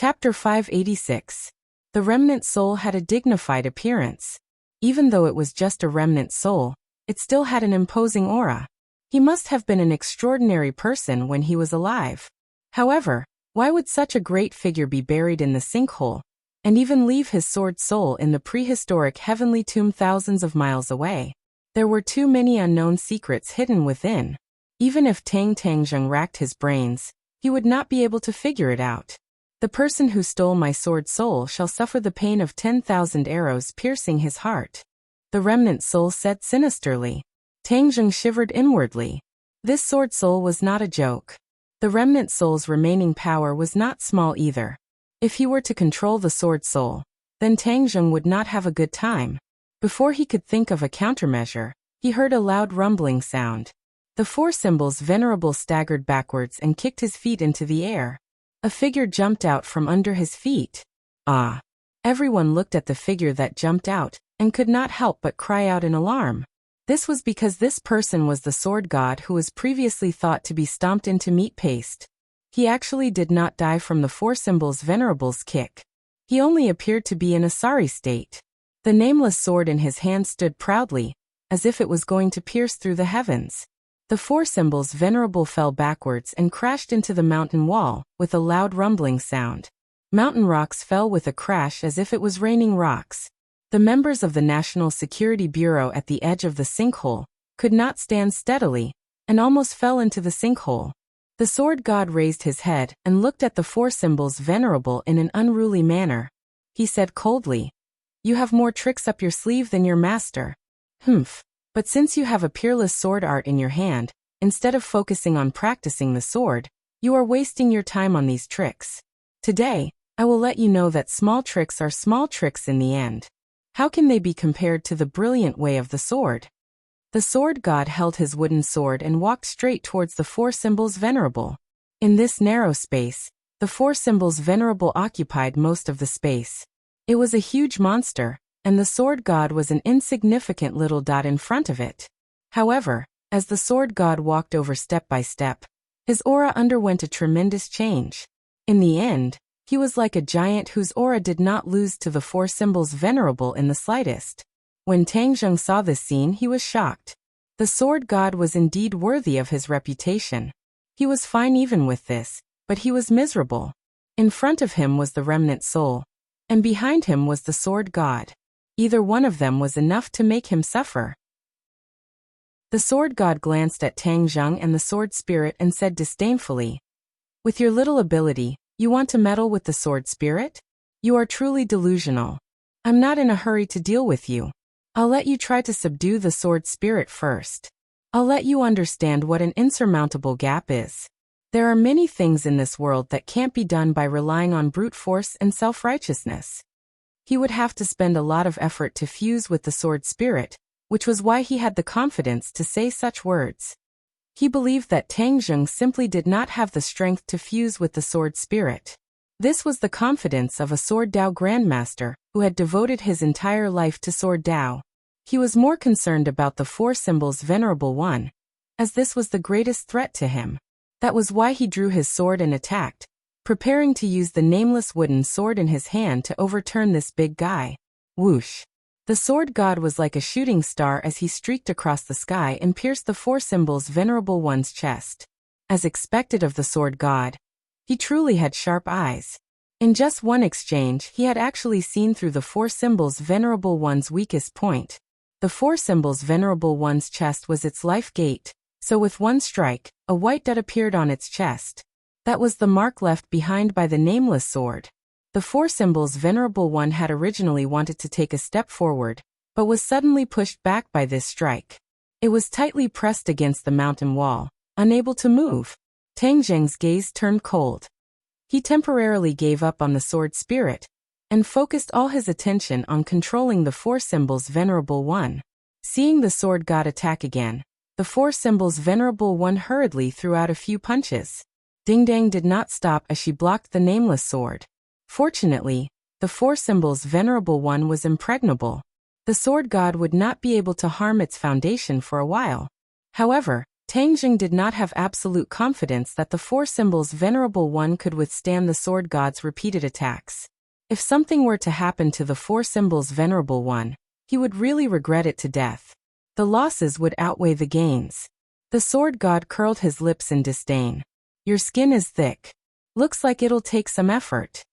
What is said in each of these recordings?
Chapter 586. The remnant soul had a dignified appearance. Even though it was just a remnant soul, it still had an imposing aura. He must have been an extraordinary person when he was alive. However, why would such a great figure be buried in the sinkhole, and even leave his sword soul in the prehistoric heavenly tomb thousands of miles away? There were too many unknown secrets hidden within. Even if Tang Tangjung racked his brains, he would not be able to figure it out. The person who stole my sword soul shall suffer the pain of 10,000 arrows piercing his heart. The remnant soul said sinisterly. Tangjung shivered inwardly. This sword soul was not a joke. The remnant soul's remaining power was not small either. If he were to control the sword soul, then Tangjung would not have a good time. Before he could think of a countermeasure, he heard a loud rumbling sound. The four symbols venerable staggered backwards and kicked his feet into the air. A figure jumped out from under his feet. Ah! Everyone looked at the figure that jumped out, and could not help but cry out in alarm. This was because this person was the sword god who was previously thought to be stomped into meat paste. He actually did not die from the four symbols venerable's kick. He only appeared to be in a sorry state. The nameless sword in his hand stood proudly, as if it was going to pierce through the heavens. The four symbols venerable fell backwards and crashed into the mountain wall, with a loud rumbling sound. Mountain rocks fell with a crash as if it was raining rocks. The members of the National Security Bureau at the edge of the sinkhole could not stand steadily, and almost fell into the sinkhole. The sword god raised his head and looked at the four symbols venerable in an unruly manner. He said coldly, "You have more tricks up your sleeve than your master. Humph. But since you have a peerless sword art in your hand, instead of focusing on practicing the sword, you are wasting your time on these tricks. Today, I will let you know that small tricks are small tricks in the end. How can they be compared to the brilliant way of the sword?" The sword god held his wooden sword and walked straight towards the four symbols venerable. In this narrow space, the four symbols venerable occupied most of the space. It was a huge monster, and the sword god was an insignificant little dot in front of it. However, as the sword god walked over step by step, his aura underwent a tremendous change. In the end, he was like a giant whose aura did not lose to the four symbols venerable in the slightest. When Tangjung saw this scene, he was shocked. The sword god was indeed worthy of his reputation. He was fine even with this, but he was miserable. In front of him was the remnant soul, and behind him was the sword god. Either one of them was enough to make him suffer. The sword god glanced at Tangjung and the sword spirit and said disdainfully, "With your little ability, you want to meddle with the sword spirit? You are truly delusional. I'm not in a hurry to deal with you. I'll let you try to subdue the sword spirit first. I'll let you understand what an insurmountable gap is. There are many things in this world that can't be done by relying on brute force and self-righteousness." He would have to spend a lot of effort to fuse with the sword spirit, which was why he had the confidence to say such words. He believed that Tangjung simply did not have the strength to fuse with the sword spirit. This was the confidence of a Sword Dao grandmaster who had devoted his entire life to Sword Dao. He was more concerned about the four symbols venerable one, as this was the greatest threat to him. That was why he drew his sword and attacked, preparing to use the nameless wooden sword in his hand to overturn this big guy. Whoosh! The sword god was like a shooting star as he streaked across the sky and pierced the four symbols venerable one's chest. As expected of the sword god, he truly had sharp eyes. In just one exchange, he had actually seen through the four symbols venerable one's weakest point. The four symbols venerable one's chest was its life gate, so with one strike, a white dot appeared on its chest. That was the mark left behind by the nameless sword. The four symbols venerable one had originally wanted to take a step forward, but was suddenly pushed back by this strike. It was tightly pressed against the mountain wall, unable to move. Tangjung's gaze turned cold. He temporarily gave up on the sword spirit, and focused all his attention on controlling the four symbols venerable one. Seeing the sword god attack again, the four symbols venerable one hurriedly threw out a few punches. Ding Dang did not stop as she blocked the nameless sword. Fortunately, the four symbols venerable one was impregnable. The sword god would not be able to harm its foundation for a while. However, Tang Jing did not have absolute confidence that the Four Symbols Venerable One could withstand the Sword God's repeated attacks. If something were to happen to the Four Symbols Venerable One, he would really regret it to death. The losses would outweigh the gains. The Sword God curled his lips in disdain. Your skin is thick. Looks like it'll take some effort.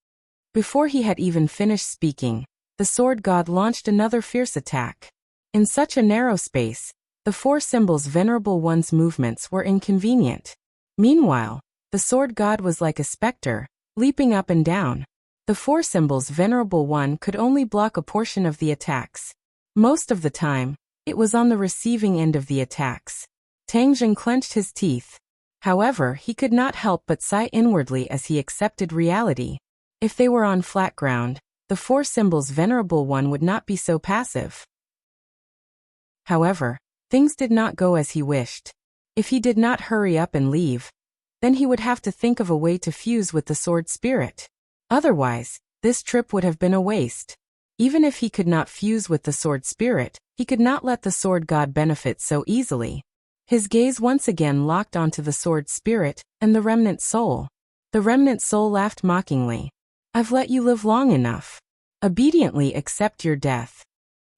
Before he had even finished speaking, the Sword God launched another fierce attack. In such a narrow space, the Four Symbols Venerable One's movements were inconvenient. Meanwhile, the Sword God was like a specter, leaping up and down. The Four Symbols Venerable One could only block a portion of the attacks. Most of the time, it was on the receiving end of the attacks. Tang Jing clenched his teeth. However, he could not help but sigh inwardly as he accepted reality. If they were on flat ground, the Four Symbols Venerable One would not be so passive. However, things did not go as he wished. If he did not hurry up and leave, then he would have to think of a way to fuse with the Sword Spirit. Otherwise, this trip would have been a waste. Even if he could not fuse with the Sword Spirit, he could not let the Sword God benefit so easily. His gaze once again locked onto the Sword Spirit and the Remnant Soul. The Remnant Soul laughed mockingly. I've let you live long enough. Obediently accept your death.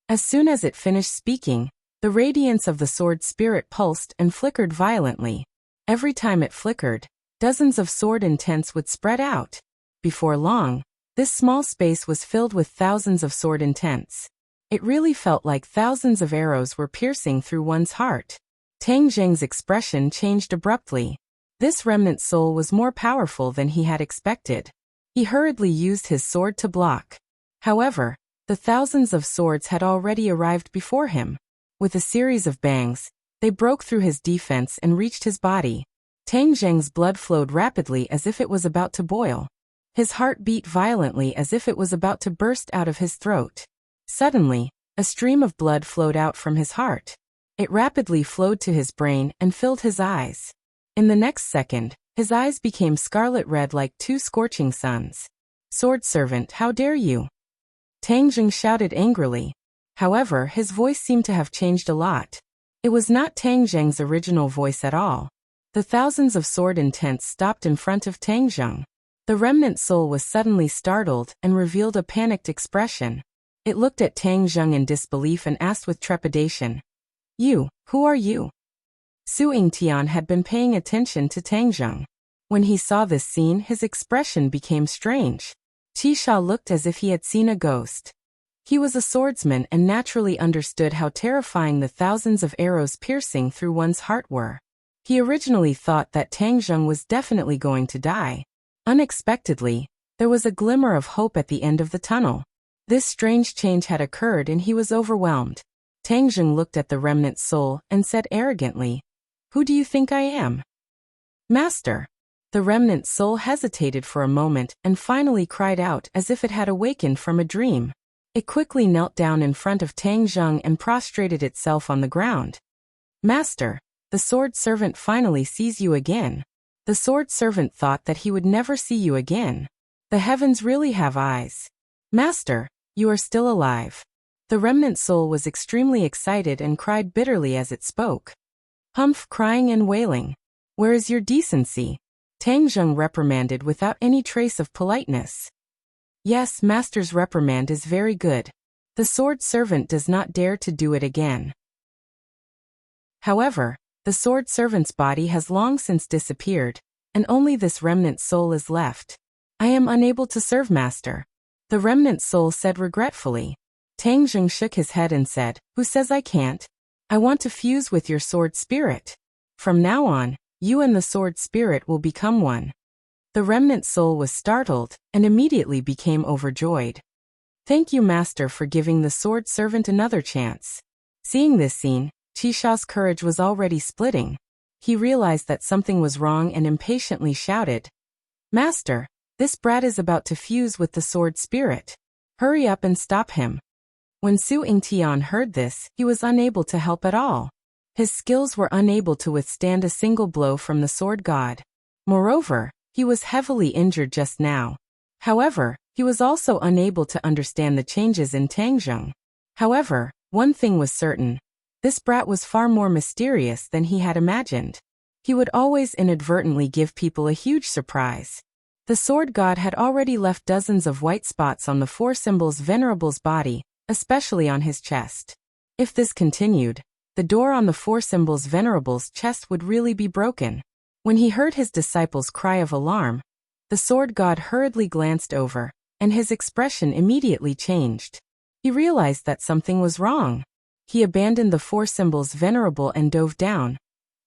As soon as it finished speaking, the radiance of the Sword Spirit pulsed and flickered violently. Every time it flickered, dozens of sword intents would spread out. Before long, this small space was filled with thousands of sword intents. It really felt like thousands of arrows were piercing through one's heart. Tang Jing's expression changed abruptly. This remnant soul was more powerful than he had expected. He hurriedly used his sword to block. However, the thousands of swords had already arrived before him. With a series of bangs, they broke through his defense and reached his body. Tang Jing's blood flowed rapidly as if it was about to boil. His heart beat violently as if it was about to burst out of his throat. Suddenly, a stream of blood flowed out from his heart. It rapidly flowed to his brain and filled his eyes. In the next second, his eyes became scarlet red like two scorching suns. Sword servant, how dare you? Tang Jing shouted angrily. However, his voice seemed to have changed a lot. It was not Tang Jing's original voice at all. The thousands of sword intents stopped in front of Tang Jing. The remnant soul was suddenly startled and revealed a panicked expression. It looked at Tang Jing in disbelief and asked with trepidation, "You, who are you?" Su Yingtian had been paying attention to Tang Jing. When he saw this scene, his expression became strange. Qi Sha looked as if he had seen a ghost. He was a swordsman and naturally understood how terrifying the thousands of arrows piercing through one's heart were. He originally thought that Tang Jing was definitely going to die. Unexpectedly, there was a glimmer of hope at the end of the tunnel. This strange change had occurred and he was overwhelmed. Tang Jing looked at the remnant soul and said arrogantly, "Who do you think I am?" "Master." The remnant soul hesitated for a moment and finally cried out as if it had awakened from a dream. It quickly knelt down in front of Tang Jing and prostrated itself on the ground. "Master, the sword servant finally sees you again." The sword servant thought that he would never see you again. The heavens really have eyes. "Master, you are still alive." The remnant soul was extremely excited and cried bitterly as it spoke. Humph, crying and wailing. "Where is your decency?" Tang Jing reprimanded without any trace of politeness. "Yes, master's reprimand is very good. The sword servant does not dare to do it again." However, the sword servant's body has long since disappeared, and only this remnant soul is left. "I am unable to serve master," the remnant soul said regretfully. Tang Jing shook his head and said, "Who says I can't? I want to fuse with your sword spirit. From now on, you and the sword spirit will become one." The remnant soul was startled and immediately became overjoyed. "Thank you, master, for giving the sword servant another chance." Seeing this scene, Qi Sha's courage was already splitting. He realized that something was wrong and impatiently shouted, "Master, this brat is about to fuse with the sword spirit. Hurry up and stop him." When Su Yingtian heard this, he was unable to help at all. His skills were unable to withstand a single blow from the sword god. Moreover, he was heavily injured just now. However, he was also unable to understand the changes in Tang Jing. However, one thing was certain. This brat was far more mysterious than he had imagined. He would always inadvertently give people a huge surprise. The sword god had already left dozens of white spots on the four symbols' venerable's body, especially on his chest. If this continued, the door on the four symbols' venerable's chest would really be broken. When he heard his disciples' cry of alarm, the sword god hurriedly glanced over, and his expression immediately changed. He realized that something was wrong. He abandoned the four symbols' venerable and dove down,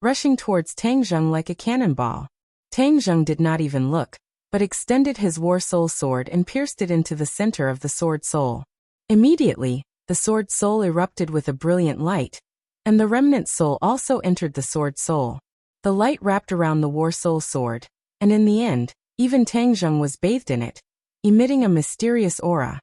rushing towards Tang Zheng like a cannonball. Tang Zheng did not even look, but extended his war soul sword and pierced it into the center of the sword soul. Immediately, the sword soul erupted with a brilliant light, and the remnant soul also entered the sword soul. The light wrapped around the war soul sword, and in the end, even Tang Zheng was bathed in it, emitting a mysterious aura.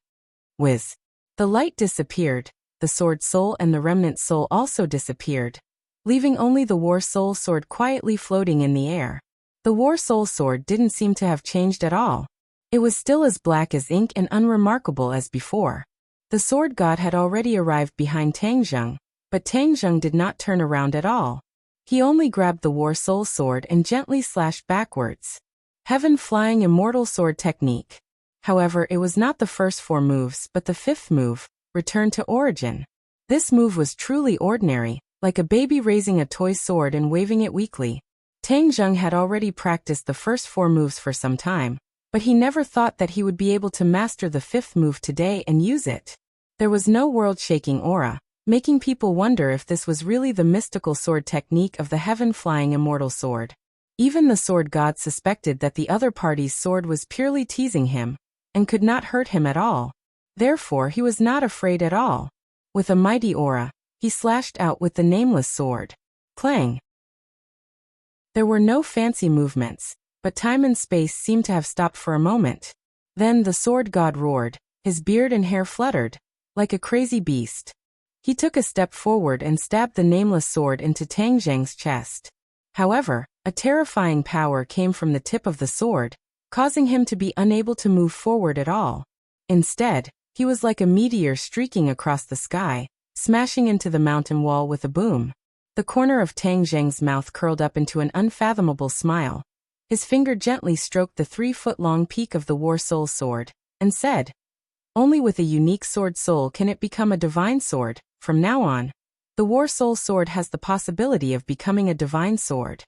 Whiz. The light disappeared, the sword soul and the remnant soul also disappeared, leaving only the war soul sword quietly floating in the air. The war soul sword didn't seem to have changed at all. It was still as black as ink and unremarkable as before. The sword god had already arrived behind Tang Zheng, but Tang Zheng did not turn around at all. He only grabbed the war soul sword and gently slashed backwards. Heaven flying immortal sword technique. However, it was not the first four moves but the fifth move, return to origin. This move was truly ordinary, like a baby raising a toy sword and waving it weakly. Tang Zheng had already practiced the first four moves for some time, but he never thought that he would be able to master the fifth move today and use it. There was no world-shaking aura, making people wonder if this was really the mystical sword technique of the heaven-flying immortal sword. Even the sword god suspected that the other party's sword was purely teasing him, and could not hurt him at all. Therefore he was not afraid at all. With a mighty aura, he slashed out with the nameless sword. Clang! There were no fancy movements, but time and space seemed to have stopped for a moment. Then the sword god roared, his beard and hair fluttered, like a crazy beast. He took a step forward and stabbed the nameless sword into Tang Zheng's chest. However, a terrifying power came from the tip of the sword, causing him to be unable to move forward at all. Instead, he was like a meteor streaking across the sky, smashing into the mountain wall with a boom. The corner of Tang Zheng's mouth curled up into an unfathomable smile. His finger gently stroked the 3-foot-long peak of the war soul sword, and said, "Only with a unique sword soul can it become a divine sword. From now on, the war soul sword has the possibility of becoming a divine sword."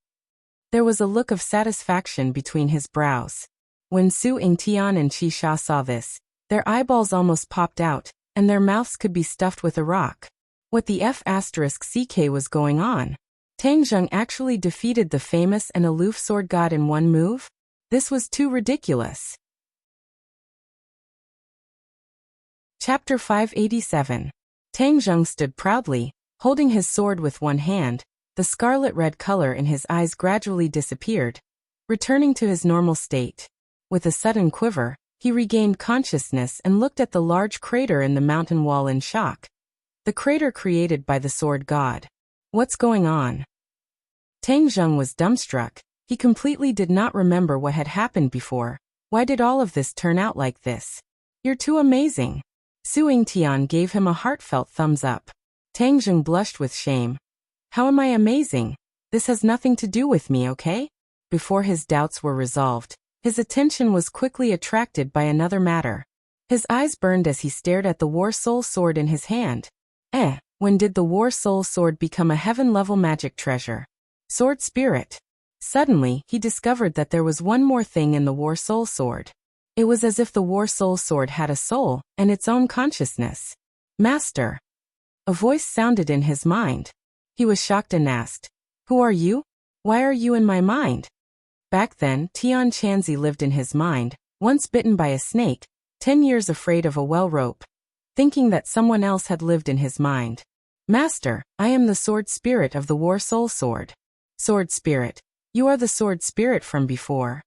There was a look of satisfaction between his brows. When Su Yingtian and Qi Sha saw this, their eyeballs almost popped out, and their mouths could be stuffed with a rock. What the F***ck was going on? Tang Zheng actually defeated the famous and aloof sword god in one move? This was too ridiculous. Chapter 587. Tang Zheng stood proudly, holding his sword with one hand. The scarlet-red color in his eyes gradually disappeared, returning to his normal state. With a sudden quiver, he regained consciousness and looked at the large crater in the mountain wall in shock. The crater created by the sword god. What's going on? Tang Zheng was dumbstruck. He completely did not remember what had happened before. Why did all of this turn out like this? You're too amazing. Su Yingtian gave him a heartfelt thumbs up. Tang Zheng blushed with shame. How am I amazing? This has nothing to do with me, okay? Before his doubts were resolved, his attention was quickly attracted by another matter. His eyes burned as he stared at the war soul sword in his hand. When did the war soul sword become a heaven-level magic treasure? Sword spirit. Suddenly, he discovered that there was one more thing in the war soul sword. It was as if the war soul sword had a soul and its own consciousness. Master. A voice sounded in his mind. He was shocked and asked, "Who are you? Why are you in my mind?" Back then, Tian Chanzi lived in his mind, once bitten by a snake, 10 years afraid of a well rope, thinking that someone else had lived in his mind. "Master, I am the sword spirit of the war soul sword." Sword spirit. You are the sword spirit from before.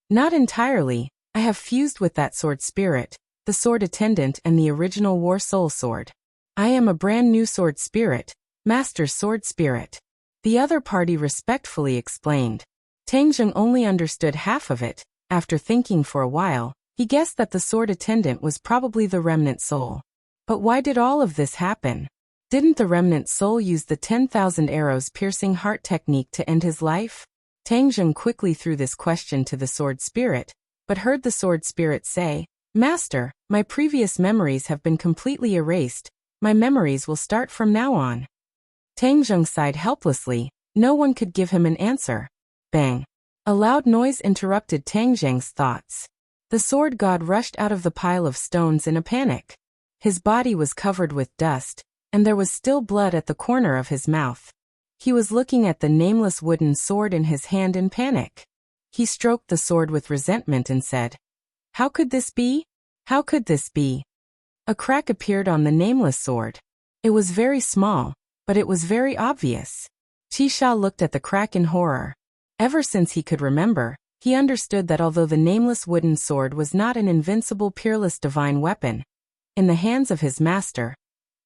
Not entirely. I have fused with that sword spirit, the sword attendant and the original war soul sword. I am a brand new sword spirit, Master Sword Spirit. The other party respectfully explained. Tang Zheng only understood half of it. After thinking for a while, he guessed that the sword attendant was probably the remnant soul. But why did all of this happen? Didn't the remnant soul use the 10,000 arrows piercing heart technique to end his life? Tang Zheng quickly threw this question to the sword spirit, but heard the sword spirit say, Master, my previous memories have been completely erased. My memories will start from now on. Tang Zheng sighed helplessly. No one could give him an answer. Bang! A loud noise interrupted Tang Zheng's thoughts. The sword god rushed out of the pile of stones in a panic. His body was covered with dust, and there was still blood at the corner of his mouth. He was looking at the nameless wooden sword in his hand in panic. He stroked the sword with resentment and said, How could this be? How could this be? A crack appeared on the nameless sword. It was very small, but it was very obvious. Qisha looked at the crack in horror. Ever since he could remember, he understood that although the nameless wooden sword was not an invincible peerless divine weapon, in the hands of his master,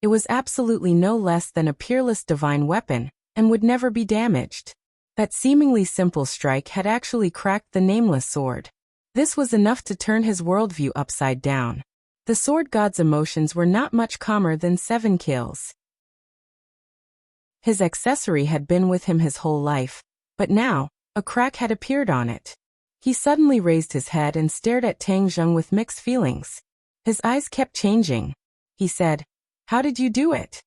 it was absolutely no less than a peerless divine weapon, and would never be damaged. That seemingly simple strike had actually cracked the nameless sword. This was enough to turn his worldview upside down. The sword god's emotions were not much calmer than 7 kills. His accessory had been with him his whole life, but now, a crack had appeared on it. He suddenly raised his head and stared at Tang Zheng with mixed feelings. His eyes kept changing. He said, How did you do it?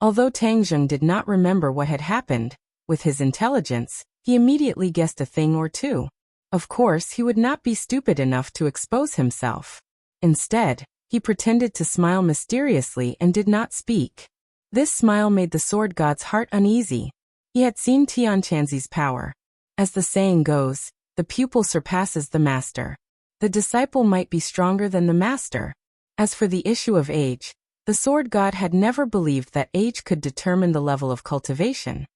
Although Tang Zheng did not remember what had happened, with his intelligence, he immediately guessed a thing or two. Of course, he would not be stupid enough to expose himself. Instead, he pretended to smile mysteriously and did not speak. This smile made the sword god's heart uneasy. He had seen Tianchanzi's power. As the saying goes, the pupil surpasses the master. The disciple might be stronger than the master. As for the issue of age, the sword god had never believed that age could determine the level of cultivation.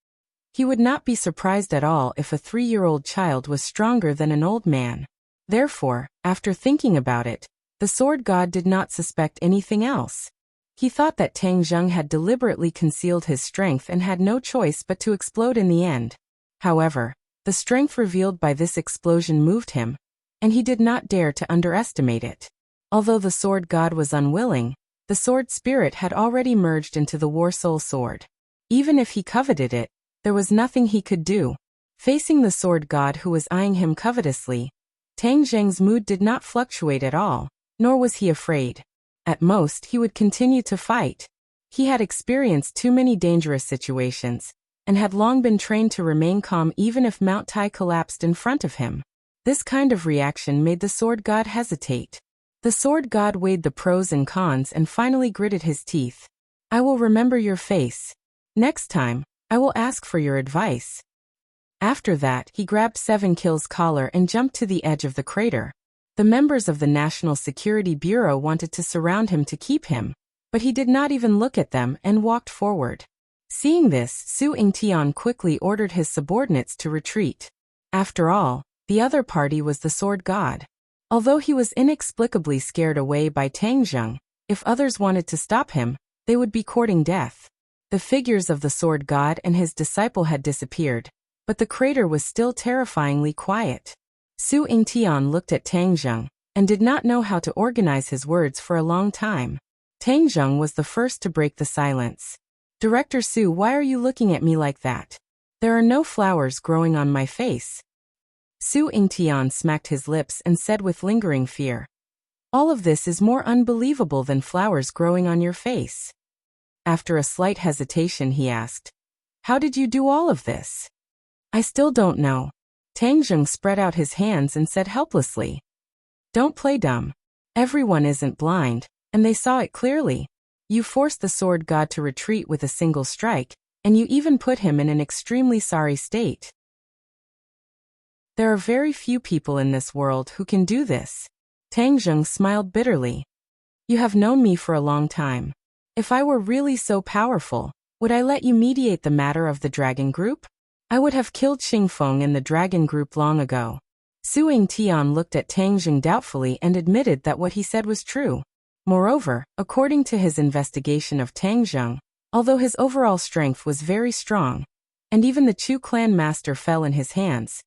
He would not be surprised at all if a 3-year-old child was stronger than an old man. Therefore, after thinking about it, the sword god did not suspect anything else. He thought that Tang Zheng had deliberately concealed his strength and had no choice but to explode in the end. However, the strength revealed by this explosion moved him, and he did not dare to underestimate it. Although the sword god was unwilling, the sword spirit had already merged into the war soul sword. Even if he coveted it, there was nothing he could do. Facing the sword god who was eyeing him covetously, Tang Zheng's mood did not fluctuate at all, nor was he afraid. At most, he would continue to fight. He had experienced too many dangerous situations, and had long been trained to remain calm even if Mount Tai collapsed in front of him. This kind of reaction made the sword god hesitate. The sword god weighed the pros and cons and finally gritted his teeth. I will remember your face. Next time, I will ask for your advice. After that, he grabbed 7 Kill's collar and jumped to the edge of the crater. The members of the National Security Bureau wanted to surround him to keep him, but he did not even look at them and walked forward. Seeing this, Su Yingtian quickly ordered his subordinates to retreat. After all, the other party was the sword god. Although he was inexplicably scared away by Tang Zheng, if others wanted to stop him, they would be courting death. The figures of the sword god and his disciple had disappeared, but the crater was still terrifyingly quiet. Su Yingtian looked at Tang Zheng, and did not know how to organize his words for a long time. Tang Zheng was the first to break the silence. Director Su, why are you looking at me like that? There are no flowers growing on my face. Su Yingtian smacked his lips and said with lingering fear, All of this is more unbelievable than flowers growing on your face. After a slight hesitation, he asked, How did you do all of this? I still don't know. Tang Zheng spread out his hands and said helplessly, Don't play dumb. Everyone isn't blind, and they saw it clearly. You forced the sword god to retreat with a single strike, and you even put him in an extremely sorry state. There are very few people in this world who can do this. Tang Zheng smiled bitterly. You have known me for a long time. If I were really so powerful, would I let you mediate the matter of the dragon group? I would have killed Xingfeng and the dragon group long ago. Su Yingtian looked at Tang Zheng doubtfully and admitted that what he said was true. Moreover, according to his investigation of Tang Zheng, although his overall strength was very strong, and even the Chu clan master fell in his hands,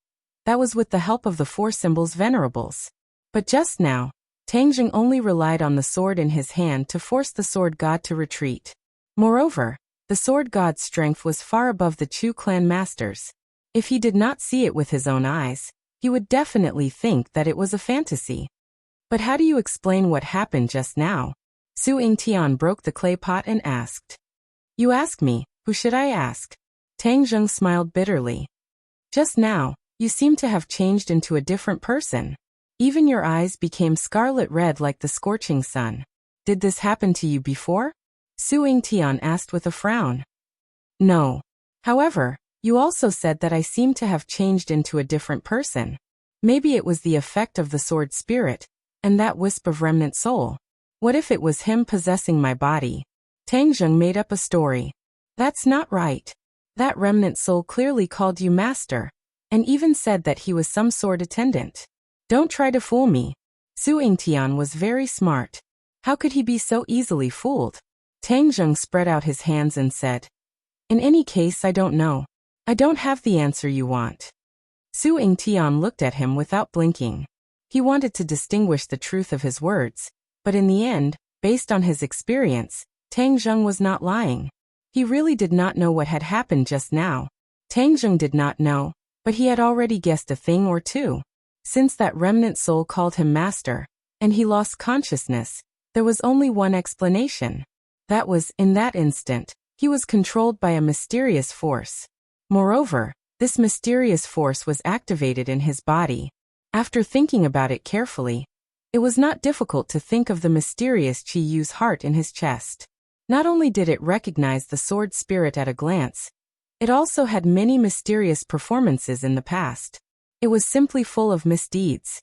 that was with the help of the 4 symbols venerables. But just now, Tang Zheng only relied on the sword in his hand to force the sword god to retreat. Moreover, The sword god's strength was far above the Chu clan master's. If he did not see it with his own eyes, he would definitely think that it was a fantasy. But how do you explain what happened just now? Su Yingtian broke the clay pot and asked. You ask me, who should I ask? Tang Zheng smiled bitterly. Just now, you seem to have changed into a different person. Even your eyes became scarlet red like the scorching sun. Did this happen to you before? Su Yingtian asked with a frown. No. However, you also said that I seem to have changed into a different person. Maybe it was the effect of the sword spirit, and that wisp of remnant soul. What if it was him possessing my body? Tang Zheng made up a story. That's not right. That remnant soul clearly called you master, and even said that he was some sword attendant. Don't try to fool me. Su Yingtian was very smart. How could he be so easily fooled? Tang Zheng spread out his hands and said, in any case, I don't know. I don't have the answer you want. Su Yingtian looked at him without blinking. He wanted to distinguish the truth of his words, but in the end, based on his experience, Tang Zheng was not lying. He really did not know what had happened just now. Tang Zheng did not know, but he had already guessed a thing or two. Since that remnant soul called him master, and he lost consciousness, there was only one explanation. That was, in that instant, he was controlled by a mysterious force. Moreover, this mysterious force was activated in his body. After thinking about it carefully, it was not difficult to think of the mysterious Qi Yu's heart in his chest. Not only did it recognize the sword spirit at a glance, it also had many mysterious performances in the past. It was simply full of misdeeds.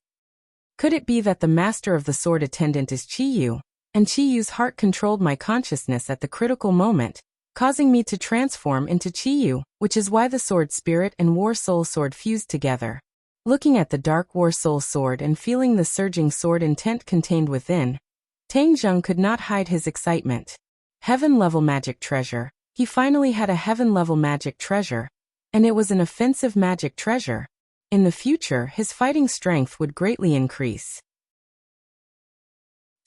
Could it be that the master of the sword attendant is Qi Yu, and Qi Yu's heart controlled my consciousness at the critical moment, causing me to transform into Qi Yu, which is why the sword spirit and war soul sword fused together. Looking at the dark war soul sword and feeling the surging sword intent contained within, Tang Zheng could not hide his excitement. Heaven-level magic treasure. He finally had a heaven-level magic treasure, and it was an offensive magic treasure. In the future, his fighting strength would greatly increase.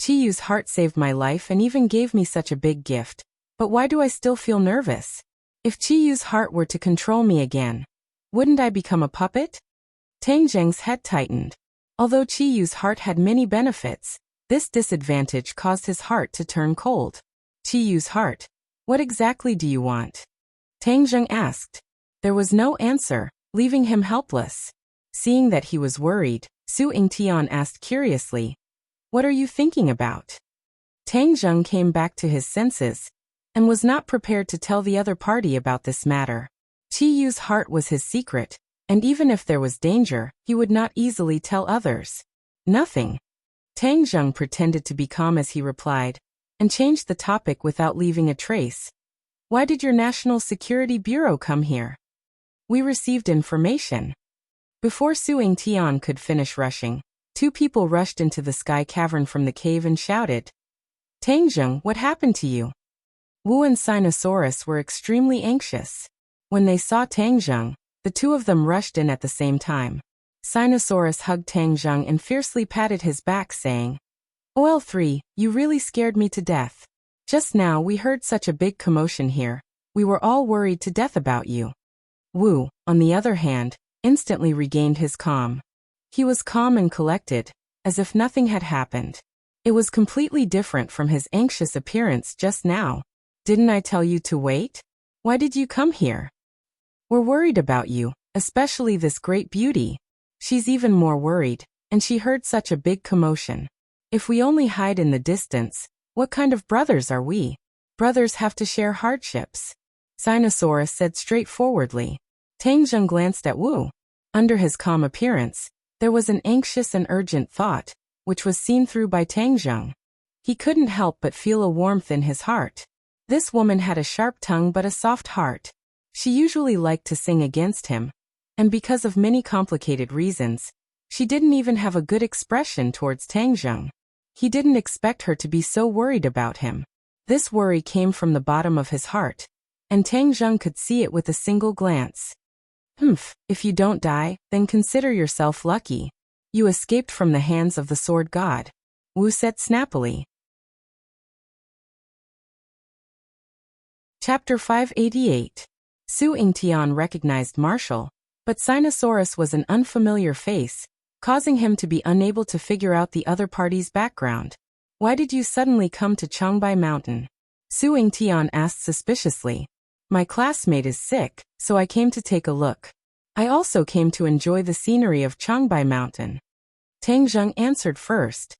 Qi Yu's heart saved my life and even gave me such a big gift. But why do I still feel nervous? If Qi Yu's heart were to control me again, wouldn't I become a puppet? Tang Zheng's head tightened. Although Qi Yu's heart had many benefits, this disadvantage caused his heart to turn cold. Qi Yu's heart. What exactly do you want? Tang Zheng asked. There was no answer, leaving him helpless. Seeing that he was worried, Su Yingtian asked curiously, what are you thinking about? Tang Zheng came back to his senses, and was not prepared to tell the other party about this matter. Qi Yu's heart was his secret, and even if there was danger, he would not easily tell others. Nothing. Tang Zheng pretended to be calm as he replied, and changed the topic without leaving a trace. Why did your National Security Bureau come here? We received information. Before Su Yingtian could finish rushing, two people rushed into the sky cavern from the cave and shouted, Tang Zheng, what happened to you? Wu and Sinosaurus were extremely anxious. When they saw Tang Zheng, the two of them rushed in at the same time. Sinosaurus hugged Tang Zheng and fiercely patted his back, saying, OL3, you really scared me to death. Just now we heard such a big commotion here. We were all worried to death about you. Wu, on the other hand, instantly regained his calm. He was calm and collected, as if nothing had happened. It was completely different from his anxious appearance just now. Didn't I tell you to wait? Why did you come here? We're worried about you, especially this great beauty. She's even more worried, and she heard such a big commotion. If we only hide in the distance, what kind of brothers are we? Brothers have to share hardships. Sinosaurus said straightforwardly. Tang Zheng glanced at Wu. Under his calm appearance, there was an anxious and urgent thought, which was seen through by Tang Zheng. He couldn't help but feel a warmth in his heart. This woman had a sharp tongue but a soft heart. She usually liked to sing against him, and because of many complicated reasons, she didn't even have a good expression towards Tang Zheng. He didn't expect her to be so worried about him. This worry came from the bottom of his heart, and Tang Zheng could see it with a single glance. If you don't die, then consider yourself lucky. You escaped from the hands of the sword god. Wu said snappily. Chapter 588. Su Yingtian recognized Marshall, but Sinosaurus was an unfamiliar face, causing him to be unable to figure out the other party's background. Why did you suddenly come to Changbai Mountain? Su Yingtian asked suspiciously. My classmate is sick, so I came to take a look. I also came to enjoy the scenery of Changbai Mountain. Tang Zheng answered first.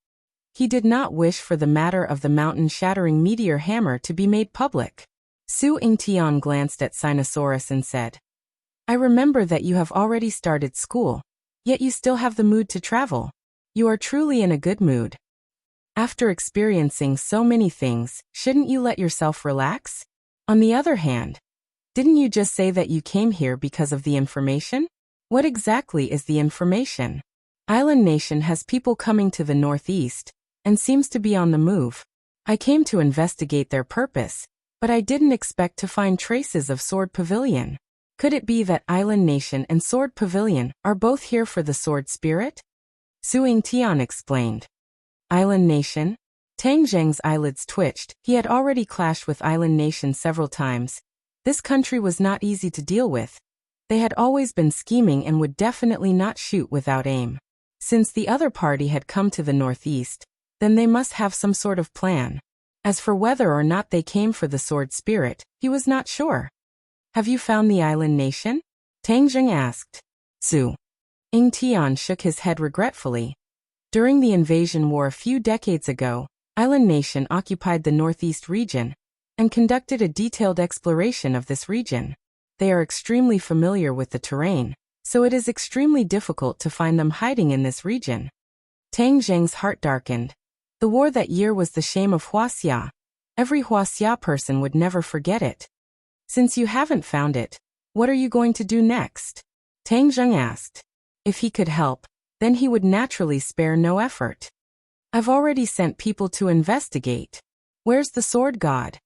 He did not wish for the matter of the mountain-shattering meteor hammer to be made public. Su Yingtian glanced at Sinosaurus and said, I remember that you have already started school, yet you still have the mood to travel. You are truly in a good mood. After experiencing so many things, shouldn't you let yourself relax? On the other hand, didn't you just say that you came here because of the information? What exactly is the information? Island Nation has people coming to the northeast, and seems to be on the move. I came to investigate their purpose, but I didn't expect to find traces of Sword Pavilion. Could it be that Island Nation and Sword Pavilion are both here for the Sword Spirit? Su Yingtian explained. Island Nation? Tang Zheng's eyelids twitched. He had already clashed with Island Nation several times. This country was not easy to deal with. They had always been scheming and would definitely not shoot without aim. Since the other party had come to the northeast, then they must have some sort of plan. As for whether or not they came for the Sword Spirit, he was not sure. Have you found the Island Nation? Tang Zheng asked. Su Yingtian shook his head regretfully. During the invasion war a few decades ago, Island Nation occupied the northeast region and conducted a detailed exploration of this region. They are extremely familiar with the terrain, so it is extremely difficult to find them hiding in this region. Tang Zheng's heart darkened. The war that year was the shame of Wuxia. Every Wuxia person would never forget it. Since you haven't found it, what are you going to do next? Tang Zheng asked. If he could help, then he would naturally spare no effort. I've already sent people to investigate. Where's the sword god?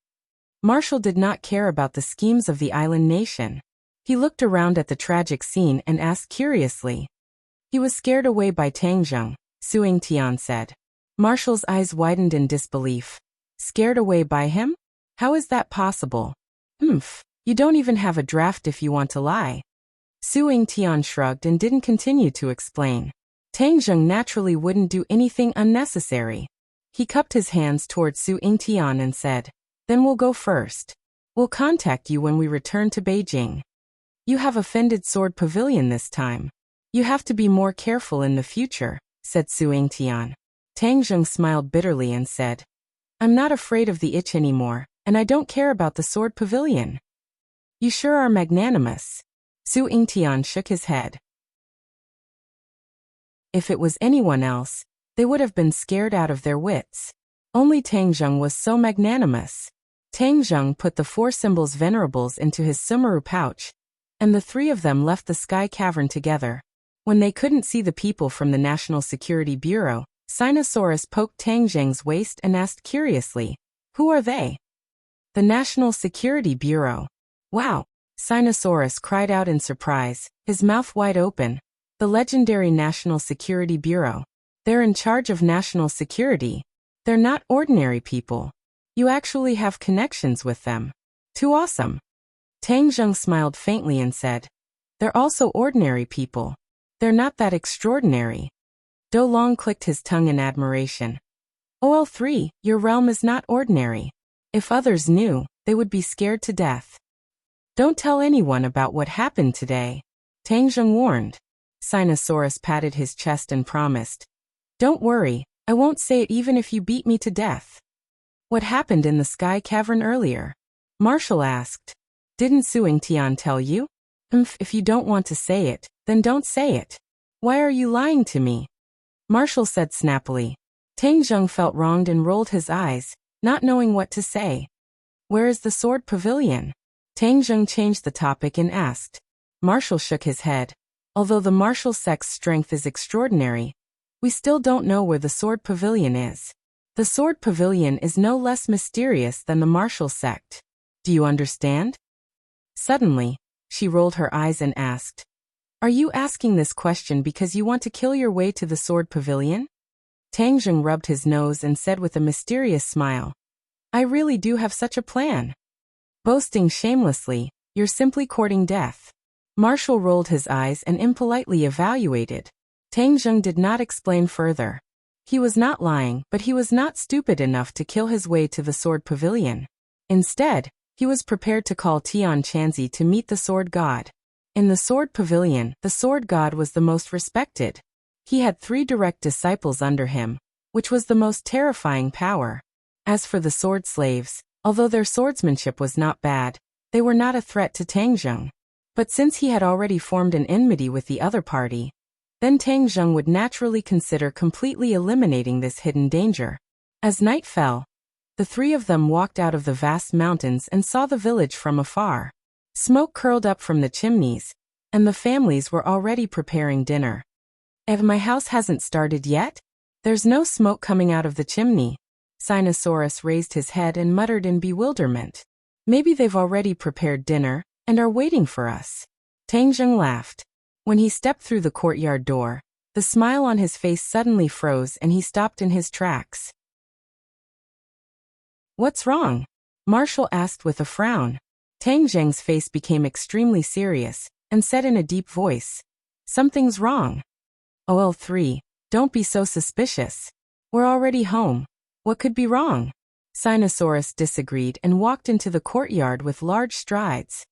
Marshall did not care about the schemes of the Island Nation. He looked around at the tragic scene and asked curiously. He was scared away by Tang Zheng, Su Yingtian said. Marshall's eyes widened in disbelief. Scared away by him? How is that possible? You don't even have a draft if you want to lie. Su Yingtian shrugged and didn't continue to explain. Tang Zheng naturally wouldn't do anything unnecessary. He cupped his hands toward Su Yingtian and said, Then we'll go first. We'll contact you when we return to Beijing. You have offended Sword Pavilion this time. You have to be more careful in the future, said Su Yingtian. Tang Zheng smiled bitterly and said, I'm not afraid of the itch anymore, and I don't care about the Sword Pavilion. You sure are magnanimous. Su Yingtian shook his head. If it was anyone else, they would have been scared out of their wits. Only Tang Zheng was so magnanimous. Tang Zheng put the 4 symbols venerables into his sumaru pouch, and the 3 of them left the sky cavern together. When they couldn't see the people from the National Security Bureau, Sinosaurus poked Tang Zheng's waist and asked curiously, Who are they? The National Security Bureau. Wow! Sinosaurus cried out in surprise, his mouth wide open. The legendary National Security Bureau. They're in charge of national security. They're not ordinary people. You actually have connections with them. Too awesome. Tang Zheng smiled faintly and said, They're also ordinary people. They're not that extraordinary. Do Long clicked his tongue in admiration. OL3, your realm is not ordinary. If others knew, they would be scared to death. Don't tell anyone about what happened today, Tang Zheng warned. Sinosaurus patted his chest and promised, Don't worry, I won't say it even if you beat me to death. What happened in the sky cavern earlier? Marshall asked. Didn't Su Yingtian tell you? If you don't want to say it, then don't say it. Why are you lying to me? Marshall said snappily. Tang Zheng felt wronged and rolled his eyes, not knowing what to say. Where is the Sword Pavilion? Tang Zheng changed the topic and asked. Marshall shook his head. Although the martial sect's strength is extraordinary, we still don't know where the Sword Pavilion is. The Sword Pavilion is no less mysterious than the martial sect. Do you understand? Suddenly, she rolled her eyes and asked, Are you asking this question because you want to kill your way to the Sword Pavilion? Tang Zheng rubbed his nose and said with a mysterious smile, I really do have such a plan. Boasting shamelessly, you're simply courting death. Marshall rolled his eyes and impolitely evaluated. Tang Zheng did not explain further. He was not lying, but he was not stupid enough to kill his way to the sword pavilion. Instead, he was prepared to call Tian Chanzi to meet the sword god. In the sword pavilion, the sword god was the most respected. He had 3 direct disciples under him, which was the most terrifying power. As for the sword slaves, although their swordsmanship was not bad, they were not a threat to Tang Zheng. But since he had already formed an enmity with the other party, then Tang Zheng would naturally consider completely eliminating this hidden danger. As night fell, the 3 of them walked out of the vast mountains and saw the village from afar. Smoke curled up from the chimneys, and the families were already preparing dinner. My house hasn't started yet? There's no smoke coming out of the chimney. Sinosaurus raised his head and muttered in bewilderment. Maybe they've already prepared dinner and are waiting for us. Tang Zheng laughed. When he stepped through the courtyard door, the smile on his face suddenly froze and he stopped in his tracks. What's wrong? Marshall asked with a frown. Tang Zheng's face became extremely serious and said in a deep voice, Something's wrong. OL3, don't be so suspicious. We're already home. What could be wrong? Sinosaurus disagreed and walked into the courtyard with large strides.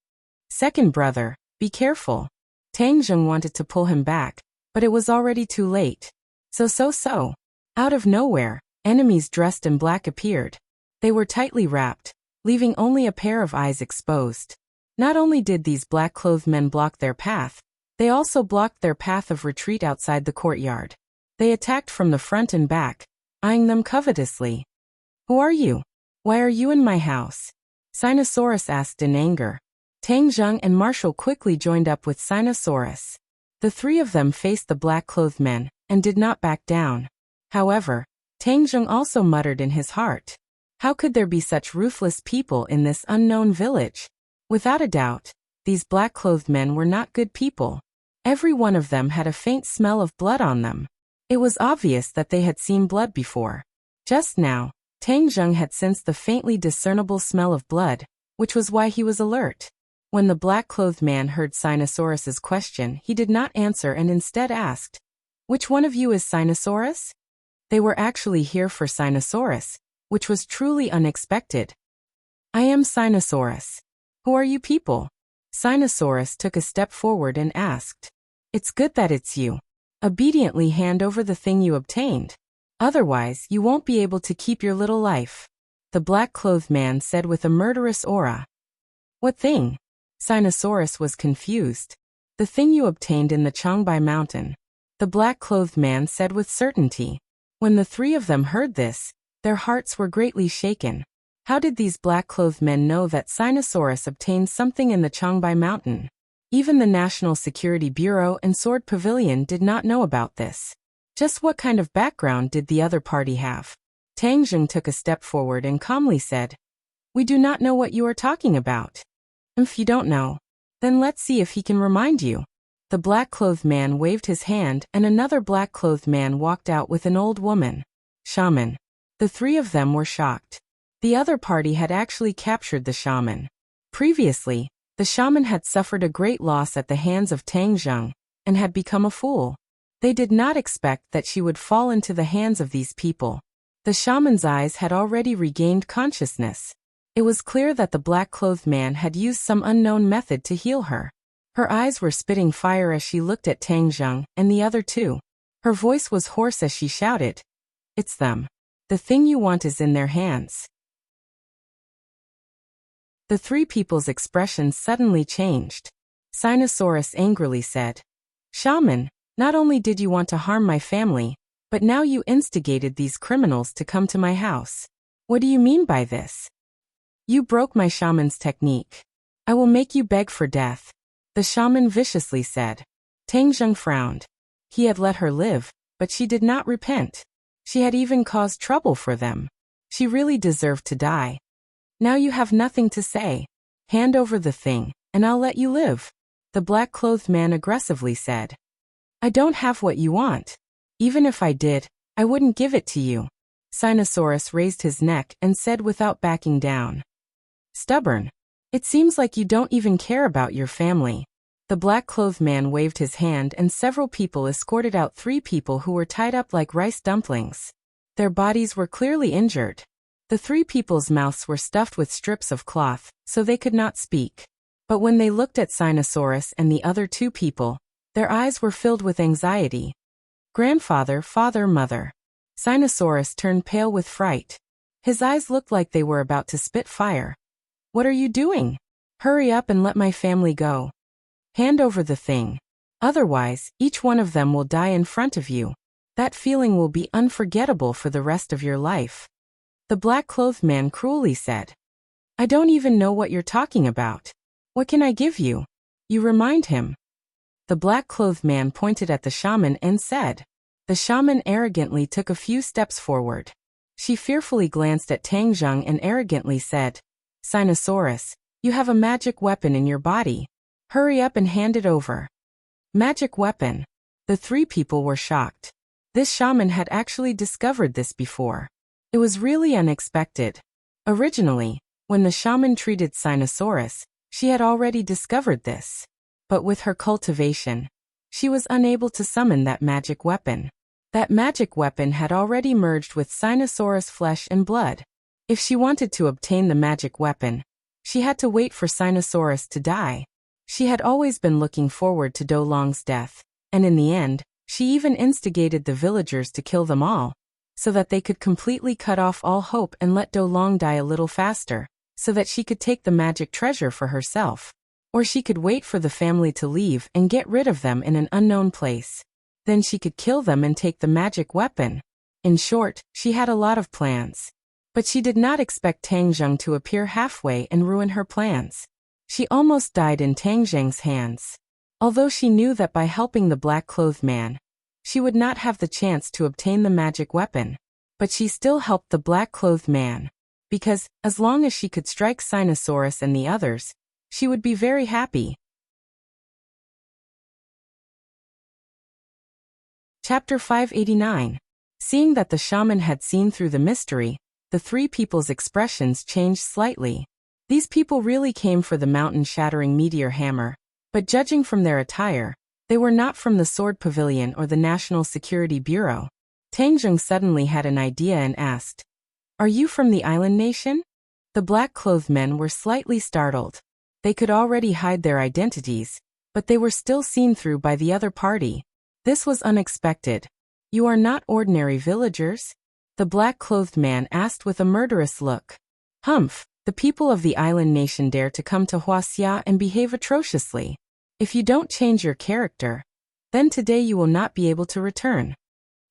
Second brother, be careful. Tang Zheng wanted to pull him back, but it was already too late. So. Out of nowhere, enemies dressed in black appeared. They were tightly wrapped, leaving only a pair of eyes exposed. Not only did these black-clothed men block their path, they also blocked their path of retreat outside the courtyard. They attacked from the front and back, eyeing them covetously. Who are you? Why are you in my house? Sinosaurus asked in anger. Tang Zheng and Marshall quickly joined up with Sinosaurus. The 3 of them faced the black-clothed men and did not back down. However, Tang Zheng also muttered in his heart. How could there be such ruthless people in this unknown village? Without a doubt, these black-clothed men were not good people. Every one of them had a faint smell of blood on them. It was obvious that they had seen blood before. Just now, Tang Zheng had sensed the faintly discernible smell of blood, which was why he was alert. When the black-clothed man heard Sinosaurus's question, he did not answer and instead asked, Which one of you is Sinosaurus? They were actually here for Sinosaurus, which was truly unexpected. I am Sinosaurus. Who are you people? Sinosaurus took a step forward and asked. It's good that it's you. Obediently hand over the thing you obtained. Otherwise, you won't be able to keep your little life. The black-clothed man said with a murderous aura. What thing? Sinosaurus was confused. The thing you obtained in the Changbai mountain. The black-clothed man said with certainty. When the 3 of them heard this, their hearts were greatly shaken. How did these black-clothed men know that Sinosaurus obtained something in the Changbai mountain? Even the National Security Bureau and Sword Pavilion did not know about this. Just what kind of background did the other party have? Tang Zheng took a step forward and calmly said, We do not know what you are talking about. If you don't know, then let's see if he can remind you. The black-clothed man waved his hand and another black-clothed man walked out with an old woman. Shaman. The 3 of them were shocked. The other party had actually captured the shaman. Previously, the shaman had suffered a great loss at the hands of Tang Zheng and had become a fool. They did not expect that she would fall into the hands of these people. The shaman's eyes had already regained consciousness. It was clear that the black-clothed man had used some unknown method to heal her. Her eyes were spitting fire as she looked at Tang Zheng and the other 2. Her voice was hoarse as she shouted, It's them. The thing you want is in their hands. The 3 people's expressions suddenly changed. Sinosaurus angrily said, Shaman, not only did you want to harm my family, but now you instigated these criminals to come to my house. What do you mean by this? You broke my shaman's technique. I will make you beg for death. The shaman viciously said. Tang Zheng frowned. He had let her live, but she did not repent. She had even caused trouble for them. She really deserved to die. Now you have nothing to say. Hand over the thing, and I'll let you live. The black-clothed man aggressively said. I don't have what you want. Even if I did, I wouldn't give it to you. Sinosaurus raised his neck and said without backing down. Stubborn. It seems like you don't even care about your family. The black-clothed man waved his hand and several people escorted out 3 people who were tied up like rice dumplings. Their bodies were clearly injured. The 3 people's mouths were stuffed with strips of cloth, so they could not speak. But when they looked at Sinosaurus and the other 2 people, their eyes were filled with anxiety. Grandfather, father, mother. Sinosaurus turned pale with fright. His eyes looked like they were about to spit fire. What are you doing? Hurry up and let my family go. Hand over the thing. Otherwise, each one of them will die in front of you. That feeling will be unforgettable for the rest of your life. The black-clothed man cruelly said. I don't even know what you're talking about. What can I give you? You remind him. The black-clothed man pointed at the shaman and said. The shaman arrogantly took a few steps forward. She fearfully glanced at Tang Zheng and arrogantly said, Sinosaurus, you have a magic weapon in your body. Hurry up and hand it over. Magic weapon. The 3 people were shocked. This shaman had actually discovered this before. It was really unexpected. Originally, when the shaman treated Sinosaurus, she had already discovered this. But with her cultivation, she was unable to summon that magic weapon. That magic weapon had already merged with Sinosaurus' flesh and blood. If she wanted to obtain the magic weapon, she had to wait for Sinosaurus to die. She had always been looking forward to Do Long's death, and in the end, she even instigated the villagers to kill them all, so that they could completely cut off all hope and let Do Long die a little faster, so that she could take the magic treasure for herself. Or she could wait for the family to leave and get rid of them in an unknown place. Then she could kill them and take the magic weapon. In short, she had a lot of plans. But she did not expect Tang Zheng to appear halfway and ruin her plans. She almost died in Tang Zheng's hands. Although she knew that by helping the black-clothed man, she would not have the chance to obtain the magic weapon. But she still helped the black-clothed man. Because, as long as she could strike Sinosaurus and the others, she would be very happy. Chapter 589. Seeing that the shaman had seen through the mystery, the 3 people's expressions changed slightly. These people really came for the mountain-shattering meteor hammer, but judging from their attire, they were not from the Sword Pavilion or the National Security Bureau. Tang Zheng suddenly had an idea and asked, Are you from the island nation? The black-clothed men were slightly startled. They could already hide their identities, but they were still seen through by the other party. This was unexpected. You are not ordinary villagers? The black-clothed man asked with a murderous look. Humph, the people of the island nation dare to come to Wuxia and behave atrociously. If you don't change your character, then today you will not be able to return.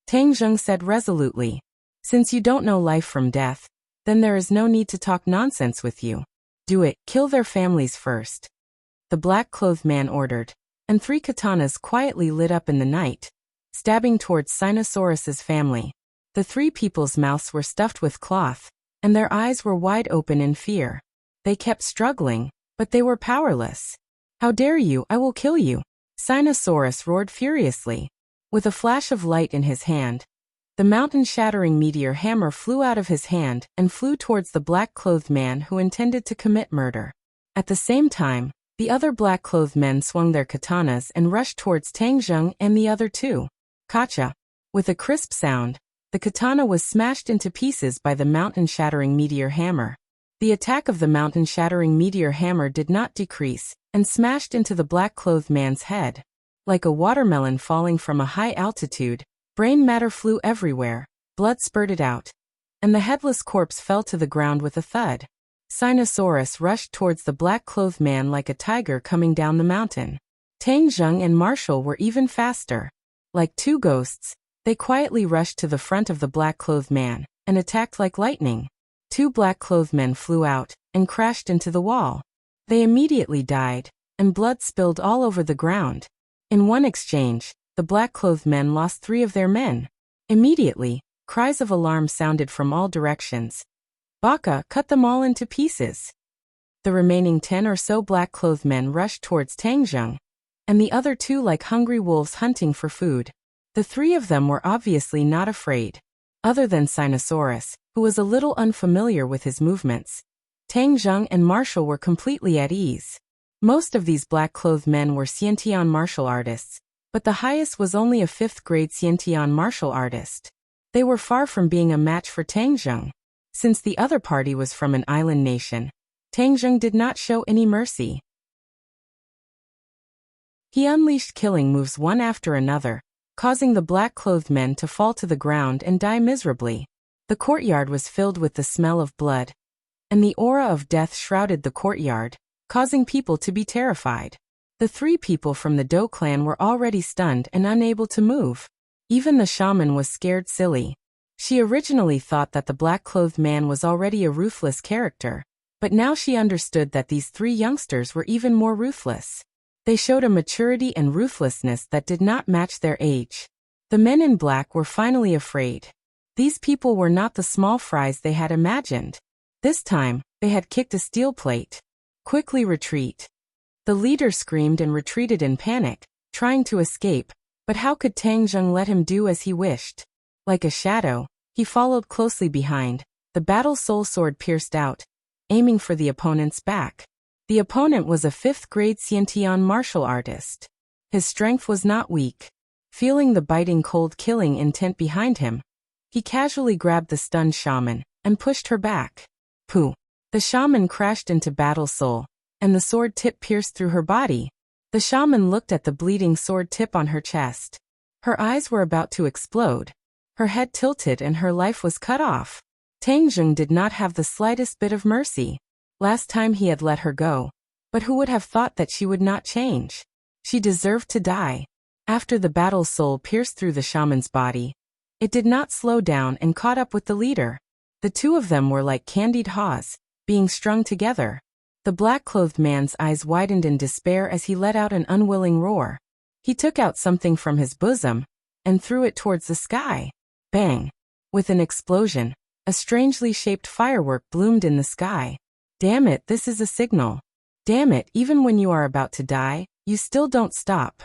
Tang Zheng said resolutely. Since you don't know life from death, then there is no need to talk nonsense with you. Do it, kill their families first. The black-clothed man ordered, and 3 katanas quietly lit up in the night, stabbing towards Sinosaurus's family. The 3 people's mouths were stuffed with cloth, and their eyes were wide open in fear. They kept struggling, but they were powerless. How dare you, I will kill you! Sinosaurus roared furiously. With a flash of light in his hand, the mountain-shattering meteor hammer flew out of his hand and flew towards the black-clothed man who intended to commit murder. At the same time, the other black-clothed men swung their katanas and rushed towards Tang Zheng and the other 2. Kacha. With a crisp sound, the katana was smashed into pieces by the mountain-shattering meteor hammer. The attack of the mountain-shattering meteor hammer did not decrease, and smashed into the black-clothed man's head. Like a watermelon falling from a high altitude, brain matter flew everywhere, blood spurted out, and the headless corpse fell to the ground with a thud. Sinosaurus rushed towards the black-clothed man like a tiger coming down the mountain. Tang Zheng and Marshall were even faster. Like 2 ghosts, they quietly rushed to the front of the black-clothed man, and attacked like lightning. 2 black-clothed men flew out, and crashed into the wall. They immediately died, and blood spilled all over the ground. In one exchange, the black-clothed men lost 3 of their men. Immediately, cries of alarm sounded from all directions. Baka, cut them all into pieces. The remaining 10 or so black-clothed men rushed towards Tang Zheng, and the other 2 like hungry wolves hunting for food. The 3 of them were obviously not afraid. Other than Sinosaurus, who was a little unfamiliar with his movements. Tang Zheng and Marshall were completely at ease. Most of these black-clothed men were Xiantian martial artists, but the highest was only a 5th-grade Xiantian martial artist. They were far from being a match for Tang Zheng. Since the other party was from an island nation, Tang Zheng did not show any mercy. He unleashed killing moves one after another, causing the black-clothed men to fall to the ground and die miserably. The courtyard was filled with the smell of blood, and the aura of death shrouded the courtyard, causing people to be terrified. The 3 people from the Do clan were already stunned and unable to move. Even the shaman was scared silly. She originally thought that the black-clothed man was already a ruthless character, but now she understood that these 3 youngsters were even more ruthless. They showed a maturity and ruthlessness that did not match their age. The men in black were finally afraid. These people were not the small fries they had imagined. This time, they had kicked a steel plate. Quickly retreat. The leader screamed and retreated in panic, trying to escape, but how could Tang Zheng let him do as he wished? Like a shadow, he followed closely behind. The battle soul sword pierced out, aiming for the opponent's back. The opponent was a 5th-grade Xiantian martial artist. His strength was not weak. Feeling the biting cold killing intent behind him, he casually grabbed the stunned shaman and pushed her back. Pooh! The shaman crashed into Battle Soul, and the sword tip pierced through her body. The shaman looked at the bleeding sword tip on her chest. Her eyes were about to explode. Her head tilted and her life was cut off. Tang Zheng did not have the slightest bit of mercy. Last time he had let her go, but who would have thought that she would not change? She deserved to die. After the battle soul pierced through the shaman's body, it did not slow down and caught up with the leader. The 2 of them were like candied haws, being strung together. The black-clothed man's eyes widened in despair as he let out an unwilling roar. He took out something from his bosom and threw it towards the sky. Bang! With an explosion, a strangely shaped firework bloomed in the sky. Damn it, this is a signal. Damn it, even when you are about to die, you still don't stop.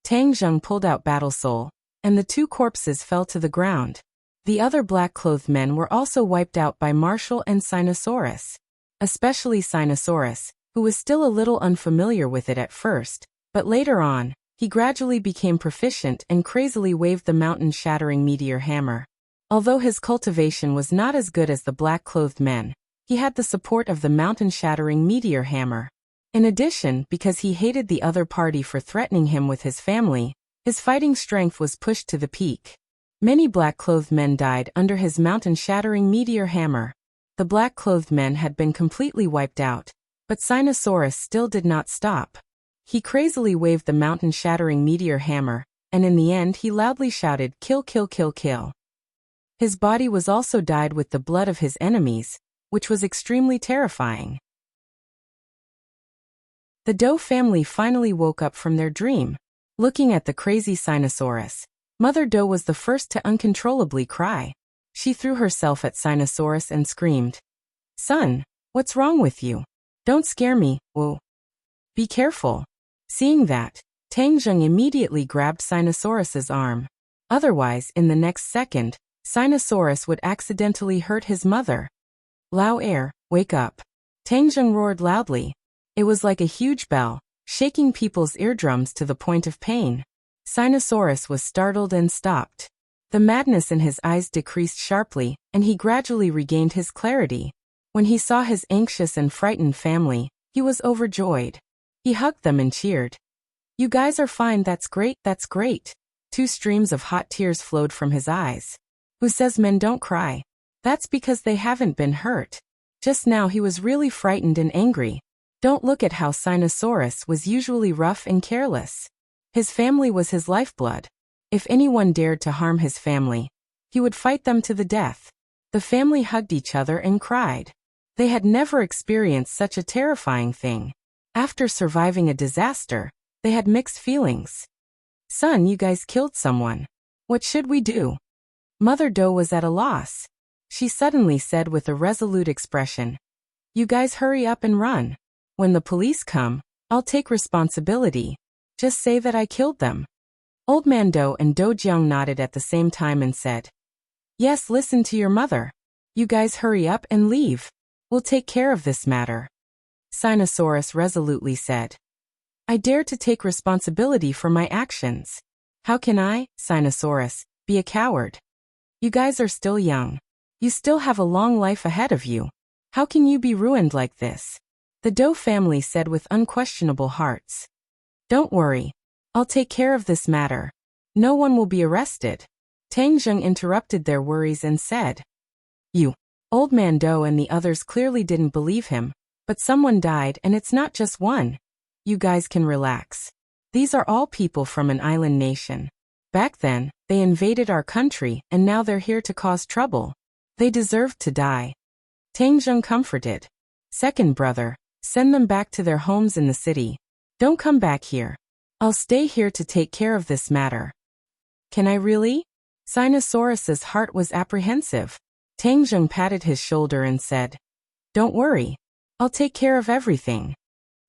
Tang Zheng pulled out Battle Soul, and the 2 corpses fell to the ground. The other black-clothed men were also wiped out by Marshall and Sinosaurus. Especially Sinosaurus, who was still a little unfamiliar with it at first, but later on, he gradually became proficient and crazily waved the mountain-shattering meteor hammer. Although his cultivation was not as good as the black-clothed men, he had the support of the mountain-shattering meteor hammer. In addition, because he hated the other party for threatening him with his family, his fighting strength was pushed to the peak. Many black-clothed men died under his mountain-shattering meteor hammer. The black-clothed men had been completely wiped out, but Sinosaurus still did not stop. He crazily waved the mountain-shattering meteor hammer, and in the end he loudly shouted, "Kill, kill, kill, kill." His body was also dyed with the blood of his enemies, which was extremely terrifying. The Do family finally woke up from their dream. Looking at the crazy Sinosaurus, Mother Do was the first to uncontrollably cry. She threw herself at Sinosaurus and screamed, "Son, what's wrong with you? Don't scare me, whoa. Be careful." Seeing that, Tang Zheng immediately grabbed Sinosaurus's arm. Otherwise, in the next second, Sinosaurus would accidentally hurt his mother. "Lao Air, wake up." Tang Zheng roared loudly. It was like a huge bell, shaking people's eardrums to the point of pain. Sinosaurus was startled and stopped. The madness in his eyes decreased sharply, and he gradually regained his clarity. When he saw his anxious and frightened family, he was overjoyed. He hugged them and cheered. "You guys are fine, that's great, that's great." 2 streams of hot tears flowed from his eyes. Who says men don't cry? That's because they haven't been hurt. Just now he was really frightened and angry. Don't look at how Sinosaurus was usually rough and careless. His family was his lifeblood. If anyone dared to harm his family, he would fight them to the death. The family hugged each other and cried. They had never experienced such a terrifying thing. After surviving a disaster, they had mixed feelings. "Son, you guys killed someone. What should we do?" Mother Do was at a loss. She suddenly said with a resolute expression, "You guys hurry up and run. When the police come, I'll take responsibility. Just say that I killed them." Old Man Do and Do Jiang nodded at the same time and said, "Yes, listen to your mother. You guys hurry up and leave." We'll take care of this matter, Sinosaurus resolutely said. I dare to take responsibility for my actions. How can I, Sinosaurus, be a coward? You guys are still young. You still have a long life ahead of you. How can you be ruined like this? The Doe family said with unquestionable hearts. Don't worry. I'll take care of this matter. No one will be arrested. Tang Zheng interrupted their worries and said. You. Old Man Doe and the others clearly didn't believe him, but someone died and it's not just one. You guys can relax. These are all people from an island nation. Back then, they invaded our country and now they're here to cause trouble. They deserved to die. Tang Zheng comforted. Second brother, send them back to their homes in the city. Don't come back here. I'll stay here to take care of this matter. Can I really? Sinosaurus's heart was apprehensive. Tang Zheng patted his shoulder and said, Don't worry. I'll take care of everything.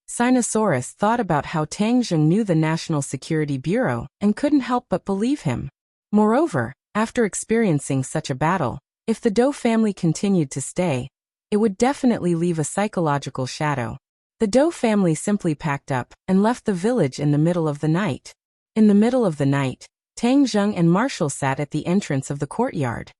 Sinosaurus thought about how Tang Zheng knew the National Security Bureau and couldn't help but believe him. Moreover, after experiencing such a battle, if the Doe family continued to stay, it would definitely leave a psychological shadow. The Doe family simply packed up and left the village in the middle of the night. In the middle of the night, Tang Zheng and Marshall sat at the entrance of the courtyard.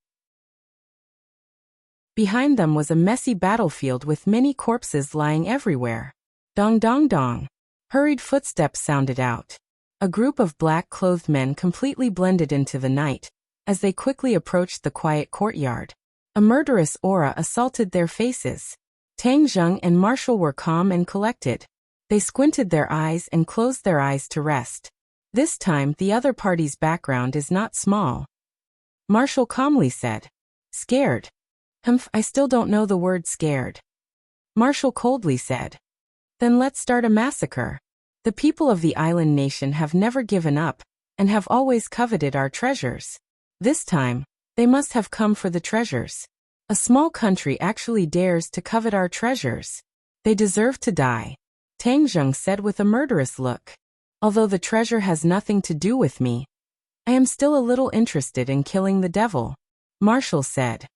Behind them was a messy battlefield with many corpses lying everywhere. Dong dong dong. Hurried footsteps sounded out. A group of black-clothed men completely blended into the night, as they quickly approached the quiet courtyard. A murderous aura assaulted their faces. Tang Zheng and Marshall were calm and collected. They squinted their eyes and closed their eyes to rest. This time, the other party's background is not small. Marshall calmly said. Scared. I still don't know the word scared. Marshall coldly said. Then let's start a massacre. The people of the island nation have never given up, and have always coveted our treasures. This time, they must have come for the treasures. A small country actually dares to covet our treasures. They deserve to die, Tang Zheng said with a murderous look. Although the treasure has nothing to do with me, I am still a little interested in killing the devil, Marshall said.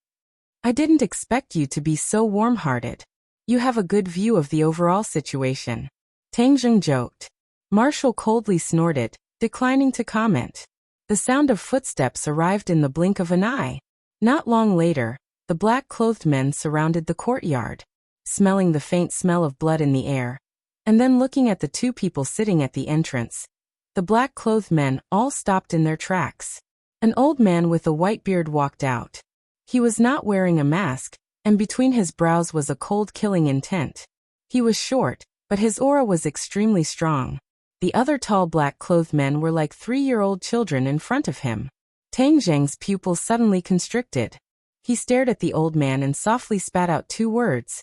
I didn't expect you to be so warm-hearted. You have a good view of the overall situation, Tang Zheng joked. Marshall coldly snorted, declining to comment. The sound of footsteps arrived in the blink of an eye. Not long later, the black-clothed men surrounded the courtyard, smelling the faint smell of blood in the air, and then looking at the two people sitting at the entrance. The black-clothed men all stopped in their tracks. An old man with a white beard walked out. He was not wearing a mask, and between his brows was a cold killing intent. He was short, but his aura was extremely strong. The other tall black-clothed men were like 3-year-old children in front of him. Tang Zheng's pupils suddenly constricted. He stared at the old man and softly spat out 2 words.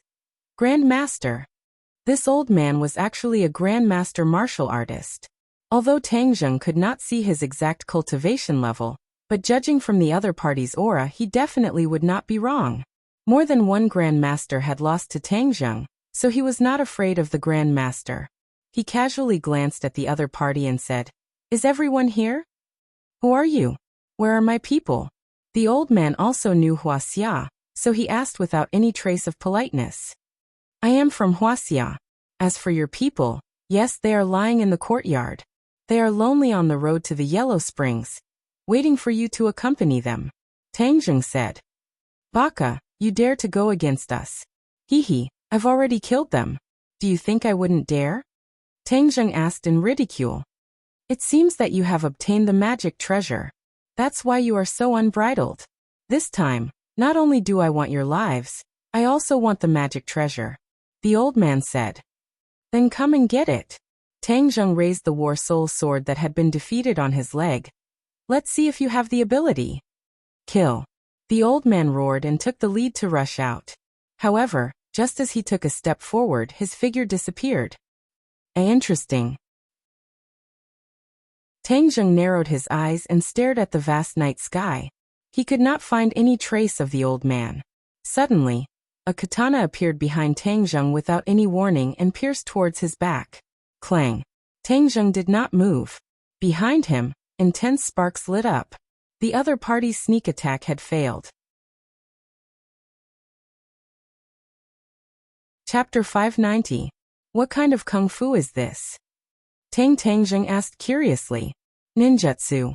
Grand Master. This old man was actually a grandmaster martial artist. Although Tang Zheng could not see his exact cultivation level, but judging from the other party's aura, he definitely would not be wrong. More than one grandmaster had lost to Tang Zheng, so he was not afraid of the grandmaster. He casually glanced at the other party and said, Is everyone here? Who are you? Where are my people? The old man also knew Wuxia, so he asked without any trace of politeness. I am from Wuxia. As for your people, yes, they are lying in the courtyard. They are lonely on the road to the Yellow Springs, waiting for you to accompany them, Tang Zheng said. Baka, you dare to go against us. Hee, I've already killed them. Do you think I wouldn't dare? Tang Zheng asked in ridicule. It seems that you have obtained the magic treasure. That's why you are so unbridled. This time, not only do I want your lives, I also want the magic treasure, the old man said. Then come and get it. Tang Zheng raised the war soul sword that had been defeated on his leg. Let's see if you have the ability. Kill. The old man roared and took the lead to rush out. However, just as he took a step forward, his figure disappeared. Interesting. Tang Zheng narrowed his eyes and stared at the vast night sky. He could not find any trace of the old man. Suddenly, a katana appeared behind Tang Zheng without any warning and pierced towards his back. Clang. Tang Zheng did not move. Behind him, intense sparks lit up. The other party's sneak attack had failed. Chapter 590. What kind of kung fu is this? Tang Tangjung asked curiously. Ninjutsu.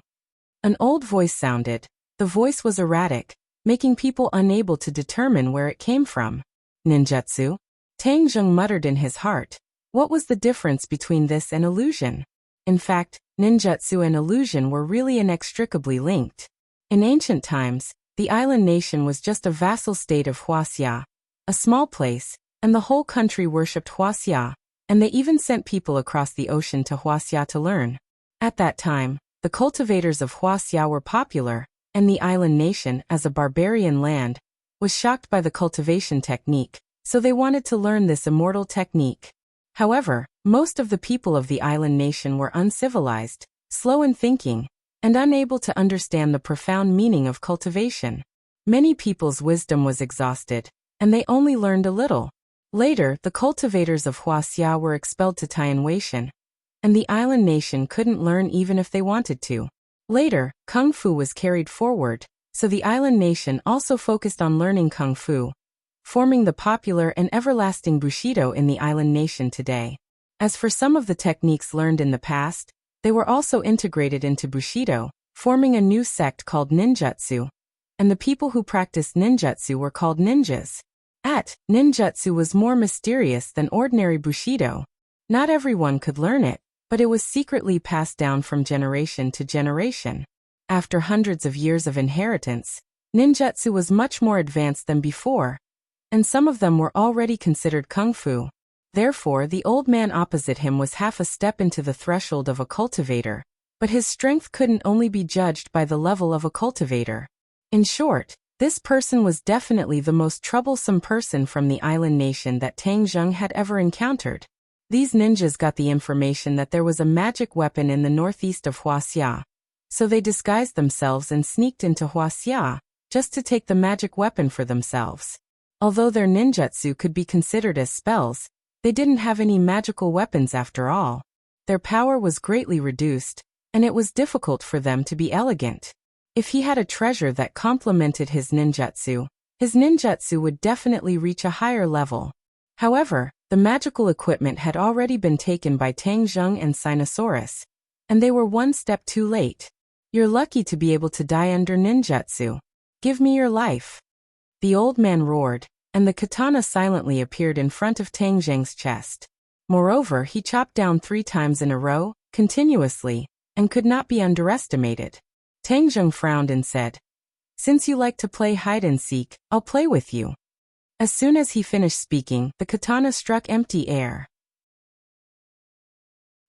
An old voice sounded. The voice was erratic, making people unable to determine where it came from. Ninjutsu? Tangjung muttered in his heart. What was the difference between this and illusion? In fact, ninjutsu and illusion were really inextricably linked. In ancient times, the island nation was just a vassal state of Wuxia, a small place, and the whole country worshipped Wuxia, and they even sent people across the ocean to Wuxia to learn. At that time, the cultivators of Wuxia were popular, and the island nation, as a barbarian land, was shocked by the cultivation technique, so they wanted to learn this immortal technique. However, most of the people of the island nation were uncivilized, slow in thinking, and unable to understand the profound meaning of cultivation. Many people's wisdom was exhausted, and they only learned a little. Later, the cultivators of Wuxia were expelled to Tianwaishan, and the island nation couldn't learn even if they wanted to. Later, Kung Fu was carried forward, so the island nation also focused on learning Kung Fu, forming the popular and everlasting Bushido in the island nation today. As for some of the techniques learned in the past, they were also integrated into Bushido, forming a new sect called Ninjutsu, and the people who practiced ninjutsu were called ninjas. Ninjutsu was more mysterious than ordinary Bushido. Not everyone could learn it, but it was secretly passed down from generation to generation. After hundreds of years of inheritance, ninjutsu was much more advanced than before, and some of them were already considered kung fu. Therefore, the old man opposite him was half a step into the threshold of a cultivator, but his strength couldn't only be judged by the level of a cultivator. In short, this person was definitely the most troublesome person from the island nation that Tangjung had ever encountered. These ninjas got the information that there was a magic weapon in the northeast of Wuxia, so they disguised themselves and sneaked into Wuxia, just to take the magic weapon for themselves. Although their ninjutsu could be considered as spells, they didn't have any magical weapons after all. Their power was greatly reduced, and it was difficult for them to be elegant. If he had a treasure that complemented his ninjutsu would definitely reach a higher level. However, the magical equipment had already been taken by Tangjung and Sinosaurus, and they were one step too late. You're lucky to be able to die under ninjutsu. Give me your life. The old man roared, and the katana silently appeared in front of Tangjung's chest. Moreover, he chopped down 3 times in a row, continuously, and could not be underestimated. Tangjung frowned and said, "Since you like to play hide-and-seek, I'll play with you." As soon as he finished speaking, the katana struck empty air.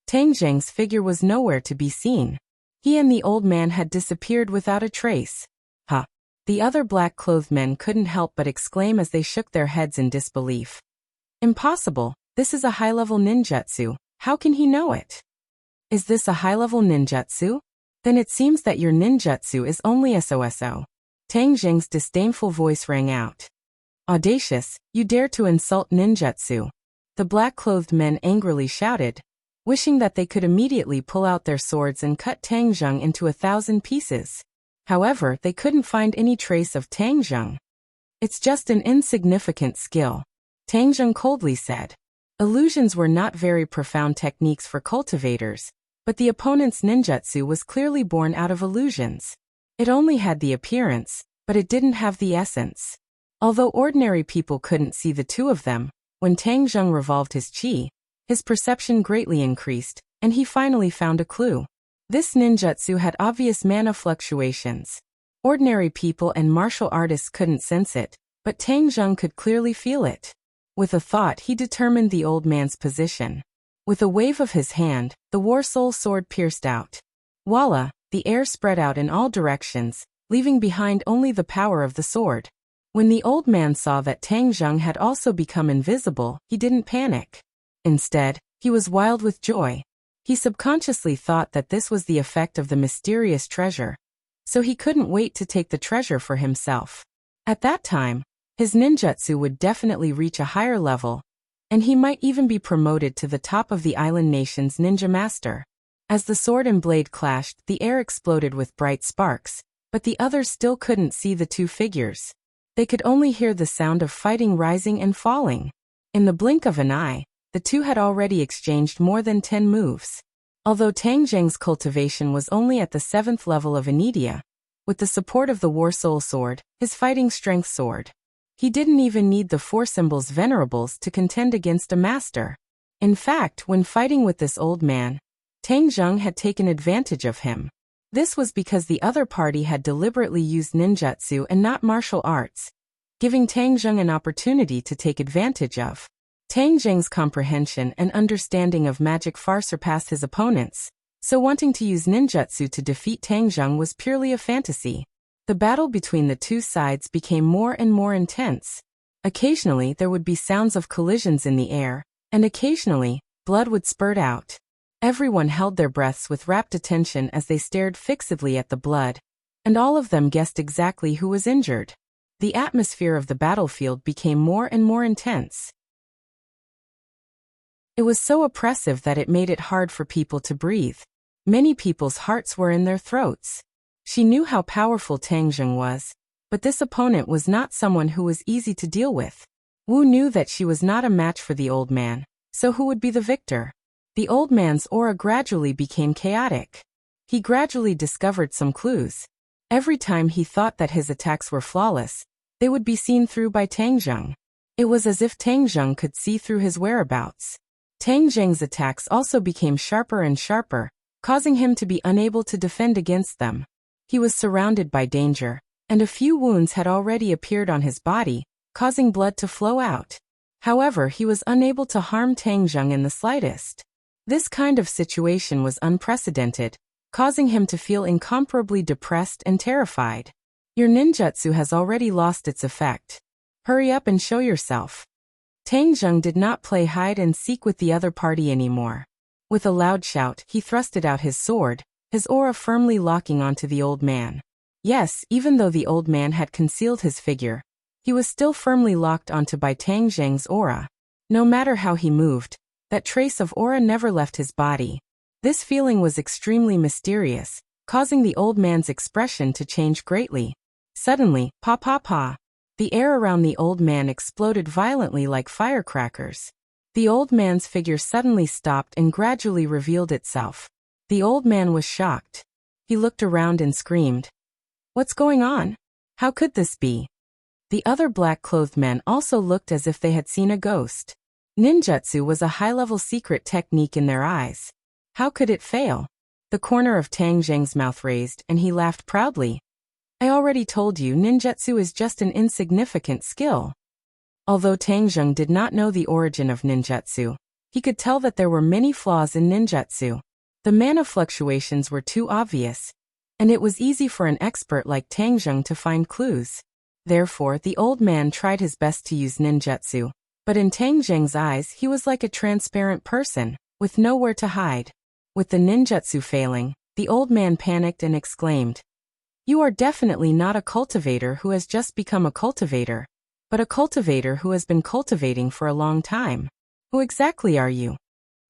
Tangjung's figure was nowhere to be seen. He and the old man had disappeared without a trace. Huh! The other black-clothed men couldn't help but exclaim as they shook their heads in disbelief. Impossible! This is a high-level ninjutsu. How can he know it? Is this a high-level ninjutsu? Then it seems that your ninjutsu is only SOSO. Tangjung's disdainful voice rang out. Audacious, you dare to insult ninjutsu. The black-clothed men angrily shouted, wishing that they could immediately pull out their swords and cut Tangjung into 1,000 pieces. However, they couldn't find any trace of Tangjung. It's just an insignificant skill, Tangjung coldly said. Illusions were not very profound techniques for cultivators, but the opponent's ninjutsu was clearly born out of illusions. It only had the appearance, but it didn't have the essence. Although ordinary people couldn't see the two of them, when Tangjung revolved his chi, his perception greatly increased, and he finally found a clue. This ninjutsu had obvious mana fluctuations. Ordinary people and martial artists couldn't sense it, but Tangjung could clearly feel it. With a thought, he determined the old man's position. With a wave of his hand, the War Soul sword pierced out. Voila! The air spread out in all directions, leaving behind only the power of the sword. When the old man saw that Tangjung had also become invisible, he didn't panic. Instead, he was wild with joy. He subconsciously thought that this was the effect of the mysterious treasure, so he couldn't wait to take the treasure for himself. At that time, his ninjutsu would definitely reach a higher level, and he might even be promoted to the top of the island nation's ninja master. As the sword and blade clashed, the air exploded with bright sparks, but the others still couldn't see the two figures. They could only hear the sound of fighting rising and falling. In the blink of an eye, the two had already exchanged more than 10 moves. Although Tang Zheng's cultivation was only at the 7th level of Anidia, with the support of the War Soul Sword, his fighting strength sword, he didn't even need the 4 symbols venerables to contend against a master. In fact, when fighting with this old man, Tang Zheng had taken advantage of him. This was because the other party had deliberately used ninjutsu and not martial arts, giving Tang Zheng an opportunity to take advantage of. Tang Zheng's comprehension and understanding of magic far surpassed his opponents, so wanting to use ninjutsu to defeat Tang Zheng was purely a fantasy. The battle between the two sides became more and more intense. Occasionally there would be sounds of collisions in the air, and occasionally, blood would spurt out. Everyone held their breaths with rapt attention as they stared fixedly at the blood, and all of them guessed exactly who was injured. The atmosphere of the battlefield became more and more intense. It was so oppressive that it made it hard for people to breathe. Many people's hearts were in their throats. She knew how powerful Tang Zheng was, but this opponent was not someone who was easy to deal with. Wu knew that she was not a match for the old man, so who would be the victor? The old man's aura gradually became chaotic. He gradually discovered some clues. Every time he thought that his attacks were flawless, they would be seen through by Tang Zheng. It was as if Tang Zheng could see through his whereabouts. Tang Zheng's attacks also became sharper and sharper, causing him to be unable to defend against them. He was surrounded by danger, and a few wounds had already appeared on his body, causing blood to flow out. However, he was unable to harm Tang Zheng in the slightest. This kind of situation was unprecedented, causing him to feel incomparably depressed and terrified. Your ninjutsu has already lost its effect. Hurry up and show yourself. Tang Zheng did not play hide and seek with the other party anymore. With a loud shout, he thrusted out his sword, his aura firmly locking onto the old man. Yes, even though the old man had concealed his figure, he was still firmly locked onto by Tang Zheng's aura. No matter how he moved, that trace of aura never left his body. This feeling was extremely mysterious, causing the old man's expression to change greatly. Suddenly, pa. The air around the old man exploded violently like firecrackers. The old man's figure suddenly stopped and gradually revealed itself. The old man was shocked. He looked around and screamed, "What's going on? How could this be?" The other black-clothed men also looked as if they had seen a ghost. Ninjutsu was a high-level secret technique in their eyes. How could it fail? The corner of Tang Zheng's mouth raised and he laughed proudly. "I already told you ninjutsu is just an insignificant skill." Although Tang Zheng did not know the origin of ninjutsu, he could tell that there were many flaws in ninjutsu. The mana fluctuations were too obvious, and it was easy for an expert like Tang Zheng to find clues. Therefore, the old man tried his best to use ninjutsu, but in Tang Zheng's eyes he was like a transparent person, with nowhere to hide. With the ninjutsu failing, the old man panicked and exclaimed, "You are definitely not a cultivator who has just become a cultivator, but a cultivator who has been cultivating for a long time. Who exactly are you?"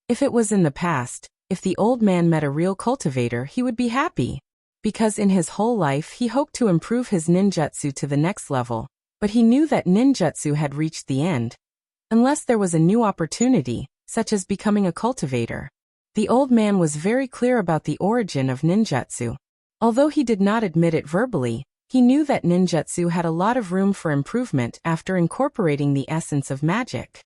If it was in the past, if the old man met a real cultivator, he would be happy. Because in his whole life he hoped to improve his ninjutsu to the next level, but he knew that ninjutsu had reached the end. Unless there was a new opportunity, such as becoming a cultivator. The old man was very clear about the origin of ninjutsu. Although he did not admit it verbally, he knew that ninjutsu had a lot of room for improvement after incorporating the essence of magic.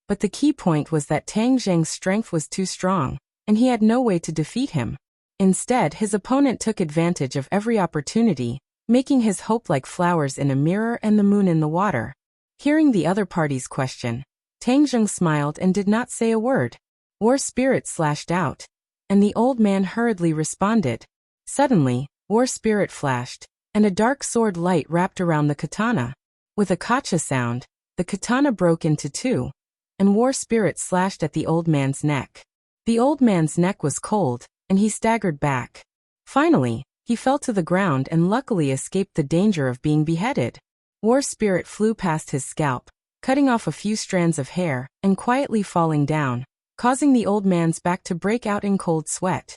But the key point was that Tang Zheng's strength was too strong, and he had no way to defeat him. Instead, his opponent took advantage of every opportunity, making his hope like flowers in a mirror and the moon in the water. Hearing the other party's question, Tang Zheng smiled and did not say a word. War Spirit slashed out, and the old man hurriedly responded. Suddenly, War Spirit flashed, and a dark sword light wrapped around the katana. With a kacha sound, the katana broke into two, and War Spirit slashed at the old man's neck. The old man's neck was cold, and he staggered back. Finally, he fell to the ground and luckily escaped the danger of being beheaded. War Spirit flew past his scalp, cutting off a few strands of hair, and quietly falling down, causing the old man's back to break out in cold sweat.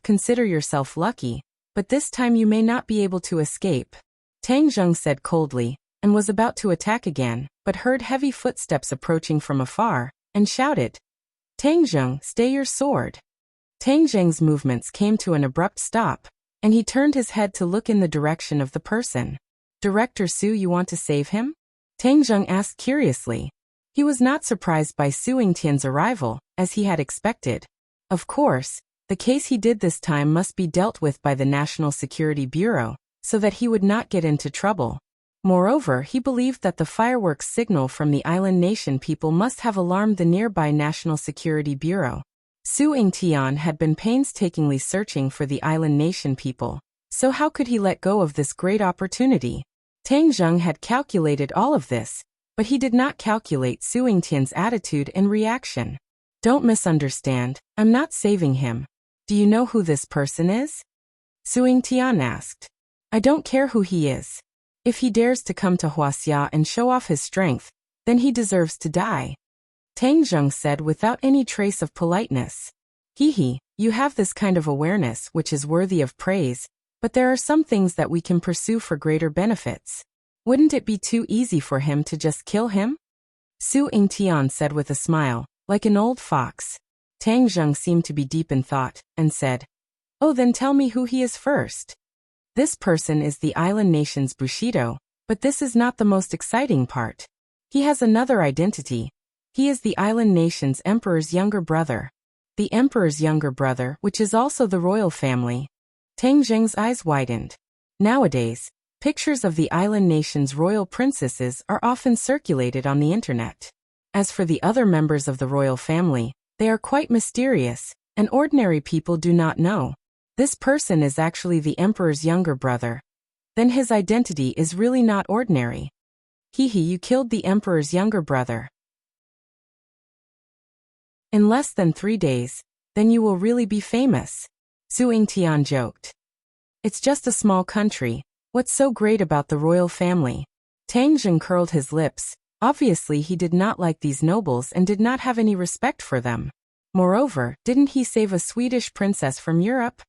Consider yourself lucky, but this time you may not be able to escape," Tang Zheng said coldly, and was about to attack again, but heard heavy footsteps approaching from afar, and shouted, "Tang Zheng, stay your sword." Tang Zheng's movements came to an abrupt stop, and he turned his head to look in the direction of the person. "Director Su, you want to save him?" Tang Zheng asked curiously. He was not surprised by Su Yingtian's arrival, as he had expected. Of course, the case he did this time must be dealt with by the National Security Bureau, so that he would not get into trouble. Moreover, he believed that the fireworks signal from the island nation people must have alarmed the nearby National Security Bureau. Su Yingtian had been painstakingly searching for the island nation people, so how could he let go of this great opportunity? Tang Zheng had calculated all of this, but he did not calculate Su Yingtian's attitude and reaction. "Don't misunderstand, I'm not saving him. Do you know who this person is?" Su Yingtian asked. "I don't care who he is. If he dares to come to Wuxia and show off his strength, then he deserves to die," Tang Zheng said without any trace of politeness. "Hee, you have this kind of awareness which is worthy of praise, but there are some things that we can pursue for greater benefits. Wouldn't it be too easy for him to just kill him?" Su Yingtian said with a smile, like an old fox. Tang Zheng seemed to be deep in thought, and said, "Oh, then tell me who he is first." "This person is the island nation's Bushido, but this is not the most exciting part. He has another identity. He is the island nation's emperor's younger brother." "The emperor's younger brother, which is also the royal family." Tang Zheng's eyes widened. Nowadays, pictures of the island nation's royal princesses are often circulated on the internet. As for the other members of the royal family, they are quite mysterious, and ordinary people do not know. This person is actually the emperor's younger brother. Then his identity is really not ordinary. Hee, you killed the emperor's younger brother. In less than 3 days, then you will really be famous, Su Yingtian joked. "It's just a small country. What's so great about the royal family?" Tang Zheng curled his lips. Obviously he did not like these nobles and did not have any respect for them. Moreover, didn't he save a Swedish princess from Europe?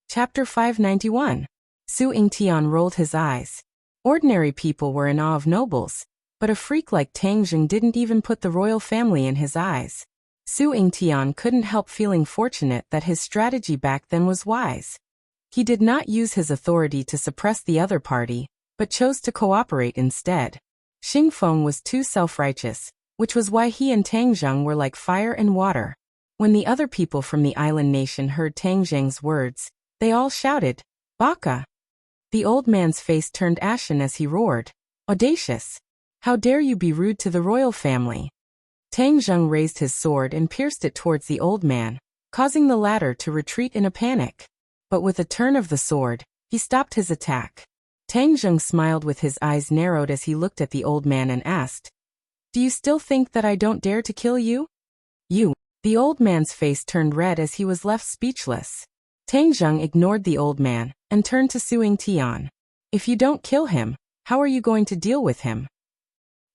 Chapter 591. Su Yingtian rolled his eyes. Ordinary people were in awe of nobles, but a freak like Tang Zheng didn't even put the royal family in his eyes. Su Yingtian couldn't help feeling fortunate that his strategy back then was wise. He did not use his authority to suppress the other party, but chose to cooperate instead. Xingfeng was too self-righteous, which was why he and Tang Zheng were like fire and water. When the other people from the island nation heard Tang Zheng's words, they all shouted, "Baka!" The old man's face turned ashen as he roared, "Audacious! How dare you be rude to the royal family!" Tang Zheng raised his sword and pierced it towards the old man, causing the latter to retreat in a panic. But with a turn of the sword, he stopped his attack. Tang Zheng smiled with his eyes narrowed as he looked at the old man and asked, "Do you still think that I don't dare to kill you?" "You." The old man's face turned red as he was left speechless. Tang Zheng ignored the old man and turned to Su Yingtian. "If you don't kill him, how are you going to deal with him?"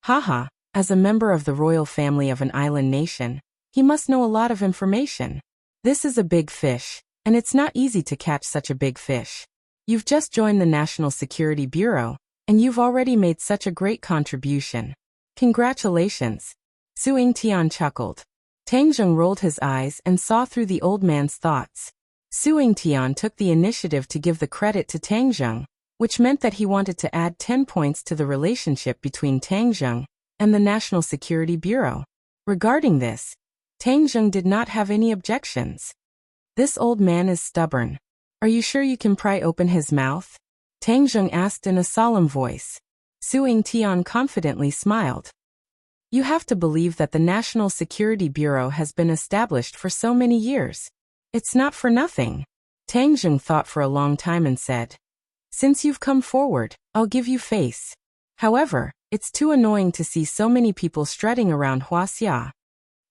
"Haha, as a member of the royal family of an island nation, he must know a lot of information. This is a big fish, and it's not easy to catch such a big fish. You've just joined the National Security Bureau, and you've already made such a great contribution. Congratulations." Su Yingtian chuckled. Tang Zheng rolled his eyes and saw through the old man's thoughts. Su Yingtian took the initiative to give the credit to Tang Zheng, which meant that he wanted to add 10 points to the relationship between Tang Zheng and the National Security Bureau. Regarding this, Tang Zheng did not have any objections. "This old man is stubborn. Are you sure you can pry open his mouth?" Tang Zheng asked in a solemn voice. Su Yingtian confidently smiled. "You have to believe that the National Security Bureau has been established for so many years. It's not for nothing." Tang Zheng thought for a long time and said, "Since you've come forward, I'll give you face. However, it's too annoying to see so many people strutting around Wuxia."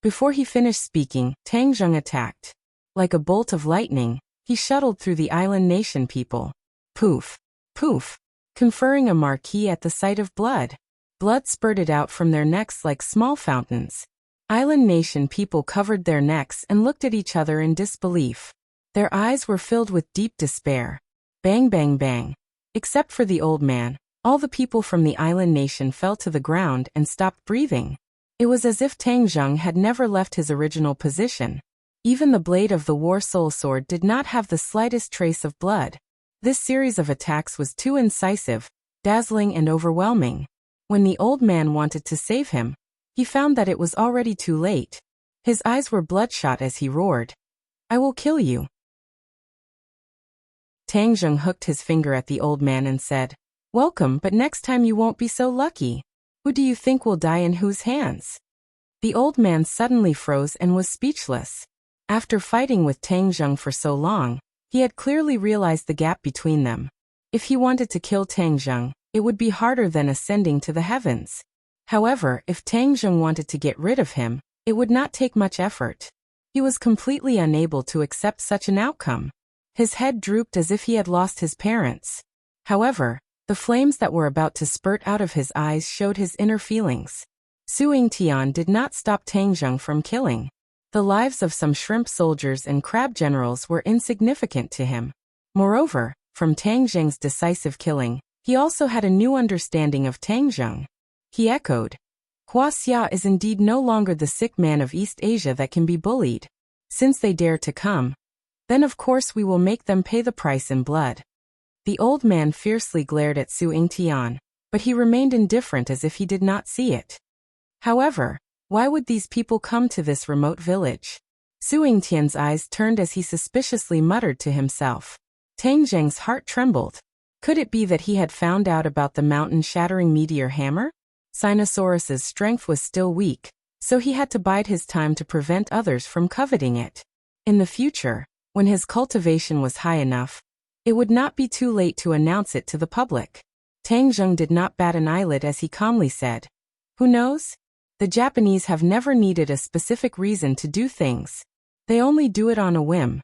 Before he finished speaking, Tang Zheng attacked. Like a bolt of lightning, he shuttled through the island nation people. Poof! Poof! Conferring a marquee at the sight of blood. Blood spurted out from their necks like small fountains. Island nation people covered their necks and looked at each other in disbelief. Their eyes were filled with deep despair. Bang bang bang. Except for the old man, all the people from the island nation fell to the ground and stopped breathing. It was as if Tang Zheng had never left his original position. Even the blade of the War Soul Sword did not have the slightest trace of blood. This series of attacks was too incisive, dazzling and overwhelming. When the old man wanted to save him, he found that it was already too late. His eyes were bloodshot as he roared, "I will kill you." Tang Zheng hooked his finger at the old man and said, "Welcome, but next time you won't be so lucky. Who do you think will die in whose hands?" The old man suddenly froze and was speechless. After fighting with Tang Zheng for so long, he had clearly realized the gap between them. If he wanted to kill Tang Zheng, it would be harder than ascending to the heavens. However, if Tang Zheng wanted to get rid of him, it would not take much effort. He was completely unable to accept such an outcome. His head drooped as if he had lost his parents. However, the flames that were about to spurt out of his eyes showed his inner feelings. Su Yingtian did not stop Tang Zheng from killing. The lives of some shrimp soldiers and crab generals were insignificant to him. Moreover, from Tang Zheng's decisive killing, he also had a new understanding of Tang Zheng. He echoed, "Wuxia is indeed no longer the sick man of East Asia that can be bullied. Since they dare to come, then of course we will make them pay the price in blood." The old man fiercely glared at Su Yingtian, but he remained indifferent as if he did not see it. However, why would these people come to this remote village? Su Yingtian's eyes turned as he suspiciously muttered to himself. Tang Zheng's heart trembled. Could it be that he had found out about the mountain-shattering meteor hammer? Sinosaurus's strength was still weak, so he had to bide his time to prevent others from coveting it. In the future, when his cultivation was high enough, it would not be too late to announce it to the public. Tang Zheng did not bat an eyelid as he calmly said, "Who knows? The Japanese have never needed a specific reason to do things. They only do it on a whim."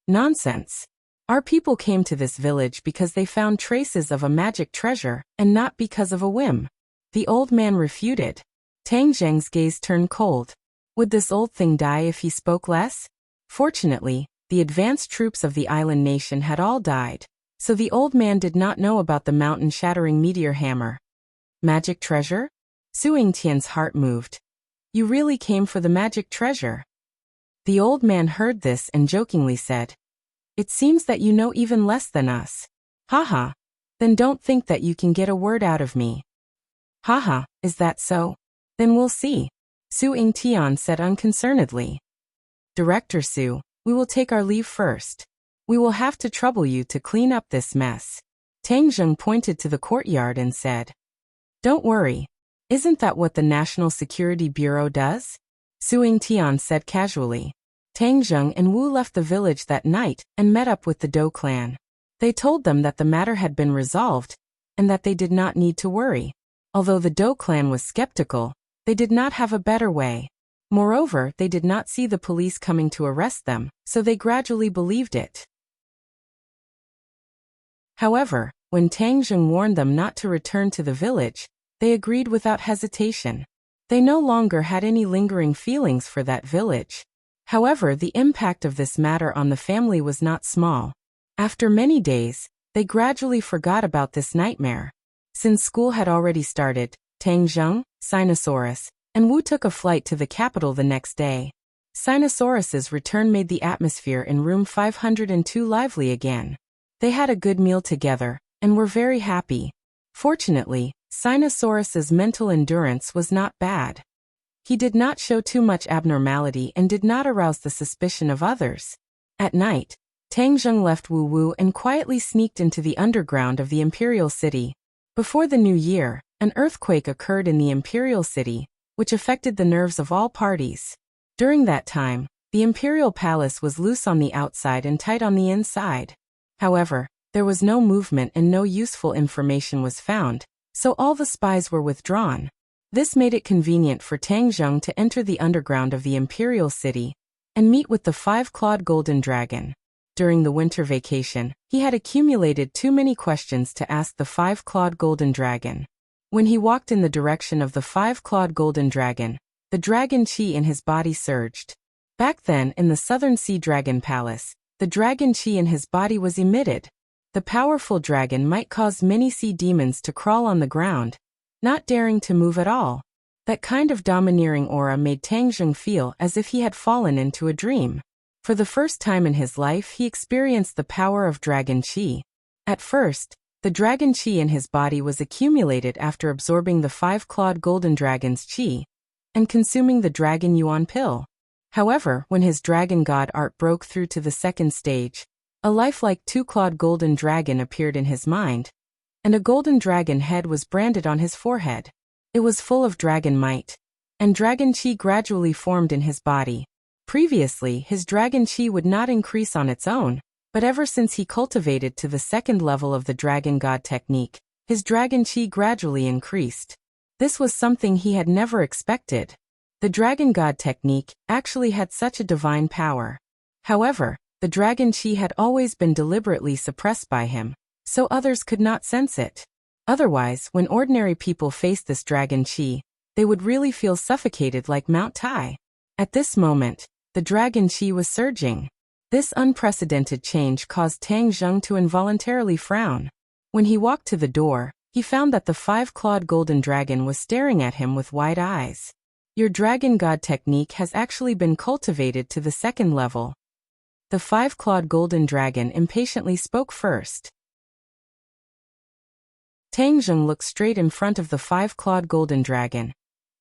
Nonsense. Our people came to this village because they found traces of a magic treasure, and not because of a whim. The old man refuted. Tang Zheng's gaze turned cold. Would this old thing die if he spoke less? Fortunately, the advanced troops of the island nation had all died, so the old man did not know about the mountain-shattering meteor hammer. Magic treasure? Su Yingtian's heart moved. "You really came for the magic treasure?" The old man heard this and jokingly said, "It seems that you know even less than us. Haha. Then don't think that you can get a word out of me." "Haha, is that so? Then we'll see," Su Yingtian said unconcernedly. "Director Su, we will take our leave first. We will have to trouble you to clean up this mess." Tang Zheng pointed to the courtyard and said, "Don't worry. Isn't that what the National Security Bureau does?" Su Yingtian said casually. Tang Zheng and Wu left the village that night and met up with the Dou clan. They told them that the matter had been resolved, and that they did not need to worry. Although the Dou clan was skeptical, they did not have a better way. Moreover, they did not see the police coming to arrest them, so they gradually believed it. However, when Tang Zheng warned them not to return to the village, they agreed without hesitation. They no longer had any lingering feelings for that village. However, the impact of this matter on the family was not small. After many days, they gradually forgot about this nightmare. Since school had already started, Tang Zheng, Sinosaurus, and Wu took a flight to the capital the next day. Sinosaurus's return made the atmosphere in room 502 lively again. They had a good meal together, and were very happy. Fortunately, Sinosaurus's mental endurance was not bad. He did not show too much abnormality and did not arouse the suspicion of others. At night, Tang Zheng left Wu Wu and quietly sneaked into the underground of the Imperial City. Before the new year, an earthquake occurred in the Imperial City, which affected the nerves of all parties. During that time, the Imperial Palace was loose on the outside and tight on the inside. However, there was no movement and no useful information was found, so all the spies were withdrawn. This made it convenient for Tang Zheng to enter the underground of the Imperial City and meet with the five-clawed golden dragon. During the winter vacation, he had accumulated too many questions to ask the five-clawed golden dragon. When he walked in the direction of the five-clawed golden dragon, the dragon chi in his body surged. Back then, in the Southern Sea Dragon Palace, the dragon chi in his body was emitted. The powerful dragon might cause many sea demons to crawl on the ground, not daring to move at all. That kind of domineering aura made Tang Zheng feel as if he had fallen into a dream. For the first time in his life, he experienced the power of dragon qi. At first, the dragon qi in his body was accumulated after absorbing the five-clawed golden dragon's qi and consuming the dragon yuan pill. However, when his dragon god art broke through to the second stage, a lifelike two-clawed golden dragon appeared in his mind, and a golden dragon head was branded on his forehead. It was full of dragon might, and dragon qi gradually formed in his body. Previously, his dragon qi would not increase on its own, but ever since he cultivated to the second level of the dragon god technique, his dragon qi gradually increased. This was something he had never expected. The dragon god technique actually had such a divine power. However, the dragon qi had always been deliberately suppressed by him, so others could not sense it. Otherwise, when ordinary people faced this dragon qi, they would really feel suffocated like Mount Tai. At this moment, the dragon qi was surging. This unprecedented change caused Tang Zheng to involuntarily frown. When he walked to the door, he found that the five-clawed golden dragon was staring at him with wide eyes. Your dragon god technique has actually been cultivated to the second level. The five-clawed golden dragon impatiently spoke first. Tang Zheng looked straight in front of the five-clawed golden dragon,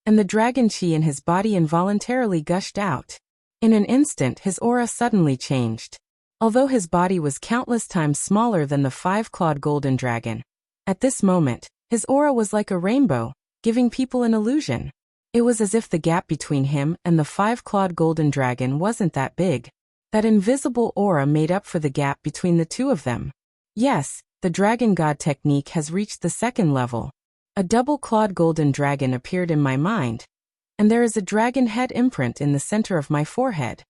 and the dragon qi in his body involuntarily gushed out. In an instant, his aura suddenly changed. Although his body was countless times smaller than the five-clawed golden dragon, at this moment, his aura was like a rainbow, giving people an illusion. It was as if the gap between him and the five-clawed golden dragon wasn't that big. That invisible aura made up for the gap between the two of them. Yes, the dragon god technique has reached the second level. A double-clawed golden dragon appeared in my mind, and there is a dragon head imprint in the center of my forehead.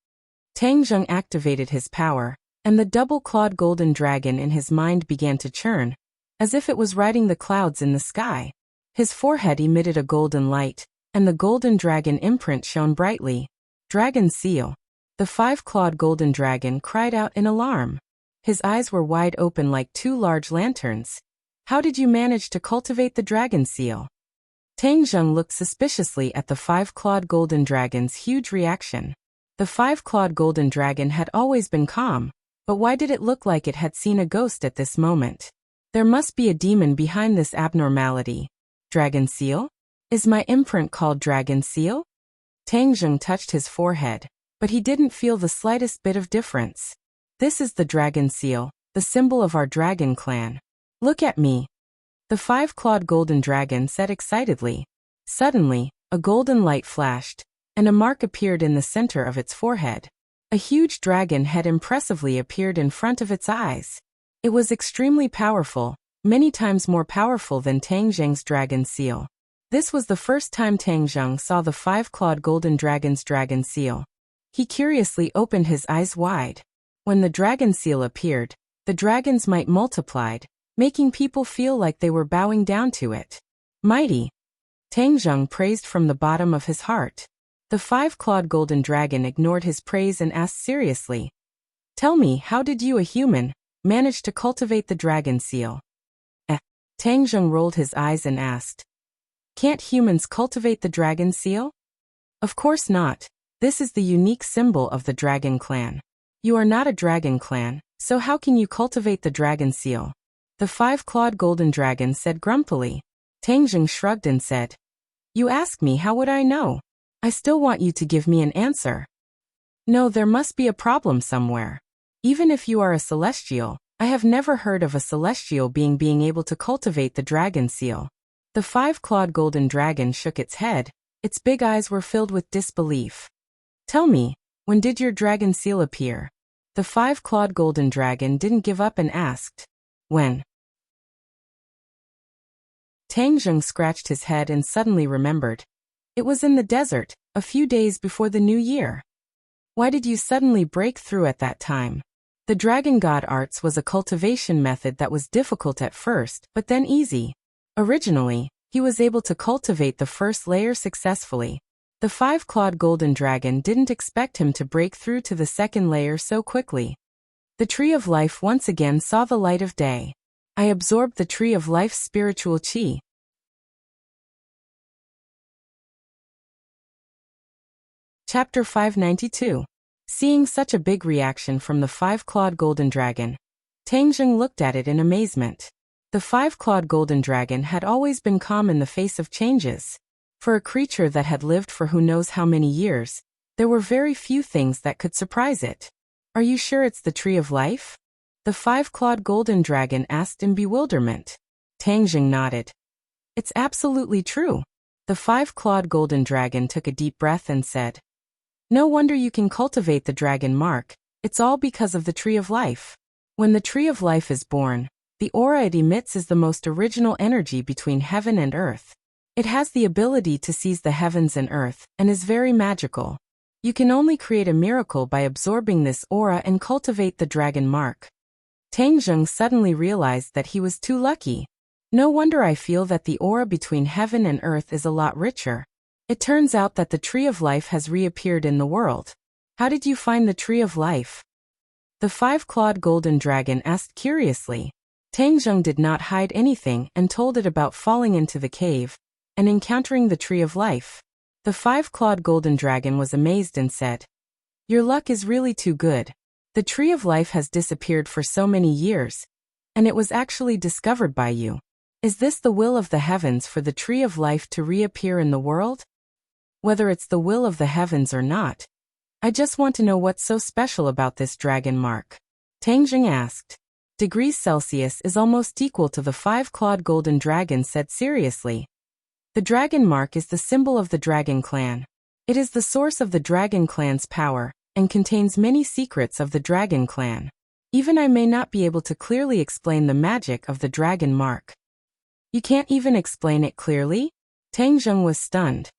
Tang Zheng activated his power, and the double-clawed golden dragon in his mind began to churn, as if it was riding the clouds in the sky. His forehead emitted a golden light, and the golden dragon imprint shone brightly. Dragon seal. The five-clawed golden dragon cried out in alarm. His eyes were wide open like two large lanterns. How did you manage to cultivate the dragon seal? Tang Zheng looked suspiciously at the five-clawed golden dragon's huge reaction. The five-clawed golden dragon had always been calm, but why did it look like it had seen a ghost at this moment? There must be a demon behind this abnormality. Dragon seal? Is my imprint called dragon seal? Tang Zheng touched his forehead, but he didn't feel the slightest bit of difference. This is the dragon seal, the symbol of our dragon clan. Look at me. The five-clawed golden dragon said excitedly. Suddenly, a golden light flashed, and a mark appeared in the center of its forehead. A huge dragon head impressively appeared in front of its eyes. It was extremely powerful, many times more powerful than Tang Zheng's dragon seal. This was the first time Tang Zheng saw the five-clawed golden dragon's dragon seal. He curiously opened his eyes wide. When the dragon seal appeared, the dragon's might multiplied, making people feel like they were bowing down to it. Mighty! Tang Zheng praised from the bottom of his heart. The five-clawed golden dragon ignored his praise and asked seriously, "Tell me, how did you, a human, manage to cultivate the dragon seal?" Tang Zheng rolled his eyes and asked, "Can't humans cultivate the dragon seal?" "Of course not. This is the unique symbol of the dragon clan. You are not a dragon clan, so how can you cultivate the dragon seal?" The five-clawed golden dragon said grumpily. Tang Zheng shrugged and said, "You ask me, how would I know? I still want you to give me an answer." "No, there must be a problem somewhere. Even if you are a celestial, I have never heard of a celestial being able to cultivate the dragon seal." The five-clawed golden dragon shook its head. Its big eyes were filled with disbelief. "Tell me, when did your dragon seal appear?" The five-clawed golden dragon didn't give up and asked, "When?" Tang Zheng scratched his head and suddenly remembered. It was in the desert, a few days before the new year. Why did you suddenly break through at that time? The dragon god arts was a cultivation method that was difficult at first, but then easy. Originally, he was able to cultivate the first layer successfully. The five-clawed golden dragon didn't expect him to break through to the second layer so quickly. The Tree of Life once again saw the light of day. I absorbed the Tree of Life's spiritual qi. Chapter 592. Seeing such a big reaction from the five-clawed golden dragon, Tang Zheng looked at it in amazement. The five-clawed golden dragon had always been calm in the face of changes. For a creature that had lived for who knows how many years, there were very few things that could surprise it. Are you sure it's the Tree of Life? The five-clawed golden dragon asked in bewilderment. Tang Zheng nodded. It's absolutely true. The five-clawed golden dragon took a deep breath and said, no wonder you can cultivate the dragon mark, it's all because of the Tree of Life. When the Tree of Life is born, the aura it emits is the most original energy between heaven and earth. It has the ability to seize the heavens and earth, and is very magical. You can only create a miracle by absorbing this aura and cultivate the dragon mark. Tang Zheng suddenly realized that he was too lucky. No wonder I feel that the aura between heaven and earth is a lot richer. It turns out that the Tree of Life has reappeared in the world. How did you find the Tree of Life? The five-clawed golden dragon asked curiously. Tang Zheng did not hide anything and told it about falling into the cave and encountering the Tree of Life. The five-clawed golden dragon was amazed and said, your luck is really too good. The Tree of Life has disappeared for so many years, and it was actually discovered by you. Is this the will of the heavens for the Tree of Life to reappear in the world? Whether it's the will of the heavens or not, I just want to know what's so special about this dragon mark. Tang Zheng asked. Degrees Celsius is almost equal to the five-clawed golden dragon said seriously. The dragon mark is the symbol of the dragon clan. It is the source of the dragon clan's power, and contains many secrets of the dragon clan. Even I may not be able to clearly explain the magic of the dragon mark. You can't even explain it clearly? Tang Zheng was stunned.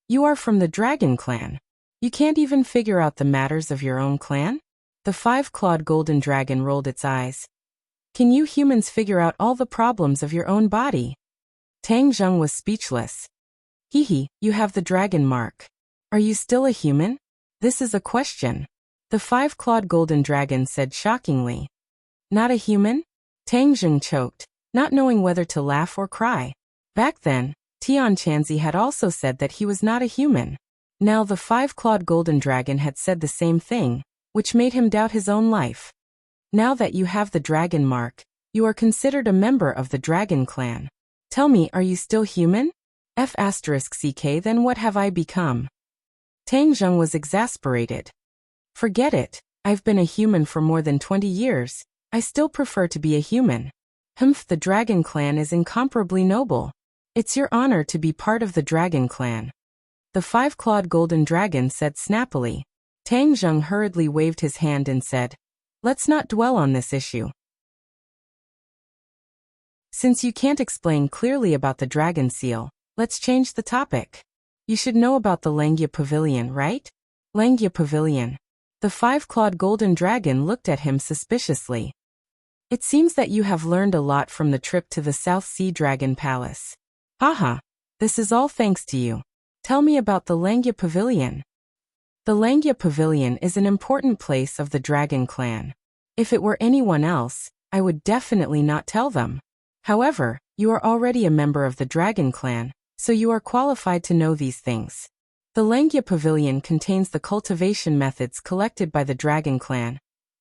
You are from the dragon clan. You can't even figure out the matters of your own clan? The five-clawed golden dragon rolled its eyes. Can you humans figure out all the problems of your own body? Tang Zheng was speechless. Hehe, you have the dragon mark. Are you still a human? This is a question. The five-clawed golden dragon said shockingly. Not a human? Tang Zheng choked, not knowing whether to laugh or cry. Back then, Tian Chanzi had also said that he was not a human. Now the five-clawed golden dragon had said the same thing, which made him doubt his own life. Now that you have the dragon mark, you are considered a member of the dragon clan. Tell me, are you still human? F***ck, then what have I become? Tang Zheng was exasperated. Forget it, I've been a human for more than 20 years, I still prefer to be a human. The dragon clan is incomparably noble. It's your honor to be part of the dragon clan. The five-clawed golden dragon said snappily. Tang Zheng hurriedly waved his hand and said, let's not dwell on this issue. Since you can't explain clearly about the dragon seal, let's change the topic. You should know about the Langya Pavilion, right? Langya Pavilion. The five-clawed golden dragon looked at him suspiciously. It seems that you have learned a lot from the trip to the South Sea Dragon Palace. Haha, this is all thanks to you. Tell me about the Langya Pavilion. The Langya Pavilion is an important place of the dragon clan. If it were anyone else, I would definitely not tell them. However, you are already a member of the dragon clan, so you are qualified to know these things. The Langya Pavilion contains the cultivation methods collected by the dragon clan,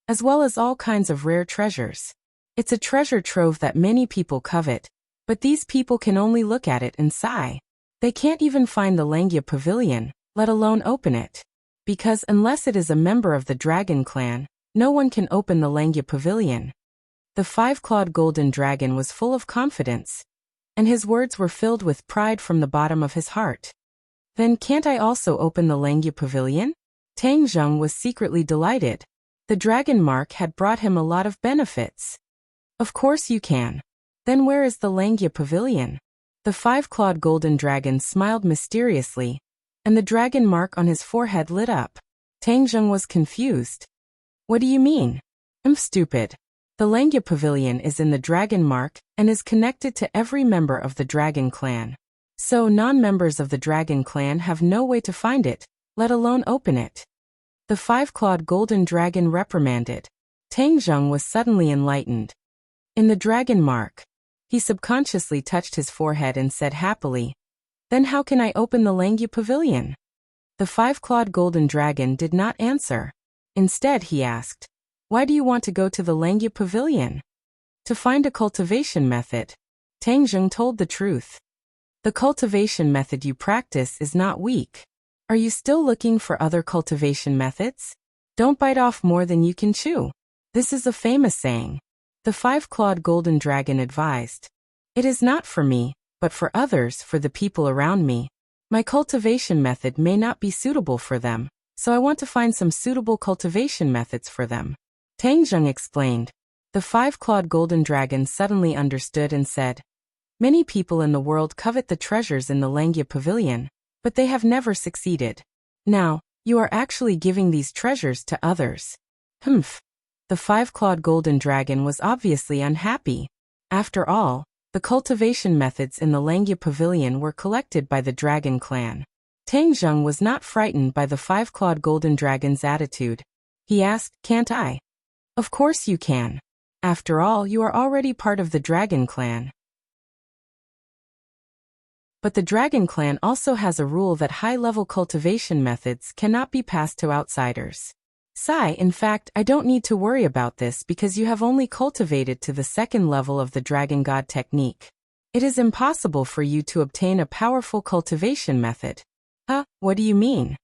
as well as all kinds of rare treasures. It's a treasure trove that many people covet, but these people can only look at it and sigh. They can't even find the Langya Pavilion, let alone open it. Because unless it is a member of the dragon clan, no one can open the Langya Pavilion. The five-clawed golden dragon was full of confidence, and his words were filled with pride from the bottom of his heart. Then can't I also open the Langya Pavilion? Tang Zheng was secretly delighted. The dragon mark had brought him a lot of benefits. Of course you can. Then where is the Langya Pavilion? The five-clawed golden dragon smiled mysteriously, and the dragon mark on his forehead lit up. Tang Zheng was confused. What do you mean? I'm stupid. The Langya Pavilion is in the dragon mark and is connected to every member of the dragon clan. So non-members of the dragon clan have no way to find it, let alone open it. The five-clawed golden dragon reprimanded. Tang Zheng was suddenly enlightened. In the dragon mark. He subconsciously touched his forehead and said happily, "Then how can I open the Langya Pavilion?" The five-clawed golden dragon did not answer. Instead he asked, "Why do you want to go to the Langya Pavilion?" "To find a cultivation method." Tang Zheng told the truth. "The cultivation method you practice is not weak. Are you still looking for other cultivation methods? Don't bite off more than you can chew. This is a famous saying." The five-clawed golden dragon advised, "It is not for me, but for others, for the people around me. My cultivation method may not be suitable for them, so I want to find some suitable cultivation methods for them." Tang Zheng explained. The five-clawed golden dragon suddenly understood and said, "Many people in the world covet the treasures in the Langya Pavilion, but they have never succeeded. Now, you are actually giving these treasures to others." Humph. The five-clawed golden dragon was obviously unhappy. After all, the cultivation methods in the Langya Pavilion were collected by the dragon clan. Tang Zheng was not frightened by the five-clawed golden dragon's attitude. He asked, "Can't I?" "Of course you can. After all, you are already part of the dragon clan." But the dragon clan also has a rule that high-level cultivation methods cannot be passed to outsiders. In fact, I don't need to worry about this because you have only cultivated to the second level of the dragon god technique. It is impossible for you to obtain a powerful cultivation method. What do you mean?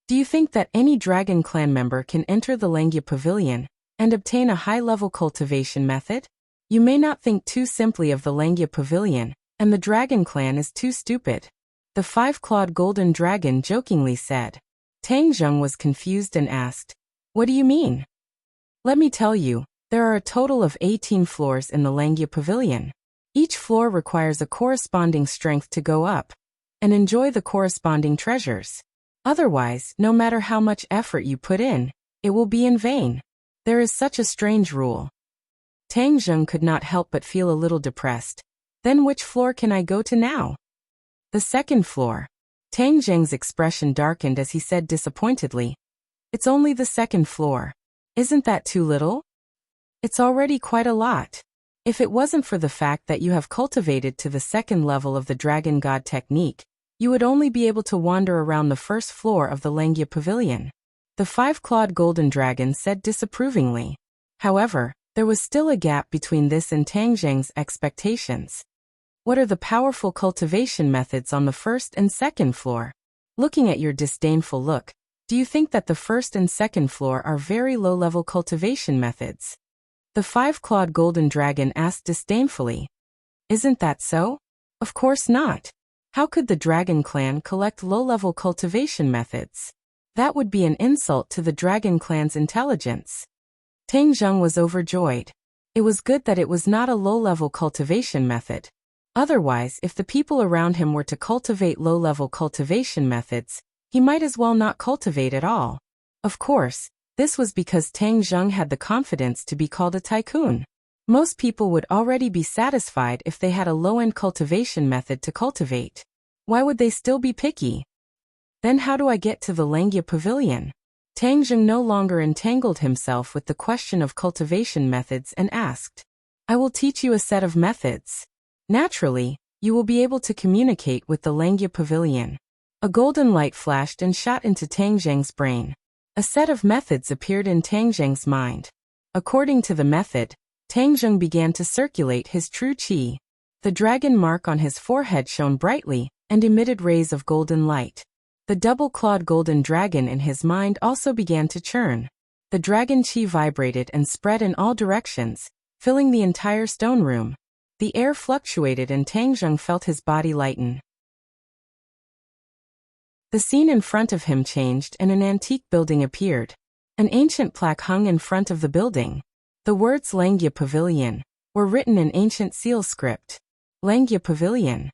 Do you think that any dragon clan member can enter the Langya Pavilion and obtain a high-level cultivation method? You may not think too simply of the Langya Pavilion, and the dragon clan is too stupid. The five-clawed golden dragon jokingly said. Tang Zheng was confused and asked, "What do you mean?" "Let me tell you, there are a total of 18 floors in the Langya Pavilion. Each floor requires a corresponding strength to go up and enjoy the corresponding treasures. Otherwise, no matter how much effort you put in, it will be in vain. There is such a strange rule." Tang Zheng could not help but feel a little depressed. "Then which floor can I go to now?" "The second floor." Tang Zheng's expression darkened as he said disappointedly, "It's only the second floor. Isn't that too little?" "It's already quite a lot. If it wasn't for the fact that you have cultivated to the second level of the dragon god technique, you would only be able to wander around the first floor of the Langya Pavilion." The five-clawed golden dragon said disapprovingly. However, there was still a gap between this and Tang Zheng's expectations. "What are the powerful cultivation methods on the first and second floor?" Looking at your disdainful look, do you think that the first and second floor are very low-level cultivation methods? The five-clawed golden dragon asked disdainfully. "Isn't that so? Of course not. How could the dragon clan collect low-level cultivation methods? That would be an insult to the dragon clan's intelligence." Tang Zheng was overjoyed. It was good that it was not a low-level cultivation method. Otherwise, if the people around him were to cultivate low-level cultivation methods, he might as well not cultivate at all. Of course, this was because Tang Zheng had the confidence to be called a tycoon. Most people would already be satisfied if they had a low-end cultivation method to cultivate. Why would they still be picky? "Then how do I get to the Langya Pavilion?" Tang Zheng no longer entangled himself with the question of cultivation methods and asked, "I will teach you a set of methods. Naturally, you will be able to communicate with the Langya Pavilion." A golden light flashed and shot into Tang Zheng's brain. A set of methods appeared in Tang Zheng's mind. According to the method, Tang Zheng began to circulate his true qi. The dragon mark on his forehead shone brightly and emitted rays of golden light. The double-clawed golden dragon in his mind also began to churn. The dragon qi vibrated and spread in all directions, filling the entire stone room. The air fluctuated and Tang Zheng felt his body lighten. The scene in front of him changed and an antique building appeared. An ancient plaque hung in front of the building. The words Langya Pavilion were written in ancient seal script. Langya Pavilion.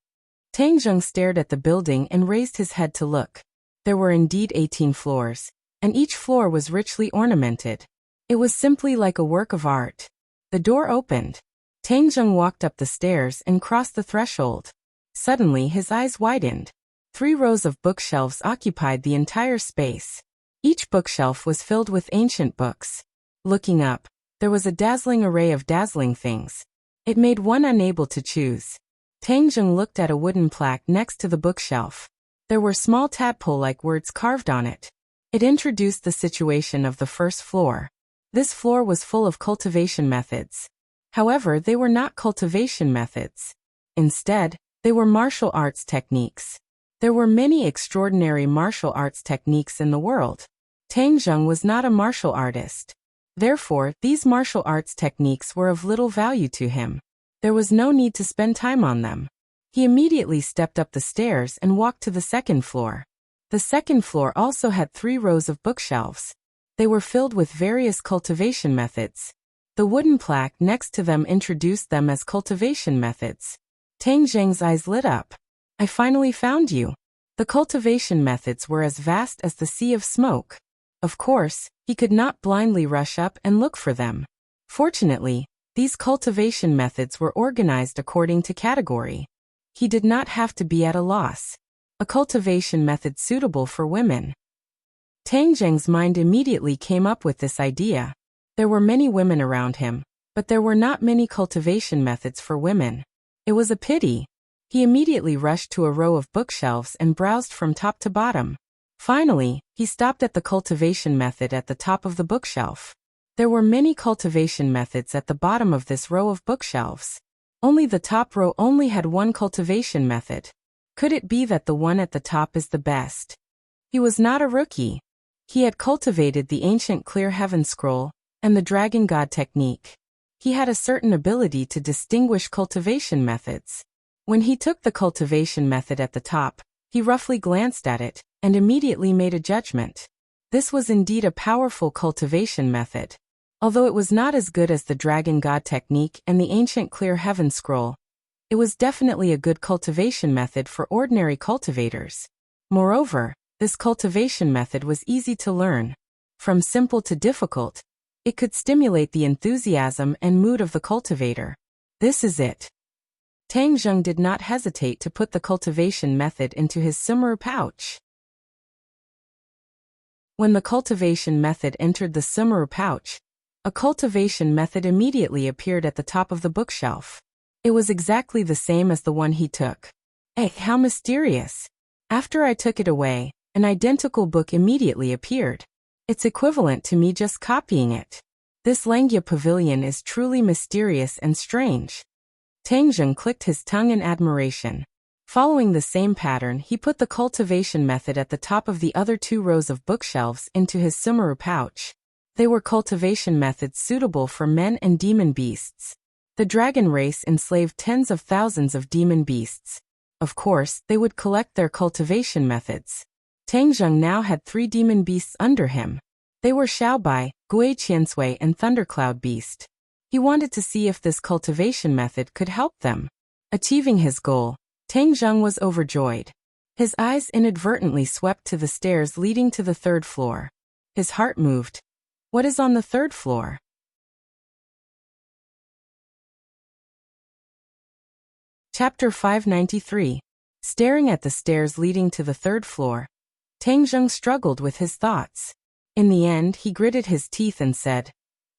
Tang Zheng stared at the building and raised his head to look. There were indeed 18 floors, and each floor was richly ornamented. It was simply like a work of art. The door opened. Tang Zheng walked up the stairs and crossed the threshold. Suddenly his eyes widened. 3 rows of bookshelves occupied the entire space. Each bookshelf was filled with ancient books. Looking up, There was a dazzling array of dazzling things. It made one unable to choose. Tang Zheng looked at a wooden plaque next to the bookshelf. There were small tadpole-like words carved on it. It introduced the situation of the first floor. This floor was full of cultivation methods. However, they were not cultivation methods. Instead, they were martial arts techniques. There were many extraordinary martial arts techniques in the world. Tang Zheng was not a martial artist. Therefore, these martial arts techniques were of little value to him. There was no need to spend time on them. He immediately stepped up the stairs and walked to the second floor. The second floor also had 3 rows of bookshelves. They were filled with various cultivation methods. The wooden plaque next to them introduced them as cultivation methods. Tang Zheng's eyes lit up. I finally found you. The cultivation methods were as vast as the sea of smoke. Of course, he could not blindly rush up and look for them. Fortunately, these cultivation methods were organized according to category. He did not have to be at a loss. A cultivation method suitable for women. Tang Zheng's mind immediately came up with this idea. There were many women around him, but there were not many cultivation methods for women. It was a pity. He immediately rushed to a row of bookshelves and browsed from top to bottom. Finally, he stopped at the cultivation method at the top of the bookshelf. There were many cultivation methods at the bottom of this row of bookshelves. Only the top row only had one cultivation method. Could it be that the one at the top is the best? He was not a rookie. He had cultivated the ancient clear heaven scroll and the dragon god technique. He had a certain ability to distinguish cultivation methods. When he took the cultivation method at the top, he roughly glanced at it and immediately made a judgment. This was indeed a powerful cultivation method. Although it was not as good as the dragon god technique and the ancient clear heaven scroll, it was definitely a good cultivation method for ordinary cultivators. Moreover, this cultivation method was easy to learn. From simple to difficult, it could stimulate the enthusiasm and mood of the cultivator. This is it. Tang Zheng did not hesitate to put the cultivation method into his summer pouch. When the cultivation method entered the summer pouch, a cultivation method immediately appeared at the top of the bookshelf. It was exactly the same as the one he took. How mysterious. After I took it away, an identical book immediately appeared. It's equivalent to me just copying it. This Langya pavilion is truly mysterious and strange. Tang Zheng clicked his tongue in admiration. Following the same pattern, he put the cultivation method at the top of the other 2 rows of bookshelves into his summer pouch. They were cultivation methods suitable for men and demon beasts. The dragon race enslaved tens of thousands of demon beasts. Of course, they would collect their cultivation methods. Tang Zheng now had 3 demon beasts under him. They were Xiaobai, Gui Qiansui and Thundercloud Beast. He wanted to see if this cultivation method could help them. Achieving his goal, Tang Zheng was overjoyed. His eyes inadvertently swept to the stairs leading to the 3rd floor. His heart moved. What is on the 3rd floor? Chapter 593. Staring at the stairs leading to the 3rd floor, Tang Zheng struggled with his thoughts. In the end, he gritted his teeth and said,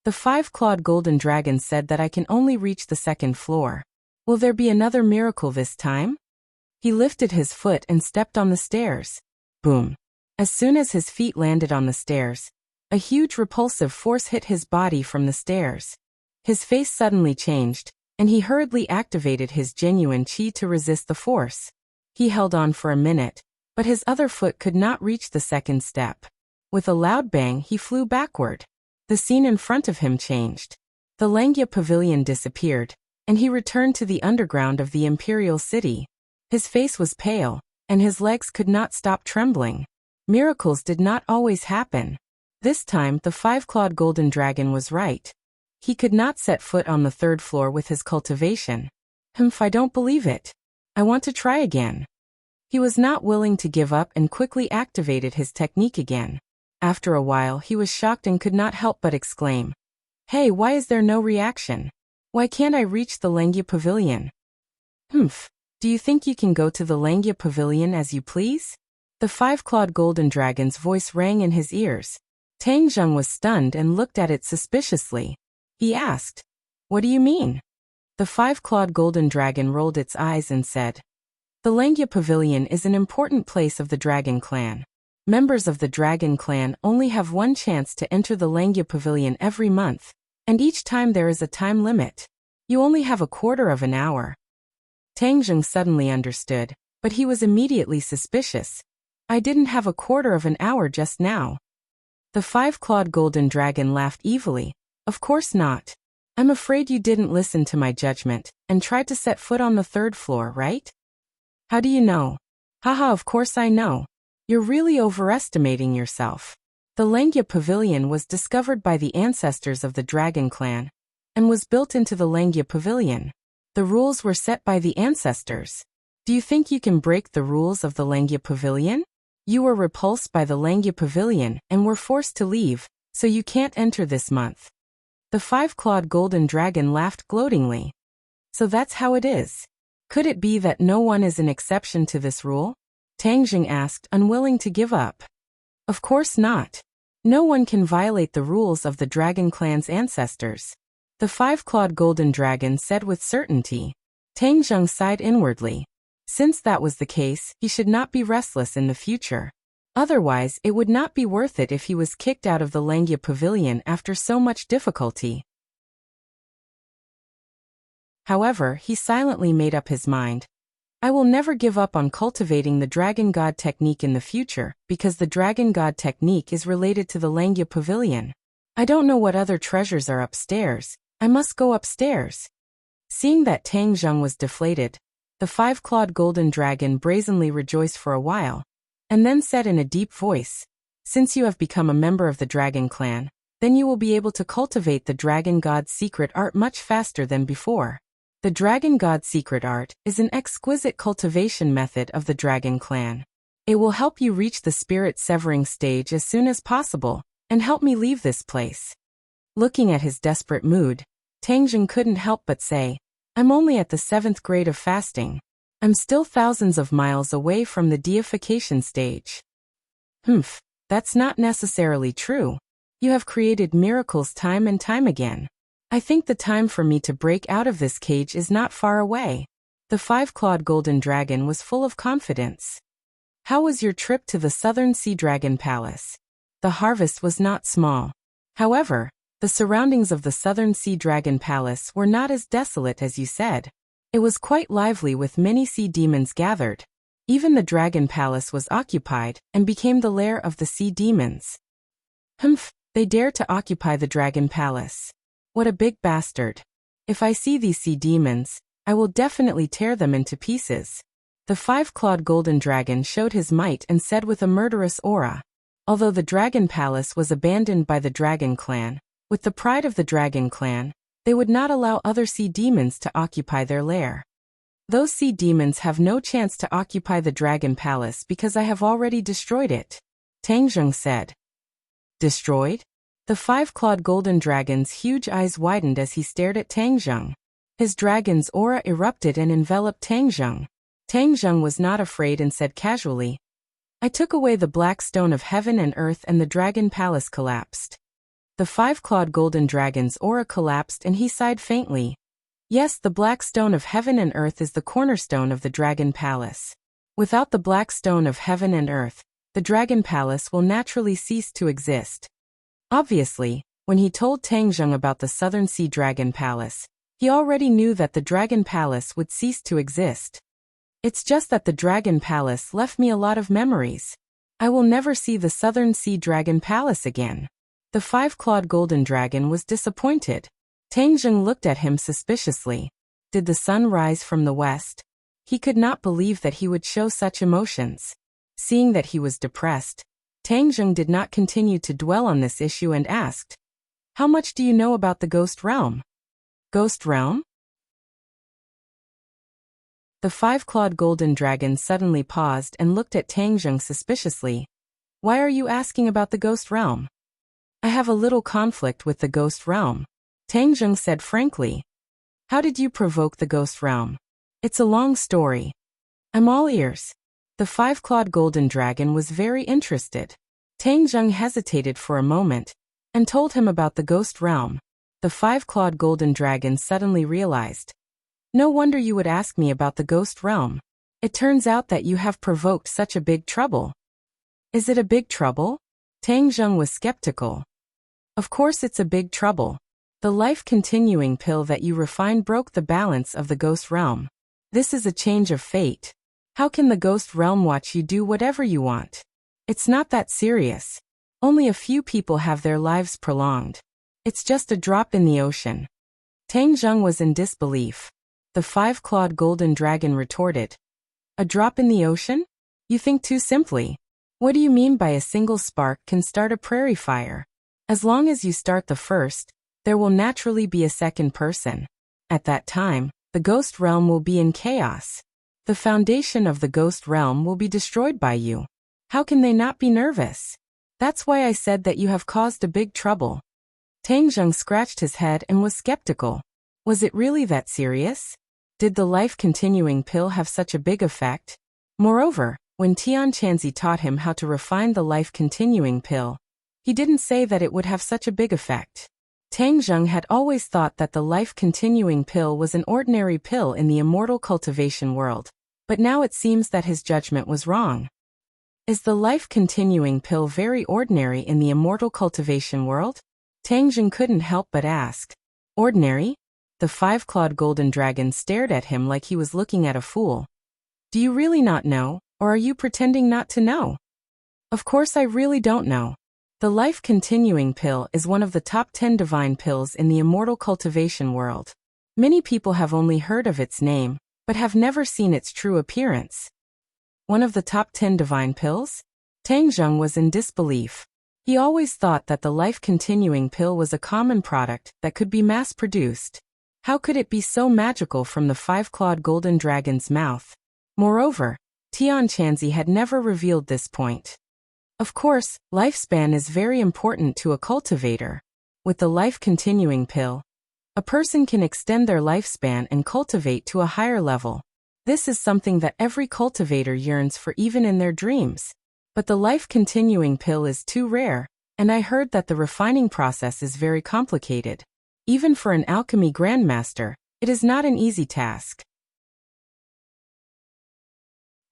"The 5-clawed golden dragon said that I can only reach the 2nd floor. Will there be another miracle this time?" He lifted his foot and stepped on the stairs. Boom. As soon as his feet landed on the stairs, a huge repulsive force hit his body from the stairs. His face suddenly changed, and he hurriedly activated his genuine chi to resist the force. He held on for a minute, but his other foot could not reach the 2nd step. With a loud bang, he flew backward. The scene in front of him changed. The Langya pavilion disappeared, and he returned to the underground of the imperial city. His face was pale, and his legs could not stop trembling. Miracles did not always happen. This time, the 5-clawed golden dragon was right. He could not set foot on the 3rd floor with his cultivation. I don't believe it. I want to try again. He was not willing to give up and quickly activated his technique again. After a while, he was shocked and could not help but exclaim, "Hey, why is there no reaction? Why can't I reach the Langya pavilion?" Do you think you can go to the Langya pavilion as you please?" The 5-clawed golden dragon's voice rang in his ears. Tang Zheng was stunned and looked at it suspiciously. He asked. What do you mean? The five-clawed golden dragon rolled its eyes and said, The Langya Pavilion is an important place of the Dragon Clan. Members of the Dragon Clan only have one chance to enter the Langya Pavilion every month, and each time there is a time limit. You only have a quarter of an hour. Tang Zheng suddenly understood, but he was immediately suspicious. I didn't have a quarter of an hour just now. The five-clawed golden dragon laughed evilly. Of course not. I'm afraid you didn't listen to my judgment, and tried to set foot on the third floor, right? How do you know? Haha, of course I know. You're really overestimating yourself. The Langya Pavilion was discovered by the ancestors of the Dragon Clan, and was built into the Langya Pavilion. The rules were set by the ancestors. Do you think you can break the rules of the Langya Pavilion? You were repulsed by the Langya Pavilion and were forced to leave, so you can't enter this month. The five-clawed golden dragon laughed gloatingly. So that's how it is. Could it be that no one is an exception to this rule? Tang Zheng asked, unwilling to give up. Of course not. No one can violate the rules of the Dragon Clan's ancestors. The five-clawed golden dragon said with certainty. Tang Zheng sighed inwardly. Since that was the case, he should not be restless in the future. Otherwise, it would not be worth it if he was kicked out of the Langya Pavilion after so much difficulty. However, he silently made up his mind. I will never give up on cultivating the Dragon God technique in the future, because the Dragon God technique is related to the Langya Pavilion. I don't know what other treasures are upstairs. I must go upstairs. Seeing that Tang Zheng was deflated, the five-clawed golden dragon brazenly rejoiced for a while, and then said in a deep voice, Since you have become a member of the Dragon Clan, then you will be able to cultivate the Dragon God's secret art much faster than before. The Dragon God's secret art is an exquisite cultivation method of the Dragon Clan. It will help you reach the spirit-severing stage as soon as possible, and help me leave this place. Looking at his desperate mood, Tang Zheng couldn't help but say, I'm only at the 7th grade of fasting. I'm still thousands of miles away from the deification stage. That's not necessarily true. You have created miracles time and time again. I think the time for me to break out of this cage is not far away. The five-clawed golden dragon was full of confidence. How was your trip to the Southern Sea Dragon Palace? The harvest was not small. However, the surroundings of the Southern Sea Dragon Palace were not as desolate as you said. It was quite lively with many sea demons gathered. Even the Dragon Palace was occupied and became the lair of the sea demons. They dare to occupy the Dragon Palace. What a big bastard. If I see these sea demons, I will definitely tear them into pieces. The five-clawed golden dragon showed his might and said with a murderous aura. Although the Dragon Palace was abandoned by the Dragon Clan, with the pride of the Dragon Clan, they would not allow other sea demons to occupy their lair. Those sea demons have no chance to occupy the Dragon Palace because I have already destroyed it, Tang Zheng said. Destroyed? The five-clawed golden dragon's huge eyes widened as he stared at Tang Zheng. His dragon's aura erupted and enveloped Tang Zheng. Tang Zheng was not afraid and said casually, I took away the black stone of heaven and earth and the Dragon Palace collapsed. The five-clawed golden dragon's aura collapsed and he sighed faintly. Yes, the black stone of heaven and earth is the cornerstone of the Dragon Palace. Without the black stone of heaven and earth, the Dragon Palace will naturally cease to exist. Obviously, when he told Tang Zheng about the Southern Sea Dragon Palace, he already knew that the Dragon Palace would cease to exist. It's just that the Dragon Palace left me a lot of memories. I will never see the Southern Sea Dragon Palace again. The five-clawed golden dragon was disappointed. Tang Zheng looked at him suspiciously. Did the sun rise from the west? He could not believe that he would show such emotions. Seeing that he was depressed, Tang Zheng did not continue to dwell on this issue and asked, How much do you know about the Ghost Realm? Ghost Realm? The five-clawed golden dragon suddenly paused and looked at Tang Zheng suspiciously. Why are you asking about the Ghost Realm? I have a little conflict with the Ghost Realm, Tang Zheng said frankly. How did you provoke the Ghost Realm? It's a long story. I'm all ears. The five-clawed golden dragon was very interested. Tang Zheng hesitated for a moment, and told him about the Ghost Realm. The five-clawed golden dragon suddenly realized. No wonder you would ask me about the ghost realm. It turns out that you have provoked such a big trouble. Is it a big trouble? Tang Zheng was skeptical. Of course it's a big trouble. The life-continuing pill that you refined broke the balance of the ghost realm. This is a change of fate. How can the ghost realm watch you do whatever you want? It's not that serious. Only a few people have their lives prolonged. It's just a drop in the ocean. Tang Zheng was in disbelief. The five-clawed golden dragon retorted. A drop in the ocean? You think too simply. What do you mean by a single spark can start a prairie fire? As long as you start the first, there will naturally be a second person. At that time, the ghost realm will be in chaos. The foundation of the ghost realm will be destroyed by you. How can they not be nervous? That's why I said that you have caused a big trouble. Tang Zheng scratched his head and was skeptical. Was it really that serious? Did the life-continuing pill have such a big effect? Moreover, when Tian Chanzi taught him how to refine the life-continuing pill, he didn't say that it would have such a big effect. Tang Zheng had always thought that the life-continuing pill was an ordinary pill in the immortal cultivation world, but now it seems that his judgment was wrong. Is the life-continuing pill very ordinary in the immortal cultivation world? Tang Zheng couldn't help but ask. Ordinary? The five-clawed golden dragon stared at him like he was looking at a fool. Do you really not know, or are you pretending not to know? Of course I really don't know. The life-continuing pill is one of the top 10 divine pills in the immortal cultivation world. Many people have only heard of its name, but have never seen its true appearance. One of the top 10 divine pills? Tang Zheng was in disbelief. He always thought that the life-continuing pill was a common product that could be mass-produced. How could it be so magical from the five-clawed golden dragon's mouth? Moreover, Tian Chanzi had never revealed this point. Of course, lifespan is very important to a cultivator. With the life-continuing pill, a person can extend their lifespan and cultivate to a higher level. This is something that every cultivator yearns for even in their dreams. But the life-continuing pill is too rare, and I heard that the refining process is very complicated. Even for an alchemy grandmaster, it is not an easy task.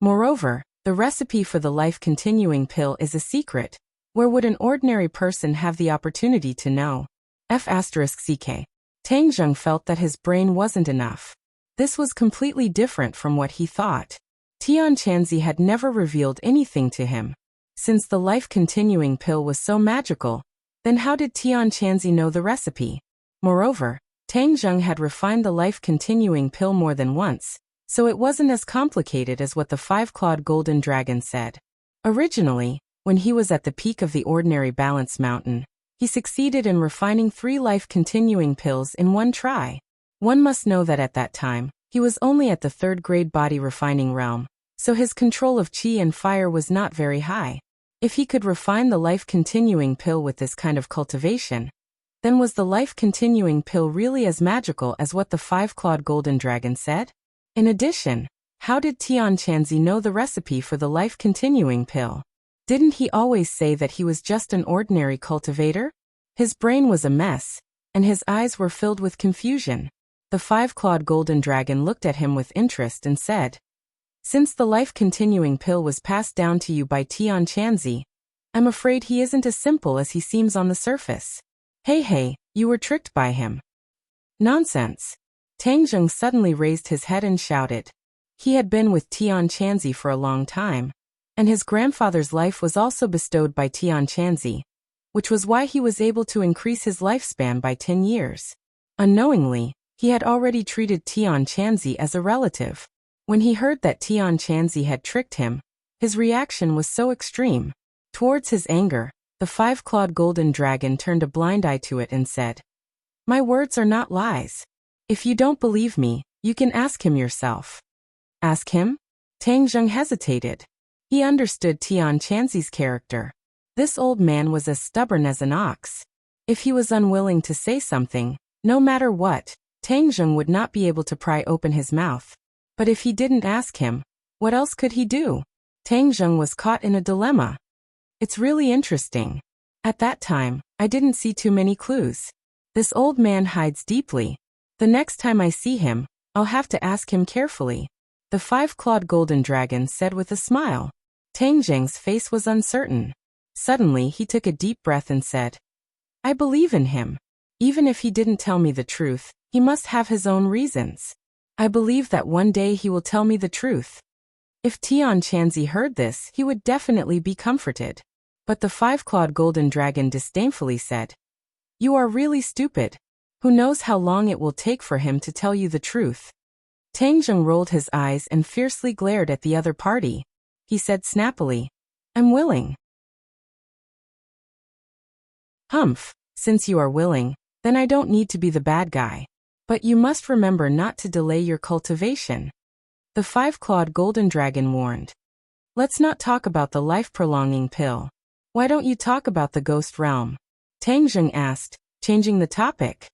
Moreover, the recipe for the life-continuing pill is a secret. Where would an ordinary person have the opportunity to know? F***ck. Tang Zheng felt that his brain wasn't enough. This was completely different from what he thought. Tian Chanzi had never revealed anything to him. Since the life-continuing pill was so magical, then how did Tian Chanzi know the recipe? Moreover, Tang Zheng had refined the life-continuing pill more than once, so it wasn't as complicated as what the five-clawed golden dragon said. Originally, when he was at the peak of the ordinary balance mountain, he succeeded in refining 3 life-continuing pills in one try. One must know that at that time, he was only at the 3rd grade body refining realm, so his control of qi and fire was not very high. If he could refine the life-continuing pill with this kind of cultivation, then was the life-continuing pill really as magical as what the five-clawed golden dragon said? In addition, how did Tian Chanzi know the recipe for the life-continuing pill? Didn't he always say that he was just an ordinary cultivator? His brain was a mess, and his eyes were filled with confusion. The five-clawed golden dragon looked at him with interest and said, Since the life-continuing pill was passed down to you by Tian Chanzi, I'm afraid he isn't as simple as he seems on the surface. Hey, you were tricked by him. Nonsense. Tang Zheng suddenly raised his head and shouted. He had been with Tian Chanzi for a long time, and his grandfather's life was also bestowed by Tian Chanzi, which was why he was able to increase his lifespan by 10 years. Unknowingly, he had already treated Tian Chanzi as a relative. When he heard that Tian Chanzi had tricked him, his reaction was so extreme. Towards his anger, the five-clawed golden dragon turned a blind eye to it and said, My words are not lies. If you don't believe me, you can ask him yourself. Ask him? Tang Zheng hesitated. He understood Tian Chanzi's character. This old man was as stubborn as an ox. If he was unwilling to say something, no matter what, Tang Zheng would not be able to pry open his mouth. But if he didn't ask him, what else could he do? Tang Zheng was caught in a dilemma. It's really interesting. At that time, I didn't see too many clues. This old man hides deeply. The next time I see him, I'll have to ask him carefully. The five-clawed golden dragon said with a smile. Tang Zheng's face was uncertain. Suddenly he took a deep breath and said, I believe in him. Even if he didn't tell me the truth, he must have his own reasons. I believe that one day he will tell me the truth. If Tian Chanzi heard this, he would definitely be comforted. But the five-clawed golden dragon disdainfully said, You are really stupid. Who knows how long it will take for him to tell you the truth? Tang Zheng rolled his eyes and fiercely glared at the other party. He said snappily, I'm willing. Humph, since you are willing, then I don't need to be the bad guy. But you must remember not to delay your cultivation. The five-clawed golden dragon warned. Let's not talk about the life-prolonging pill. Why don't you talk about the ghost realm? Tang Zheng asked, changing the topic.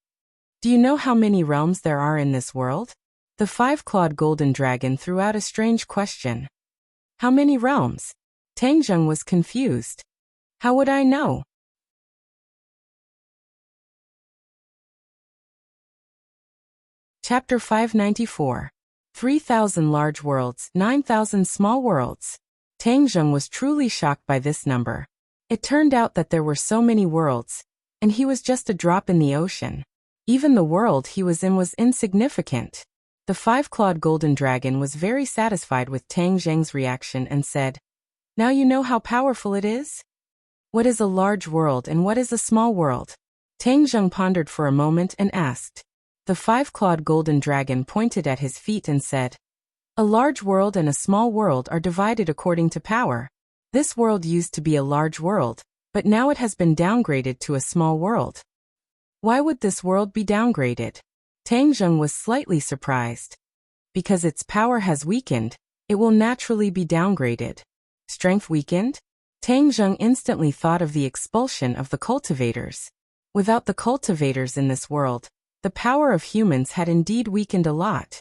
Do you know how many realms there are in this world? The five-clawed golden dragon threw out a strange question. How many realms? Tang Zheng was confused. How would I know? Chapter 594. 3,000 large worlds, 9,000 small worlds. Tang Zheng was truly shocked by this number. It turned out that there were so many worlds, and he was just a drop in the ocean. Even the world he was in was insignificant. The five-clawed golden dragon was very satisfied with Tang Zheng's reaction and said, Now you know how powerful it is? What is a large world and what is a small world? Tang Zheng pondered for a moment and asked. The five-clawed golden dragon pointed at his feet and said, A large world and a small world are divided according to power. This world used to be a large world, but now it has been downgraded to a small world. Why would this world be downgraded? Tang Zheng was slightly surprised. Because its power has weakened, it will naturally be downgraded. Strength weakened? Tang Zheng instantly thought of the expulsion of the cultivators. Without the cultivators in this world, the power of humans had indeed weakened a lot.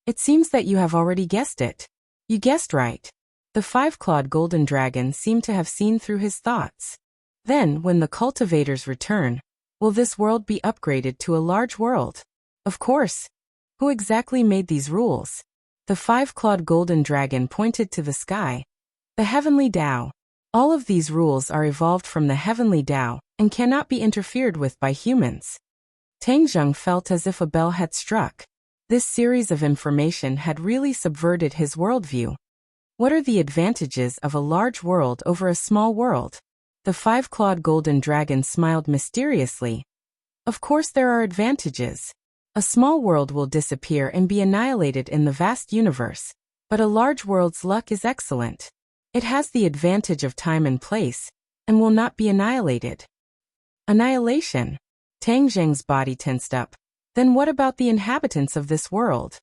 It seems that you have already guessed it. You guessed right. The five-clawed golden dragon seemed to have seen through his thoughts. Then, when the cultivators return, will this world be upgraded to a large world? Of course. Who exactly made these rules? The five-clawed golden dragon pointed to the sky. The heavenly Tao. All of these rules are evolved from the heavenly Tao and cannot be interfered with by humans. Tang Zheng felt as if a bell had struck. This series of information had really subverted his worldview. What are the advantages of a large world over a small world? The five-clawed golden dragon smiled mysteriously. Of course there are advantages. A small world will disappear and be annihilated in the vast universe, but a large world's luck is excellent. It has the advantage of time and place, and will not be annihilated. Annihilation. Tang Zheng's body tensed up. Then what about the inhabitants of this world?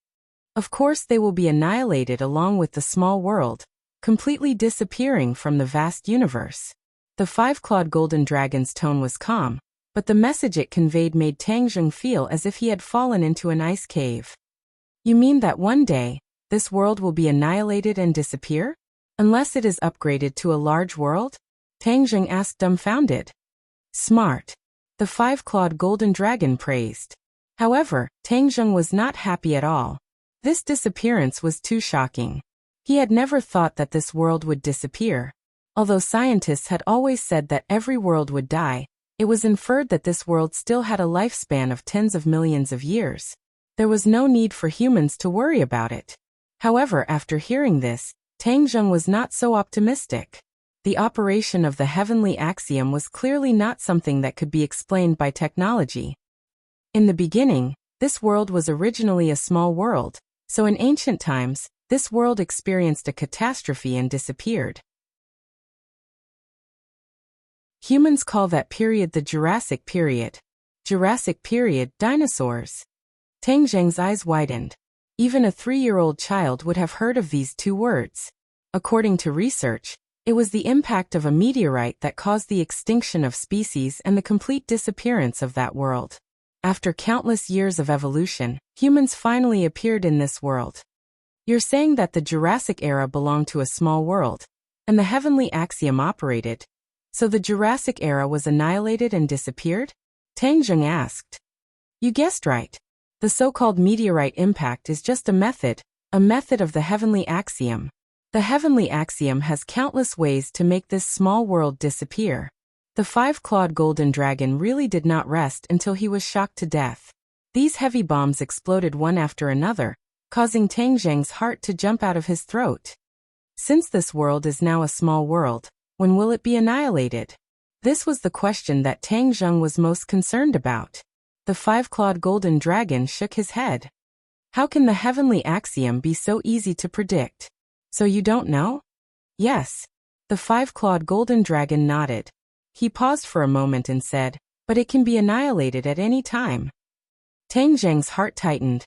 Of course they will be annihilated along with the small world, completely disappearing from the vast universe. The five-clawed golden dragon's tone was calm, but the message it conveyed made Tang Zheng feel as if he had fallen into an ice cave. You mean that one day, this world will be annihilated and disappear? Unless it is upgraded to a large world? Tang Zheng asked dumbfounded. Smart. The five-clawed golden dragon praised. However, Tang Zheng was not happy at all. This disappearance was too shocking. He had never thought that this world would disappear. Although scientists had always said that every world would die, it was inferred that this world still had a lifespan of tens of millions of years. There was no need for humans to worry about it. However, after hearing this, Tang Zheng was not so optimistic. The operation of the heavenly axiom was clearly not something that could be explained by technology. In the beginning, this world was originally a small world, so in ancient times, this world experienced a catastrophe and disappeared. Humans call that period the Jurassic period. Jurassic period, dinosaurs. Tang Zheng's eyes widened. Even a 3-year-old child would have heard of these two words. According to research, it was the impact of a meteorite that caused the extinction of species and the complete disappearance of that world. After countless years of evolution, humans finally appeared in this world. You're saying that the Jurassic era belonged to a small world, and the heavenly axiom operated, so the Jurassic era was annihilated and disappeared? Tang Zheng asked. You guessed right. The so-called meteorite impact is just a method of the heavenly axiom. The heavenly axiom has countless ways to make this small world disappear. The five-clawed golden dragon really did not rest until he was shocked to death. These heavy bombs exploded one after another, causing Tang Zheng's heart to jump out of his throat. Since this world is now a small world, when will it be annihilated? This was the question that Tang Zheng was most concerned about. The five-clawed golden dragon shook his head. How can the heavenly axiom be so easy to predict? So you don't know? Yes. The five-clawed golden dragon nodded. He paused for a moment and said, but it can be annihilated at any time. Tang Zheng's heart tightened,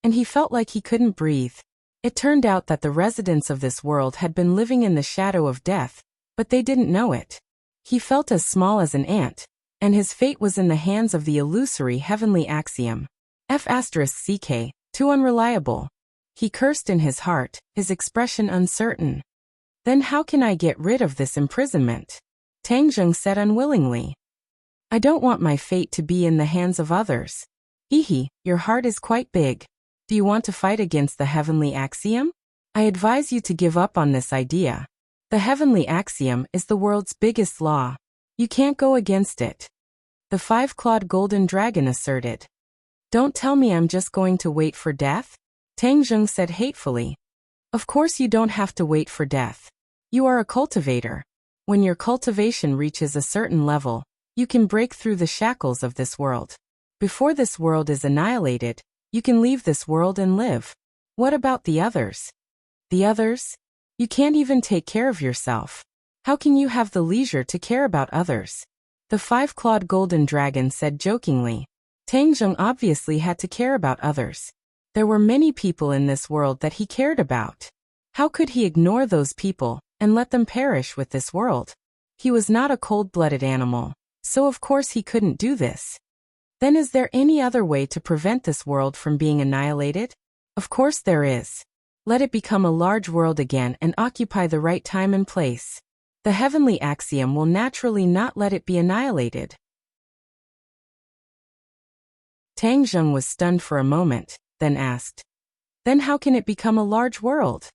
and he felt like he couldn't breathe. It turned out that the residents of this world had been living in the shadow of death, but they didn't know it. He felt as small as an ant, and his fate was in the hands of the illusory heavenly axiom. F***ck, too unreliable. He cursed in his heart, his expression uncertain. Then how can I get rid of this imprisonment? Tang Zheng said unwillingly. I don't want my fate to be in the hands of others. Hehe, your heart is quite big. Do you want to fight against the heavenly axiom? I advise you to give up on this idea. The heavenly axiom is the world's biggest law. You can't go against it. The five-clawed golden dragon asserted. Don't tell me I'm just going to wait for death? Tang Zheng said hatefully. Of course you don't have to wait for death. You are a cultivator. When your cultivation reaches a certain level, you can break through the shackles of this world. Before this world is annihilated, you can leave this world and live. What about the others? The others? You can't even take care of yourself. How can you have the leisure to care about others? The five-clawed golden dragon said jokingly. Tang Zheng obviously had to care about others. There were many people in this world that he cared about. How could he ignore those people and let them perish with this world? He was not a cold-blooded animal, so of course he couldn't do this. Then is there any other way to prevent this world from being annihilated? Of course there is. Let it become a large world again and occupy the right time and place. The heavenly axiom will naturally not let it be annihilated. Tang Zheng was stunned for a moment, then asked. Then how can it become a large world?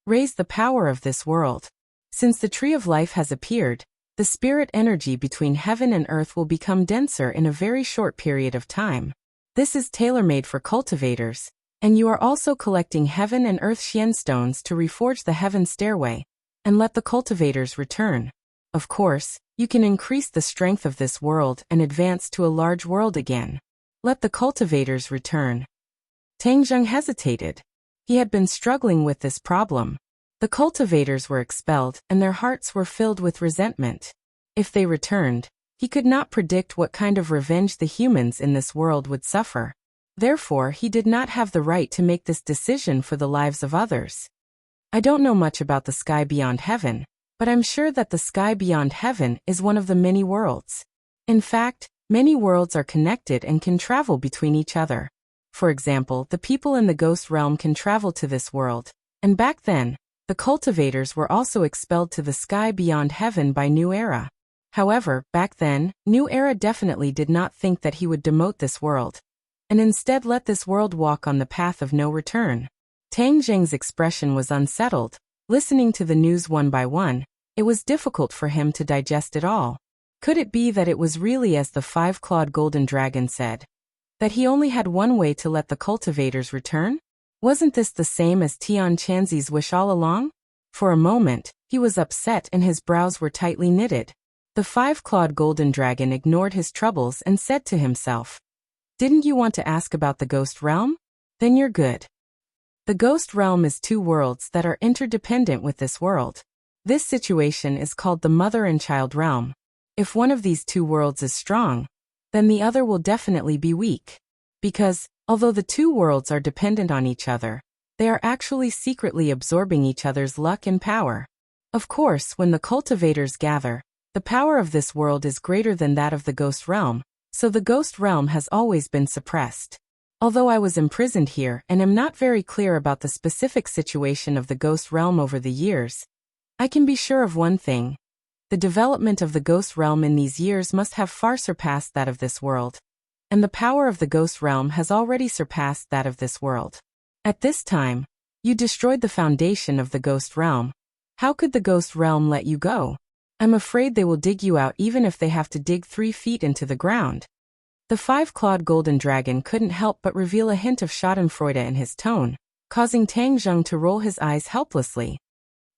Raise the power of this world. Since the tree of life has appeared, the spirit energy between heaven and earth will become denser in a very short period of time. This is tailor-made for cultivators, and you are also collecting heaven and earth Xian stones to reforge the heaven stairway, and let the cultivators return. Of course, you can increase the strength of this world and advance to a large world again. Let the cultivators return. Tang Zheng hesitated. He had been struggling with this problem. The cultivators were expelled and their hearts were filled with resentment. If they returned, he could not predict what kind of revenge the humans in this world would suffer. Therefore, he did not have the right to make this decision for the lives of others. I don't know much about the sky beyond heaven, but I'm sure that the sky beyond heaven is one of the many worlds. In fact, many worlds are connected and can travel between each other. For example, the people in the ghost realm can travel to this world, and back then, the cultivators were also expelled to the sky beyond heaven by New Era. However, back then, New Era definitely did not think that he would demote this world, and instead let this world walk on the path of no return. Tang Zheng's expression was unsettled. Listening to the news one by one, it was difficult for him to digest it all. Could it be that it was really as the five-clawed golden dragon said? That he only had one way to let the cultivators return? Wasn't this the same as Tian Chanzi's wish all along? For a moment, he was upset and his brows were tightly knitted. The five-clawed golden dragon ignored his troubles and said to himself, "Didn't you want to ask about the ghost realm? Then you're good. The ghost realm is two worlds that are interdependent with this world. This situation is called the mother and child realm. If one of these two worlds is strong, then the other will definitely be weak. Because, although the two worlds are dependent on each other, they are actually secretly absorbing each other's luck and power. Of course, when the cultivators gather, the power of this world is greater than that of the ghost realm, so the ghost realm has always been suppressed. Although I was imprisoned here and am not very clear about the specific situation of the ghost realm over the years, I can be sure of one thing. The development of the ghost realm in these years must have far surpassed that of this world. And the power of the ghost realm has already surpassed that of this world. At this time, you destroyed the foundation of the ghost realm. How could the ghost realm let you go? I'm afraid they will dig you out even if they have to dig 3 feet into the ground. The 5-clawed golden dragon couldn't help but reveal a hint of schadenfreude in his tone, causing Tang Zheng to roll his eyes helplessly.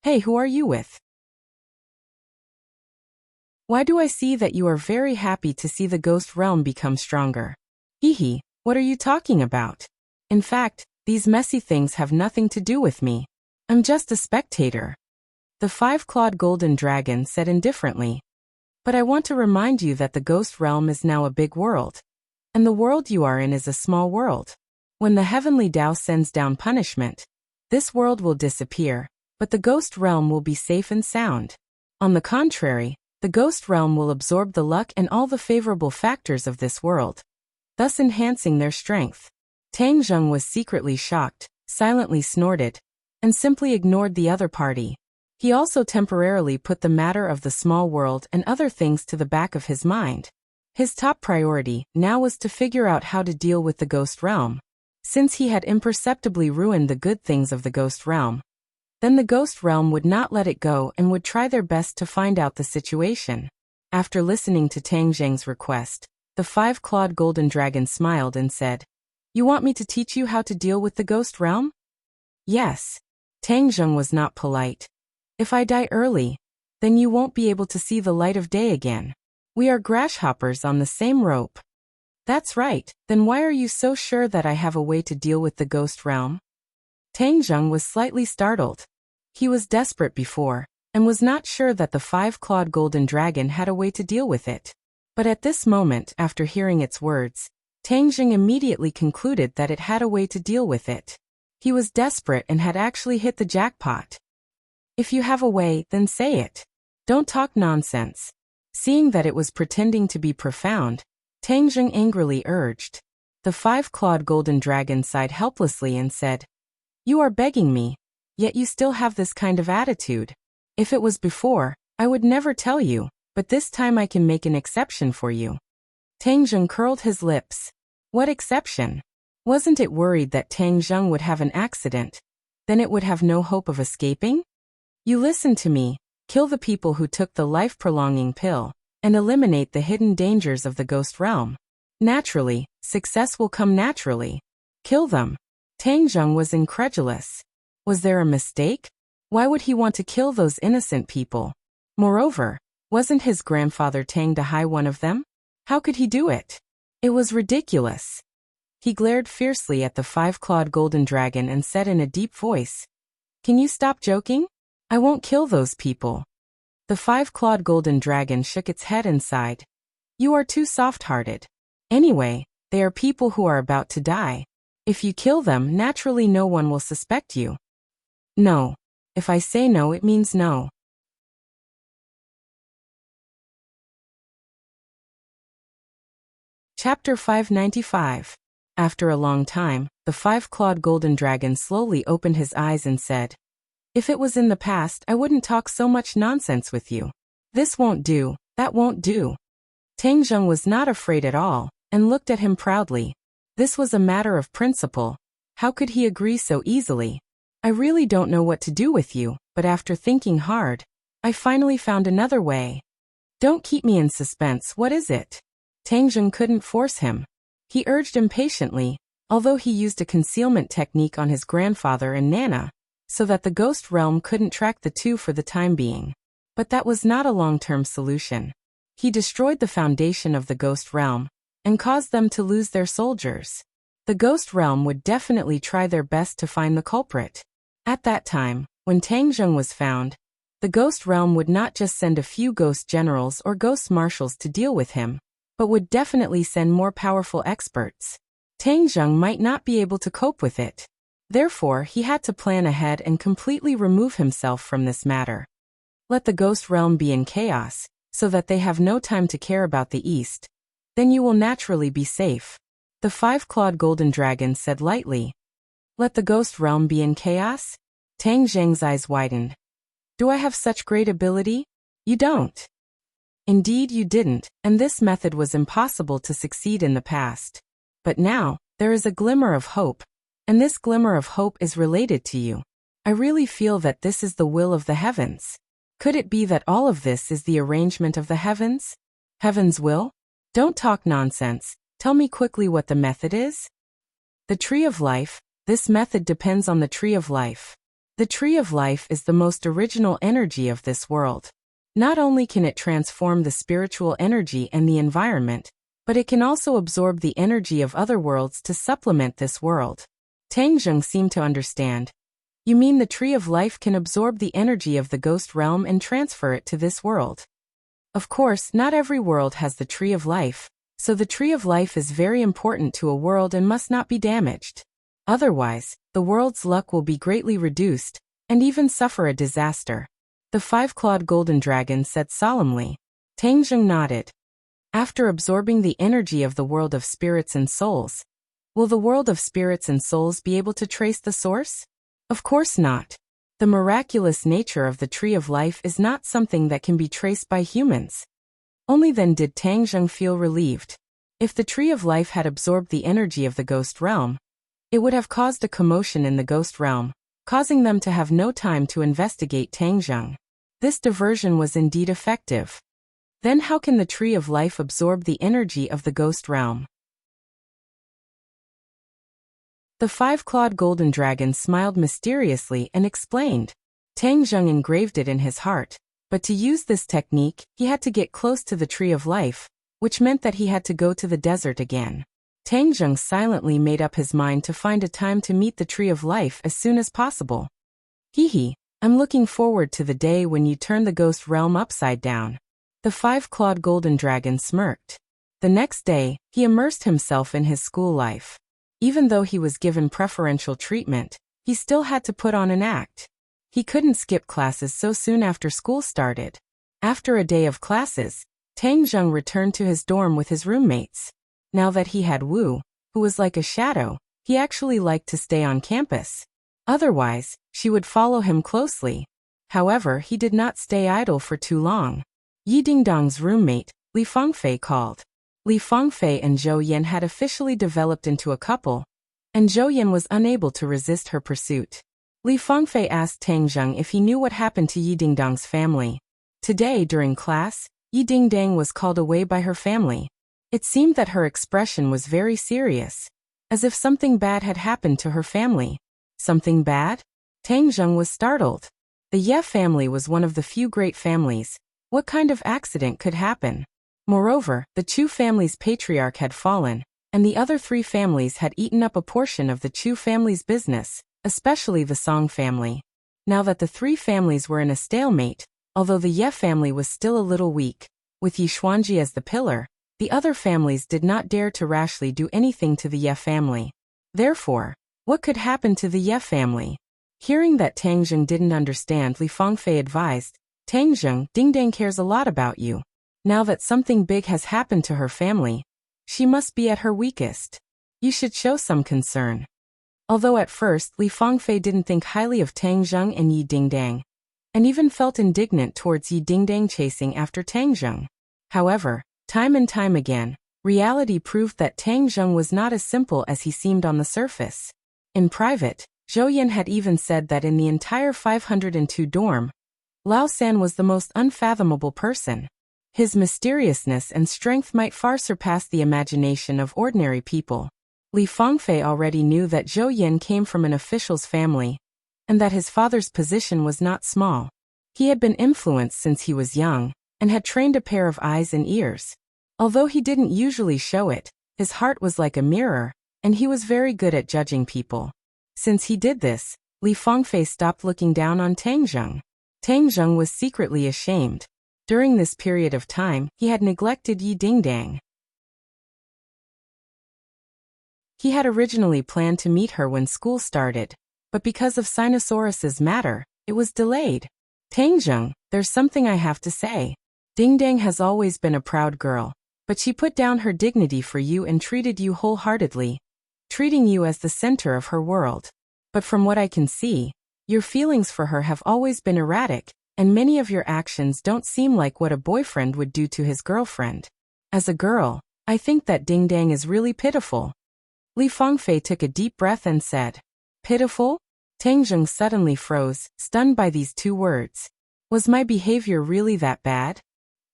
Hey, who are you with? Why do I see that you are very happy to see the ghost realm become stronger? Hee, what are you talking about? In fact, these messy things have nothing to do with me. I'm just a spectator. The 5-clawed golden dragon said indifferently. But I want to remind you that the ghost realm is now a big world. And the world you are in is a small world. When the heavenly Tao sends down punishment, this world will disappear, but the ghost realm will be safe and sound. On the contrary, the ghost realm will absorb the luck and all the favorable factors of this world, thus enhancing their strength. Tang Zheng was secretly shocked, silently snorted, and simply ignored the other party. He also temporarily put the matter of the small world and other things to the back of his mind. His top priority now was to figure out how to deal with the ghost realm. Since he had imperceptibly ruined the good things of the ghost realm, then the ghost realm would not let it go and would try their best to find out the situation. After listening to Tang Zheng's request, the 5-clawed golden dragon smiled and said, "You want me to teach you how to deal with the ghost realm?" Yes. Tang Zheng was not polite. If I die early, then you won't be able to see the light of day again. We are grasshoppers on the same rope. That's right, then why are you so sure that I have a way to deal with the ghost realm? Tang Zheng was slightly startled. He was desperate before, and was not sure that the 5-clawed golden dragon had a way to deal with it. But at this moment, after hearing its words, Tang Zheng immediately concluded that it had a way to deal with it. He was desperate and had actually hit the jackpot. If you have a way, then say it. Don't talk nonsense. Seeing that it was pretending to be profound, Tang Zheng angrily urged. The 5-clawed golden dragon sighed helplessly and said, "You are begging me, yet you still have this kind of attitude. If it was before, I would never tell you, but this time I can make an exception for you." Tang Zheng curled his lips. What exception? Wasn't it worried that Tang Zheng would have an accident? Then it would have no hope of escaping? You listen to me, kill the people who took the life-prolonging pill, and eliminate the hidden dangers of the ghost realm. Naturally, success will come naturally. Kill them. Tang Zheng was incredulous. Was there a mistake? Why would he want to kill those innocent people? Moreover, wasn't his grandfather Tang Dahai one of them? How could he do it? It was ridiculous. He glared fiercely at the 5-clawed golden dragon and said in a deep voice, "Can you stop joking? I won't kill those people." The 5-clawed golden dragon shook its head and sighed. "You are too soft-hearted. Anyway, they are people who are about to die. If you kill them, naturally no one will suspect you." No. If I say no, it means no. Chapter 595. After a long time, the 5-clawed golden dragon slowly opened his eyes and said, "If it was in the past, I wouldn't talk so much nonsense with you. This won't do, that won't do." Tang Zheng was not afraid at all, and looked at him proudly. This was a matter of principle. How could he agree so easily? "I really don't know what to do with you, but after thinking hard, I finally found another way." "Don't keep me in suspense, what is it?" Tang Zheng couldn't force him. He urged impatiently, although he used a concealment technique on his grandfather and Nana, so that the ghost realm couldn't track the two for the time being. But that was not a long-term solution. He destroyed the foundation of the ghost realm, and caused them to lose their soldiers. The ghost realm would definitely try their best to find the culprit. At that time, when Tang Zheng was found, the ghost realm would not just send a few ghost generals or ghost marshals to deal with him, but would definitely send more powerful experts. Tang Zheng might not be able to cope with it. Therefore, he had to plan ahead and completely remove himself from this matter. Let the ghost realm be in chaos, so that they have no time to care about the East. Then you will naturally be safe. The 5-clawed golden dragon said lightly. Let the ghost realm be in chaos? Tang Zheng's eyes widened. Do I have such great ability? You don't. Indeed you didn't, and this method was impossible to succeed in the past. But now, there is a glimmer of hope, and this glimmer of hope is related to you. I really feel that this is the will of the heavens. Could it be that all of this is the arrangement of the heavens? Heaven's will? Don't talk nonsense. Tell me quickly what the method is. The tree of life. This method depends on the tree of life. The tree of life is the most original energy of this world. Not only can it transform the spiritual energy and the environment, but it can also absorb the energy of other worlds to supplement this world. Tang Zheng seemed to understand. You mean the tree of life can absorb the energy of the ghost realm and transfer it to this world? Of course, not every world has the tree of life, so the tree of life is very important to a world and must not be damaged. Otherwise, the world's luck will be greatly reduced, and even suffer a disaster. The five-clawed golden dragon said solemnly. Tang Zheng nodded. After absorbing the energy of the world of spirits and souls, will the world of spirits and souls be able to trace the source? Of course not. The miraculous nature of the tree of life is not something that can be traced by humans. Only then did Tang Zheng feel relieved. If the tree of life had absorbed the energy of the ghost realm, it would have caused a commotion in the ghost realm, causing them to have no time to investigate Tang Zheng. This diversion was indeed effective. Then how can the tree of life absorb the energy of the ghost realm? The five-clawed golden dragon smiled mysteriously and explained. Tang Zheng engraved it in his heart, but to use this technique, he had to get close to the tree of life, which meant that he had to go to the desert again. Tang Zheng silently made up his mind to find a time to meet the tree of life as soon as possible. Hee, I'm looking forward to the day when you turn the ghost realm upside down. The five-clawed golden dragon smirked. The next day, he immersed himself in his school life. Even though he was given preferential treatment, he still had to put on an act. He couldn't skip classes so soon after school started. After a day of classes, Tang Zheng returned to his dorm with his roommates. Now that he had Wu, who was like a shadow, he actually liked to stay on campus. Otherwise, she would follow him closely. However, he did not stay idle for too long. Yi Dingdong's roommate, Li Fengfei, called. Li Fengfei and Zhou Yan had officially developed into a couple, and Zhou Yan was unable to resist her pursuit. Li Fengfei asked Tang Zheng if he knew what happened to Yi Dingdong's family. Today, during class, Yi Dingdong was called away by her family. It seemed that her expression was very serious, as if something bad had happened to her family. Something bad? Tang Zheng was startled. The Ye family was one of the few great families. What kind of accident could happen? Moreover, the Chu family's patriarch had fallen, and the other three families had eaten up a portion of the Chu family's business, especially the Song family. Now that the three families were in a stalemate, although the Ye family was still a little weak, with Yi Xuanji as the pillar, the other families did not dare to rashly do anything to the Ye family. Therefore, what could happen to the Ye family? Hearing that Tang Zheng didn't understand, Li Fengfei advised, Tang Zheng, Dingdong cares a lot about you. Now that something big has happened to her family, she must be at her weakest. You should show some concern. Although at first Li Fengfei didn't think highly of Tang Zheng and Yi Dingdong, and even felt indignant towards Yi Dingdong chasing after Tang Zheng. However, time and time again, reality proved that Tang Zheng was not as simple as he seemed on the surface. In private, Zhou Yan had even said that in the entire 502 dorm, Lao San was the most unfathomable person. His mysteriousness and strength might far surpass the imagination of ordinary people. Li Fengfei already knew that Zhou Yan came from an official's family, and that his father's position was not small. He had been influenced since he was young, and had trained a pair of eyes and ears. Although he didn't usually show it, his heart was like a mirror, and he was very good at judging people. Since he did this, Li Fengfei stopped looking down on Tang Zheng. Tang Zheng was secretly ashamed. During this period of time, he had neglected Yi Dingdong. He had originally planned to meet her when school started, but because of Sinosaurus's matter, it was delayed. Tang Zheng, there's something I have to say. Dingdong has always been a proud girl, but she put down her dignity for you and treated you wholeheartedly, treating you as the center of her world. But from what I can see, your feelings for her have always been erratic, and many of your actions don't seem like what a boyfriend would do to his girlfriend. As a girl, I think that Ding Dang is really pitiful." Li Fangfei took a deep breath and said, "Pitiful?" Tang Zheng suddenly froze, stunned by these two words. Was my behavior really that bad?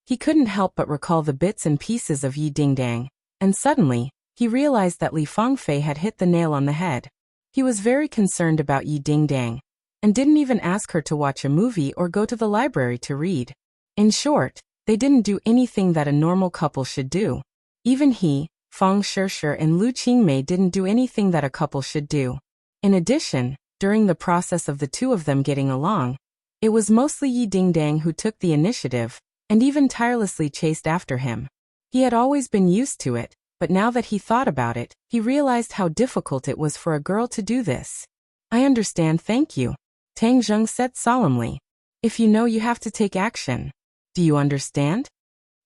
He couldn't help but recall the bits and pieces of Yi Dingdang, and suddenly, he realized that Li Fangfei had hit the nail on the head. He was very concerned about Yi Dingdang, and didn't even ask her to watch a movie or go to the library to read. In short, they didn't do anything that a normal couple should do. Even he, Fang Shishir and Lu Qingmei didn't do anything that a couple should do. In addition, during the process of the two of them getting along, it was mostly Yi Dingdang who took the initiative, and even tirelessly chased after him. He had always been used to it, but now that he thought about it, he realized how difficult it was for a girl to do this. "I understand, thank you," Tang Zheng said solemnly. "If you know you have to take action. Do you understand?"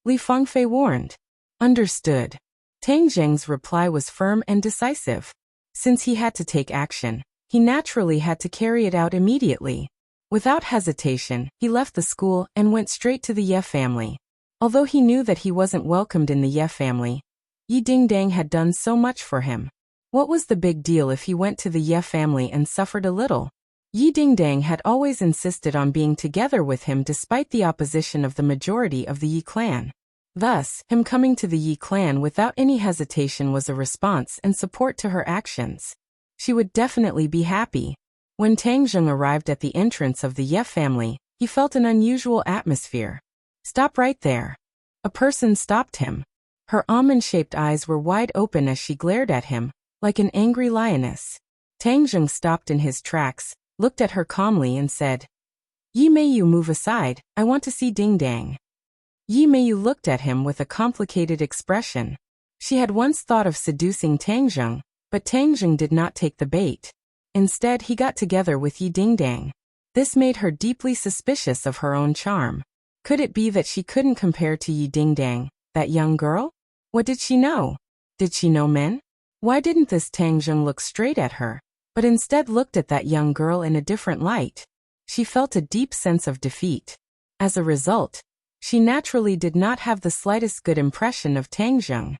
Li Fangfei warned. "Understood." Tang Zheng's reply was firm and decisive. Since he had to take action, he naturally had to carry it out immediately. Without hesitation, he left the school and went straight to the Ye family. Although he knew that he wasn't welcomed in the Ye family, Yi Dingdang had done so much for him. What was the big deal if he went to the Ye family and suffered a little? Yi Dingdang had always insisted on being together with him despite the opposition of the majority of the Yi clan. Thus, him coming to the Yi clan without any hesitation was a response and support to her actions. She would definitely be happy. When Tang Zheng arrived at the entrance of the Ye family, he felt an unusual atmosphere. "Stop right there." A person stopped him. Her almond-shaped eyes were wide open as she glared at him, like an angry lioness. Tang Zheng stopped in his tracks, looked at her calmly and said, "Yi Meiyu, move aside, I want to see Ding Dang." Yi Meiyu looked at him with a complicated expression. She had once thought of seducing Tang Zheng, but Tang Zheng did not take the bait. Instead, he got together with Yi Dingdang. This made her deeply suspicious of her own charm. Could it be that she couldn't compare to Yi Dingdang, that young girl? What did she know? Did she know men? Why didn't this Tang Zheng look straight at her, but instead looked at that young girl in a different light? She felt a deep sense of defeat. As a result, she naturally did not have the slightest good impression of Tang Zheng.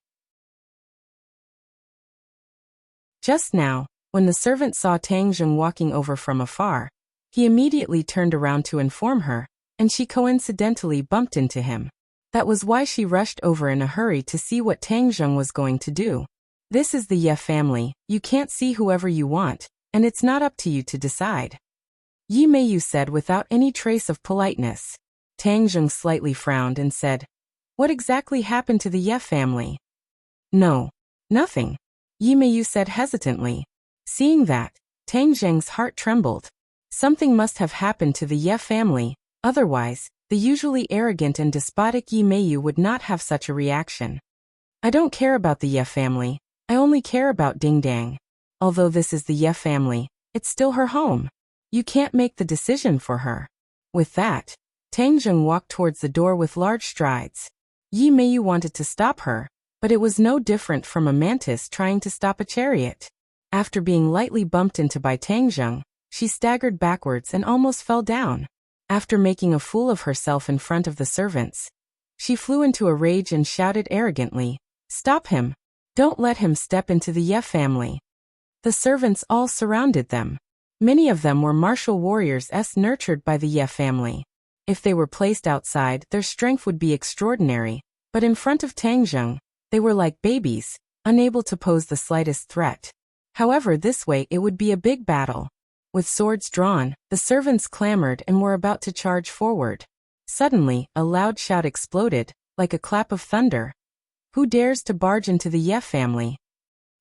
Just now, when the servant saw Tang Zheng walking over from afar, he immediately turned around to inform her, and she coincidentally bumped into him. That was why she rushed over in a hurry to see what Tang Zheng was going to do. "This is the Ye family, you can't see whoever you want, and it's not up to you to decide," Yi Meiyu said without any trace of politeness. Tang Zheng slightly frowned and said, "What exactly happened to the Ye family?" "No, nothing," Yi Meiyu said hesitantly. Seeing that, Tang Zheng's heart trembled. Something must have happened to the Ye family, otherwise, the usually arrogant and despotic Yi Meiyu would not have such a reaction. "I don't care about the Ye family, I only care about Ding Dang. Although this is the Ye family, it's still her home. You can't make the decision for her." With that, Tang Zheng walked towards the door with large strides. Yi Meiyu wanted to stop her, but it was no different from a mantis trying to stop a chariot. After being lightly bumped into by Tang Zheng, she staggered backwards and almost fell down. After making a fool of herself in front of the servants, she flew into a rage and shouted arrogantly, "Stop him! Don't let him step into the Ye family." The servants all surrounded them. Many of them were martial warriors nurtured by the Ye family. If they were placed outside, their strength would be extraordinary, but in front of Tang Zheng, they were like babies, unable to pose the slightest threat. However, this way it would be a big battle. With swords drawn, the servants clamored and were about to charge forward. Suddenly, a loud shout exploded, like a clap of thunder. "Who dares to barge into the Ye family?"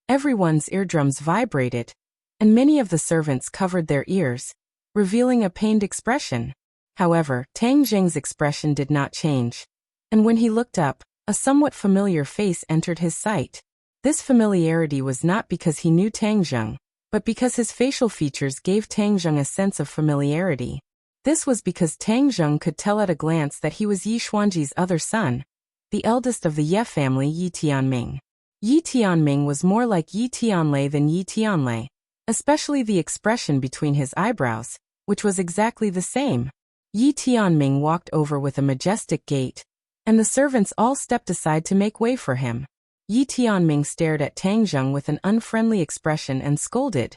Everyone's eardrums vibrated, and many of the servants covered their ears, revealing a pained expression. However, Tang Zheng's expression did not change, and when he looked up, a somewhat familiar face entered his sight. This familiarity was not because he knew Tang Zheng, but because his facial features gave Tang Zheng a sense of familiarity. This was because Tang Zheng could tell at a glance that he was Yi Xuanji's other son, the eldest of the Ye family, Yi Tianming. Yi Tianming was more like Yi Tianlei than Yi Tianlei, especially the expression between his eyebrows, which was exactly the same. Yi Tianming walked over with a majestic gait, and the servants all stepped aside to make way for him. Yi Tianming stared at Tang Zheng with an unfriendly expression and scolded.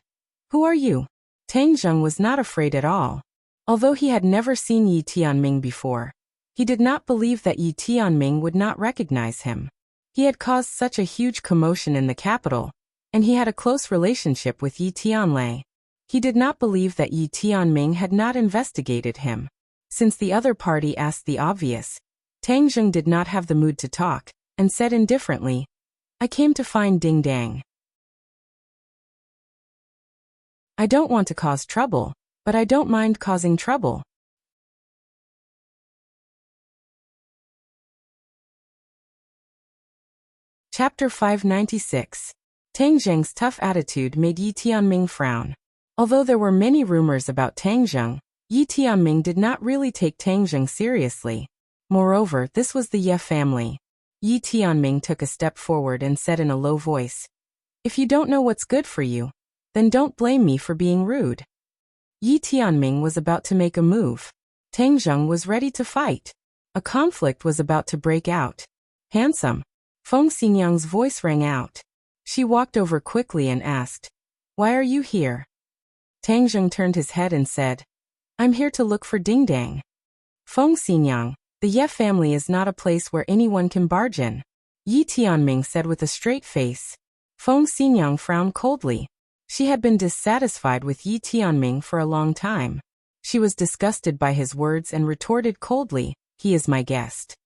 "Who are you?" Tang Zheng was not afraid at all. Although he had never seen Yi Tianming before, he did not believe that Yi Tianming would not recognize him. He had caused such a huge commotion in the capital, and he had a close relationship with Yi Tianlei. He did not believe that Yi Tianming had not investigated him. Since the other party asked the obvious, Tang Zheng did not have the mood to talk, and said indifferently, "I came to find Ding Dang. I don't want to cause trouble, but I don't mind causing trouble." Chapter 596. Tang Zheng's tough attitude made Yi Tianming frown. Although there were many rumors about Tang Zheng, Yi Tianming did not really take Tang Zheng seriously. Moreover, this was the Ye family. Yi Tianming took a step forward and said in a low voice, "If you don't know what's good for you, then don't blame me for being rude." Yi Tianming was about to make a move. Tang Zheng was ready to fight. A conflict was about to break out. "Handsome." Feng Xinyang's voice rang out. She walked over quickly and asked, "Why are you here?" Tang Zheng turned his head and said, "I'm here to look for Ding Dang." "Feng Xinyang, the Ye family is not a place where anyone can barge in," Yi Tianming said with a straight face. Feng Xinyang frowned coldly. She had been dissatisfied with Yi Tianming for a long time. She was disgusted by his words and retorted coldly, "He is my guest."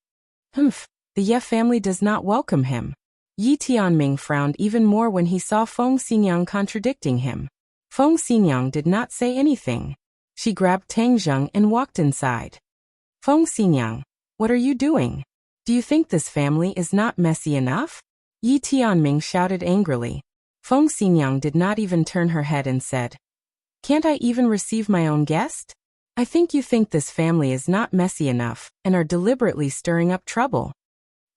"Humph, the Ye family does not welcome him." Yi Tianming frowned even more when he saw Feng Xinyang contradicting him. Feng Xinyang did not say anything. She grabbed Tang Zheng and walked inside. "Feng Xinyang, what are you doing? Do you think this family is not messy enough?" Yi Tianming shouted angrily. Feng Xinyang did not even turn her head and said, "Can't I even receive my own guest? I think you think this family is not messy enough and are deliberately stirring up trouble."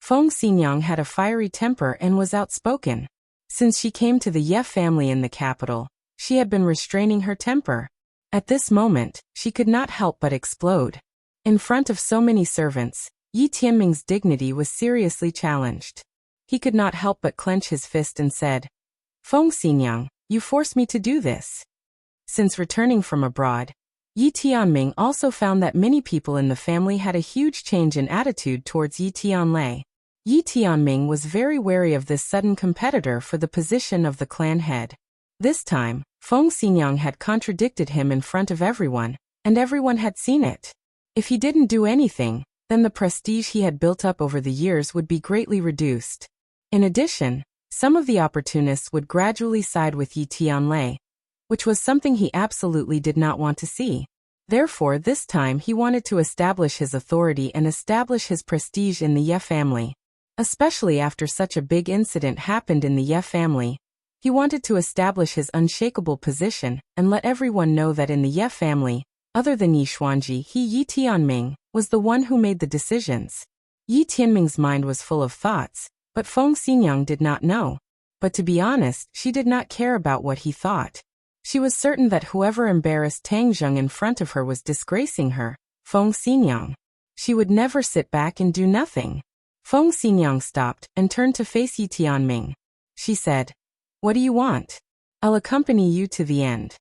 Feng Xinyang had a fiery temper and was outspoken. Since she came to the Ye family in the capital, she had been restraining her temper. At this moment, she could not help but explode. In front of so many servants, Yi Tianming's dignity was seriously challenged. He could not help but clench his fist and said, "Feng Xinyang, you forced me to do this." Since returning from abroad, Yi Tianming also found that many people in the family had a huge change in attitude towards Yi Tianlei. Yi Tianming was very wary of this sudden competitor for the position of the clan head. This time, Feng Xinyang had contradicted him in front of everyone, and everyone had seen it. If he didn't do anything, then the prestige he had built up over the years would be greatly reduced. In addition, some of the opportunists would gradually side with Yi Tianlei, which was something he absolutely did not want to see. Therefore, this time he wanted to establish his authority and establish his prestige in the Ye family. Especially after such a big incident happened in the Ye family, he wanted to establish his unshakable position and let everyone know that in the Ye family, other than Yi Xuanji, Yi Tianming, was the one who made the decisions. Yi Tianming's mind was full of thoughts, but Feng Xinyang did not know. But to be honest, she did not care about what he thought. She was certain that whoever embarrassed Tang Zheng in front of her was disgracing her, Feng Xinyang. She would never sit back and do nothing. Feng Xinyang stopped and turned to face Yi Tianming. She said, "What do you want? I'll accompany you to the end."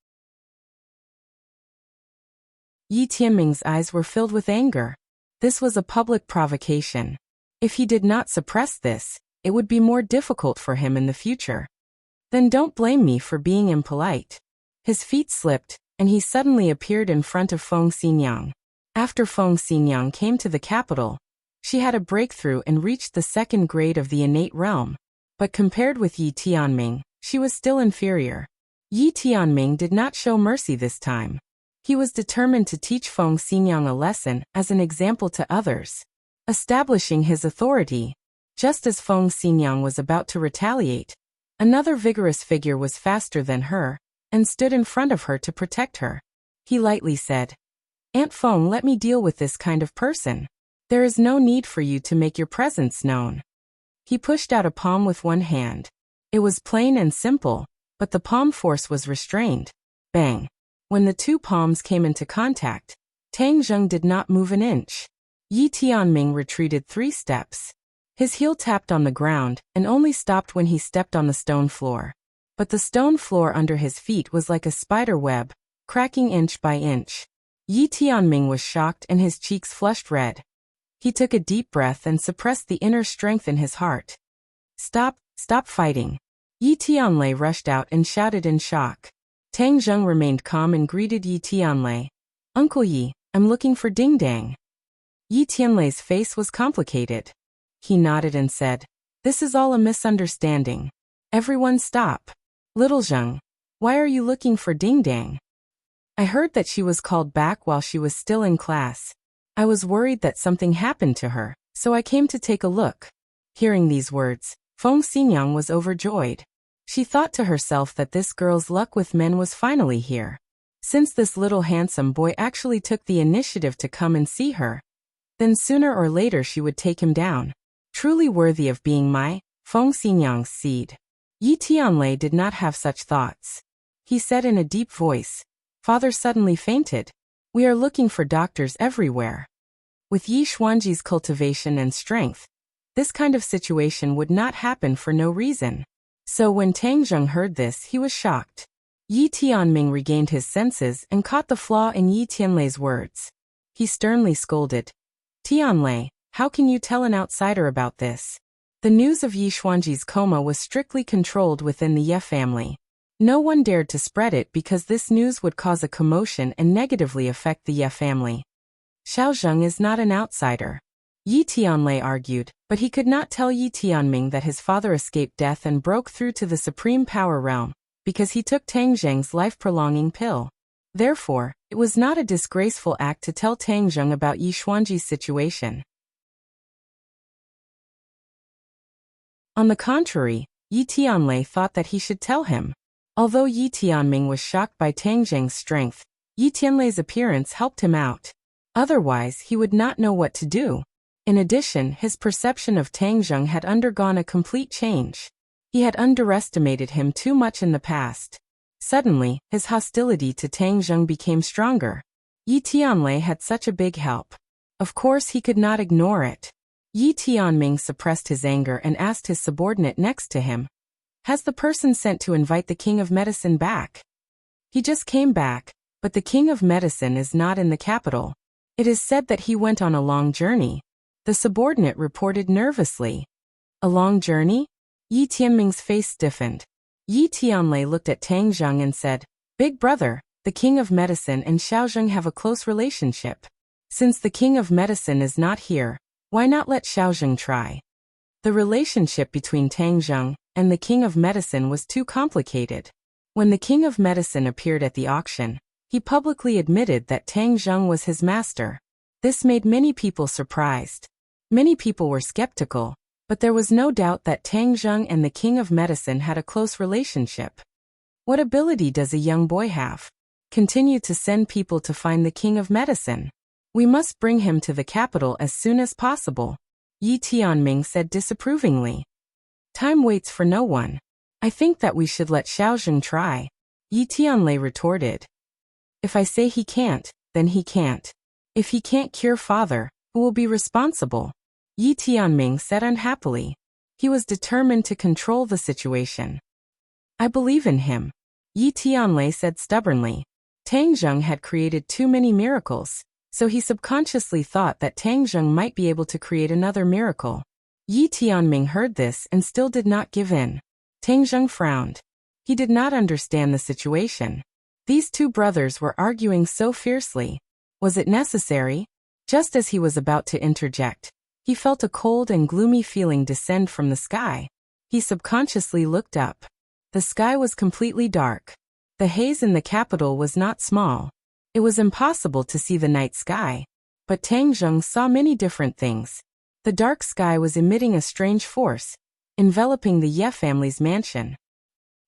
Yi Tianming's eyes were filled with anger. This was a public provocation. If he did not suppress this, it would be more difficult for him in the future. "Then don't blame me for being impolite." His feet slipped, and he suddenly appeared in front of Feng Xinyang. After Feng Xinyang came to the capital, she had a breakthrough and reached the second grade of the innate realm. But compared with Yi Tianming, she was still inferior. Yi Tianming did not show mercy this time. He was determined to teach Feng Xinyang a lesson as an example to others, establishing his authority. Just as Feng Xinyang was about to retaliate, another vigorous figure was faster than her, and stood in front of her to protect her. He lightly said, "Aunt Feng, let me deal with this kind of person. There is no need for you to make your presence known." He pushed out a palm with one hand. It was plain and simple, but the palm force was restrained. Bang! When the two palms came into contact, Tang Zheng did not move an inch. Yi Tianming retreated 3 steps. His heel tapped on the ground and only stopped when he stepped on the stone floor. But the stone floor under his feet was like a spider web, cracking inch by inch. Yi Tianming was shocked and his cheeks flushed red. He took a deep breath and suppressed the inner strength in his heart. Stop fighting. Yi Tianlei rushed out and shouted in shock. Tang Zheng remained calm and greeted Yi Tianlei. Uncle Yi, I'm looking for Ding Dang. Yi Tianlei's face was complicated. He nodded and said, This is all a misunderstanding. Everyone stop. Little Zheng, why are you looking for Ding Dang? I heard that she was called back while she was still in class. I was worried that something happened to her, so I came to take a look. Hearing these words, Feng Xinyang was overjoyed. She thought to herself that this girl's luck with men was finally here. Since this little handsome boy actually took the initiative to come and see her, then sooner or later she would take him down. Truly worthy of being my, Feng Xinyang's seed. Yi Tianlei did not have such thoughts. He said in a deep voice, Father suddenly fainted. We are looking for doctors everywhere. With Yi Xuanji's cultivation and strength, this kind of situation would not happen for no reason. So when Tang Zheng heard this, he was shocked. Yi Tianming regained his senses and caught the flaw in Yi Tianlei's words. He sternly scolded, Tianlei, how can you tell an outsider about this? The news of Yi Xuanji's coma was strictly controlled within the Ye family. No one dared to spread it because this news would cause a commotion and negatively affect the Ye family. Xiao Zheng is not an outsider, Yi Tianlei argued, but he could not tell Yi Tianming that his father escaped death and broke through to the supreme power realm, because he took Tang Zheng's life-prolonging pill. Therefore, it was not a disgraceful act to tell Tang Zheng about Yi Xuanji's situation. On the contrary, Yi Tianlei thought that he should tell him. Although Yi Tianming was shocked by Tang Zheng's strength, Yi Tianlei's appearance helped him out. Otherwise, he would not know what to do. In addition, his perception of Tang Zheng had undergone a complete change. He had underestimated him too much in the past. Suddenly, his hostility to Tang Zheng became stronger. Yi Tianlei had such a big help. Of course, he could not ignore it. Yi Tianming suppressed his anger and asked his subordinate next to him, Has the person sent to invite the King of Medicine back? He just came back, but the King of Medicine is not in the capital. It is said that he went on a long journey. The subordinate reported nervously. A long journey? Yi Tianming's face stiffened. Yi Tianlei looked at Tang Zheng and said, Big brother, the King of Medicine and Xiao Zheng have a close relationship. Since the King of Medicine is not here, why not let Xiao Zheng try? The relationship between Tang Zheng and the King of Medicine was too complicated. When the King of Medicine appeared at the auction, he publicly admitted that Tang Zheng was his master. This made many people surprised. Many people were skeptical, but there was no doubt that Tang Zheng and the King of Medicine had a close relationship. What ability does a young boy have? Continue to send people to find the King of Medicine. We must bring him to the capital as soon as possible, Yi Tianming said disapprovingly. Time waits for no one. I think that we should let Xiao Zheng try, Yi Tianlei retorted. If I say he can't, then he can't. If he can't cure father, who will be responsible? Yi Tianming said unhappily. He was determined to control the situation. I believe in him, Yi Tianlei said stubbornly. Tang Zheng had created too many miracles, so he subconsciously thought that Tang Zheng might be able to create another miracle. Yi Tianming heard this and still did not give in. Tang Zheng frowned. He did not understand the situation. These two brothers were arguing so fiercely. Was it necessary? Just as he was about to interject, he felt a cold and gloomy feeling descend from the sky. He subconsciously looked up. The sky was completely dark. The haze in the capital was not small. It was impossible to see the night sky. But Tang Zheng saw many different things. The dark sky was emitting a strange force, enveloping the Ye family's mansion.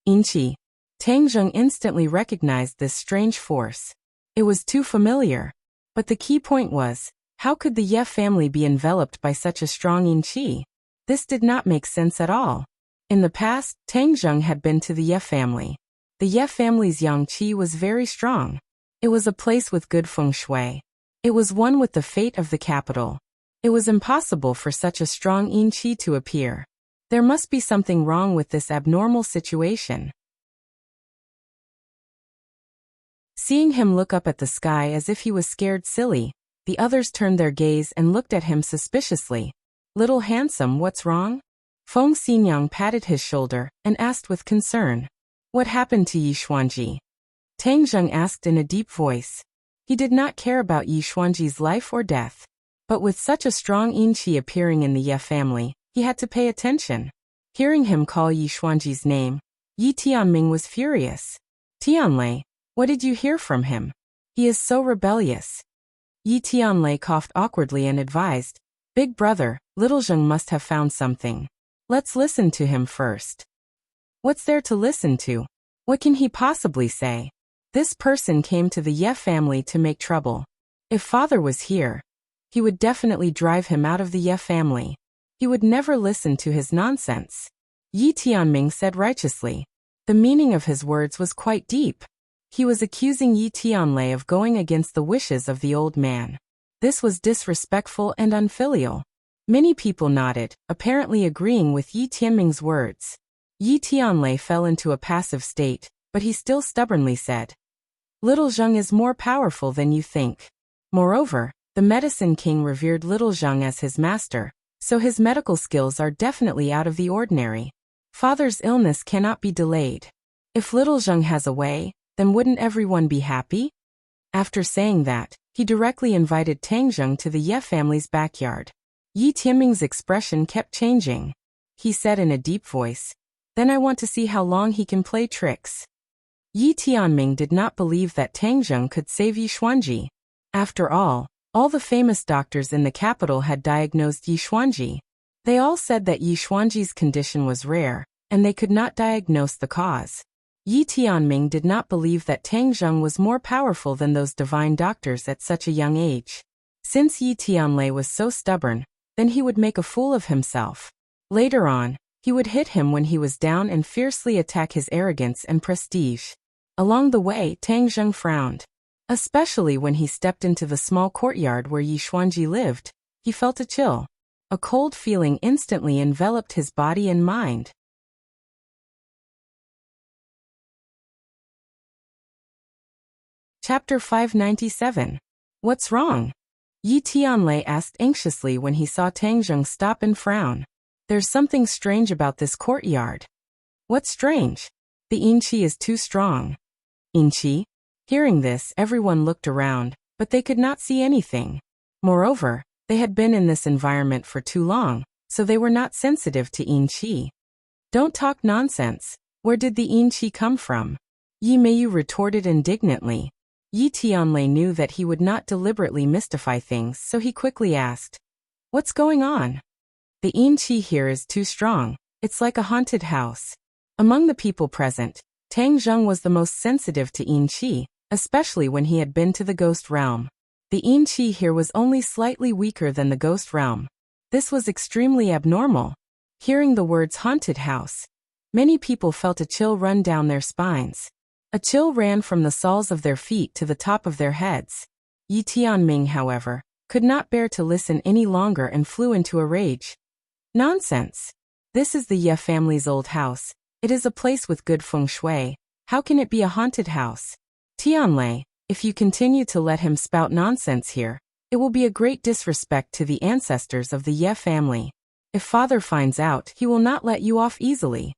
Inchi. Tang Zheng instantly recognized this strange force. It was too familiar. But the key point was, how could the Ye family be enveloped by such a strong yin qi? This did not make sense at all. In the past, Tang Zheng had been to the Ye family. The Ye family's yang qi was very strong. It was a place with good feng shui. It was one with the fate of the capital. It was impossible for such a strong yin qi to appear. There must be something wrong with this abnormal situation. Seeing him look up at the sky as if he was scared silly, the others turned their gaze and looked at him suspiciously. "Little handsome, what's wrong?" Feng Xinyang patted his shoulder and asked with concern. "What happened to Yi Xuanji?" Tang Zheng asked in a deep voice. He did not care about Yi Xuanji's life or death. But with such a strong yin qi appearing in the Ye family, he had to pay attention. Hearing him call Yi Xuanji's name, Yi Tianming was furious. "Tianlei, what did you hear from him? He is so rebellious." Yi Tianlei coughed awkwardly and advised, "Big brother, little Zheng must have found something. Let's listen to him first." "What's there to listen to? What can he possibly say? This person came to the Ye family to make trouble. If father was here, he would definitely drive him out of the Ye family. He would never listen to his nonsense." Yi Tianming said righteously. The meaning of his words was quite deep. He was accusing Yi Tianlei of going against the wishes of the old man. This was disrespectful and unfilial. Many people nodded, apparently agreeing with Yi Tianming's words. Yi Tianlei fell into a passive state, but he still stubbornly said, "Little Zheng is more powerful than you think. Moreover, the medicine king revered little Zheng as his master, so his medical skills are definitely out of the ordinary. Father's illness cannot be delayed. If little Zheng has a way, then wouldn't everyone be happy?" After saying that, he directly invited Tang Zheng to the Ye family's backyard. Yi Tianming's expression kept changing. He said in a deep voice, "Then I want to see how long he can play tricks." Yi Tianming did not believe that Tang Zheng could save Yi Xuanji. After all the famous doctors in the capital had diagnosed Yi Xuanji. They all said that Yi Xuanji's condition was rare, and they could not diagnose the cause. Yi Tianming did not believe that Tang Zheng was more powerful than those divine doctors at such a young age. Since Yi Tianlei was so stubborn, then he would make a fool of himself. Later on, he would hit him when he was down and fiercely attack his arrogance and prestige. Along the way, Tang Zheng frowned. Especially when he stepped into the small courtyard where Yi Xuanji lived, he felt a chill. A cold feeling instantly enveloped his body and mind. Chapter 597. What's wrong? Yi Tianlei asked anxiously when he saw Tang Zheng stop and frown. There's something strange about this courtyard. What's strange? The yin qi is too strong. Yin qi? Hearing this, everyone looked around, but they could not see anything. Moreover, they had been in this environment for too long, so they were not sensitive to yin qi. Don't talk nonsense. Where did the yin qi come from? Yi Meiyu retorted indignantly. Yi Tianlei knew that he would not deliberately mystify things, so he quickly asked, "What's going on?" "The yin qi here is too strong. It's like a haunted house." Among the people present, Tang Zheng was the most sensitive to yin qi, especially when he had been to the ghost realm. The yin qi here was only slightly weaker than the ghost realm. This was extremely abnormal. Hearing the words haunted house, many people felt a chill run down their spines. A chill ran from the soles of their feet to the top of their heads. Yi Tianming, however, could not bear to listen any longer and flew into a rage. "Nonsense! This is the Ye family's old house. It is a place with good feng shui. How can it be a haunted house? Tianlei, if you continue to let him spout nonsense here, it will be a great disrespect to the ancestors of the Ye family. If father finds out, he will not let you off easily."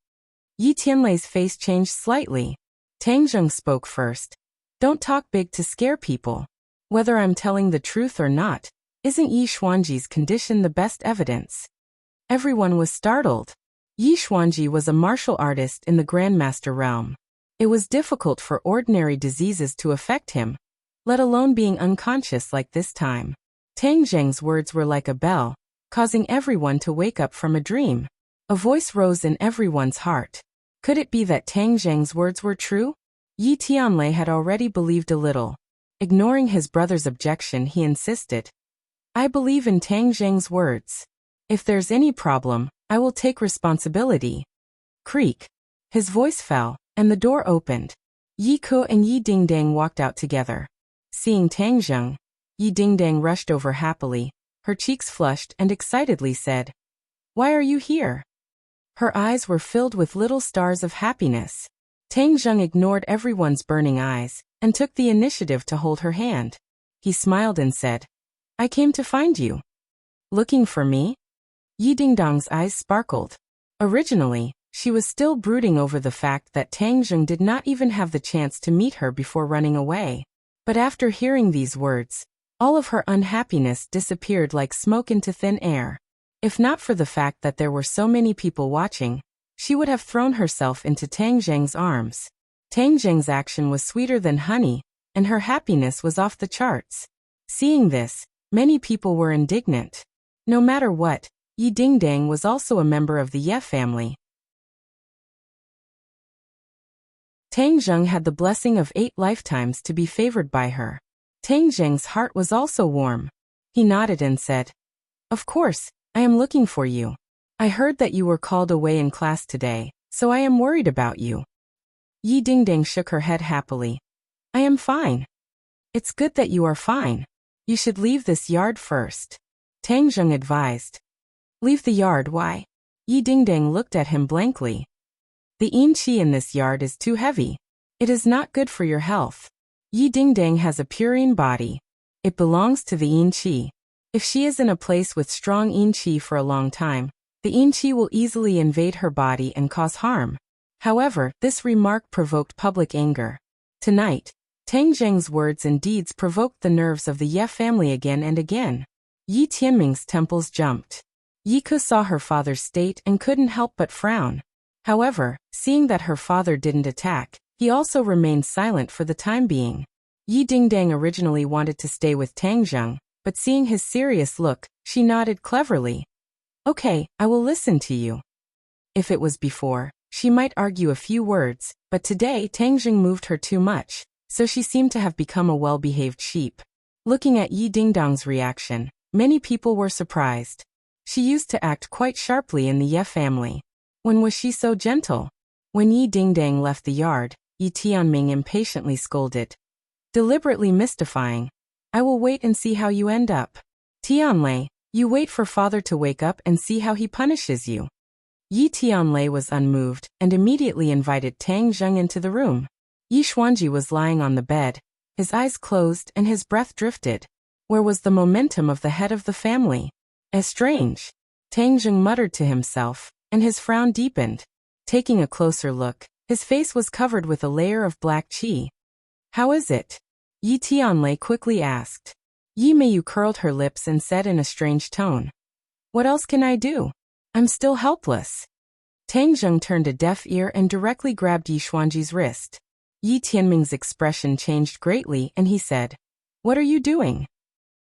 Yi Tianlei's face changed slightly. Tang Zheng spoke first. "Don't talk big to scare people. Whether I'm telling the truth or not, isn't Yi Xuanji's condition the best evidence?" Everyone was startled. Yi Xuanji was a martial artist in the Grandmaster realm. It was difficult for ordinary diseases to affect him, let alone being unconscious like this time. Tang Zheng's words were like a bell, causing everyone to wake up from a dream. A voice rose in everyone's heart. Could it be that Tang Zheng's words were true? Yi Tianlei had already believed a little. Ignoring his brother's objection, he insisted, "I believe in Tang Zheng's words. If there's any problem, I will take responsibility." Creak. His voice fell, and the door opened. Yi Ke and Yi Dingdang walked out together. Seeing Tang Zheng, Yi Dingdang rushed over happily, her cheeks flushed and excitedly said, "Why are you here?" Her eyes were filled with little stars of happiness. Tang Zheng ignored everyone's burning eyes and took the initiative to hold her hand. He smiled and said, "I came to find you." "Looking for me?" Yi Dingdang's eyes sparkled. Originally, she was still brooding over the fact that Tang Zheng did not even have the chance to meet her before running away. But after hearing these words, all of her unhappiness disappeared like smoke into thin air. If not for the fact that there were so many people watching, she would have thrown herself into Tang Zheng's arms. Tang Zheng's action was sweeter than honey, and her happiness was off the charts. Seeing this, many people were indignant. No matter what, Yi Dingdang was also a member of the Ye family. Tang Zheng had the blessing of 8 lifetimes to be favored by her. Tang Zheng's heart was also warm. He nodded and said, "Of course, I am looking for you. I heard that you were called away in class today, so I am worried about you." Yi Dingdang shook her head happily. "I am fine." "It's good that you are fine. You should leave this yard first," Tang Zheng advised. "Leave the yard, why?" Yi Dingdang looked at him blankly. "The yin qi in this yard is too heavy. It is not good for your health." Yi Dingdang has a purine body. It belongs to the yin qi. If she is in a place with strong yin qi for a long time, the yin qi will easily invade her body and cause harm. However, this remark provoked public anger. Tonight, Tang Zheng's words and deeds provoked the nerves of the Ye family again and again. Yi Tianming's temples jumped. Yi Ke saw her father's state and couldn't help but frown. However, seeing that her father didn't attack, he also remained silent for the time being. Yi Dingdang originally wanted to stay with Tang Zheng, but seeing his serious look, she nodded cleverly. "Okay, I will listen to you." If it was before, she might argue a few words, but today Tang Zheng moved her too much, so she seemed to have become a well-behaved sheep. Looking at Yi Dingdang's reaction, many people were surprised. She used to act quite sharply in the Ye family. When was she so gentle? When Yi Dingdang left the yard, Yi Tianming impatiently scolded, deliberately mystifying, "I will wait and see how you end up. Tianlei, you wait for father to wake up and see how he punishes you." Yi Tianlei was unmoved and immediately invited Tang Zheng into the room. Yi Xuanji was lying on the bed, his eyes closed and his breath drifted. Where was the momentum of the head of the family? Strange. Tang Zheng muttered to himself, and his frown deepened. Taking a closer look, his face was covered with a layer of black qi. "How is it?" Yi Tianlei quickly asked. Yi Meiyu curled her lips and said in a strange tone, "What else can I do? I'm still helpless." Tang Zheng turned a deaf ear and directly grabbed Yi Xuanji's wrist. Yi Tianming's expression changed greatly and he said, "What are you doing?"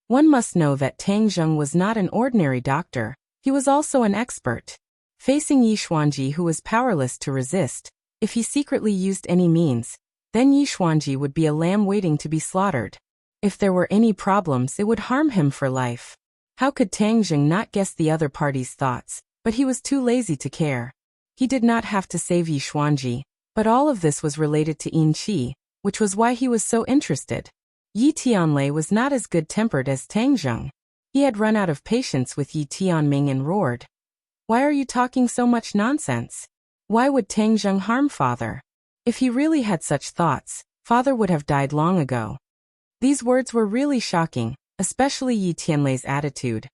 One must know that Tang Zheng was not an ordinary doctor, he was also an expert. Facing Yi Xuanji, who was powerless to resist, if he secretly used any means, then Yi Xuanji would be a lamb waiting to be slaughtered. If there were any problems, it would harm him for life. How could Tang Zheng not guess the other party's thoughts? But he was too lazy to care. He did not have to save Yi Xuanji, but all of this was related to yin qi, which was why he was so interested. Yi Tianlei was not as good-tempered as Tang Zheng. He had run out of patience with Yi Tianming and roared, "Why are you talking so much nonsense? Why would Tang Zheng harm father? If he really had such thoughts, father would have died long ago." These words were really shocking, especially Yi Tianlei's attitude.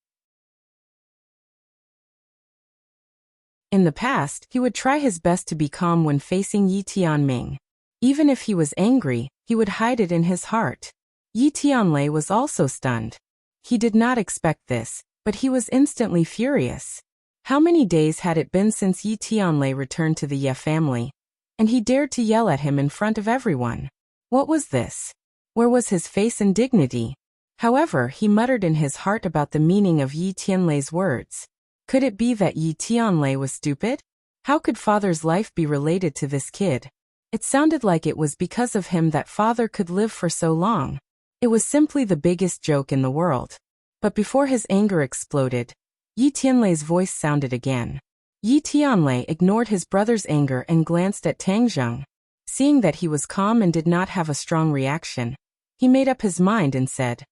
In the past, he would try his best to be calm when facing Yi Tianming. Even if he was angry, he would hide it in his heart. Yi Tianlei was also stunned. He did not expect this, but he was instantly furious. How many days had it been since Yi Tianlei returned to the Ye family? And he dared to yell at him in front of everyone. What was this? Where was his face and dignity? However, he muttered in his heart about the meaning of Yi Tianlei's words. Could it be that Yi Tianlei was stupid? How could father's life be related to this kid? It sounded like it was because of him that father could live for so long. It was simply the biggest joke in the world. But before his anger exploded, Yi Tianlei's voice sounded again. Yi Tianlei ignored his brother's anger and glanced at Tang Zheng. Seeing that he was calm and did not have a strong reaction, he made up his mind and said,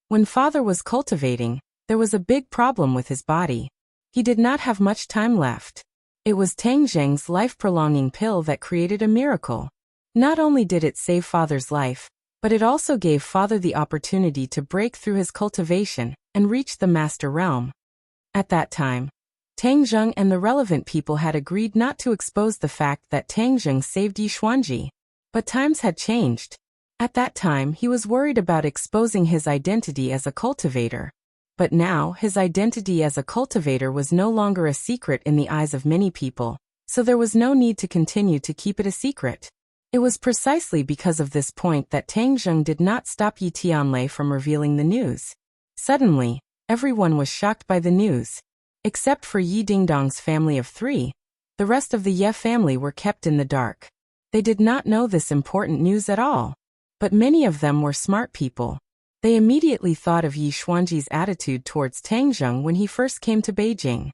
When father was cultivating, there was a big problem with his body. He did not have much time left. It was Tang Zheng's life-prolonging pill that created a miracle. Not only did it save father's life, but it also gave father the opportunity to break through his cultivation and reach the master realm. At that time, Tang Zheng and the relevant people had agreed not to expose the fact that Tang Zheng saved Yi Xuanji. But times had changed. At that time he was worried about exposing his identity as a cultivator. But now his identity as a cultivator was no longer a secret in the eyes of many people, so there was no need to continue to keep it a secret. It was precisely because of this point that Tang Zheng did not stop Yi Tianlei from revealing the news. Suddenly, everyone was shocked by the news. Except for Yi Dingdong's family of 3, the rest of the Ye family were kept in the dark. They did not know this important news at all. But many of them were smart people. They immediately thought of Yi Xuanji's attitude towards Tang Zheng when he first came to Beijing.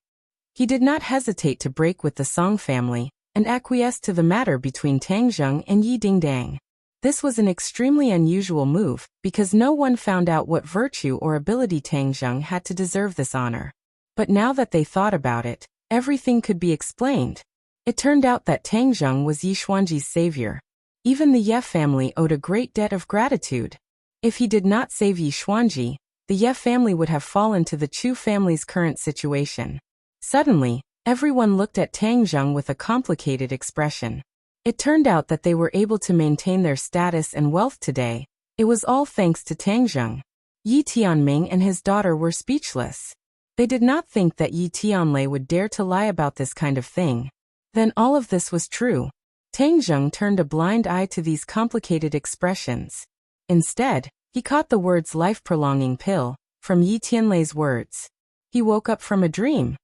He did not hesitate to break with the Song family and acquiesce to the matter between Tang Zheng and Yi Dingdang. This was an extremely unusual move because no one found out what virtue or ability Tang Zheng had to deserve this honor. But now that they thought about it, everything could be explained. It turned out that Tang Zheng was Yi Xuanji's savior. Even the Ye family owed a great debt of gratitude. If he did not save Yi Xuanji, the Ye family would have fallen to the Chu family's current situation. Suddenly, everyone looked at Tang Zheng with a complicated expression. It turned out that they were able to maintain their status and wealth today. It was all thanks to Tang Zheng. Yi Tianming and his daughter were speechless. They did not think that Yi Tianlei would dare to lie about this kind of thing. Then all of this was true. Tang Zheng turned a blind eye to these complicated expressions. Instead, he caught the words life-prolonging pill from Yi Tianlei's words. He woke up from a dream.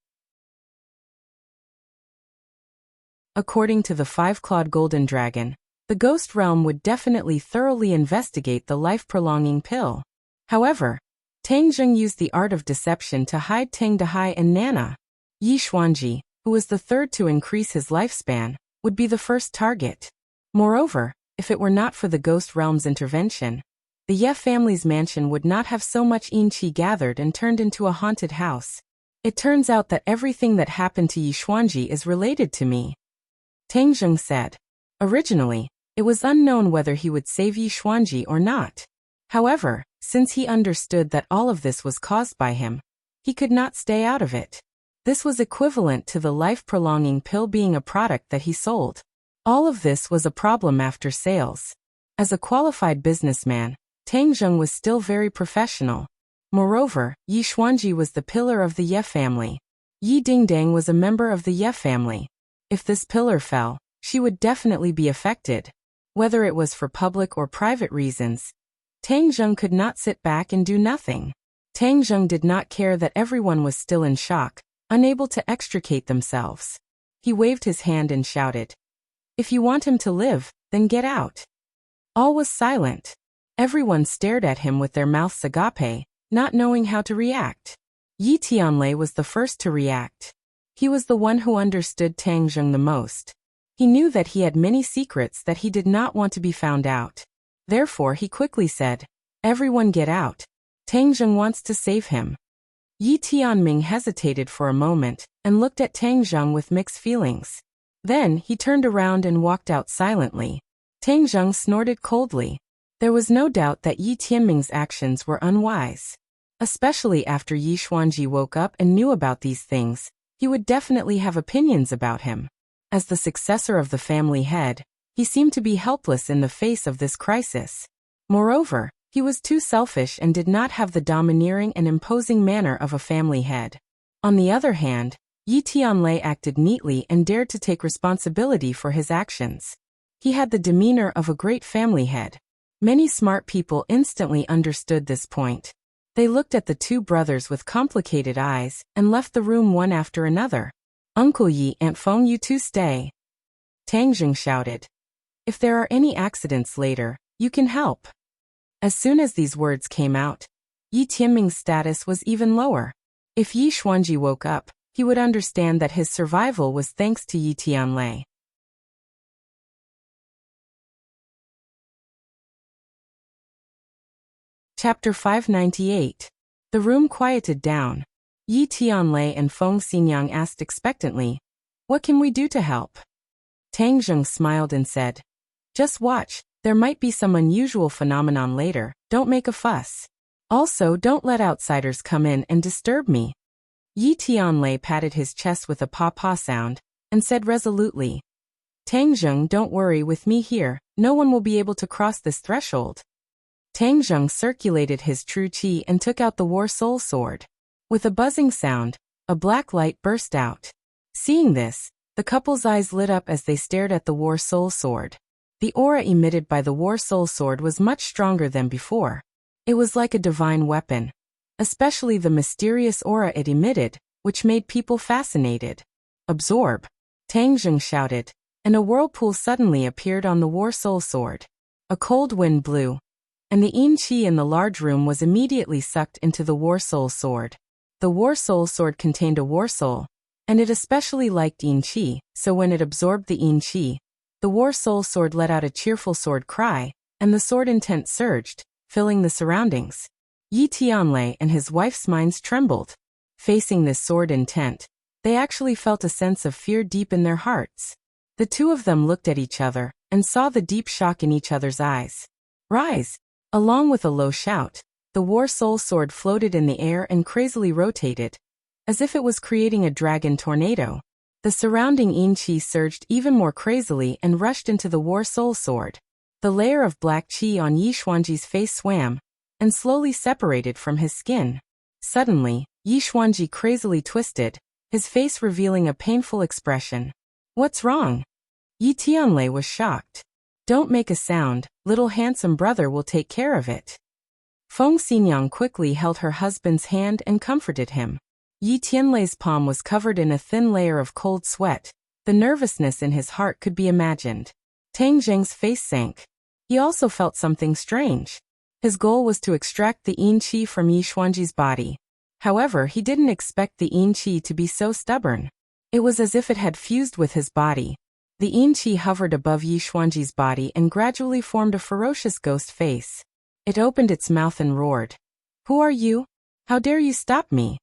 According to the 5-clawed golden dragon, the ghost realm would definitely thoroughly investigate the life-prolonging pill. However, Tang Zheng used the art of deception to hide Tang Dahai and Nana. Yi Xuanji, who was the third to increase his lifespan, would be the first target. Moreover, if it were not for the ghost realm's intervention, the Ye family's mansion would not have so much yin qi gathered and turned into a haunted house. It turns out that everything that happened to Yi Xuanji is related to me. Tang Zheng said. Originally, it was unknown whether he would save Yi Xuanji or not. However, since he understood that all of this was caused by him, he could not stay out of it. This was equivalent to the life-prolonging pill being a product that he sold. All of this was a problem after sales. As a qualified businessman, Tang Zheng was still very professional. Moreover, Yi Xuanji was the pillar of the Ye family. Yi Dingdang was a member of the Ye family. If this pillar fell, she would definitely be affected. Whether it was for public or private reasons, Tang Zheng could not sit back and do nothing. Tang Zheng did not care that everyone was still in shock, unable to extricate themselves. He waved his hand and shouted, "If you want him to live, then get out." All was silent. Everyone stared at him with their mouths agape, not knowing how to react. Yi Tianlei was the first to react. He was the one who understood Tang Zheng the most. He knew that he had many secrets that he did not want to be found out. Therefore he quickly said, "Everyone get out. Tang Zheng wants to save him." Yi Tianming hesitated for a moment and looked at Tang Zheng with mixed feelings. Then he turned around and walked out silently. Tang Zheng snorted coldly. There was no doubt that Yi Tianming's actions were unwise. Especially after Yi Xuanji woke up and knew about these things, he would definitely have opinions about him. As the successor of the family head, he seemed to be helpless in the face of this crisis. Moreover, he was too selfish and did not have the domineering and imposing manner of a family head. On the other hand, Yi Tianlei acted neatly and dared to take responsibility for his actions. He had the demeanor of a great family head. Many smart people instantly understood this point. They looked at the two brothers with complicated eyes and left the room one after another. "Uncle Yi, Aunt Feng, you two stay," Tang Zheng shouted. "If there are any accidents later, you can help." As soon as these words came out, Yi Tianming's status was even lower. If Yi Xuanji woke up, he would understand that his survival was thanks to Yi Tianlei. Chapter 598. The room quieted down. Yi Tianlei and Feng Xinyang asked expectantly, "What can we do to help?" Tang Zheng smiled and said, "Just watch, there might be some unusual phenomenon later, don't make a fuss. Also, don't let outsiders come in and disturb me." Yi Tianlei patted his chest with a paw-paw sound, and said resolutely, "Tang Zheng, don't worry with me here, no one will be able to cross this threshold." Tang Zheng circulated his true qi and took out the War Soul Sword. With a buzzing sound, a black light burst out. Seeing this, the couple's eyes lit up as they stared at the War Soul Sword. The aura emitted by the War Soul Sword was much stronger than before. It was like a divine weapon, especially the mysterious aura it emitted, which made people fascinated. "Absorb!" Tang Zheng shouted, and a whirlpool suddenly appeared on the War Soul Sword. A cold wind blew, and the yin qi in the large room was immediately sucked into the War Soul Sword. The War Soul Sword contained a war soul, and it especially liked yin qi, so when it absorbed the yin qi, the War Soul Sword let out a cheerful sword cry, and the sword intent surged, filling the surroundings. Yi Tianlei and his wife's minds trembled. Facing this sword intent, they actually felt a sense of fear deep in their hearts. The two of them looked at each other, and saw the deep shock in each other's eyes. "Rise!" Along with a low shout, the War Soul Sword floated in the air and crazily rotated, as if it was creating a dragon tornado. The surrounding yin qi surged even more crazily and rushed into the War Soul Sword. The layer of black qi on Yi Xuanji's face swam, and slowly separated from his skin. Suddenly, Yi Xuanji crazily twisted, his face revealing a painful expression. "What's wrong?" Yi Tianlei was shocked. "Don't make a sound, little handsome brother will take care of it." Feng Xinyang quickly held her husband's hand and comforted him. Yi Tianlei's palm was covered in a thin layer of cold sweat. The nervousness in his heart could be imagined. Tang Zheng's face sank. He also felt something strange. His goal was to extract the yin qi from Yi Xuanji's body. However, he didn't expect the yin qi to be so stubborn. It was as if it had fused with his body. The yin qi hovered above Yi Xuanji's body and gradually formed a ferocious ghost face. It opened its mouth and roared. "Who are you? How dare you stop me?"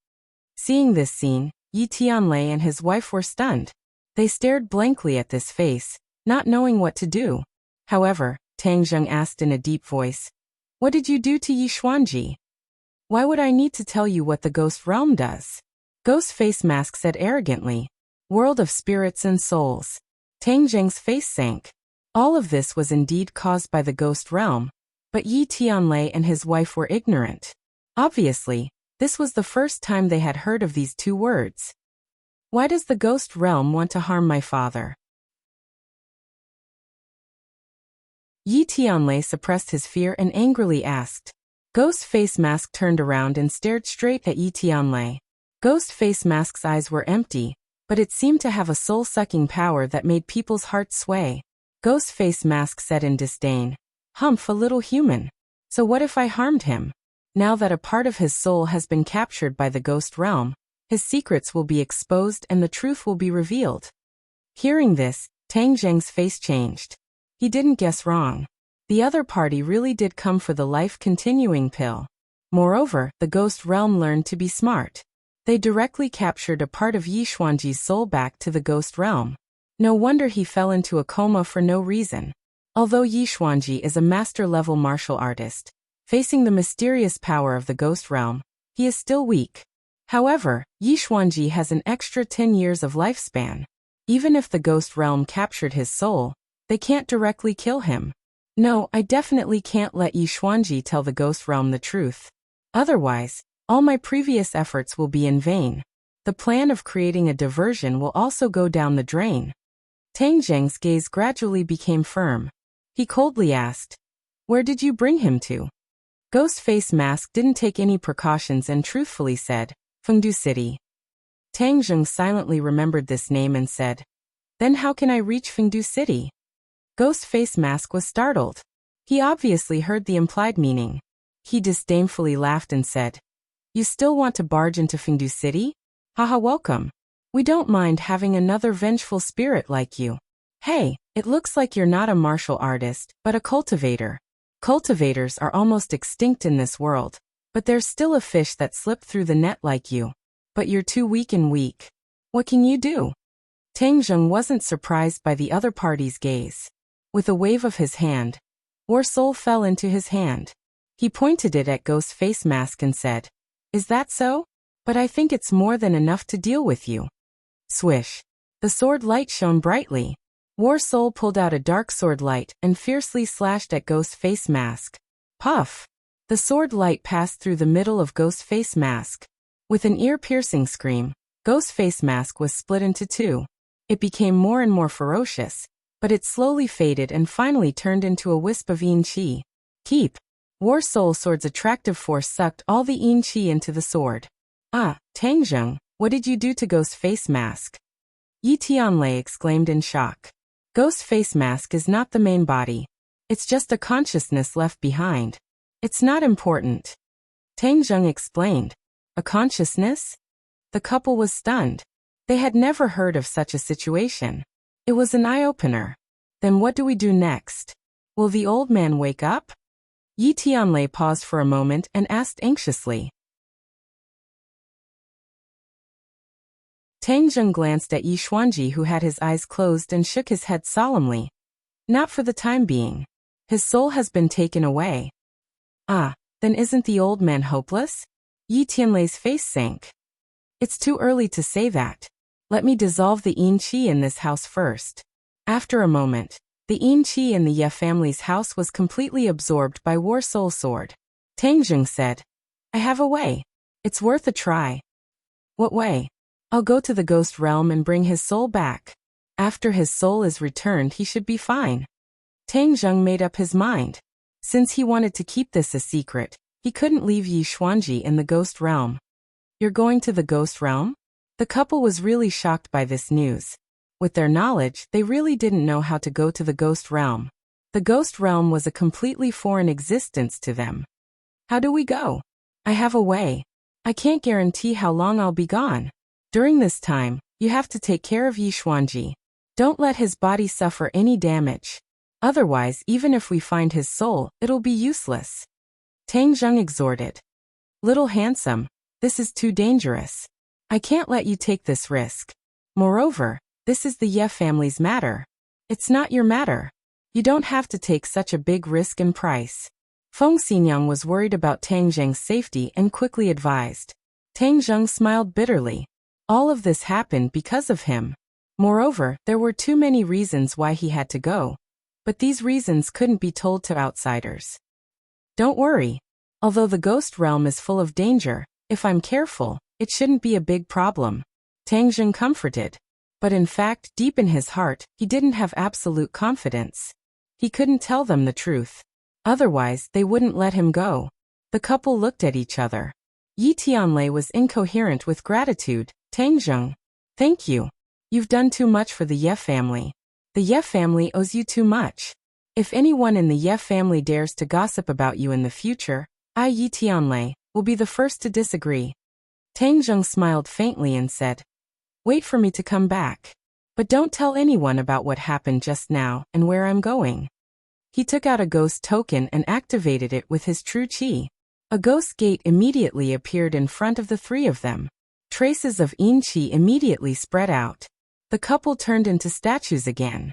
Seeing this scene, Yi Tianlei and his wife were stunned. They stared blankly at this face, not knowing what to do. However, Tang Zheng asked in a deep voice, "What did you do to Yi Xuanji?" "Why would I need to tell you what the ghost realm does?" Ghost Face Mask said arrogantly. "World of spirits and souls." Tang Zheng's face sank. All of this was indeed caused by the ghost realm, but Yi Tianlei and his wife were ignorant. Obviously, this was the first time they had heard of these two words. "Why does the ghost realm want to harm my father?" Yi Tianlei suppressed his fear and angrily asked. Ghost Face Mask turned around and stared straight at Yi Tianlei. Ghost Face Mask's eyes were empty, but it seemed to have a soul-sucking power that made people's hearts sway. Ghost Face Mask said in disdain, "Humph, a little human. So what if I harmed him? Now that a part of his soul has been captured by the ghost realm, his secrets will be exposed and the truth will be revealed." Hearing this, Tang Zheng's face changed. He didn't guess wrong. The other party really did come for the life-continuing pill. Moreover, the ghost realm learned to be smart. They directly captured a part of Yi Xuanji's soul back to the ghost realm. No wonder he fell into a coma for no reason. Although Yi Xuanji is a master-level martial artist, facing the mysterious power of the ghost realm, he is still weak. However, Yi Xuanji has an extra 10 years of lifespan. Even if the ghost realm captured his soul, they can't directly kill him. No, I definitely can't let Yi Xuanji tell the ghost realm the truth. Otherwise, all my previous efforts will be in vain. The plan of creating a diversion will also go down the drain. Tang Zheng's gaze gradually became firm. He coldly asked, "Where did you bring him to?" Ghost Face Mask didn't take any precautions and truthfully said, "Fengdu City." Tang Zheng silently remembered this name and said, "Then how can I reach Fengdu City?" Ghost Face Mask was startled. He obviously heard the implied meaning. He disdainfully laughed and said, "You still want to barge into Fengdu City? Haha, welcome. We don't mind having another vengeful spirit like you. Hey, it looks like you're not a martial artist, but a cultivator. Cultivators are almost extinct in this world, but there's still a fish that slipped through the net like you. But you're too weak and weak. What can you do? Tang Zheng wasn't surprised by the other party's gaze. With a wave of his hand, War Soul fell into his hand. He pointed it at Ghost Face Mask and said, "Is that so? But I think it's more than enough to deal with you." Swish. The sword light shone brightly. War Soul pulled out a dark sword light and fiercely slashed at Ghost Face Mask. Puff! The sword light passed through the middle of Ghost Face Mask. With an ear-piercing scream, Ghost Face Mask was split into two. It became more and more ferocious, but it slowly faded and finally turned into a wisp of yin qi. Keep! War Soul Sword's attractive force sucked all the yin qi into the sword. Ah, Tang Zheng, what did you do to Ghost Face Mask? Yi Tianlei exclaimed in shock. Ghost Face Mask is not the main body. It's just a consciousness left behind. It's not important. Tang Zheng explained. A consciousness? The couple was stunned. They had never heard of such a situation. It was an eye-opener. Then what do we do next? Will the old man wake up? Yi Tianlei paused for a moment and asked anxiously. Tang Zheng glanced at Yi Xuanji, who had his eyes closed, and shook his head solemnly. Not for the time being. His soul has been taken away. Ah, then isn't the old man hopeless? Yi Tianlei's face sank. It's too early to say that. Let me dissolve the yin qi in this house first. After a moment, the yin qi in the Ye family's house was completely absorbed by War Soul Sword. Tang Zheng said, I have a way. It's worth a try. What way? I'll go to the ghost realm and bring his soul back. After his soul is returned, he should be fine. Tang Zheng made up his mind. Since he wanted to keep this a secret, he couldn't leave Yi Xuanji in the ghost realm. You're going to the ghost realm? The couple was really shocked by this news. With their knowledge, they really didn't know how to go to the ghost realm. The ghost realm was a completely foreign existence to them. How do we go? I have a way. I can't guarantee how long I'll be gone. During this time, you have to take care of Yi Xuanji. Don't let his body suffer any damage. Otherwise, even if we find his soul, it'll be useless. Tang Zheng exhorted. Little handsome, this is too dangerous. I can't let you take this risk. Moreover, this is the Ye family's matter. It's not your matter. You don't have to take such a big risk and price. Feng Xinyang was worried about Tang Zheng's safety and quickly advised. Tang Zheng smiled bitterly. All of this happened because of him. Moreover, there were too many reasons why he had to go. But these reasons couldn't be told to outsiders. Don't worry. Although the ghost realm is full of danger, if I'm careful, it shouldn't be a big problem. Tang Zheng comforted. But in fact, deep in his heart, he didn't have absolute confidence. He couldn't tell them the truth. Otherwise, they wouldn't let him go. The couple looked at each other. Yi Tianlei was incoherent with gratitude. Tang Zheng, thank you. You've done too much for the Ye family. The Ye family owes you too much. If anyone in the Ye family dares to gossip about you in the future, I, Yi Tianlei, will be the first to disagree. Tang Zheng smiled faintly and said, Wait for me to come back. But don't tell anyone about what happened just now and where I'm going. He took out a ghost token and activated it with his true qi. A ghost gate immediately appeared in front of the three of them. Traces of yin qi immediately spread out. The couple turned into statues again.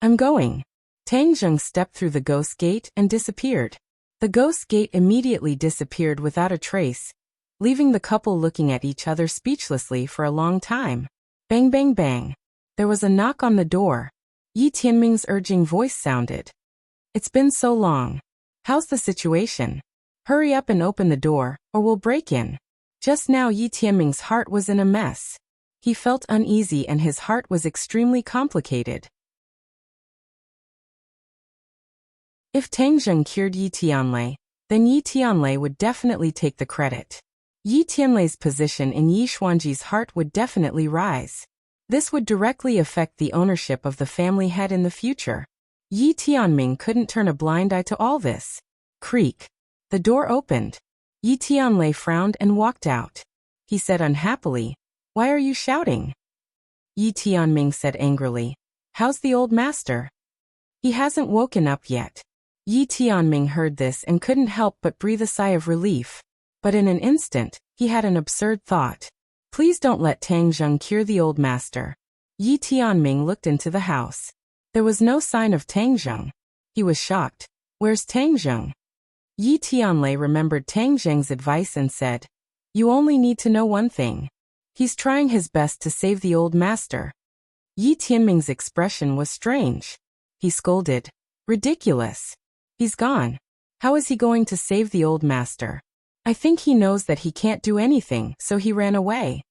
I'm going. Tang Zheng stepped through the ghost gate and disappeared. The ghost gate immediately disappeared without a trace, leaving the couple looking at each other speechlessly for a long time. Bang bang bang. There was a knock on the door. Yi Tianming's urging voice sounded. It's been so long. How's the situation? Hurry up and open the door, or we'll break in. Just now Yi Tianming's heart was in a mess. He felt uneasy and his heart was extremely complicated. If Tang Zheng cured Yi Tianlei, then Yi Tianlei would definitely take the credit. Yi Tianlei's position in Yi Xuanji's heart would definitely rise. This would directly affect the ownership of the family head in the future. Yi Tianming couldn't turn a blind eye to all this. Creak. The door opened. Yi Tianlei frowned and walked out. He said unhappily, Why are you shouting? Yi Tianming said angrily, How's the old master? He hasn't woken up yet. Yi Tianming heard this and couldn't help but breathe a sigh of relief. But in an instant, he had an absurd thought. Please don't let Tang Zheng cure the old master. Yi Tianming looked into the house. There was no sign of Tang Zheng. He was shocked. Where's Tang Zheng? Yi Tianlei remembered Tang Zheng's advice and said, You only need to know one thing. He's trying his best to save the old master. Yi Tianming's expression was strange. He scolded. Ridiculous. He's gone. How is he going to save the old master? I think he knows that he can't do anything, so he ran away.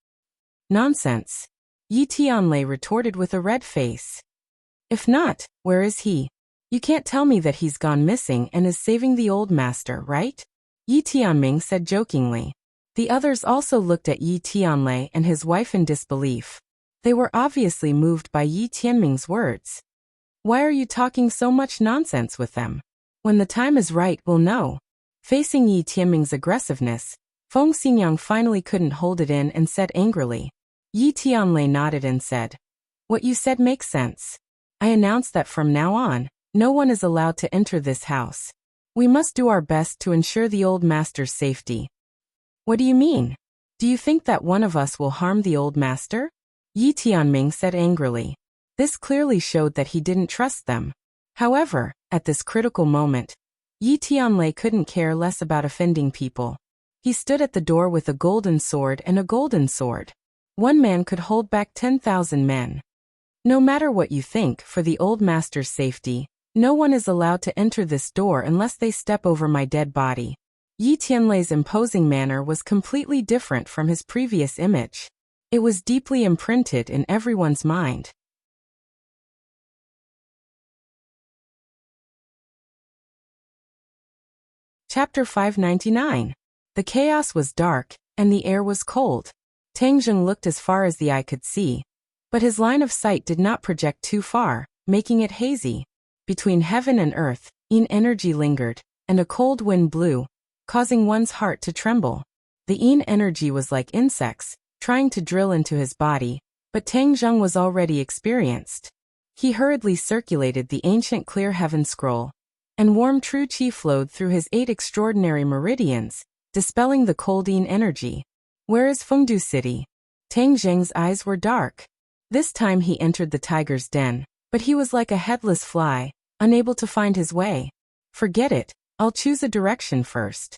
Nonsense. Yi Tianlei retorted with a red face. If not, where is he? You can't tell me that he's gone missing and is saving the old master, right? Yi Tianming said jokingly. The others also looked at Yi Tianlei and his wife in disbelief. They were obviously moved by Yi Tianming's words. Why are you talking so much nonsense with them? When the time is right, we'll know. Facing Yi Tianming's aggressiveness, Feng Xinyang finally couldn't hold it in and said angrily. Yi Tianlei nodded and said, What you said makes sense. I announce that from now on, no one is allowed to enter this house. We must do our best to ensure the old master's safety. What do you mean? Do you think that one of us will harm the old master? Yi Tianming said angrily. This clearly showed that he didn't trust them. However, at this critical moment, Yi Tianlei couldn't care less about offending people. He stood at the door with a golden sword and a golden sword. One man could hold back 10,000 men. No matter what you think, for the old master's safety, no one is allowed to enter this door unless they step over my dead body. Yi Tianlei's imposing manner was completely different from his previous image. It was deeply imprinted in everyone's mind. Chapter 599. The chaos was dark, and the air was cold. Tang Zheng looked as far as the eye could see, but his line of sight did not project too far, making it hazy. Between heaven and earth, yin energy lingered, and a cold wind blew, causing one's heart to tremble. The yin energy was like insects, trying to drill into his body, but Tang Zheng was already experienced. He hurriedly circulated the ancient clear heaven scroll, and warm true qi flowed through his 8 extraordinary meridians, dispelling the cold yin energy. Where is Fengdu City? Tang Zheng's eyes were dark. This time he entered the tiger's den, but he was like a headless fly, unable to find his way. Forget it, I'll choose a direction first.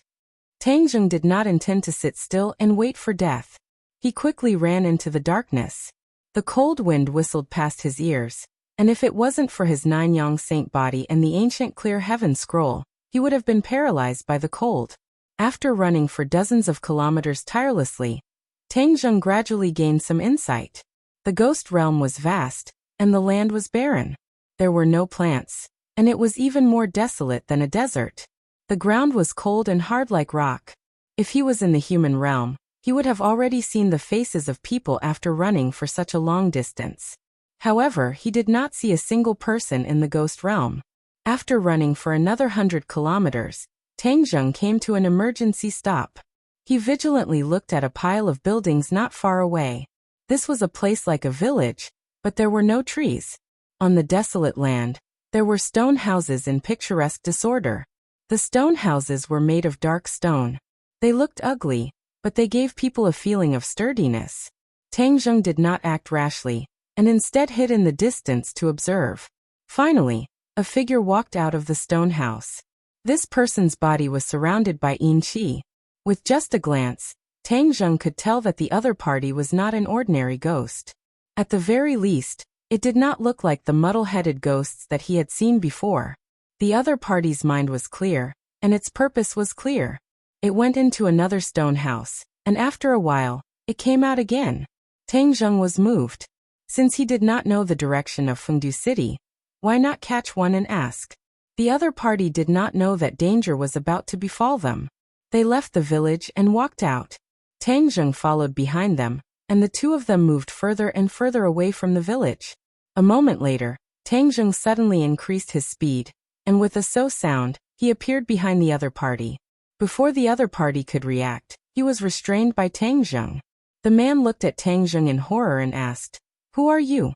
Tang Zheng did not intend to sit still and wait for death. He quickly ran into the darkness. The cold wind whistled past his ears, and if it wasn't for his 9 yang saint body and the ancient clear heaven scroll, he would have been paralyzed by the cold. After running for dozens of kilometers tirelessly, Tang Zheng gradually gained some insight. The ghost realm was vast, and the land was barren. There were no plants, and it was even more desolate than a desert. The ground was cold and hard like rock. If he was in the human realm, he would have already seen the faces of people after running for such a long distance. However, he did not see a single person in the ghost realm. After running for another 100 kilometers, Tang Zheng came to an emergency stop. He vigilantly looked at a pile of buildings not far away. This was a place like a village, but there were no trees. On the desolate land, there were stone houses in picturesque disorder. The stone houses were made of dark stone. They looked ugly, but they gave people a feeling of sturdiness. Tang Zheng did not act rashly, and instead hid in the distance to observe. Finally, a figure walked out of the stone house. This person's body was surrounded by yin qi. With just a glance, Tang Zheng could tell that the other party was not an ordinary ghost. At the very least, it did not look like the muddle-headed ghosts that he had seen before. The other party's mind was clear, and its purpose was clear. It went into another stone house, and after a while, it came out again. Tang Zheng was moved. Since he did not know the direction of Fengdu City, why not catch one and ask? The other party did not know that danger was about to befall them. They left the village and walked out. Tang Zheng followed behind them, and the two of them moved further and further away from the village. A moment later, Tang Zheng suddenly increased his speed, and with a so sound, he appeared behind the other party. Before the other party could react, he was restrained by Tang Zheng. The man looked at Tang Zheng in horror and asked, "Who are you?"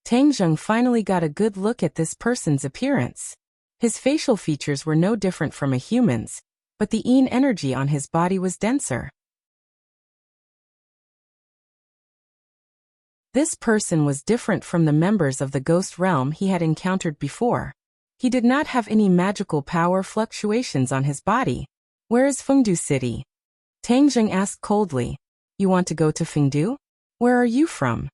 Tang Zheng finally got a good look at this person's appearance. His facial features were no different from a human's, but the yin energy on his body was denser. This person was different from the members of the ghost realm he had encountered before. He did not have any magical power fluctuations on his body. Where is Fengdu City? Tang Zheng asked coldly. You want to go to Fengdu? Where are you from?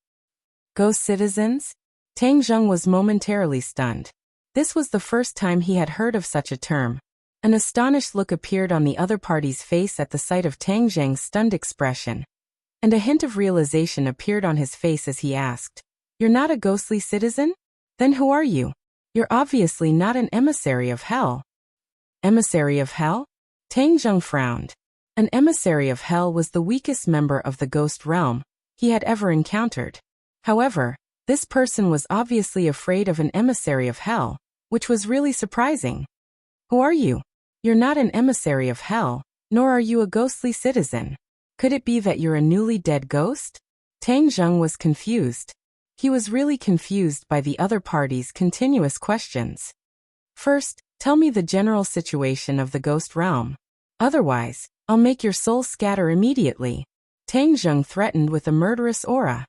Ghost citizens? Tang Zheng was momentarily stunned. This was the first time he had heard of such a term. An astonished look appeared on the other party's face at the sight of Tang Zheng's stunned expression, and a hint of realization appeared on his face as he asked, You're not a ghostly citizen? Then who are you? You're obviously not an emissary of hell. Emissary of hell? Tang Zheng frowned. An emissary of hell was the weakest member of the ghost realm he had ever encountered. However, this person was obviously afraid of an emissary of hell, which was really surprising. Who are you? You're not an emissary of hell, nor are you a ghostly citizen. Could it be that you're a newly dead ghost? Tang Zheng was confused. He was really confused by the other party's continuous questions. First, tell me the general situation of the ghost realm. Otherwise, I'll make your soul scatter immediately. Tang Zheng threatened with a murderous aura.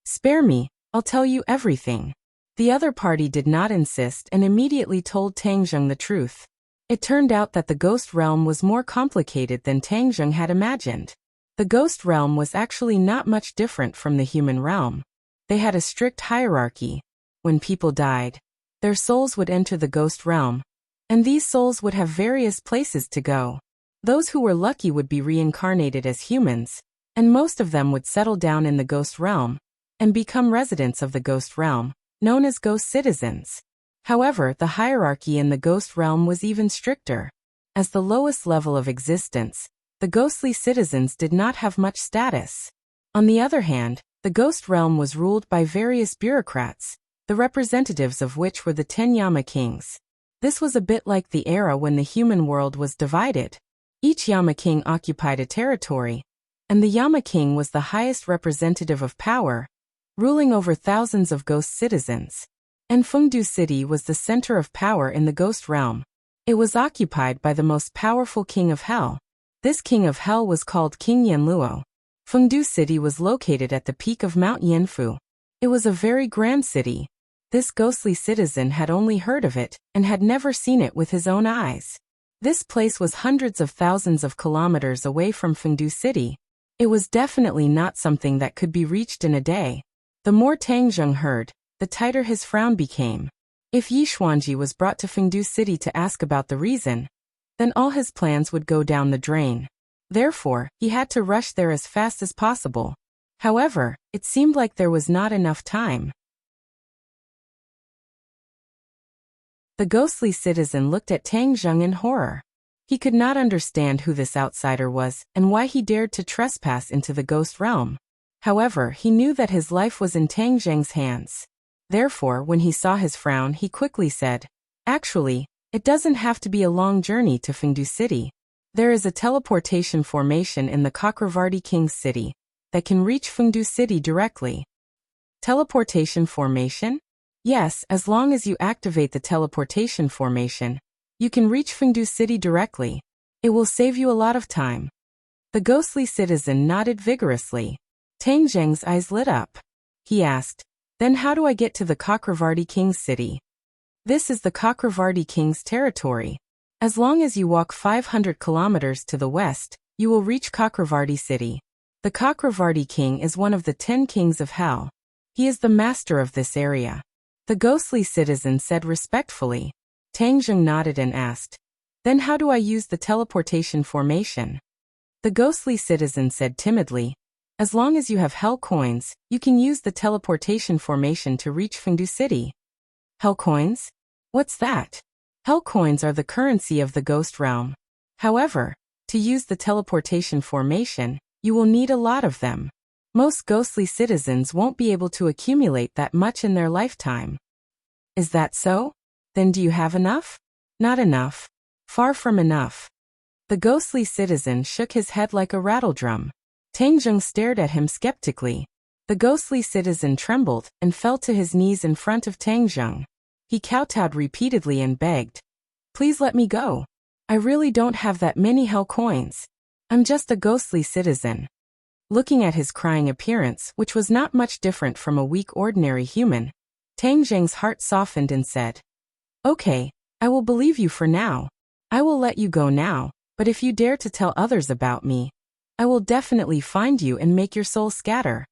Spare me, I'll tell you everything. The other party did not insist and immediately told Tang Zheng the truth. It turned out that the ghost realm was more complicated than Tang Zheng had imagined. The ghost realm was actually not much different from the human realm. They had a strict hierarchy. When people died, their souls would enter the ghost realm, and these souls would have various places to go. Those who were lucky would be reincarnated as humans, and most of them would settle down in the ghost realm and become residents of the ghost realm, known as ghost citizens. However, the hierarchy in the ghost realm was even stricter. As the lowest level of existence, the ghostly citizens did not have much status. On the other hand, the ghost realm was ruled by various bureaucrats, the representatives of which were the 10 Yama kings. This was a bit like the era when the human world was divided. Each Yama king occupied a territory, and the Yama king was the highest representative of power, ruling over thousands of ghost citizens. And Fengdu City was the center of power in the ghost realm. It was occupied by the most powerful king of hell. This king of hell was called King Yanluo. Fengdu City was located at the peak of Mount Yanfu. It was a very grand city. This ghostly citizen had only heard of it and had never seen it with his own eyes. This place was hundreds of thousands of kilometers away from Fengdu City. It was definitely not something that could be reached in a day. The more Tang Zheng heard, the tighter his frown became. If Yi Xuanji was brought to Fengdu City to ask about the reason, then all his plans would go down the drain. Therefore, he had to rush there as fast as possible. However, it seemed like there was not enough time. The ghostly citizen looked at Tang Zheng in horror. He could not understand who this outsider was and why he dared to trespass into the ghost realm. However, he knew that his life was in Tang Zheng's hands. Therefore, when he saw his frown, he quickly said, Actually, it doesn't have to be a long journey to Fengdu City. There is a teleportation formation in the Chakravarti King's city that can reach Fengdu City directly. Teleportation formation? Yes, as long as you activate the teleportation formation, you can reach Fengdu City directly. It will save you a lot of time. The ghostly citizen nodded vigorously. Tang Zheng's eyes lit up. He asked, Then how do I get to the Chakravarti King's city? This is the Chakravarti King's territory. As long as you walk 500 kilometers to the west, you will reach Chakravarti City. The Chakravarti King is one of the 10 kings of hell. He is the master of this area. The ghostly citizen said respectfully. Tang Zheng nodded and asked, Then how do I use the teleportation formation? The ghostly citizen said timidly, As long as you have hell coins, you can use the teleportation formation to reach Fengdu City. Hell coins? What's that? Hell coins are the currency of the ghost realm. However, to use the teleportation formation, you will need a lot of them. Most ghostly citizens won't be able to accumulate that much in their lifetime. Is that so? Then do you have enough? Not enough. Far from enough. The ghostly citizen shook his head like a rattledrum. Tang Zheng stared at him skeptically. The ghostly citizen trembled and fell to his knees in front of Tang Zheng. He kowtowed repeatedly and begged, "Please let me go. I really don't have that many hell coins. I'm just a ghostly citizen." Looking at his crying appearance, which was not much different from a weak ordinary human, Tang Zheng's heart softened and said, "Okay, I will believe you for now. I will let you go now, but if you dare to tell others about me, I will definitely find you and make your soul scatter."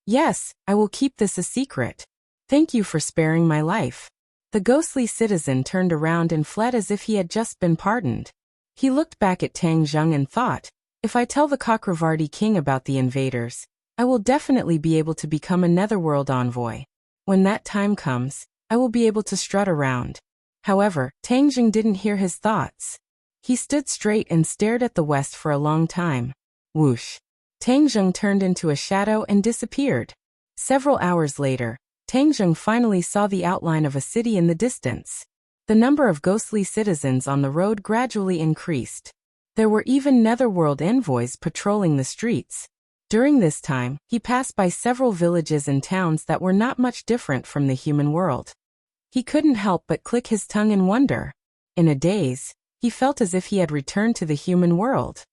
"Yes, I will keep this a secret. Thank you for sparing my life." The ghostly citizen turned around and fled as if he had just been pardoned. He looked back at Tang Zheng and thought, "If I tell the Cakravarti king about the invaders, I will definitely be able to become a netherworld envoy. When that time comes, I will be able to strut around." However, Tang Zheng didn't hear his thoughts. He stood straight and stared at the west for a long time. Whoosh! Tang Zheng turned into a shadow and disappeared. Several hours later, Tang Zheng finally saw the outline of a city in the distance. The number of ghostly citizens on the road gradually increased. There were even netherworld envoys patrolling the streets. During this time, he passed by several villages and towns that were not much different from the human world. He couldn't help but click his tongue in wonder. In a daze, he felt as if he had returned to the human world.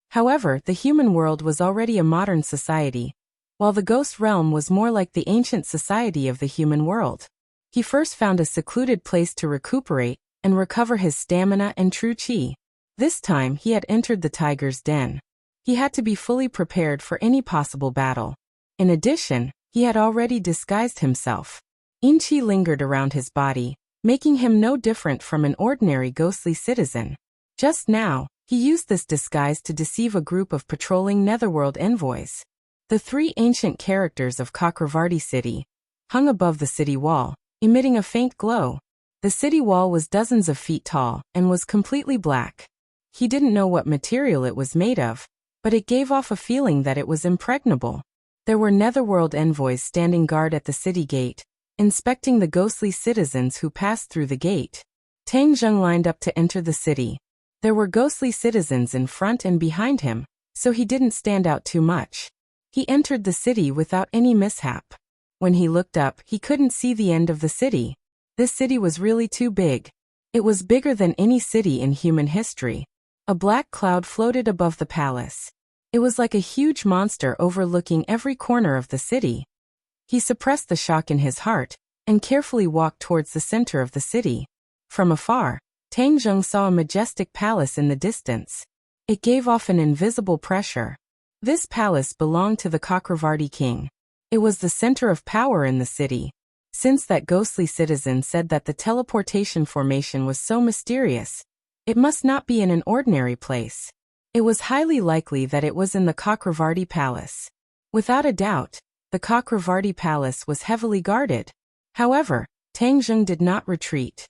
However, the human world was already a modern society, while the ghost realm was more like the ancient society of the human world. He first found a secluded place to recuperate and recover his stamina and true qi. This time he had entered the tiger's den. He had to be fully prepared for any possible battle. In addition, he had already disguised himself. Yin qi lingered around his body, making him no different from an ordinary ghostly citizen. Just now, he used this disguise to deceive a group of patrolling netherworld envoys. The three ancient characters of Cakravarti City hung above the city wall, emitting a faint glow. The city wall was dozens of feet tall and was completely black. He didn't know what material it was made of, but it gave off a feeling that it was impregnable. There were netherworld envoys standing guard at the city gate, inspecting the ghostly citizens who passed through the gate. Tang Zheng lined up to enter the city. There were ghostly citizens in front and behind him, so he didn't stand out too much. He entered the city without any mishap. When he looked up, he couldn't see the end of the city. This city was really too big. It was bigger than any city in human history. A black cloud floated above the palace. It was like a huge monster overlooking every corner of the city. He suppressed the shock in his heart and carefully walked towards the center of the city. From afar, Tang Zheng saw a majestic palace in the distance. It gave off an invisible pressure. This palace belonged to the Cakravarti king. It was the center of power in the city. Since that ghostly citizen said that the teleportation formation was so mysterious, it must not be in an ordinary place. It was highly likely that it was in the Cakravarti palace. Without a doubt, the Cakravarti palace was heavily guarded. However, Tang Zheng did not retreat.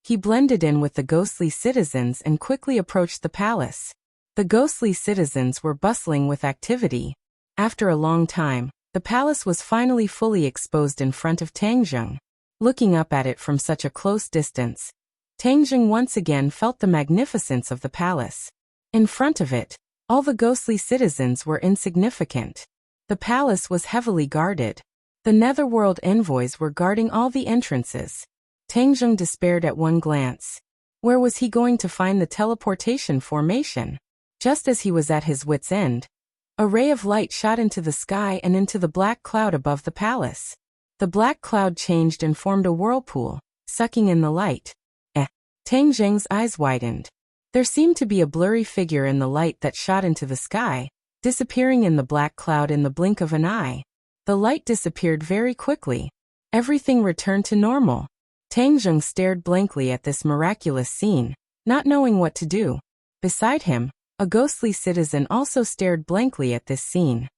He blended in with the ghostly citizens and quickly approached the palace. The ghostly citizens were bustling with activity. After a long time, the palace was finally fully exposed in front of Tang Zheng. Looking up at it from such a close distance, Tang Zheng once again felt the magnificence of the palace. In front of it, all the ghostly citizens were insignificant. The palace was heavily guarded. The netherworld envoys were guarding all the entrances. Tang Zheng despaired at one glance. Where was he going to find the teleportation formation? Just as he was at his wit's end, a ray of light shot into the sky and into the black cloud above the palace. The black cloud changed and formed a whirlpool, sucking in the light. Tang Zheng's eyes widened. There seemed to be a blurry figure in the light that shot into the sky, disappearing in the black cloud in the blink of an eye. The light disappeared very quickly. Everything returned to normal. Tang Zheng stared blankly at this miraculous scene, not knowing what to do. Beside him, a ghostly citizen also stared blankly at this scene.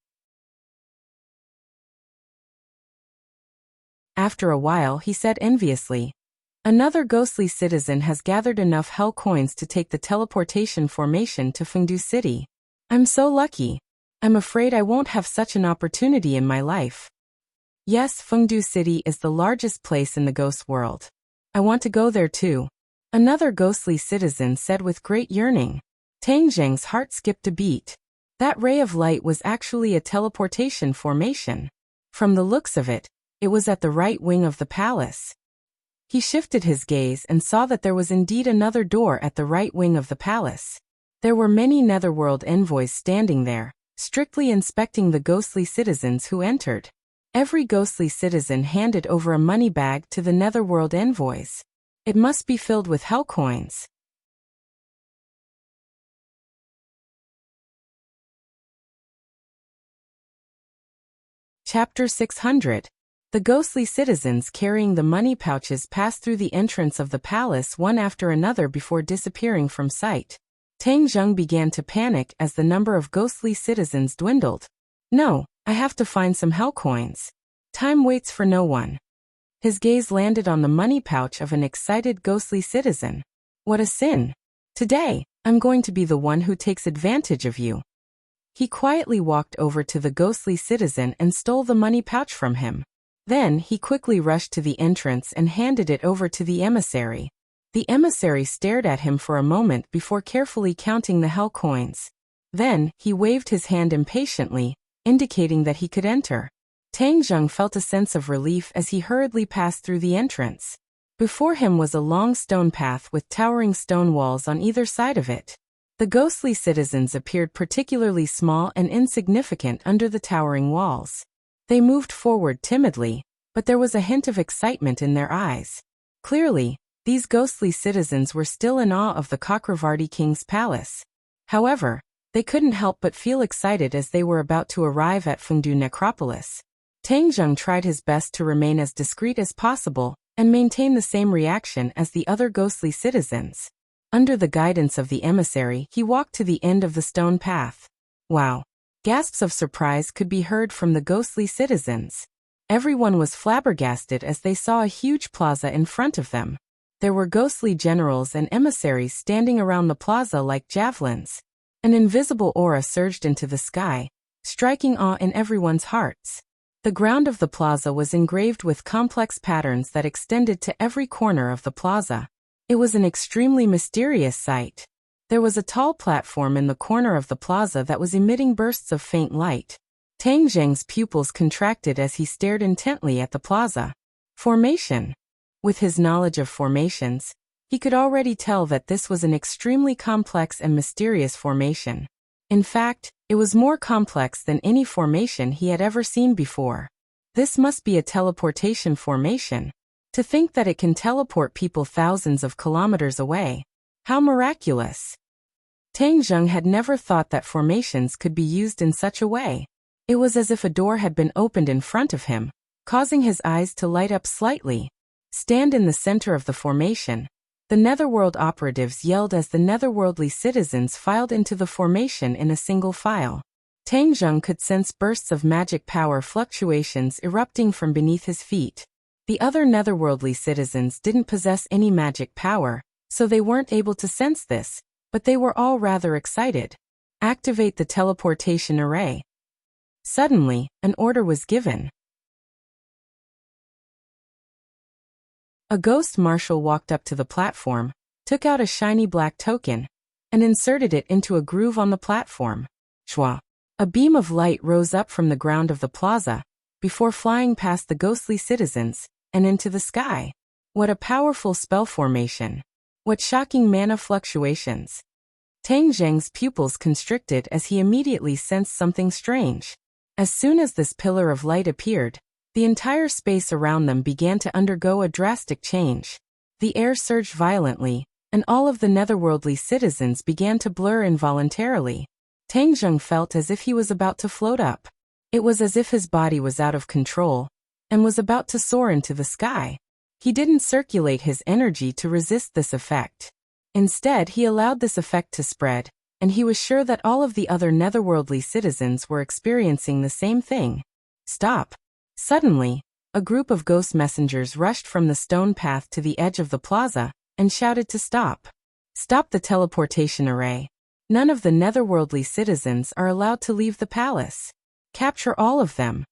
After a while, he said enviously, "Another ghostly citizen has gathered enough hell coins to take the teleportation formation to Fengdu City. I'm so lucky. I'm afraid I won't have such an opportunity in my life." Yes, Fengdu City is the largest place in the ghost world. I want to go there too. Another ghostly citizen said with great yearning. Tang Zheng's heart skipped a beat. That ray of light was actually a teleportation formation. From the looks of it, It was at the right wing of the palace. He shifted his gaze and saw that there was indeed another door at the right wing of the palace. There were many netherworld envoys standing there, strictly inspecting the ghostly citizens who entered. Every ghostly citizen handed over a money bag to the netherworld envoys. It must be filled with hell coins. Chapter 600. The ghostly citizens carrying the money pouches passed through the entrance of the palace one after another before disappearing from sight. Tang Zheng began to panic as the number of ghostly citizens dwindled. No, I have to find some hell coins. Time waits for no one. His gaze landed on the money pouch of an excited ghostly citizen. What a sin! Today, I'm going to be the one who takes advantage of you. He quietly walked over to the ghostly citizen and stole the money pouch from him. Then he quickly rushed to the entrance and handed it over to the emissary. The emissary stared at him for a moment before carefully counting the hell coins. Then he waved his hand impatiently, indicating that he could enter. Tang Zheng felt a sense of relief as he hurriedly passed through the entrance. Before him was a long stone path with towering stone walls on either side of it. The ghostly citizens appeared particularly small and insignificant under the towering walls. They moved forward timidly, but there was a hint of excitement in their eyes. Clearly, these ghostly citizens were still in awe of the Chakravarti king's palace. However, they couldn't help but feel excited as they were about to arrive at Fengdu Necropolis. Tang Zheng tried his best to remain as discreet as possible and maintain the same reaction as the other ghostly citizens. Under the guidance of the emissary, he walked to the end of the stone path. Wow! Gasps of surprise could be heard from the ghostly citizens. Everyone was flabbergasted as they saw a huge plaza in front of them. There were ghostly generals and emissaries standing around the plaza like javelins. An invisible aura surged into the sky, striking awe in everyone's hearts. The ground of the plaza was engraved with complex patterns that extended to every corner of the plaza. It was an extremely mysterious sight. There was a tall platform in the corner of the plaza that was emitting bursts of faint light. Tang Zheng's pupils contracted as he stared intently at the plaza. Formation. With his knowledge of formations, he could already tell that this was an extremely complex and mysterious formation. In fact, it was more complex than any formation he had ever seen before. This must be a teleportation formation. To think that it can teleport people thousands of kilometers away. How miraculous! Tang Zheng had never thought that formations could be used in such a way. It was as if a door had been opened in front of him, causing his eyes to light up slightly. Stand in the center of the formation. The netherworld operatives yelled as the netherworldly citizens filed into the formation in a single file. Tang Zheng could sense bursts of magic power fluctuations erupting from beneath his feet. The other netherworldly citizens didn't possess any magic power, so they weren't able to sense this, but they were all rather excited. Activate the teleportation array. Suddenly, an order was given. A ghost marshal walked up to the platform, took out a shiny black token, and inserted it into a groove on the platform. Shwa! A beam of light rose up from the ground of the plaza, before flying past the ghostly citizens, and into the sky. What a powerful spell formation! What shocking mana fluctuations! Tang Zheng's pupils constricted as he immediately sensed something strange. As soon as this pillar of light appeared, the entire space around them began to undergo a drastic change. The air surged violently, and all of the netherworldly citizens began to blur involuntarily. Tang Zheng felt as if he was about to float up. It was as if his body was out of control, and was about to soar into the sky. He didn't circulate his energy to resist this effect. Instead, he allowed this effect to spread, and he was sure that all of the other netherworldly citizens were experiencing the same thing. Stop! Suddenly, a group of ghost messengers rushed from the stone path to the edge of the plaza, and shouted to stop. Stop the teleportation array. None of the netherworldly citizens are allowed to leave the palace. Capture all of them.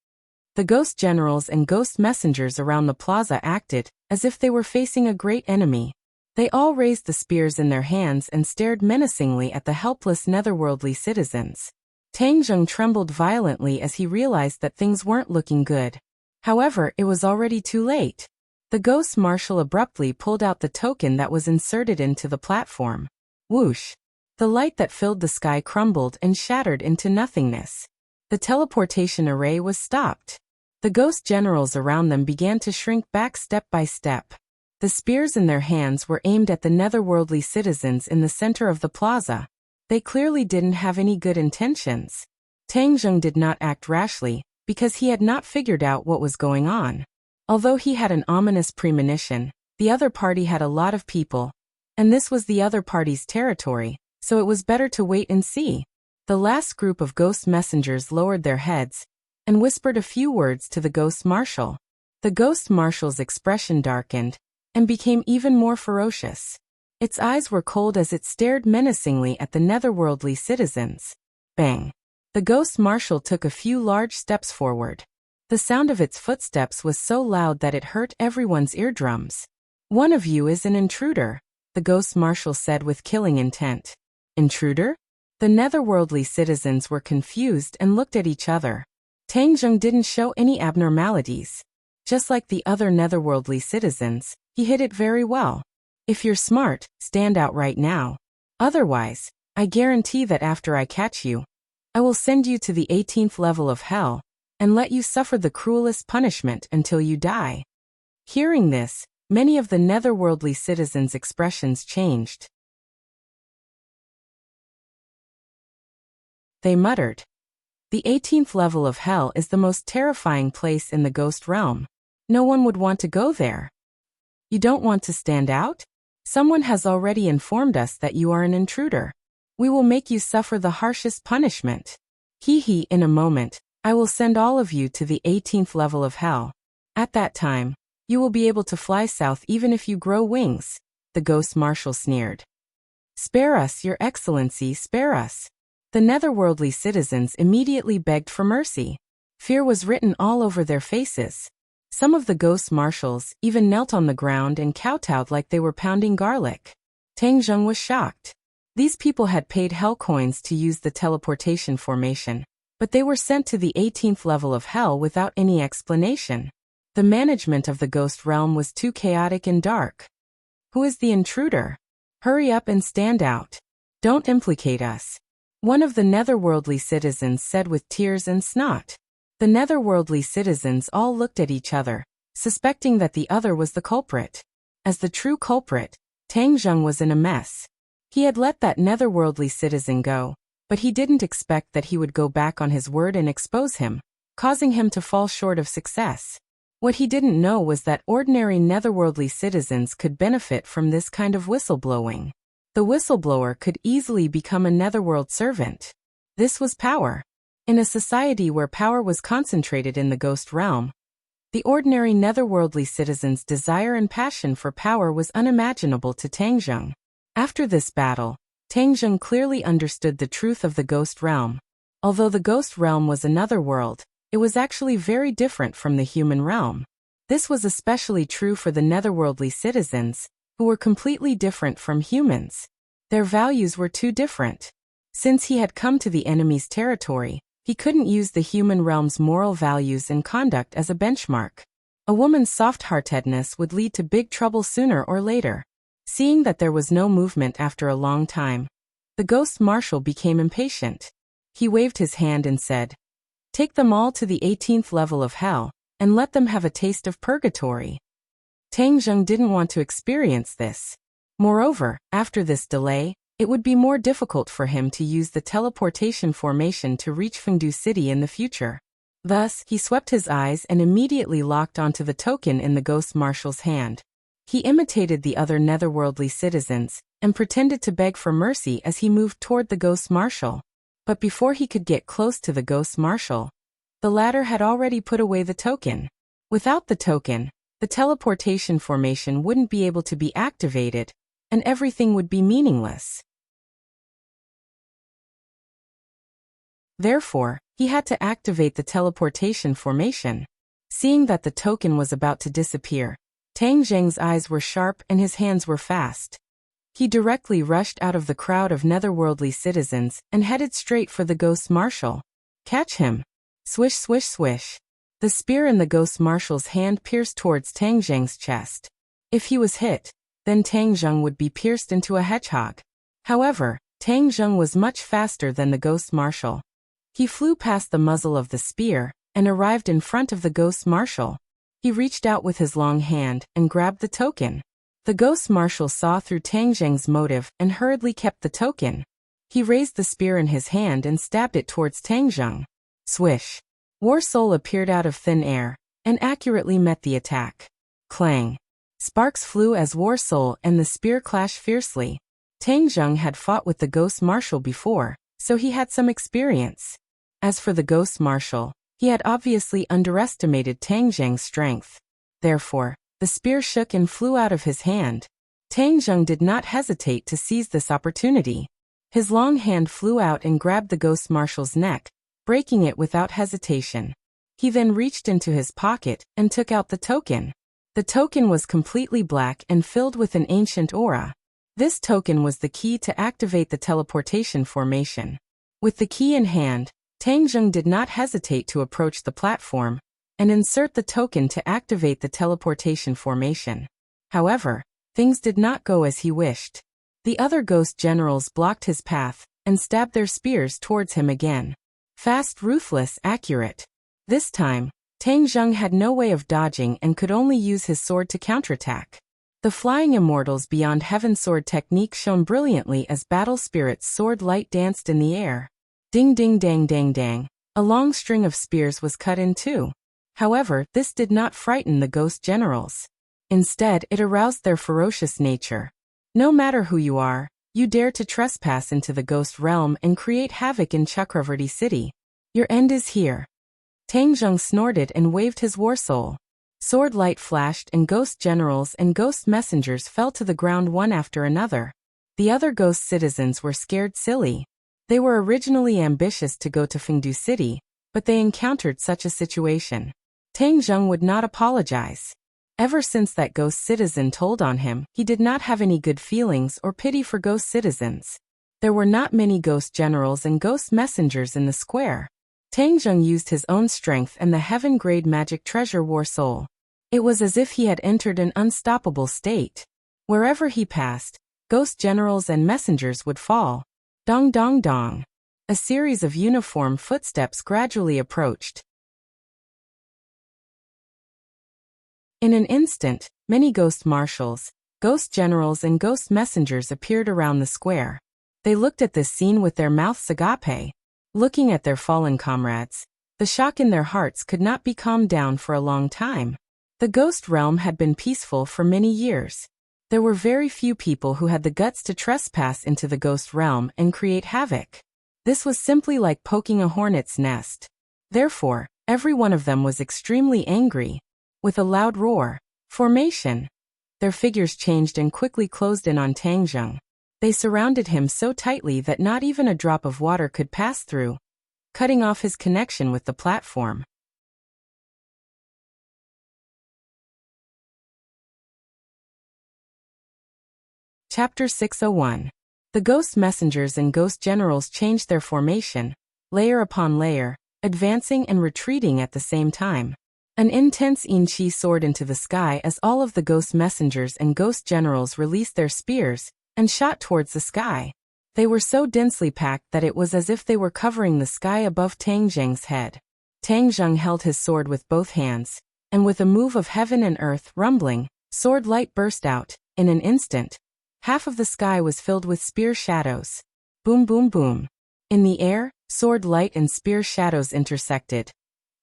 The ghost generals and ghost messengers around the plaza acted as if they were facing a great enemy. They all raised the spears in their hands and stared menacingly at the helpless netherworldly citizens. Tang Zheng trembled violently as he realized that things weren't looking good. However, it was already too late. The ghost marshal abruptly pulled out the token that was inserted into the platform. Whoosh! The light that filled the sky crumbled and shattered into nothingness. The teleportation array was stopped. The ghost generals around them began to shrink back step by step. The spears in their hands were aimed at the netherworldly citizens in the center of the plaza. They clearly didn't have any good intentions. Tang Zheng did not act rashly, because he had not figured out what was going on. Although he had an ominous premonition, the other party had a lot of people, and this was the other party's territory, so it was better to wait and see. The last group of ghost messengers lowered their heads and whispered a few words to the ghost marshal. The ghost marshal's expression darkened and became even more ferocious. Its eyes were cold as it stared menacingly at the netherworldly citizens. Bang! The ghost marshal took a few large steps forward. The sound of its footsteps was so loud that it hurt everyone's eardrums. "One of you is an intruder," the ghost marshal said with killing intent. Intruder? The netherworldly citizens were confused and looked at each other. Tang Zheng didn't show any abnormalities. Just like the other netherworldly citizens, he hid it very well. If you're smart, stand out right now. Otherwise, I guarantee that after I catch you, I will send you to the 18th level of hell, and let you suffer the cruelest punishment until you die. Hearing this, many of the netherworldly citizens' expressions changed. They muttered, "The 18th level of hell is the most terrifying place in the ghost realm. No one would want to go there." "You don't want to stand out? Someone has already informed us that you are an intruder. We will make you suffer the harshest punishment. In a moment, I will send all of you to the 18th level of hell. At that time, you will be able to fly south even if you grow wings," the ghost marshal sneered. "Spare us, Your Excellency, spare us." The netherworldly citizens immediately begged for mercy. Fear was written all over their faces. Some of the ghost marshals even knelt on the ground and kowtowed like they were pounding garlic. Tang Zheng was shocked. These people had paid hell coins to use the teleportation formation, but they were sent to the 18th level of hell without any explanation. The management of the ghost realm was too chaotic and dark. "Who is the intruder? Hurry up and stand out. Don't implicate us," one of the netherworldly citizens said with tears and snot. The netherworldly citizens all looked at each other, suspecting that the other was the culprit. As the true culprit, Tang Zheng was in a mess. He had let that netherworldly citizen go, but he didn't expect that he would go back on his word and expose him, causing him to fall short of success. What he didn't know was that ordinary netherworldly citizens could benefit from this kind of whistleblowing. The whistleblower could easily become a netherworld servant. This was power. In a society where power was concentrated in the ghost realm, the ordinary netherworldly citizens' desire and passion for power was unimaginable to Tang Zheng. After this battle, Tang Zheng clearly understood the truth of the ghost realm. Although the ghost realm was another world, it was actually very different from the human realm. This was especially true for the netherworldly citizens, who were completely different from humans. Their values were too different. Since he had come to the enemy's territory, he couldn't use the human realm's moral values and conduct as a benchmark. A woman's soft-heartedness would lead to big trouble sooner or later. Seeing that there was no movement after a long time, the ghost marshal became impatient. He waved his hand and said, "Take them all to the 18th level of hell, and let them have a taste of purgatory." Tang Zheng didn't want to experience this. Moreover, after this delay, it would be more difficult for him to use the teleportation formation to reach Fengdu City in the future. Thus, he swept his eyes and immediately locked onto the token in the ghost marshal's hand. He imitated the other netherworldly citizens and pretended to beg for mercy as he moved toward the ghost marshal. But before he could get close to the ghost marshal, the latter had already put away the token. Without the token, the teleportation formation wouldn't be able to be activated, and everything would be meaningless. Therefore, he had to activate the teleportation formation. Seeing that the token was about to disappear, Tang Zheng's eyes were sharp and his hands were fast. He directly rushed out of the crowd of netherworldly citizens and headed straight for the ghost marshal. "Catch him!" Swish, swish, swish. The spear in the ghost marshal's hand pierced towards Tang Zheng's chest. If he was hit, then Tang Zheng would be pierced into a hedgehog. However, Tang Zheng was much faster than the ghost marshal. He flew past the muzzle of the spear and arrived in front of the ghost marshal. He reached out with his long hand and grabbed the token. The ghost marshal saw through Tang Zheng's motive and hurriedly kept the token. He raised the spear in his hand and stabbed it towards Tang Zheng. Swish! War Soul appeared out of thin air and accurately met the attack. Clang! Sparks flew as War Soul and the spear clashed fiercely. Tang Zheng had fought with the ghost marshal before, so he had some experience. As for the ghost marshal, he had obviously underestimated Tang Zheng's strength. Therefore, the spear shook and flew out of his hand. Tang Zheng did not hesitate to seize this opportunity. His long hand flew out and grabbed the ghost marshal's neck, breaking it without hesitation. He then reached into his pocket and took out the token. The token was completely black and filled with an ancient aura. This token was the key to activate the teleportation formation. With the key in hand, Tang Zheng did not hesitate to approach the platform and insert the token to activate the teleportation formation. However, things did not go as he wished. The other ghost generals blocked his path and stabbed their spears towards him again. Fast, ruthless, accurate. This time, Tang Zheng had no way of dodging and could only use his sword to counterattack. The flying immortals beyond heaven sword technique shone brilliantly as battle spirit's sword light danced in the air. Ding ding dang dang dang. A long string of spears was cut in two. However, this did not frighten the ghost generals. Instead, it aroused their ferocious nature. No matter who you are, you dare to trespass into the ghost realm and create havoc in Chakravarti city. Your end is here. Tang Zheng snorted and waved his war soul. Sword light flashed and ghost generals and ghost messengers fell to the ground one after another. The other ghost citizens were scared silly. They were originally ambitious to go to Fengdu City, but they encountered such a situation. Tang Zheng would not apologize. Ever since that ghost citizen told on him, he did not have any good feelings or pity for ghost citizens. There were not many ghost generals and ghost messengers in the square. Tang Zheng used his own strength and the heaven-grade magic treasure War Soul. It was as if he had entered an unstoppable state. Wherever he passed, ghost generals and messengers would fall. Dong dong dong. A series of uniform footsteps gradually approached. In an instant, many ghost marshals, ghost generals and ghost messengers appeared around the square. They looked at this scene with their mouths agape. Looking at their fallen comrades, the shock in their hearts could not be calmed down for a long time. The ghost realm had been peaceful for many years. There were very few people who had the guts to trespass into the ghost realm and create havoc. This was simply like poking a hornet's nest. Therefore, every one of them was extremely angry. With a loud roar, formation. Their figures changed and quickly closed in on Tang Zheng. They surrounded him so tightly that not even a drop of water could pass through, cutting off his connection with the platform. Chapter 601. The ghost messengers and ghost generals changed their formation, layer upon layer, advancing and retreating at the same time. An intense yin qi soared into the sky as all of the ghost messengers and ghost generals released their spears and shot towards the sky. They were so densely packed that it was as if they were covering the sky above Tang Zheng's head. Tang Zheng held his sword with both hands, and with a move of heaven and earth rumbling, sword light burst out. In an instant, half of the sky was filled with spear shadows. Boom boom boom. In the air, sword light and spear shadows intersected.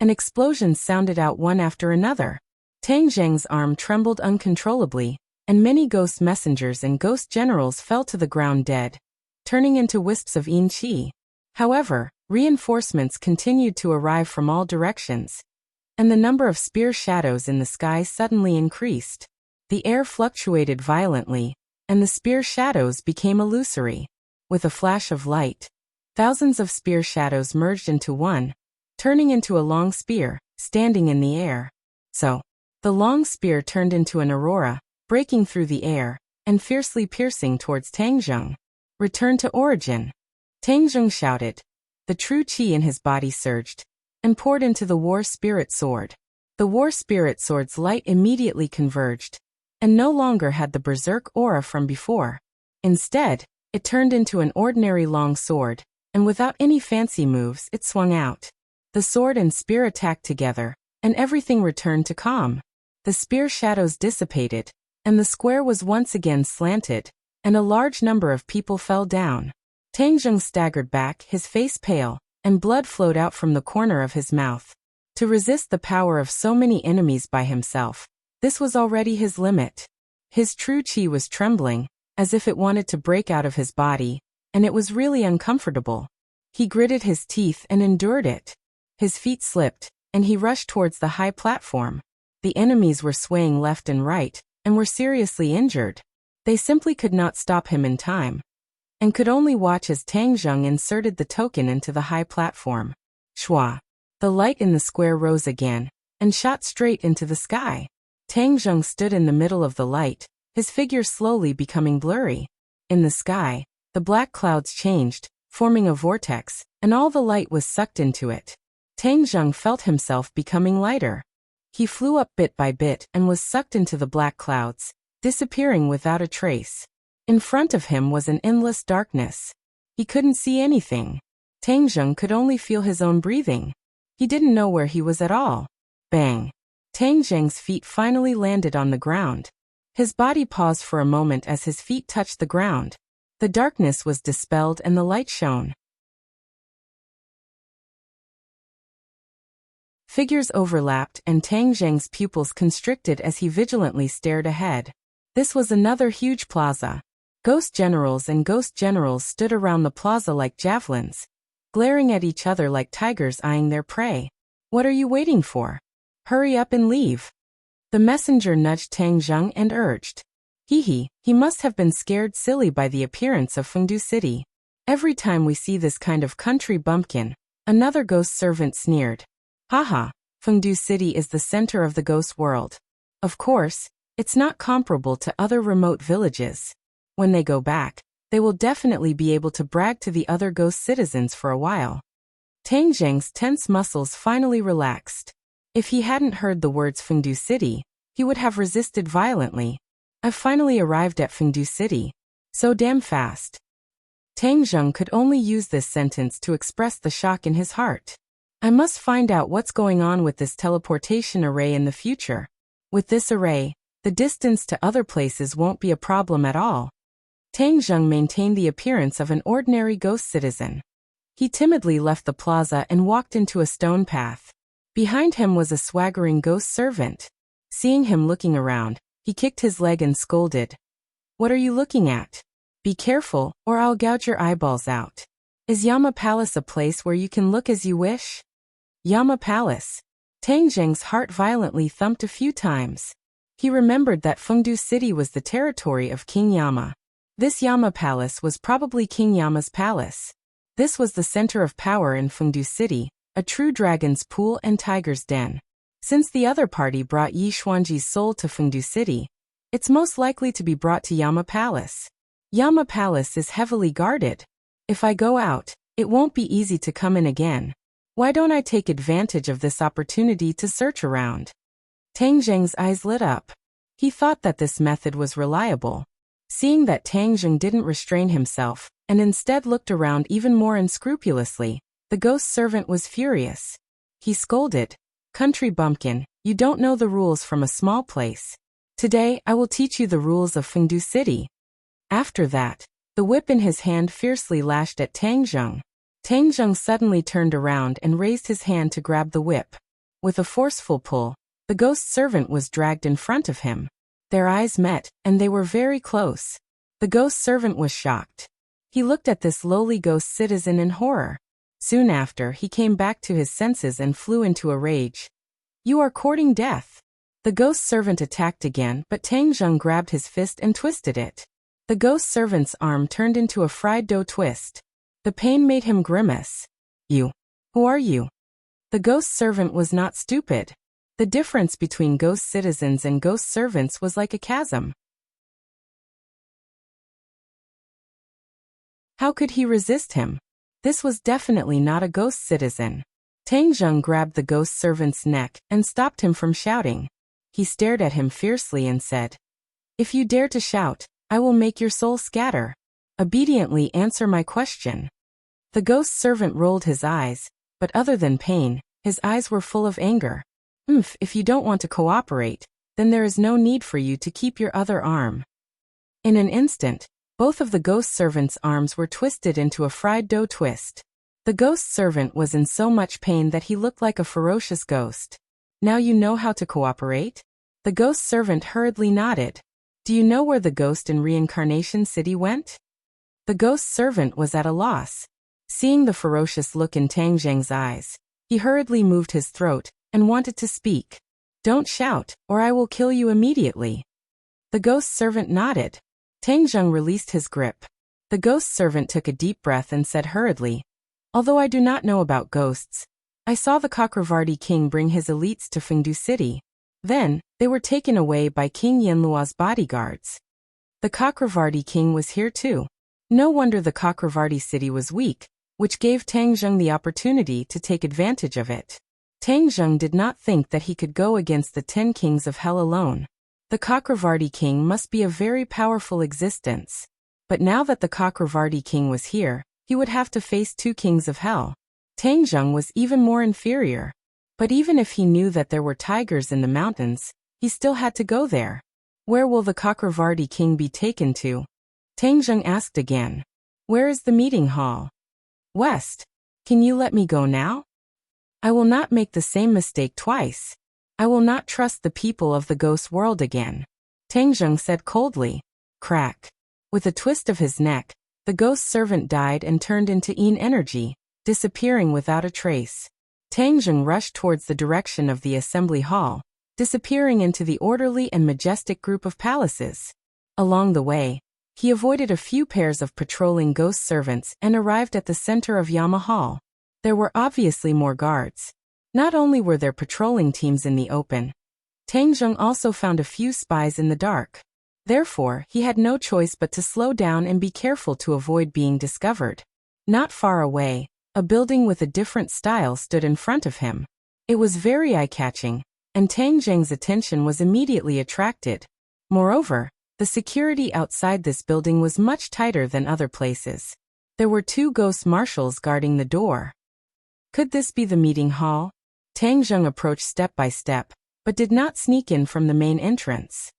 An explosion sounded out one after another. Tang Zheng's arm trembled uncontrollably, and many ghost messengers and ghost generals fell to the ground dead, turning into wisps of yin qi. However, reinforcements continued to arrive from all directions, and the number of spear shadows in the sky suddenly increased. The air fluctuated violently, and the spear shadows became illusory. With a flash of light, thousands of spear shadows merged into one, turning into a long spear, standing in the air. So, the long spear turned into an aurora, breaking through the air, and fiercely piercing towards Tang Zheng. Return to origin. Tang Zheng shouted. The true qi in his body surged, and poured into the war spirit sword. The war spirit sword's light immediately converged, and no longer had the berserk aura from before. Instead, it turned into an ordinary long sword, and without any fancy moves it swung out. The sword and spear attacked together, and everything returned to calm. The spear shadows dissipated, and the square was once again slanted, and a large number of people fell down. Tang Zheng staggered back, his face pale, and blood flowed out from the corner of his mouth. To resist the power of so many enemies by himself, this was already his limit. His true chi was trembling, as if it wanted to break out of his body, and it was really uncomfortable. He gritted his teeth and endured it. His feet slipped, and he rushed towards the high platform. The enemies were swaying left and right, and were seriously injured. They simply could not stop him in time, and could only watch as Tang Zheng inserted the token into the high platform. Shwa! The light in the square rose again, and shot straight into the sky. Tang Zheng stood in the middle of the light, his figure slowly becoming blurry. In the sky, the black clouds changed, forming a vortex, and all the light was sucked into it. Tang Zheng felt himself becoming lighter. He flew up bit by bit and was sucked into the black clouds, disappearing without a trace. In front of him was an endless darkness. He couldn't see anything. Tang Zheng could only feel his own breathing. He didn't know where he was at all. Bang! Tang Zheng's feet finally landed on the ground. His body paused for a moment as his feet touched the ground. The darkness was dispelled and the light shone. Figures overlapped and Tang Zheng's pupils constricted as he vigilantly stared ahead. This was another huge plaza. Ghost generals stood around the plaza like javelins, glaring at each other like tigers eyeing their prey. What are you waiting for? Hurry up and leave. The messenger nudged Tang Zheng and urged. He must have been scared silly by the appearance of Fengdu City. Every time we see this kind of country bumpkin, another ghost servant sneered. Haha, Fengdu City is the center of the ghost world. Of course, it's not comparable to other remote villages. When they go back, they will definitely be able to brag to the other ghost citizens for a while. Tang Zheng's tense muscles finally relaxed. If he hadn't heard the words Fengdu City, he would have resisted violently. I've finally arrived at Fengdu City. So damn fast. Tang Zheng could only use this sentence to express the shock in his heart. I must find out what's going on with this teleportation array in the future. With this array, the distance to other places won't be a problem at all. Tang Zheng maintained the appearance of an ordinary ghost citizen. He timidly left the plaza and walked into a stone path. Behind him was a swaggering ghost servant. Seeing him looking around, he kicked his leg and scolded. What are you looking at? Be careful, or I'll gouge your eyeballs out. Is Yama Palace a place where you can look as you wish? Yama Palace. Tang Zheng's heart violently thumped a few times. He remembered that Fengdu City was the territory of King Yama. This Yama Palace was probably King Yama's palace. This was the center of power in Fengdu City, a true dragon's pool and tiger's den. Since the other party brought Yi Xuanji's soul to Fengdu City, it's most likely to be brought to Yama Palace. Yama Palace is heavily guarded. If I go out, it won't be easy to come in again. Why don't I take advantage of this opportunity to search around? Tang Zheng's eyes lit up. He thought that this method was reliable. Seeing that Tang Zheng didn't restrain himself, and instead looked around even more unscrupulously, the ghost servant was furious. He scolded, Country bumpkin, you don't know the rules from a small place. Today I will teach you the rules of Fengdu City. After that, the whip in his hand fiercely lashed at Tang Zheng. Tang Zheng suddenly turned around and raised his hand to grab the whip. With a forceful pull, the ghost servant was dragged in front of him. Their eyes met, and they were very close. The ghost servant was shocked. He looked at this lowly ghost citizen in horror. Soon after, he came back to his senses and flew into a rage. You are courting death. The ghost servant attacked again, but Tang Zheng grabbed his fist and twisted it. The ghost servant's arm turned into a fried dough twist. The pain made him grimace. You. Who are you? The ghost servant was not stupid. The difference between ghost citizens and ghost servants was like a chasm. How could he resist him? This was definitely not a ghost citizen. Tang Zheng grabbed the ghost servant's neck and stopped him from shouting. He stared at him fiercely and said, "If you dare to shout, I will make your soul scatter. Obediently answer my question." The ghost servant rolled his eyes, but other than pain, his eyes were full of anger. If you don't want to cooperate, then there is no need for you to keep your other arm." In an instant, both of the ghost servant's arms were twisted into a fried dough twist. The ghost servant was in so much pain that he looked like a ferocious ghost. "Now you know how to cooperate?" The ghost servant hurriedly nodded. "Do you know where the ghost in Reincarnation City went?" The ghost servant was at a loss. Seeing the ferocious look in Tang Zheng's eyes, he hurriedly moved his throat and wanted to speak. "Don't shout, or I will kill you immediately." The ghost servant nodded. Tang Zheng released his grip. The ghost servant took a deep breath and said hurriedly, "Although I do not know about ghosts, I saw the Cakravarti king bring his elites to Fengdu City. Then, they were taken away by King Yanlua's bodyguards. The Cakravarti king was here too. No wonder the Cakravarti city was weak, which gave Tang Zheng the opportunity to take advantage of it." Tang Zheng did not think that he could go against the 10 kings of hell alone. The Cakravarti king must be a very powerful existence. But now that the Cakravarti king was here, he would have to face 2 kings of hell. Tang Zheng was even more inferior. But even if he knew that there were tigers in the mountains, he still had to go there. "Where will the Cakravarti king be taken to?" Tang Zheng asked again. "Where is the meeting hall?" "West. Can you let me go now? I will not make the same mistake twice. I will not trust the people of the ghost world again," Tang Zheng said coldly. Crack. With a twist of his neck, the ghost servant died and turned into Yin energy, disappearing without a trace. Tang Zheng rushed towards the direction of the assembly hall, disappearing into the orderly and majestic group of palaces. Along the way, he avoided a few pairs of patrolling ghost servants and arrived at the center of Yama Hall. There were obviously more guards. Not only were there patrolling teams in the open, Tang Zheng also found a few spies in the dark. Therefore, he had no choice but to slow down and be careful to avoid being discovered. Not far away, a building with a different style stood in front of him. It was very eye-catching, and Tang Zheng's attention was immediately attracted. Moreover, the security outside this building was much tighter than other places. There were 2 ghost marshals guarding the door. Could this be the meeting hall? Tang Zheng approached step by step, but did not sneak in from the main entrance.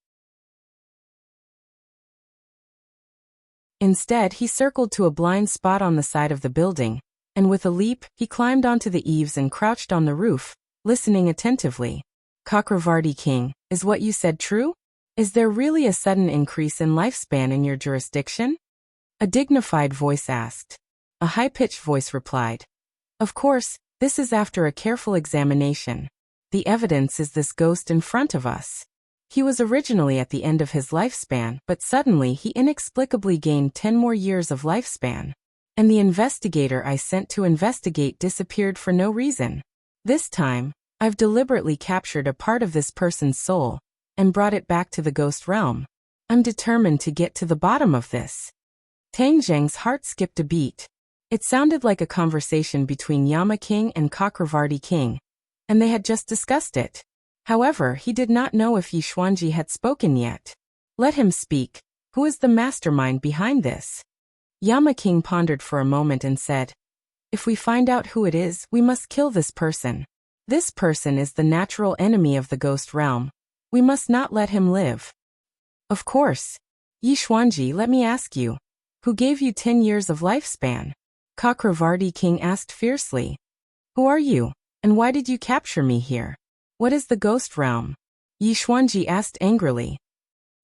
Instead, he circled to a blind spot on the side of the building, and with a leap, he climbed onto the eaves and crouched on the roof, listening attentively. "Cakravarti king, is what you said true? Is there really a sudden increase in lifespan in your jurisdiction?" A dignified voice asked. A high-pitched voice replied, "Of course, this is after a careful examination. The evidence is this ghost in front of us. He was originally at the end of his lifespan, but suddenly he inexplicably gained 10 more years of lifespan. And the investigator I sent to investigate disappeared for no reason. This time, I've deliberately captured a part of this person's soul and brought it back to the ghost realm. I'm determined to get to the bottom of this." Tang Zheng's heart skipped a beat. It sounded like a conversation between Yama King and Cakravarti King, and they had just discussed it. However, he did not know if Yi Xuanji had spoken yet. Let him speak. Who is the mastermind behind this? Yama King pondered for a moment and said, "If we find out who it is, we must kill this person. This person is the natural enemy of the ghost realm. We must not let him live." "Of course. Yi Xuanji, let me ask you, who gave you 10 years of lifespan?" Cakravarti King asked fiercely. "Who are you, and why did you capture me here? What is the ghost realm?" Yi Xuanji asked angrily.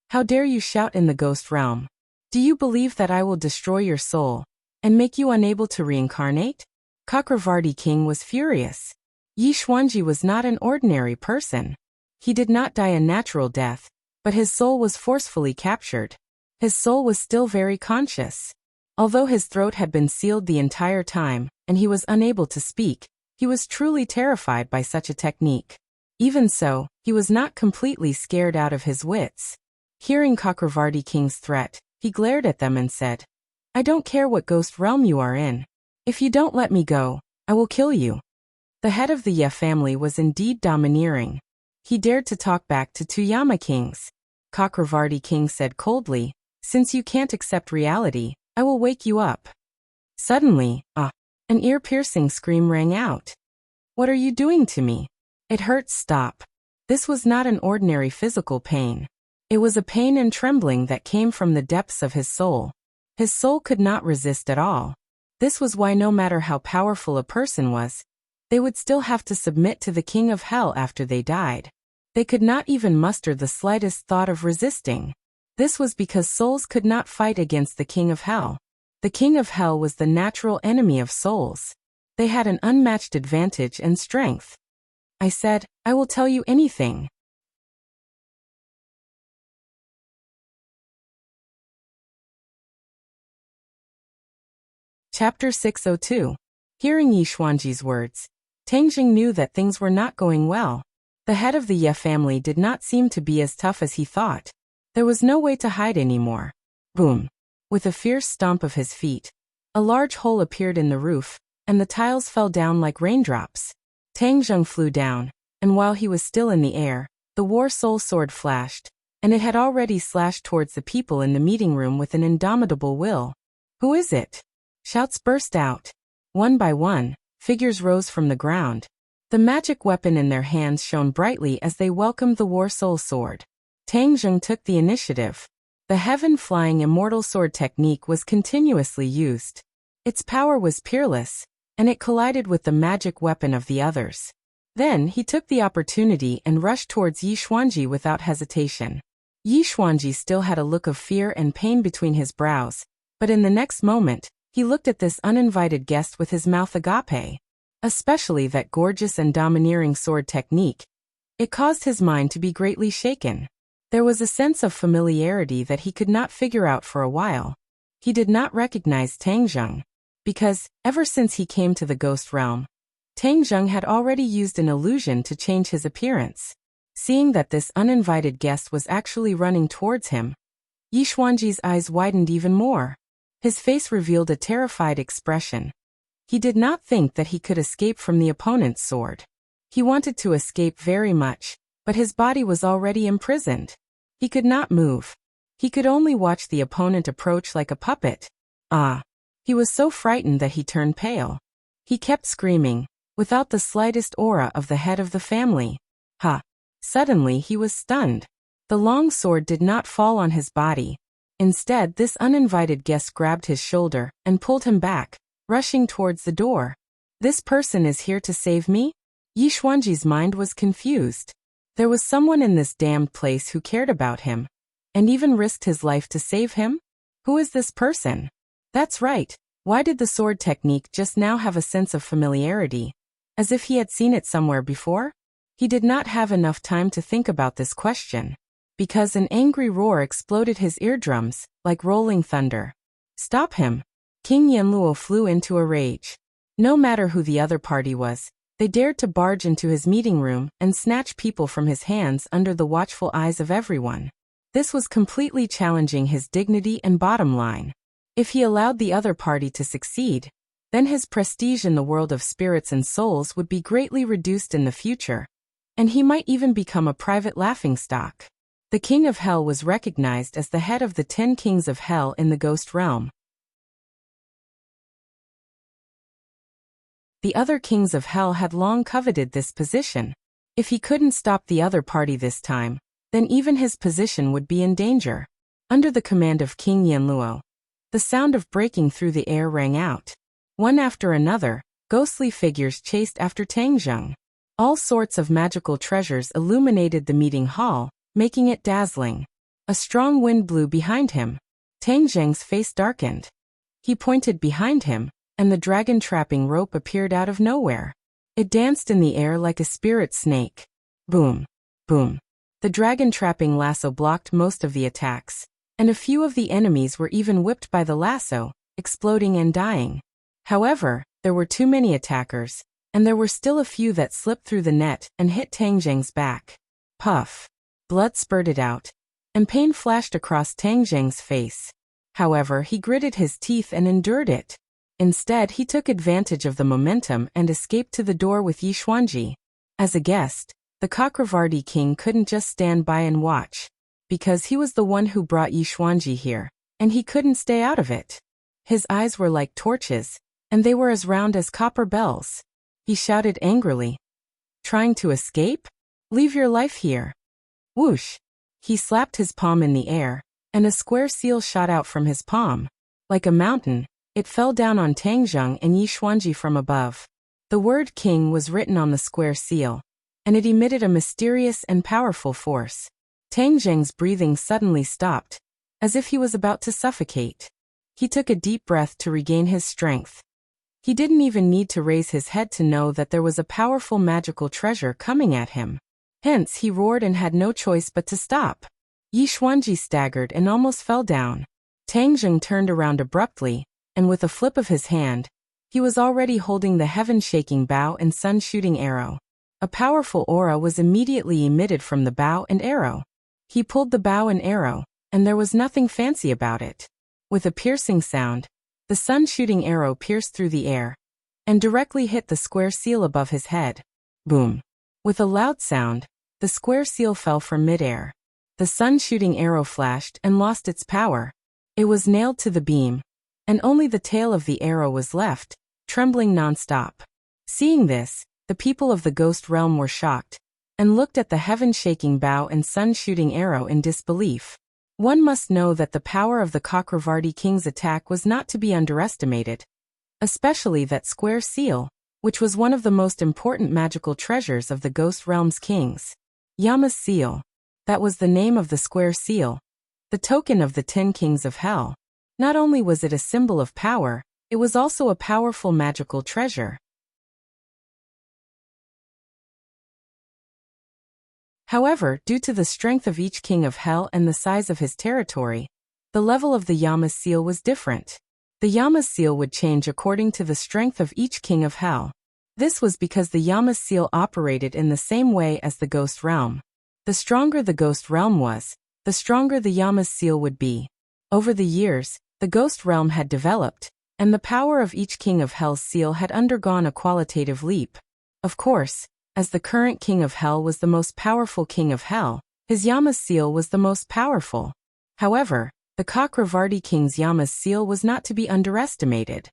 "How dare you shout in the ghost realm? Do you believe that I will destroy your soul and make you unable to reincarnate?" Cakravarti King was furious. Yi Xuanji was not an ordinary person. He did not die a natural death, but his soul was forcefully captured. His soul was still very conscious. Although his throat had been sealed the entire time, and he was unable to speak, he was truly terrified by such a technique. Even so, he was not completely scared out of his wits. Hearing Cakravarti King's threat, he glared at them and said, "I don't care what ghost realm you are in. If you don't let me go, I will kill you." The head of the Ye family was indeed domineering. He dared to talk back to two Yama kings. Chakravarti king said coldly, "Since you can't accept reality, I will wake you up." Suddenly, an ear-piercing scream rang out. "What are you doing to me? It hurts, stop." This was not an ordinary physical pain. It was a pain and trembling that came from the depths of his soul. His soul could not resist at all. This was why no matter how powerful a person was, they would still have to submit to the king of hell after they died. They could not even muster the slightest thought of resisting. This was because souls could not fight against the king of hell. The king of hell was the natural enemy of souls. They had an unmatched advantage and strength. I said, "I will tell you anything." Chapter 602. Hearing Yixuanji's words, Tangjing knew that things were not going well. The head of the Ye family did not seem to be as tough as he thought. There was no way to hide anymore. Boom! With a fierce stomp of his feet, a large hole appeared in the roof, and the tiles fell down like raindrops. Tangjing flew down, and while he was still in the air, the war soul sword flashed, and it had already slashed towards the people in the meeting room with an indomitable will. "Who is it?" Shouts burst out. One by one, figures rose from the ground. The magic weapon in their hands shone brightly as they welcomed the war soul sword. Tangjing took the initiative. The heaven-flying immortal sword technique was continuously used. Its power was peerless, and it collided with the magic weapon of the others. Then he took the opportunity and rushed towards Yixuanji without hesitation. Yixuanji still had a look of fear and pain between his brows, but in the next moment, he looked at this uninvited guest with his mouth agape. Especially that gorgeous and domineering sword technique. It caused his mind to be greatly shaken. There was a sense of familiarity that he could not figure out for a while. He did not recognize Tangjing, because, ever since he came to the ghost realm, Tangjing had already used an illusion to change his appearance. Seeing that this uninvited guest was actually running towards him, Yixuanji's eyes widened even more. His face revealed a terrified expression. He did not think that he could escape from the opponent's sword. He wanted to escape very much, but his body was already imprisoned. He could not move. He could only watch the opponent approach like a puppet. He was so frightened that he turned pale. He kept screaming, without the slightest aura of the head of the family. Suddenly he was stunned. The long sword did not fall on his body. Instead, this uninvited guest grabbed his shoulder and pulled him back, rushing towards the door. "This person is here to save me?" Yixuanji's mind was confused. There was someone in this damned place who cared about him, and even risked his life to save him? Who is this person? That's right, why did the sword technique just now have a sense of familiarity, as if he had seen it somewhere before? He did not have enough time to think about this question, because an angry roar exploded his eardrums, like rolling thunder. "Stop him!" King Yanluo flew into a rage. No matter who the other party was, they dared to barge into his meeting room and snatch people from his hands under the watchful eyes of everyone. This was completely challenging his dignity and bottom line. If he allowed the other party to succeed, then his prestige in the world of spirits and souls would be greatly reduced in the future, and he might even become a private laughingstock. The King of Hell was recognized as the head of the 10 kings of hell in the ghost realm. The other kings of hell had long coveted this position. If he couldn't stop the other party this time, then even his position would be in danger. Under the command of King Yanluo, the sound of breaking through the air rang out. One after another, ghostly figures chased after Tangjing. All sorts of magical treasures illuminated the meeting hall, making it dazzling. A strong wind blew behind him. Tangjing's face darkened. He pointed behind him, and the dragon trapping rope appeared out of nowhere. It danced in the air like a spirit snake. Boom! Boom! The dragon trapping lasso blocked most of the attacks, and a few of the enemies were even whipped by the lasso, exploding and dying. However, there were too many attackers, and there were still a few that slipped through the net and hit Tangjing's back. Puff! Blood spurted out, and pain flashed across Tangjing's face. However, he gritted his teeth and endured it. Instead, he took advantage of the momentum and escaped to the door with Yi Xuanji. As a guest, the Cakravarti king couldn't just stand by and watch, because he was the one who brought Yi Xuanji here, and he couldn't stay out of it. His eyes were like torches, and they were as round as copper bells. He shouted angrily. Trying to escape? Leave your life here. Whoosh! He slapped his palm in the air, and a square seal shot out from his palm. Like a mountain, it fell down on Tang Zheng and Yi Xuanji from above. The word king was written on the square seal, and it emitted a mysterious and powerful force. Tang Zheng's breathing suddenly stopped, as if he was about to suffocate. He took a deep breath to regain his strength. He didn't even need to raise his head to know that there was a powerful magical treasure coming at him. Hence, he roared and had no choice but to stop. Yi Xuanji staggered and almost fell down. Tang Zheng turned around abruptly, and with a flip of his hand, he was already holding the heaven-shaking bow and sun-shooting arrow. A powerful aura was immediately emitted from the bow and arrow. He pulled the bow and arrow, and there was nothing fancy about it. With a piercing sound, the sun-shooting arrow pierced through the air, and directly hit the square seal above his head. Boom! With a loud sound, the square seal fell from midair. The sun-shooting arrow flashed and lost its power. It was nailed to the beam, and only the tail of the arrow was left, trembling non-stop. Seeing this, the people of the ghost realm were shocked, and looked at the heaven-shaking bow and sun-shooting arrow in disbelief. One must know that the power of the Cakravarti king's attack was not to be underestimated, especially that square seal, which was one of the most important magical treasures of the ghost realm's kings. Yama's seal. That was the name of the square seal, the token of the 10 kings of hell. Not only was it a symbol of power, it was also a powerful magical treasure. However, due to the strength of each king of hell and the size of his territory, the level of the Yama's seal was different. The Yama's seal would change according to the strength of each king of hell. This was because the Yama's seal operated in the same way as the ghost realm. The stronger the ghost realm was, the stronger the Yama's seal would be. Over the years, the ghost realm had developed, and the power of each king of hell's seal had undergone a qualitative leap. Of course, as the current king of hell was the most powerful king of hell, his Yama's seal was the most powerful. However, the Cakravarti king's Yama's seal was not to be underestimated.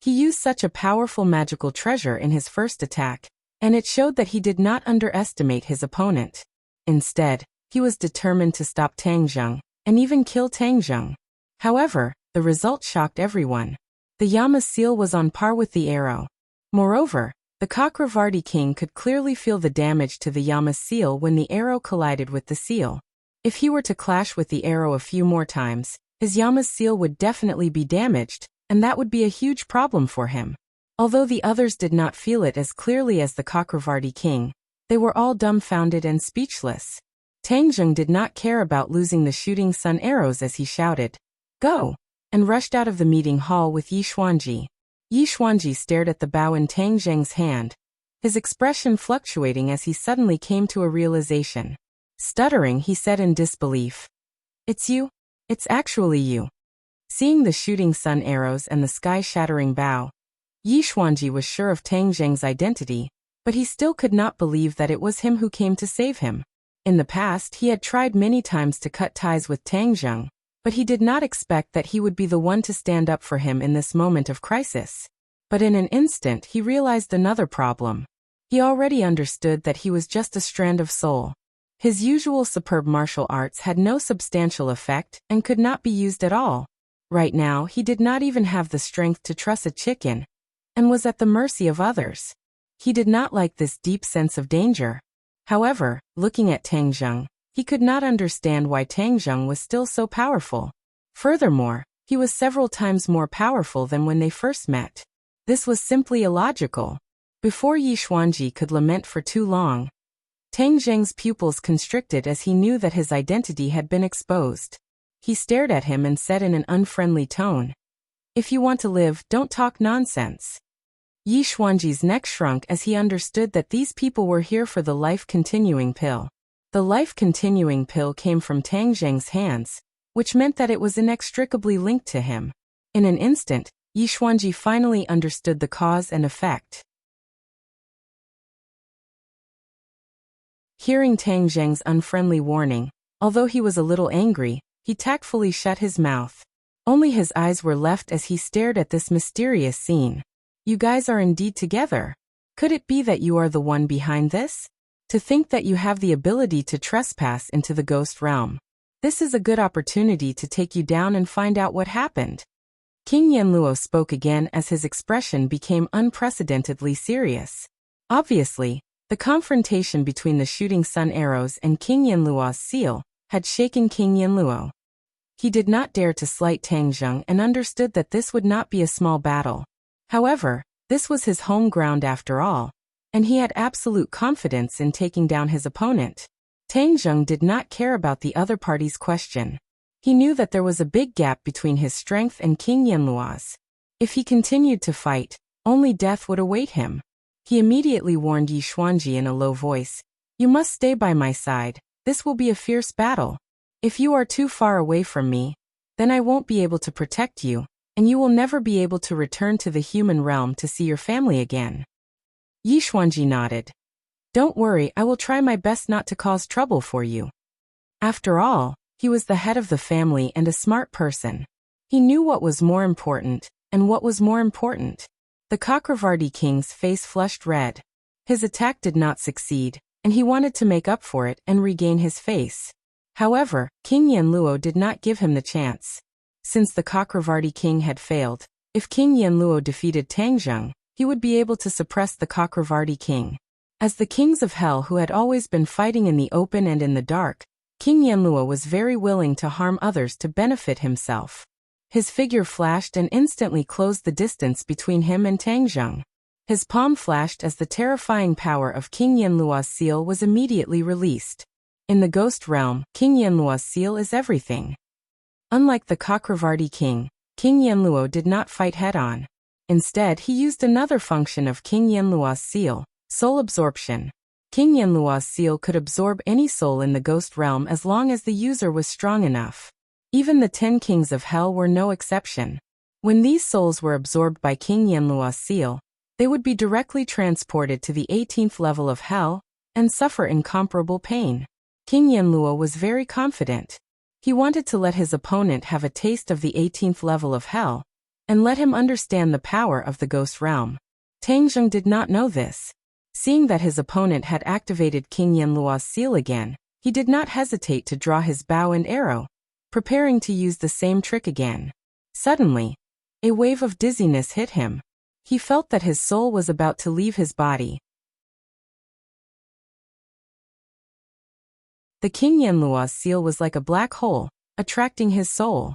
He used such a powerful magical treasure in his first attack, and it showed that he did not underestimate his opponent. Instead, he was determined to stop Tang Zheng, and even kill Tang Zheng. However, the result shocked everyone. The Yama's seal was on par with the arrow. Moreover, the Cakravarti king could clearly feel the damage to the Yama's seal when the arrow collided with the seal. If he were to clash with the arrow a few more times, his Yama's seal would definitely be damaged, and that would be a huge problem for him. Although the others did not feel it as clearly as the Cakravarti king, they were all dumbfounded and speechless. Tang Zheng did not care about losing the shooting sun arrows as he shouted, "Go!" and rushed out of the meeting hall with Yi Xuanji. Yi Xuanji stared at the bow in Tang Zheng's hand, his expression fluctuating as he suddenly came to a realization. Stuttering, he said in disbelief, "It's you? It's actually you." Seeing the shooting sun arrows and the sky-shattering bow, Yi Xuanji was sure of Tang Zheng's identity, but he still could not believe that it was him who came to save him. In the past, he had tried many times to cut ties with Tang Zheng, but he did not expect that he would be the one to stand up for him in this moment of crisis. But in an instant, he realized another problem. He already understood that he was just a strand of soul. His usual superb martial arts had no substantial effect and could not be used at all. Right now, he did not even have the strength to truss a chicken, and was at the mercy of others. He did not like this deep sense of danger. However, looking at Tang Zheng, he could not understand why Tang Zheng was still so powerful. Furthermore, he was several times more powerful than when they first met. This was simply illogical. Before Yi Xuanji could lament for too long, Tang Zheng's pupils constricted as he knew that his identity had been exposed. He stared at him and said in an unfriendly tone, "If you want to live, don't talk nonsense." Yi Xuanji's neck shrunk as he understood that these people were here for the life-continuing pill. The life-continuing pill came from Tang Zheng's hands, which meant that it was inextricably linked to him. In an instant, Yixuanji finally understood the cause and effect. Hearing Tang Zheng's unfriendly warning, although he was a little angry, he tactfully shut his mouth. Only his eyes were left as he stared at this mysterious scene. You guys are indeed together. Could it be that you are the one behind this? To think that you have the ability to trespass into the ghost realm. This is a good opportunity to take you down and find out what happened. King Yanluo spoke again as his expression became unprecedentedly serious. Obviously, the confrontation between the shooting sun arrows and King Yanluo's seal had shaken King Yanluo. He did not dare to slight Tang Zheng and understood that this would not be a small battle. However, this was his home ground after all, and he had absolute confidence in taking down his opponent. Tang Zheng did not care about the other party's question. He knew that there was a big gap between his strength and King Yanluo's. If he continued to fight, only death would await him. He immediately warned Yixuanji in a low voice, "You must stay by my side. This will be a fierce battle. If you are too far away from me, then I won't be able to protect you, and you will never be able to return to the human realm to see your family again." Yixuanji nodded. "Don't worry, I will try my best not to cause trouble for you." After all, he was the head of the family and a smart person. He knew what was more important, and what was more important. The Chakravarti king's face flushed red. His attack did not succeed, and he wanted to make up for it and regain his face. However, King Yanluo did not give him the chance. Since the Chakravarti king had failed, if King Yanluo defeated Tang Zheng, he would be able to suppress the Chakravarti king. As the kings of hell who had always been fighting in the open and in the dark, King Yanluo was very willing to harm others to benefit himself. His figure flashed and instantly closed the distance between him and Tang Zheng. His palm flashed as the terrifying power of King Yanluo's seal was immediately released. In the ghost realm, King Yanluo's seal is everything. Unlike the Chakravarti king, King Yanluo did not fight head-on. Instead, he used another function of King Yanluo's seal, soul absorption. King Yanluo's seal could absorb any soul in the ghost realm as long as the user was strong enough. Even the 10 kings of hell were no exception. When these souls were absorbed by King Yanluo's seal, they would be directly transported to the 18th level of hell and suffer incomparable pain. King Yanluo was very confident. He wanted to let his opponent have a taste of the 18th level of hell and let him understand the power of the ghost realm. Tang Zheng did not know this. Seeing that his opponent had activated King Yanluo's seal again, he did not hesitate to draw his bow and arrow, preparing to use the same trick again. Suddenly, a wave of dizziness hit him. He felt that his soul was about to leave his body. The King Yanluo's seal was like a black hole, attracting his soul.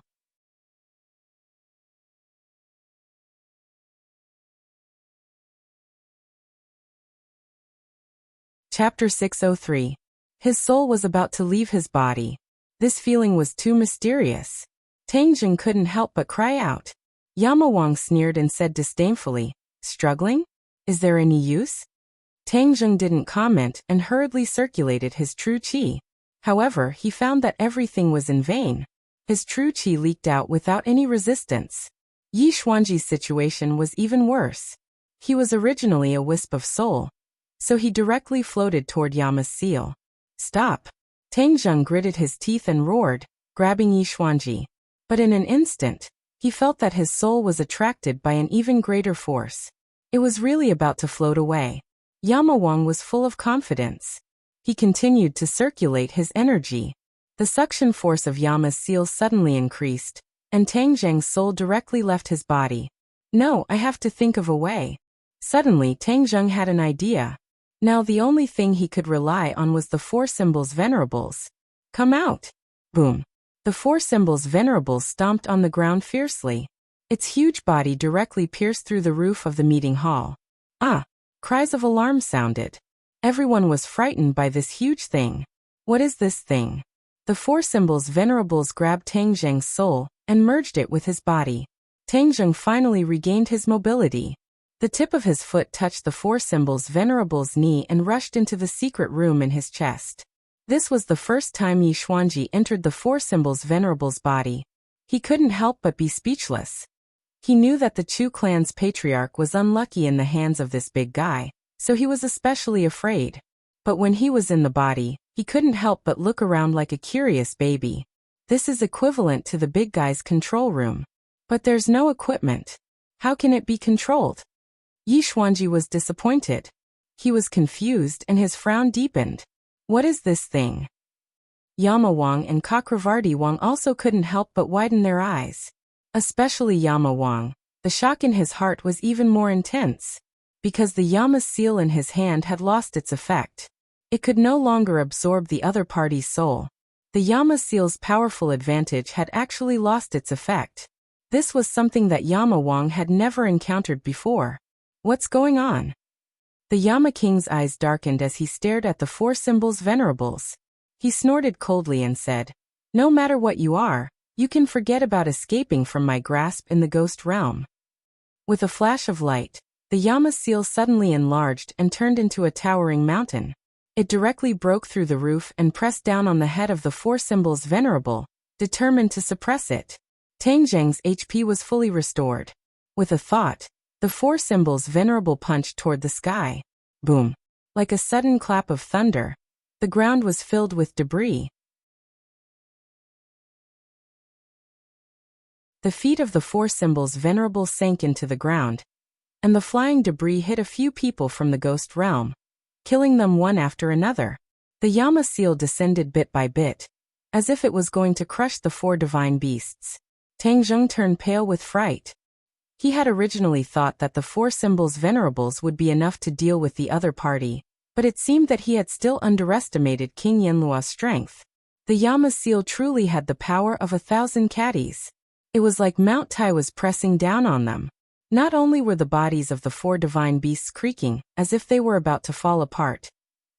Chapter 603. His soul was about to leave his body. This feeling was too mysterious. Tang Zheng couldn't help but cry out. Yama Wang sneered and said disdainfully, "Struggling? Is there any use?" Tang Zheng didn't comment and hurriedly circulated his true qi. However, he found that everything was in vain. His true qi leaked out without any resistance. Yixuanji's situation was even worse. He was originally a wisp of soul, so he directly floated toward Yama's seal. "Stop!" Tang Zheng gritted his teeth and roared, grabbing Yixuanji. But in an instant, he felt that his soul was attracted by an even greater force. It was really about to float away. Yama Wang was full of confidence. He continued to circulate his energy. The suction force of Yama's seal suddenly increased, and Tang Zheng's soul directly left his body. "No, I have to think of a way." Suddenly, Tang Zheng had an idea. Now the only thing he could rely on was the 4 symbols venerables. "Come out!" Boom. The 4 symbols venerables stomped on the ground fiercely. Its huge body directly pierced through the roof of the meeting hall. Ah! Cries of alarm sounded. Everyone was frightened by this huge thing. What is this thing? The 4 symbols venerables grabbed Tang Zheng's soul and merged it with his body. Tang Zheng finally regained his mobility. The tip of his foot touched the 4 symbols venerable's knee and rushed into the secret room in his chest. This was the first time Yixuanji entered the 4 symbols venerable's body. He couldn't help but be speechless. He knew that the Chu clan's patriarch was unlucky in the hands of this big guy, so he was especially afraid. But when he was in the body, he couldn't help but look around like a curious baby. This is equivalent to the big guy's control room. But there's no equipment. How can it be controlled? Yi Xuanji was disappointed. He was confused and his frown deepened. What is this thing? Yama Wang and Chakravarti Wang also couldn't help but widen their eyes. Especially Yama Wang. The shock in his heart was even more intense. Because the Yama seal in his hand had lost its effect. It could no longer absorb the other party's soul. The Yama seal's powerful advantage had actually lost its effect. This was something that Yama Wang had never encountered before. What's going on? The Yama King's eyes darkened as he stared at the four symbols venerables. He snorted coldly and said, "No matter what you are, you can forget about escaping from my grasp in the ghost realm." With a flash of light, the Yama seal suddenly enlarged and turned into a towering mountain. It directly broke through the roof and pressed down on the head of the four symbols venerable, determined to suppress it. Tang Zheng's HP was fully restored. With a thought, the four symbols venerable punched toward the sky. Boom! Like a sudden clap of thunder, the ground was filled with debris. The feet of the four symbols venerable sank into the ground, and the flying debris hit a few people from the ghost realm, killing them one after another. The Yama seal descended bit by bit, as if it was going to crush the four divine beasts. Tang Zheng turned pale with fright. He had originally thought that the four symbols venerables would be enough to deal with the other party, but it seemed that he had still underestimated King Yanluo's strength. The Yama seal truly had the power of 1,000 caddies. It was like Mount Tai was pressing down on them. Not only were the bodies of the four divine beasts creaking, as if they were about to fall apart,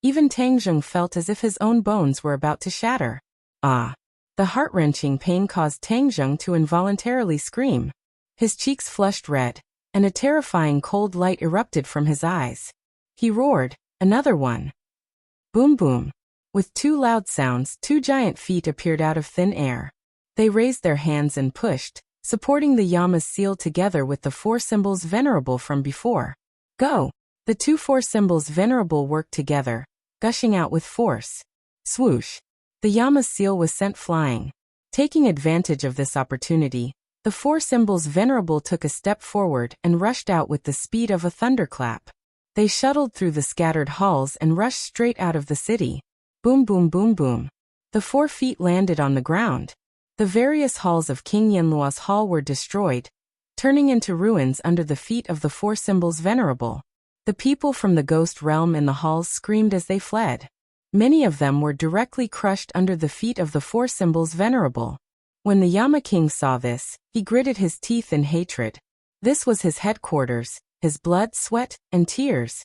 even Tang Zheng felt as if his own bones were about to shatter. Ah! The heart-wrenching pain caused Tang Zheng to involuntarily scream. His cheeks flushed red, and a terrifying cold light erupted from his eyes. He roared, "Another one!" Boom boom! With two loud sounds, two giant feet appeared out of thin air. They raised their hands and pushed, supporting the Yama's seal together with the four symbols venerable from before. Go! The two four symbols venerable worked together, gushing out with force. Swoosh! The Yama's seal was sent flying. Taking advantage of this opportunity, the four symbols venerable took a step forward and rushed out with the speed of a thunderclap. They shuttled through the scattered halls and rushed straight out of the city. Boom boom boom boom. The 4 feet landed on the ground. The various halls of King Yanluo's hall were destroyed, turning into ruins under the feet of the 4 symbols venerable. The people from the ghost realm in the halls screamed as they fled. Many of them were directly crushed under the feet of the 4 symbols venerable. When the Yama King saw this, he gritted his teeth in hatred. This was his headquarters, his blood, sweat, and tears.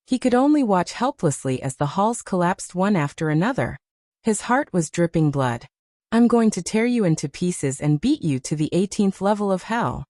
He could only watch helplessly as the halls collapsed one after another. His heart was dripping blood. I'm going to tear you into pieces and beat you to the 18th level of hell.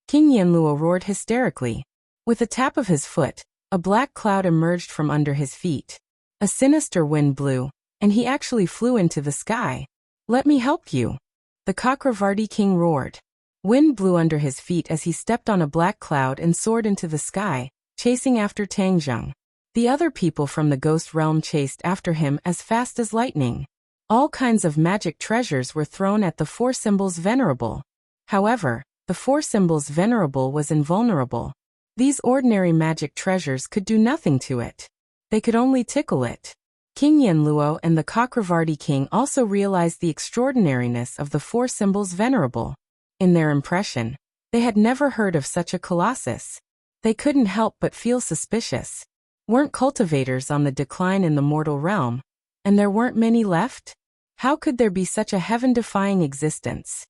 King Yanluo roared hysterically. With a tap of his foot, a black cloud emerged from under his feet. A sinister wind blew, and he actually flew into the sky. Let me help you. The Chakravarti King roared. Wind blew under his feet as he stepped on a black cloud and soared into the sky, chasing after Tang Zheng. The other people from the ghost realm chased after him as fast as lightning. All kinds of magic treasures were thrown at the 4 symbols venerable. However, the 4 symbols venerable was invulnerable. These ordinary magic treasures could do nothing to it. They could only tickle it. King Yanluo and the Chakravarti King also realized the extraordinariness of the 4 symbols venerable. In their impression, they had never heard of such a colossus. They couldn't help but feel suspicious. Weren't cultivators on the decline in the mortal realm? And there weren't many left? How could there be such a heaven-defying existence?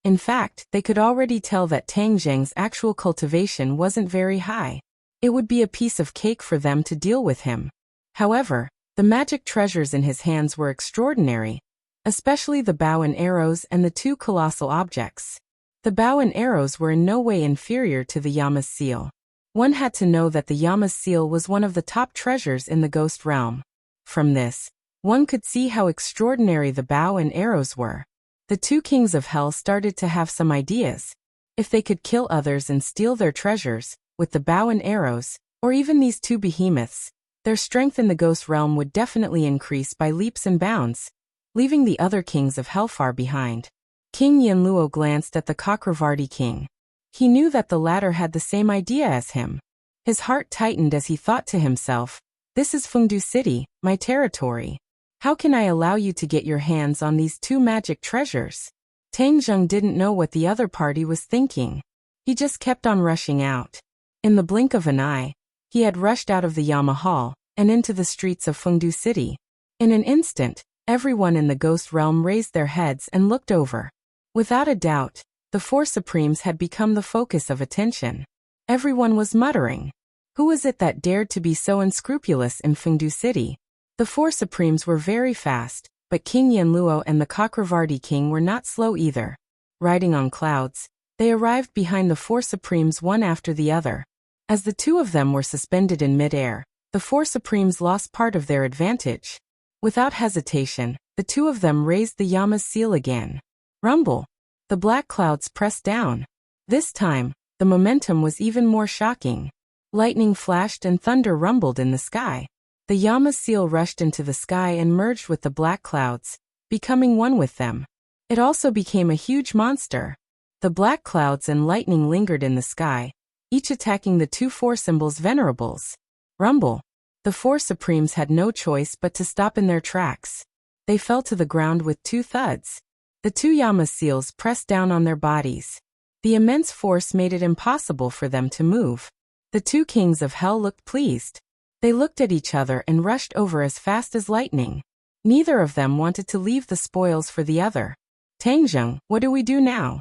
In fact, they could already tell that Tang Zheng's actual cultivation wasn't very high. It would be a piece of cake for them to deal with him. However, the magic treasures in his hands were extraordinary, especially the bow and arrows and the 2 colossal objects. The bow and arrows were in no way inferior to the Yama's seal. One had to know that the Yama's seal was one of the top treasures in the ghost realm. From this, One could see how extraordinary the bow and arrows were. The two kings of hell started to have some ideas. If they could kill others and steal their treasures, with the bow and arrows, or even these two behemoths, their strength in the ghost realm would definitely increase by leaps and bounds, leaving the other kings of hell far behind. King Yanluo glanced at the Cakravarti king. He knew that the latter had the same idea as him. His heart tightened as he thought to himself, "This is Fengdu City, my territory. How can I allow you to get your hands on these two magic treasures?" Tang Zheng didn't know what the other party was thinking. He just kept on rushing out. In the blink of an eye, he had rushed out of the Yama Hall and into the streets of Fengdu City. In an instant, everyone in the ghost realm raised their heads and looked over. Without a doubt, the four supremes had become the focus of attention. Everyone was muttering, "Who is it that dared to be so unscrupulous in Fengdu City?" The four supremes were very fast, but King Yanluo and the Cakravarti king were not slow either. Riding on clouds, they arrived behind the four supremes one after the other. As the two of them were suspended in midair, the four supremes lost part of their advantage. Without hesitation, the two of them raised the Yama's seal again. Rumble! The black clouds pressed down. This time, the momentum was even more shocking. Lightning flashed and thunder rumbled in the sky. The Yama's seal rushed into the sky and merged with the black clouds, becoming one with them. It also became a huge monster. The black clouds and lightning lingered in the sky, each attacking the two four symbols venerables. Rumble! The four supremes had no choice but to stop in their tracks. They fell to the ground with two thuds. The two Yama seals pressed down on their bodies. The immense force made it impossible for them to move. The two kings of hell looked pleased. They looked at each other and rushed over as fast as lightning. Neither of them wanted to leave the spoils for the other. "Tang Zheng, what do we do now?"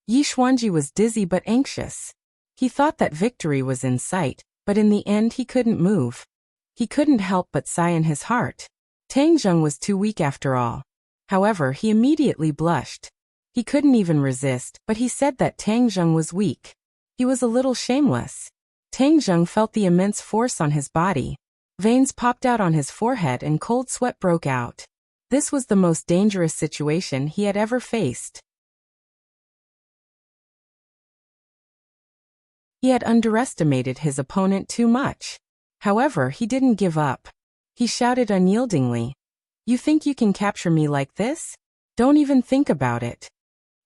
Yi Xuanji was dizzy but anxious. He thought that victory was in sight, but in the end he couldn't move. He couldn't help but sigh in his heart. Tang Zheng was too weak after all. However, he immediately blushed. He couldn't even resist, but he said that Tang Zheng was weak. He was a little shameless. Tang Zheng felt the immense force on his body. Veins popped out on his forehead and cold sweat broke out. This was the most dangerous situation he had ever faced. He had underestimated his opponent too much. However, he didn't give up. He shouted unyieldingly, "You think you can capture me like this? Don't even think about it."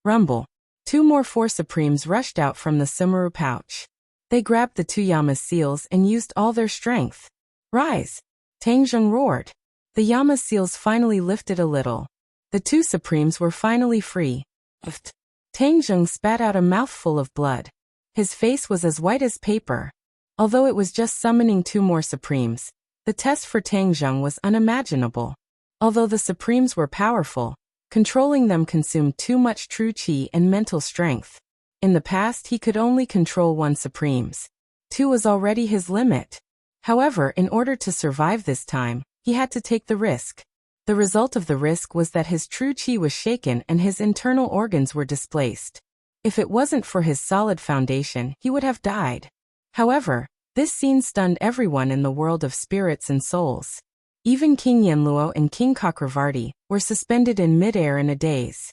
Rumble! Two more four supremes rushed out from the Sumeru pouch. They grabbed the two Yama seals and used all their strength. "Rise!" Tang Zheng roared. The Yama seals finally lifted a little. The two supremes were finally free. Tang Zheng spat out a mouthful of blood. His face was as white as paper. Although it was just summoning two more supremes, the test for Tang Zheng was unimaginable. Although the supremes were powerful, controlling them consumed too much true qi and mental strength. In the past he could only control one supremes. Two was already his limit. However, in order to survive this time, he had to take the risk. The result of the risk was that his true qi was shaken and his internal organs were displaced. If it wasn't for his solid foundation, he would have died. However, this scene stunned everyone in the world of spirits and souls. Even King Yanluo and King Cakravarti were suspended in midair in a daze.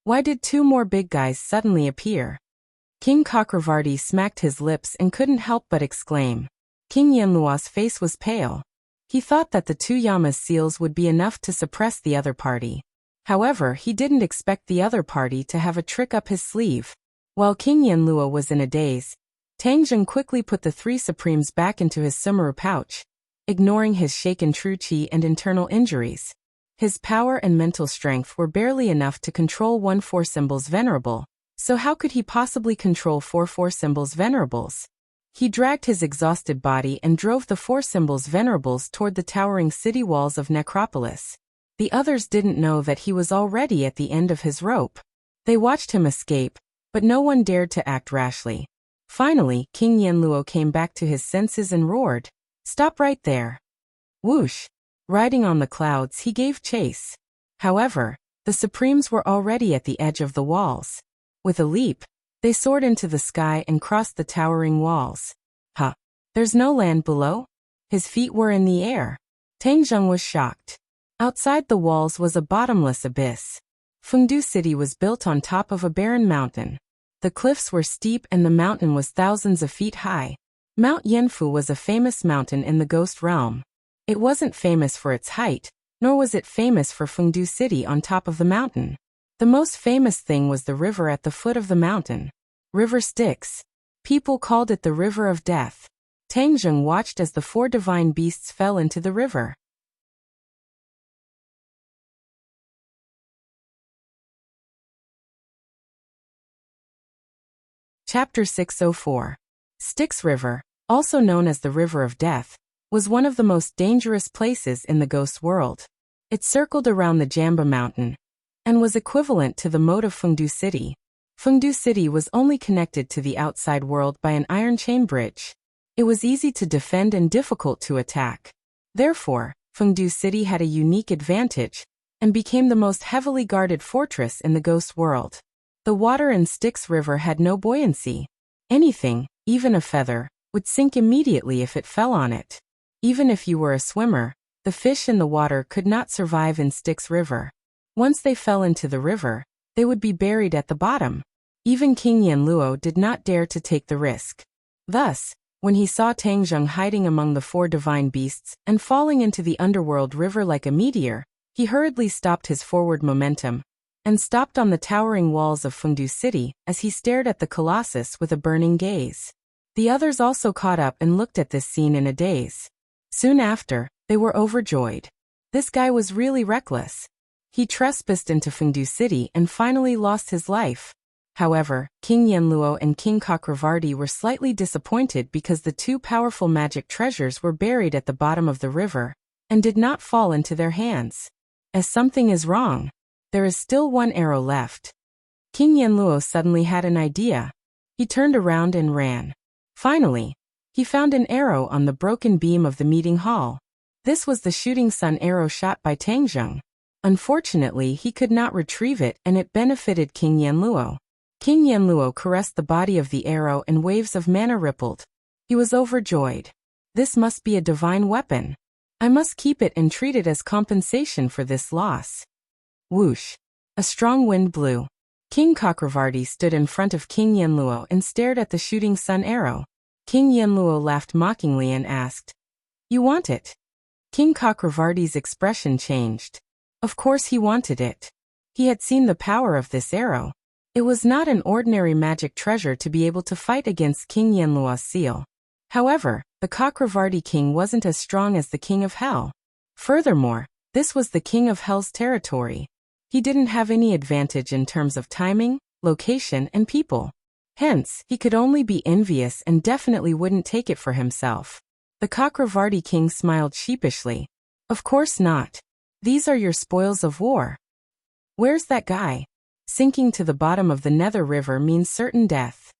Why did two more big guys suddenly appear? King Cakravarti smacked his lips and couldn't help but exclaim. King Yanluo's face was pale. He thought that the two Yama seals would be enough to suppress the other party. However, he didn't expect the other party to have a trick up his sleeve. While King Yanluo was in a daze, Tang Zheng quickly put the three supremes back into his Sumeru pouch, ignoring his shaken true qi and internal injuries. His power and mental strength were barely enough to control one four symbols venerable, so how could he possibly control four symbols venerables? He dragged his exhausted body and drove the four symbols venerables toward the towering city walls of Necropolis. The others didn't know that he was already at the end of his rope. They watched him escape, but no one dared to act rashly. Finally, King Yanluo came back to his senses and roared, "Stop right there!" Whoosh! Riding on the clouds, he gave chase. However, the Supremes were already at the edge of the walls. With a leap, they soared into the sky and crossed the towering walls. There's no land below? His feet were in the air. Tang Zheng was shocked. Outside the walls was a bottomless abyss. Fengdu City was built on top of a barren mountain. The cliffs were steep and the mountain was thousands of feet high. Mount Yanfu was a famous mountain in the ghost realm. It wasn't famous for its height, nor was it famous for Fengdu City on top of the mountain. The most famous thing was the river at the foot of the mountain. River Styx. People called it the River of Death. Tang Zheng watched as the 4 divine beasts fell into the river. Chapter 604. Styx River, also known as the River of Death, was one of the most dangerous places in the ghost world. It circled around the Jamba Mountain and was equivalent to the moat of Fengdu City. Fengdu City was only connected to the outside world by an iron chain bridge. It was easy to defend and difficult to attack. Therefore, Fengdu City had a unique advantage and became the most heavily guarded fortress in the ghost world. The water in Styx River had no buoyancy. Anything, even a feather, would sink immediately if it fell on it. Even if you were a swimmer, the fish in the water could not survive in Styx River. Once they fell into the river, they would be buried at the bottom. Even King Yanluo did not dare to take the risk. Thus, when he saw Tang Zheng hiding among the 4 divine beasts and falling into the underworld river like a meteor, he hurriedly stopped his forward momentum and stopped on the towering walls of Fengdu City as he stared at the colossus with a burning gaze. The others also caught up and looked at this scene in a daze. Soon after, they were overjoyed. This guy was really reckless. He trespassed into Fengdu City and finally lost his life. However, King Yanluo and King Cakravarti were slightly disappointed because the 2 powerful magic treasures were buried at the bottom of the river and did not fall into their hands. As something is wrong. There is still 1 arrow left. King Yanluo suddenly had an idea. He turned around and ran. Finally, he found an arrow on the broken beam of the meeting hall. This was the shooting sun arrow shot by Tang Zheng. Unfortunately, he could not retrieve it and it benefited King Yanluo. King Yanluo caressed the body of the arrow and waves of mana rippled. He was overjoyed. This must be a divine weapon. I must keep it and treat it as compensation for this loss. Whoosh! A strong wind blew. King Cakravarti stood in front of King Yanluo and stared at the shooting sun arrow. King Yanluo laughed mockingly and asked, "You want it?" King Cakravarti's expression changed. Of course he wanted it. He had seen the power of this arrow. It was not an ordinary magic treasure to be able to fight against King Yanluo's seal. However, the Cakravarti king wasn't as strong as the King of Hell. Furthermore, this was the King of Hell's territory. He didn't have any advantage in terms of timing, location, and people. Hence, he could only be envious and definitely wouldn't take it for himself. The Cakravarti king smiled sheepishly. Of course not. These are your spoils of war. Where's that guy? Sinking to the bottom of the Nether River means certain death.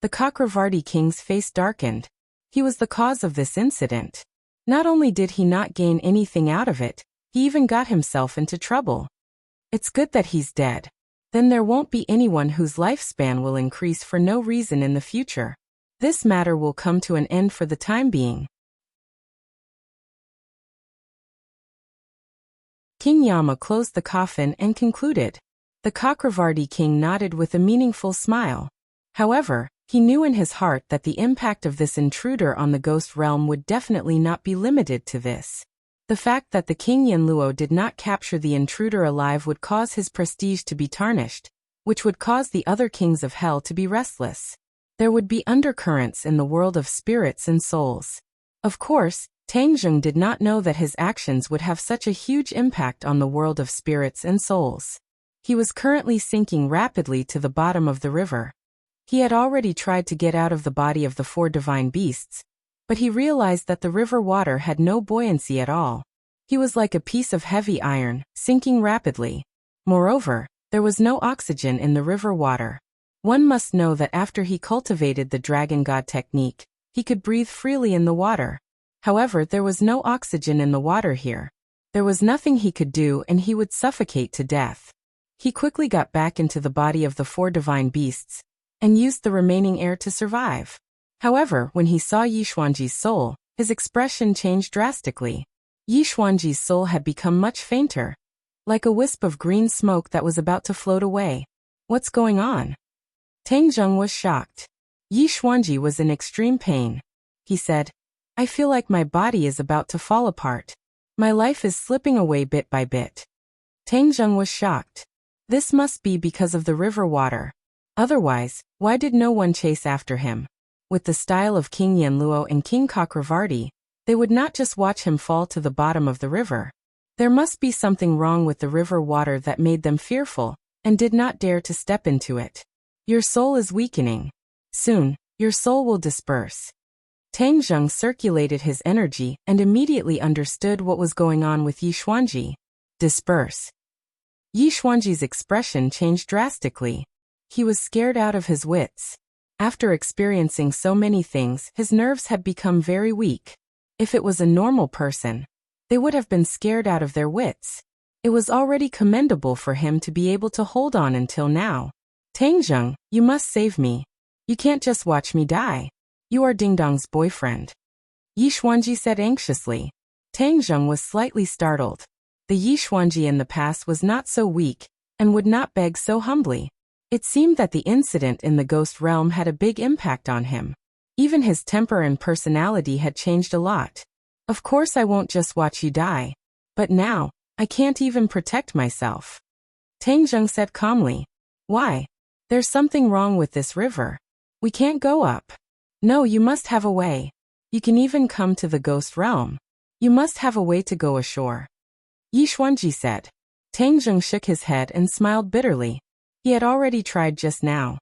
The Cakravarti king's face darkened. He was the cause of this incident. Not only did he not gain anything out of it, he even got himself into trouble. It's good that he's dead. Then there won't be anyone whose lifespan will increase for no reason in the future. This matter will come to an end for the time being. King Yama closed the coffin and concluded. The Cakravarti king nodded with a meaningful smile. However, he knew in his heart that the impact of this intruder on the ghost realm would definitely not be limited to this. The fact that the King Yanluo did not capture the intruder alive would cause his prestige to be tarnished, which would cause the other kings of hell to be restless. There would be undercurrents in the world of spirits and souls. Of course, Tang Zheng did not know that his actions would have such a huge impact on the world of spirits and souls. He was currently sinking rapidly to the bottom of the river. He had already tried to get out of the body of the 4 divine beasts, but he realized that the river water had no buoyancy at all. He was like a piece of heavy iron, sinking rapidly. Moreover, there was no oxygen in the river water. One must know that after he cultivated the dragon god technique, he could breathe freely in the water. However, there was no oxygen in the water here. There was nothing he could do and he would suffocate to death. He quickly got back into the body of the 4 divine beasts and used the remaining air to survive. However, when he saw Yixuanji's soul, his expression changed drastically. Yi Xuanji's soul had become much fainter, like a wisp of green smoke that was about to float away. What's going on? Tang Zheng was shocked. Yi Xuanji was in extreme pain. He said, I feel like my body is about to fall apart. My life is slipping away bit by bit. Tang Zheng was shocked. This must be because of the river water. Otherwise, why did no one chase after him? With the style of King Yanluo and King Chakravarti, they would not just watch him fall to the bottom of the river. There must be something wrong with the river water that made them fearful, and did not dare to step into it. Your soul is weakening. Soon, your soul will disperse. Tang Zheng circulated his energy and immediately understood what was going on with Yi Xuanji. Disperse. Yi Xuanji's expression changed drastically. He was scared out of his wits. After experiencing so many things, his nerves had become very weak. If it was a normal person, they would have been scared out of their wits. It was already commendable for him to be able to hold on until now. Tang Zheng, you must save me. You can't just watch me die. You are Ding Dong's boyfriend. Yi Xuanji said anxiously. Tang Zheng was slightly startled. The Yi Xuanji in the past was not so weak, and would not beg so humbly. It seemed that the incident in the ghost realm had a big impact on him. Even his temper and personality had changed a lot. Of course I won't just watch you die. But now, I can't even protect myself. Tang Zheng said calmly. Why? There's something wrong with this river. We can't go up. No, you must have a way. You can even come to the ghost realm. You must have a way to go ashore. Yi Xuanji said. Tang Zheng shook his head and smiled bitterly. He had already tried just now.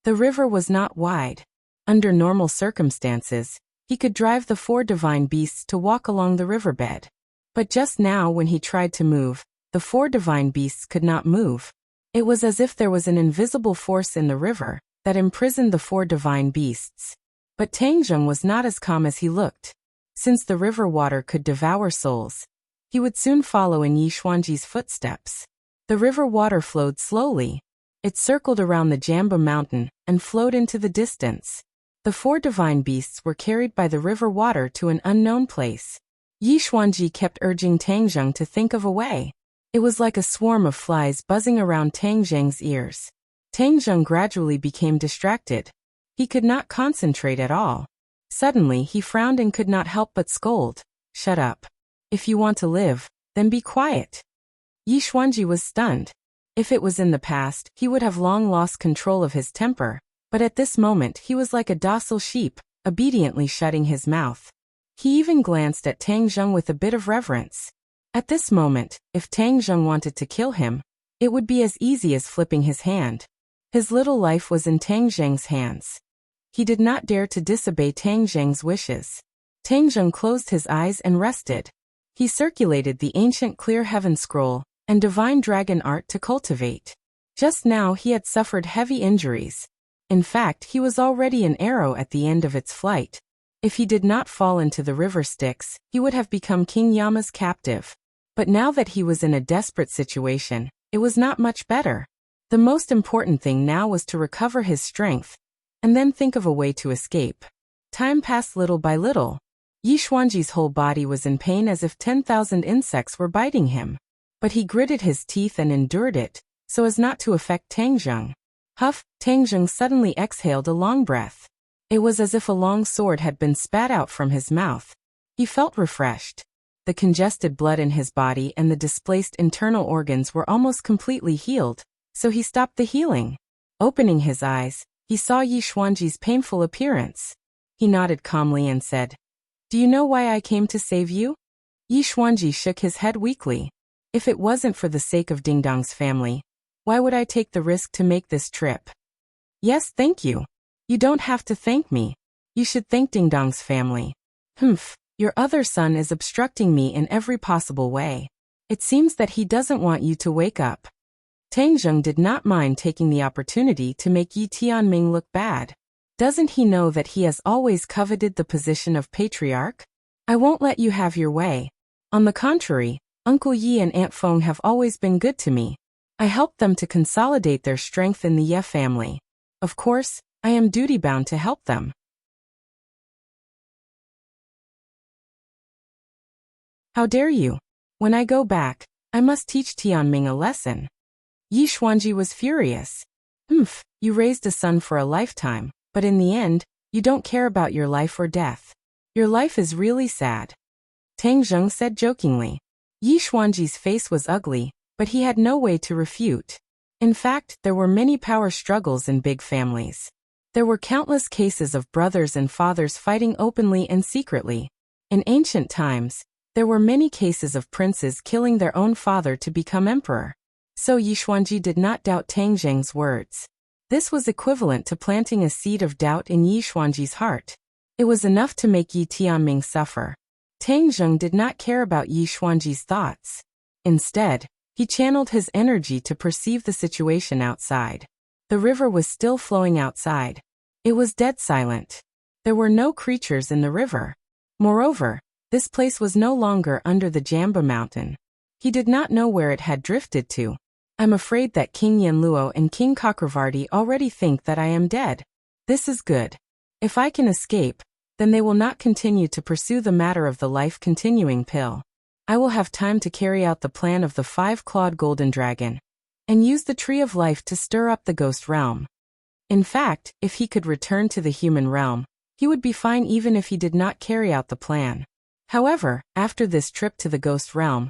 The river was not wide. Under normal circumstances, he could drive the 4 divine beasts to walk along the riverbed. But just now when he tried to move, the 4 divine beasts could not move. It was as if there was an invisible force in the river that imprisoned the 4 divine beasts. But Tang Zheng was not as calm as he looked. Since the river water could devour souls, he would soon follow in Yi Xuanji's footsteps. The river water flowed slowly. It circled around the Jamba mountain and flowed into the distance. The 4 divine beasts were carried by the river water to an unknown place. Yi Xuanji kept urging Tang Zheng to think of a way. It was like a swarm of flies buzzing around Tang Zheng's ears. Tang Zheng gradually became distracted. He could not concentrate at all. Suddenly he frowned and could not help but scold. Shut up. If you want to live, then be quiet. Yi Xuanji was stunned. If it was in the past, he would have long lost control of his temper, but at this moment he was like a docile sheep, obediently shutting his mouth. He even glanced at Tang Zheng with a bit of reverence. At this moment, if Tang Zheng wanted to kill him, it would be as easy as flipping his hand. His little life was in Tang Zheng's hands. He did not dare to disobey Tang Zheng's wishes. Tang Zheng closed his eyes and rested. He circulated the ancient clear heaven scroll and divine dragon art to cultivate. Just now he had suffered heavy injuries. In fact, he was already an arrow at the end of its flight. If he did not fall into the river Styx, he would have become King Yama's captive. But now that he was in a desperate situation, it was not much better. The most important thing now was to recover his strength, and then think of a way to escape. Time passed little by little. Yi Xuanji's whole body was in pain as if 10,000 insects were biting him. But he gritted his teeth and endured it, so as not to affect Tang Zheng. Huff, Tang Zheng suddenly exhaled a long breath. It was as if a long sword had been spat out from his mouth. He felt refreshed. The congested blood in his body and the displaced internal organs were almost completely healed, so he stopped the healing. Opening his eyes, he saw Yi Xuanji's painful appearance. He nodded calmly and said, "Do you know why I came to save you?" Yi Xuanji shook his head weakly. If it wasn't for the sake of Ding Dong's family, why would I take the risk to make this trip? Yes, thank you. You don't have to thank me. You should thank Ding Dong's family. Humph, your other son is obstructing me in every possible way. It seems that he doesn't want you to wake up. Tang Zheng did not mind taking the opportunity to make Yi Tianming look bad. Doesn't he know that he has always coveted the position of patriarch? I won't let you have your way. On the contrary, Uncle Yi and Aunt Feng have always been good to me. I helped them to consolidate their strength in the Ye family. Of course, I am duty-bound to help them. How dare you? When I go back, I must teach Tianming a lesson. Yi Xuanji was furious. You raised a son for a lifetime, but in the end, you don't care about your life or death. Your life is really sad. Tang Zheng said jokingly. Yi Xuanji's face was ugly, but he had no way to refute. In fact, there were many power struggles in big families. There were countless cases of brothers and fathers fighting openly and secretly. In ancient times, there were many cases of princes killing their own father to become emperor. So Yi Xuanji did not doubt Tang Zheng's words. This was equivalent to planting a seed of doubt in Yi Xuanji's heart. It was enough to make Yi Tianming suffer. Tang Zheng did not care about Yi Xuanji's thoughts. Instead, he channeled his energy to perceive the situation outside. The river was still flowing outside. It was dead silent. There were no creatures in the river. Moreover, this place was no longer under the Jamba mountain. He did not know where it had drifted to. I'm afraid that King Yanluo and King Chakravarti already think that I am dead. This is good. If I can escape, then they will not continue to pursue the matter of the life-continuing pill. I will have time to carry out the plan of the 5-clawed golden dragon, and use the tree of life to stir up the ghost realm. In fact, if he could return to the human realm, he would be fine even if he did not carry out the plan. However, after this trip to the ghost realm,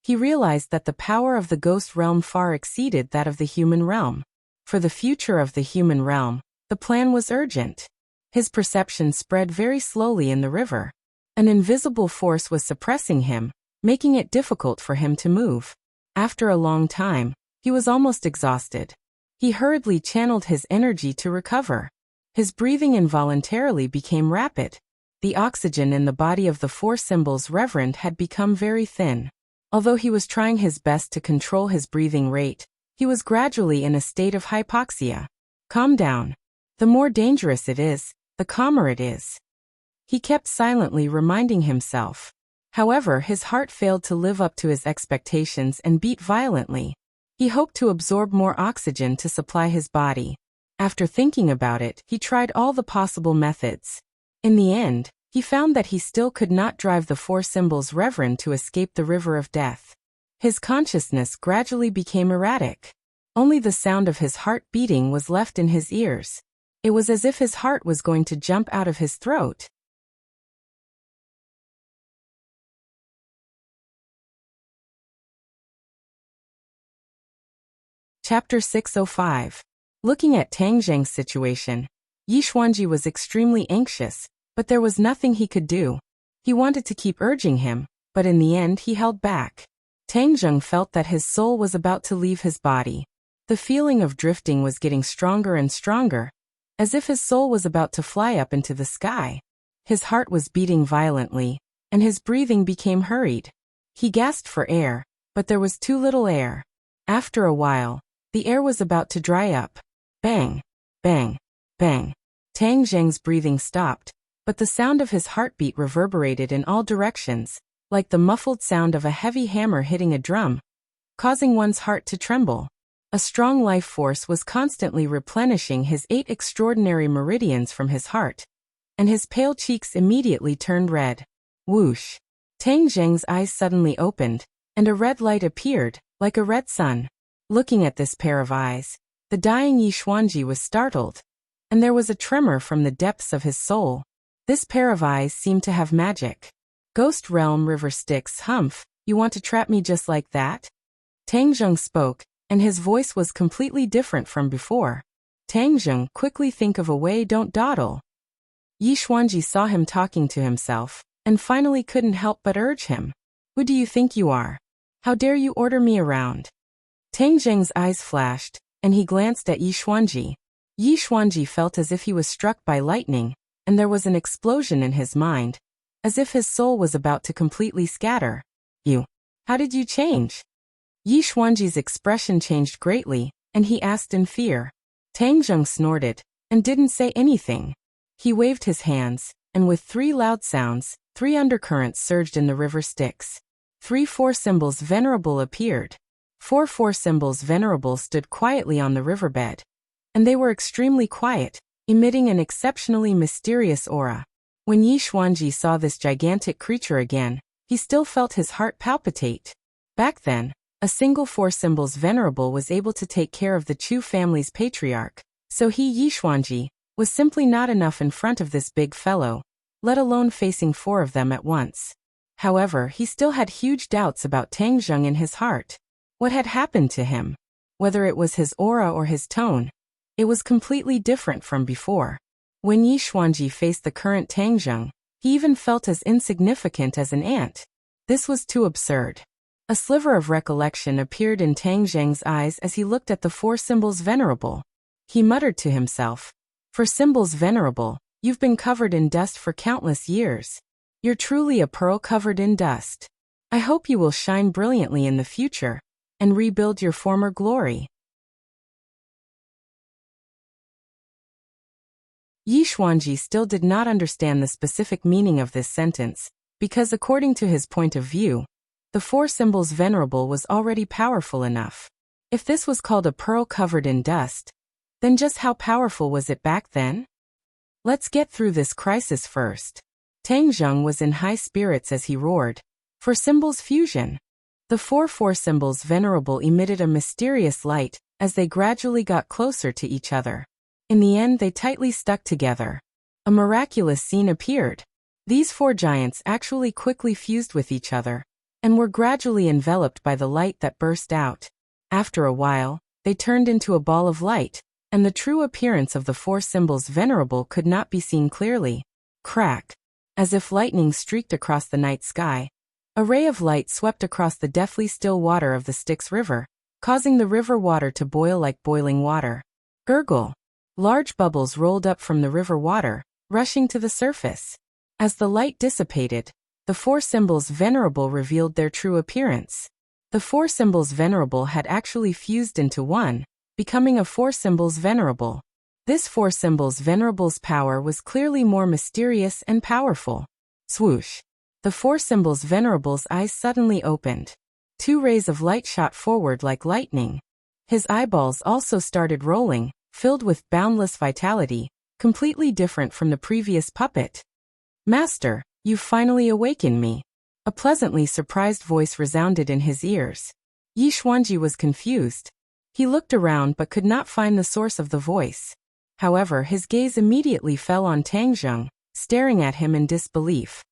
he realized that the power of the ghost realm far exceeded that of the human realm. For the future of the human realm, the plan was urgent. His perception spread very slowly in the river. An invisible force was suppressing him, making it difficult for him to move. After a long time, he was almost exhausted. He hurriedly channeled his energy to recover. His breathing involuntarily became rapid. The oxygen in the body of the 4 symbols reverend had become very thin. Although he was trying his best to control his breathing rate, he was gradually in a state of hypoxia. Calm down. The more dangerous it is, the calmer it is. He kept silently reminding himself. However, his heart failed to live up to his expectations and beat violently. He hoped to absorb more oxygen to supply his body. After thinking about it, he tried all the possible methods. In the end, he found that he still could not drive the 4 symbols reverend to escape the river of death. His consciousness gradually became erratic. Only the sound of his heart beating was left in his ears. It was as if his heart was going to jump out of his throat. Chapter 605. Looking at Tang Zheng's situation, Yi Xuanji was extremely anxious, but there was nothing he could do. He wanted to keep urging him, but in the end he held back. Tang Zheng felt that his soul was about to leave his body. The feeling of drifting was getting stronger and stronger, as if his soul was about to fly up into the sky. His heart was beating violently, and his breathing became hurried. He gasped for air, but there was too little air. After a while, the air was about to dry up. Bang, bang, bang. Tang Zheng's breathing stopped, but the sound of his heartbeat reverberated in all directions, like the muffled sound of a heavy hammer hitting a drum, causing one's heart to tremble. A strong life force was constantly replenishing his 8 extraordinary meridians from his heart, and his pale cheeks immediately turned red. Whoosh! Tang Zheng's eyes suddenly opened, and a red light appeared, like a red sun. Looking at this pair of eyes, the dying Yi Xuanji was startled, and there was a tremor from the depths of his soul. This pair of eyes seemed to have magic. Ghost Realm River Styx, humph, you want to trap me just like that? Tang Zheng spoke, and his voice was completely different from before. Tang Zheng, quickly think of a way, don't dawdle. Yi Xuanji saw him talking to himself, and finally couldn't help but urge him. Who do you think you are? How dare you order me around? Tang Zheng's eyes flashed, and he glanced at Yi Xuanji. Yi Xuanji felt as if he was struck by lightning, and there was an explosion in his mind, as if his soul was about to completely scatter. You. How did you change? Yi Xuanji's expression changed greatly, and he asked in fear. Tang Zheng snorted, and didn't say anything. He waved his hands, and with 3 loud sounds, 3 undercurrents surged in the river Styx. 3 4 symbols venerable appeared. 4 4 symbols venerable stood quietly on the riverbed. And they were extremely quiet, emitting an exceptionally mysterious aura. When Yi Xuanji saw this gigantic creature again, he still felt his heart palpitate. Back then, a single four symbols venerable was able to take care of the Chu family's patriarch, so he Yixuanji was simply not enough in front of this big fellow, let alone facing four of them at once. However, he still had huge doubts about Tang Zheng in his heart. What had happened to him? Whether it was his aura or his tone, it was completely different from before. When Yixuanji faced the current Tang Zheng, he even felt as insignificant as an ant. This was too absurd. A sliver of recollection appeared in Tang Zheng's eyes as he looked at the four symbols venerable. He muttered to himself, "For symbols venerable, you've been covered in dust for countless years. You're truly a pearl covered in dust. I hope you will shine brilliantly in the future and rebuild your former glory." Yixuanji still did not understand the specific meaning of this sentence, because according to his point of view, the four symbols venerable was already powerful enough. If this was called a pearl covered in dust, then just how powerful was it back then? Let's get through this crisis first. Tang Zheng was in high spirits as he roared, "For symbols fusion!" The four symbols venerable emitted a mysterious light as they gradually got closer to each other. In the end, they tightly stuck together. A miraculous scene appeared. These four giants actually quickly fused with each other and were gradually enveloped by the light that burst out. After a while, they turned into a ball of light, and the true appearance of the four symbols venerable could not be seen clearly. Crack! As if lightning streaked across the night sky, a ray of light swept across the deathly still water of the Styx River, causing the river water to boil like boiling water. Gurgle! Large bubbles rolled up from the river water, rushing to the surface. As the light dissipated, the four symbols venerable revealed their true appearance. The four symbols venerable had actually fused into one, becoming a four symbols venerable. This four symbols venerable's power was clearly more mysterious and powerful. Swoosh! The four symbols venerable's eyes suddenly opened. Two rays of light shot forward like lightning. His eyeballs also started rolling, filled with boundless vitality, completely different from the previous puppet. "Master, you've finally awakened me." A pleasantly surprised voice resounded in his ears. Yixuanji was confused. He looked around but could not find the source of the voice. However, his gaze immediately fell on Tang Zheng, staring at him in disbelief.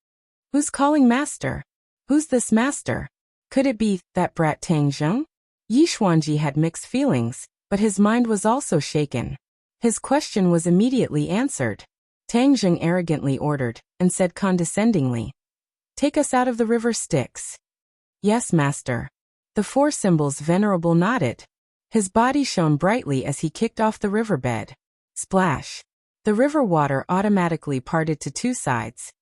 "Who's calling master? Who's this master? Could it be that brat Tang Zheng?" Yixuanji had mixed feelings, but his mind was also shaken. His question was immediately answered. Tang Zheng arrogantly ordered, and said condescendingly, "Take us out of the river Styx." "Yes, master." The four symbols venerable nodded. His body shone brightly as he kicked off the riverbed. Splash! The river water automatically parted to two sides,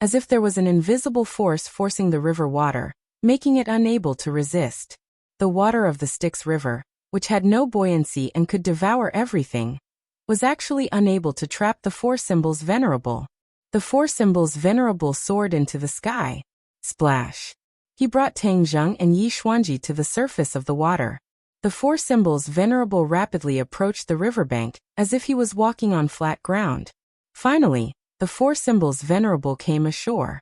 as if there was an invisible force forcing the river water, making it unable to resist. The water of the Styx River, which had no buoyancy and could devour everything, was actually unable to trap the four symbols venerable. The four symbols venerable soared into the sky. Splash! He brought Tang Zheng and Yixuanji to the surface of the water. The four symbols venerable rapidly approached the riverbank, as if he was walking on flat ground. Finally, the four symbols venerable came ashore.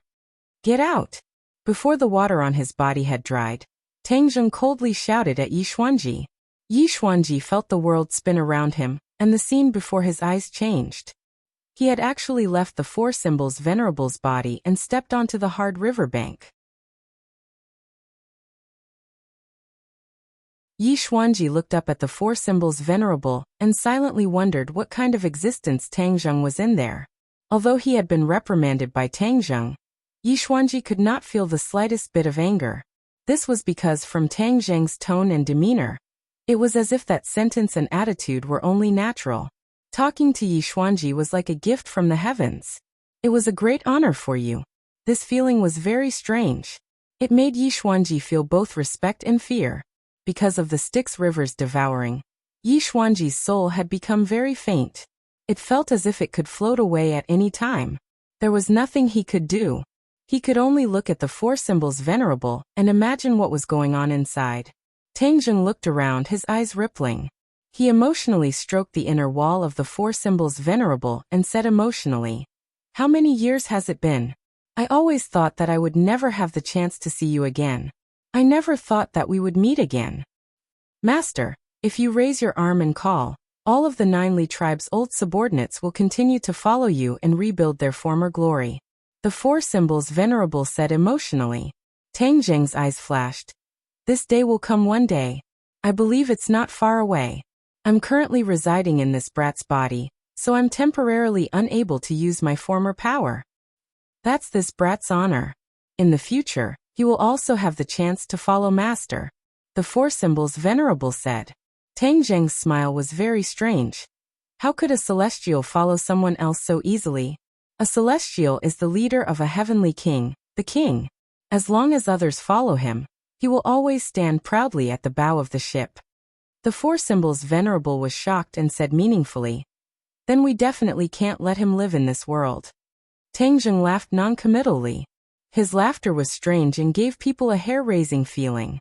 "Get out!" Before the water on his body had dried, Tang Zheng coldly shouted at Yixuanji. Yixuanji felt the world spin around him, and the scene before his eyes changed. He had actually left the four symbols venerable's body and stepped onto the hard riverbank. Yixuanji looked up at the four symbols venerable and silently wondered what kind of existence Tang Zheng was in there. Although he had been reprimanded by Tang Zheng, Yixuanji could not feel the slightest bit of anger. This was because from Tang Zheng's tone and demeanor, it was as if that sentence and attitude were only natural. Talking to Yixuanji was like a gift from the heavens. "It was a great honor for you." This feeling was very strange. It made Yixuanji feel both respect and fear. Because of the Styx River's devouring, Yixuanji's soul had become very faint. It felt as if it could float away at any time. There was nothing he could do. He could only look at the four symbols venerable and imagine what was going on inside. Tang Zheng looked around, his eyes rippling. He emotionally stroked the inner wall of the four symbols venerable and said emotionally, "How many years has it been?" I always thought that I would never have the chance to see you again. I never thought that we would meet again. Master, if you raise your arm and call, all of the Ninely tribe's old subordinates will continue to follow you and rebuild their former glory. The four symbols Venerable said emotionally. Tang Zheng's eyes flashed. This day will come one day. I believe it's not far away. I'm currently residing in this brat's body, so I'm temporarily unable to use my former power. That's this brat's honor. In the future, he will also have the chance to follow Master. The four symbols Venerable said. Tang Zheng's smile was very strange. How could a celestial follow someone else so easily? A celestial is the leader of a heavenly king, the king. As long as others follow him, he will always stand proudly at the bow of the ship. The four symbols Venerable was shocked and said meaningfully, then we definitely can't let him live in this world. Tang Zheng laughed non-committally. His laughter was strange and gave people a hair-raising feeling.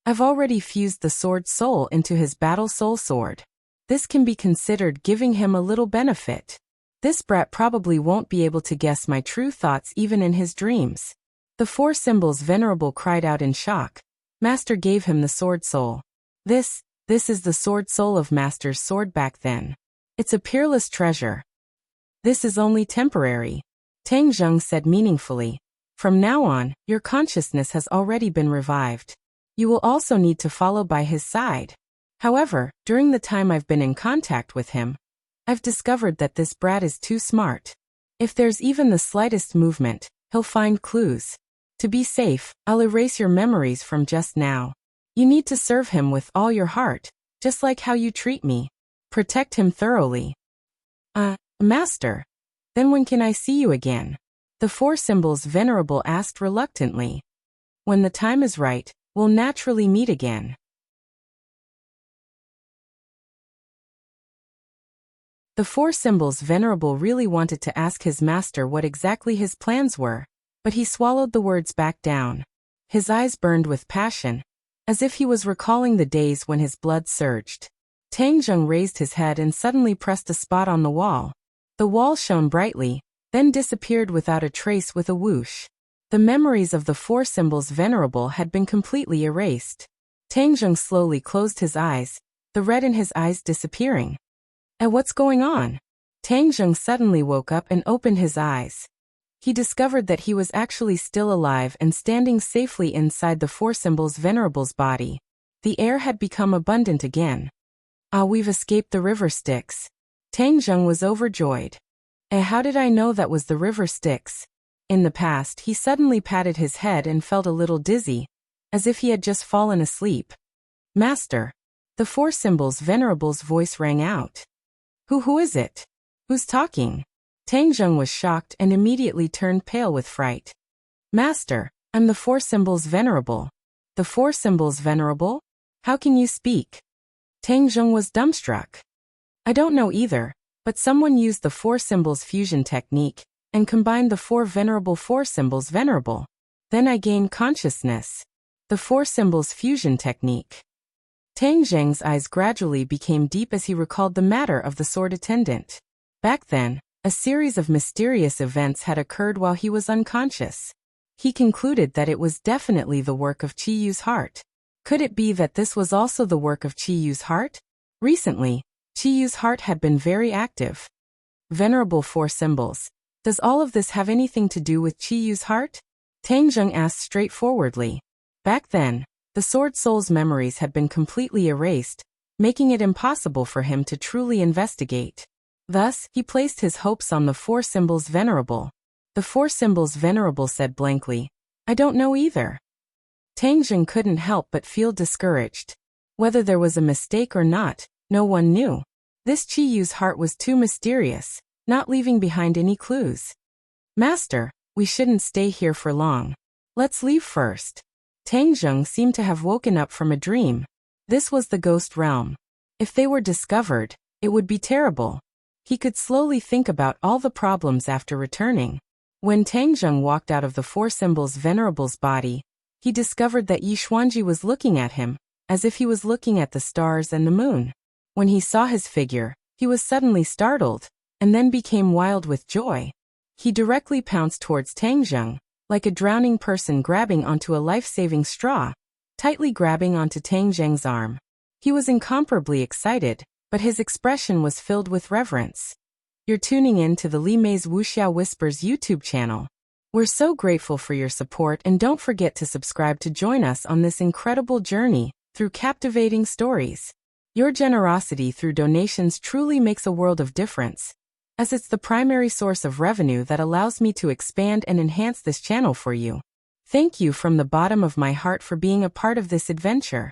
I've already fused the sword soul into his battle soul sword. This can be considered giving him a little benefit. This brat probably won't be able to guess my true thoughts even in his dreams. The four symbols Venerable cried out in shock. Master gave him the sword soul. This is the sword soul of Master's sword back then. It's a peerless treasure. This is only temporary. Tang Zheng said meaningfully. From now on, your consciousness has already been revived. You will also need to follow by his side. However, during the time I've been in contact with him, I've discovered that this brat is too smart. If there's even the slightest movement, he'll find clues. To be safe, I'll erase your memories from just now. You need to serve him with all your heart, just like how you treat me. Protect him thoroughly. Master. Then when can I see you again? The four symbols Venerable asked reluctantly. When the time is right, we'll naturally meet again. The four symbols Venerable really wanted to ask his master what exactly his plans were, but he swallowed the words back down. His eyes burned with passion, as if he was recalling the days when his blood surged. Tang Zheng raised his head and suddenly pressed a spot on the wall. The wall shone brightly, then disappeared without a trace with a whoosh. The memories of the four symbols Venerable had been completely erased. Tang Zheng slowly closed his eyes, the red in his eyes disappearing. What's going on? Tang Zheng suddenly woke up and opened his eyes. He discovered that he was actually still alive and standing safely inside the four symbols Venerable's body. The air had become abundant again. We've escaped the river Styx. Tang Zheng was overjoyed. How did I know that was the river Styx? In the past, he suddenly patted his head and felt a little dizzy, as if he had just fallen asleep. Master. The four symbols Venerable's voice rang out. Who is it? Who's talking? Tang Zheng was shocked and immediately turned pale with fright. Master, I'm the four symbols Venerable. The four symbols Venerable? How can you speak? Tang Zheng was dumbstruck. I don't know either, but someone used the four symbols fusion technique and combined the four symbols Venerable. Then I gained consciousness. The four symbols fusion technique. Tang Zheng's eyes gradually became deep as he recalled the matter of the sword attendant. Back then, a series of mysterious events had occurred while he was unconscious. He concluded that it was definitely the work of Qi Yu's heart. Could it be that this was also the work of Qi Yu's heart? Recently, Qi Yu's heart had been very active. Venerable four symbols. Does all of this have anything to do with Qi Yu's heart? Tang Zheng asked straightforwardly. Back then, the Sword Soul's memories had been completely erased, making it impossible for him to truly investigate. Thus, he placed his hopes on the four symbols Venerable. The four symbols Venerable said blankly, I don't know either. Tang Zheng couldn't help but feel discouraged. Whether there was a mistake or not, no one knew. This Qi Yu's heart was too mysterious, not leaving behind any clues. Master, we shouldn't stay here for long. Let's leave first. Tang Zheng seemed to have woken up from a dream. This was the ghost realm. If they were discovered, it would be terrible. He could slowly think about all the problems after returning. When Tang Zheng walked out of the four symbols Venerable's body, he discovered that Yi Xuanji was looking at him, as if he was looking at the stars and the moon. When he saw his figure, he was suddenly startled, and then became wild with joy. He directly pounced towards Tang Zheng, like a drowning person grabbing onto a life-saving straw, tightly grabbing onto Tang Zheng's arm. He was incomparably excited, but his expression was filled with reverence. You're tuning in to the Li Mei's Wuxia Whispers YouTube channel. We're so grateful for your support, and don't forget to subscribe to join us on this incredible journey through captivating stories. Your generosity through donations truly makes a world of difference, as it's the primary source of revenue that allows me to expand and enhance this channel for you. Thank you from the bottom of my heart for being a part of this adventure.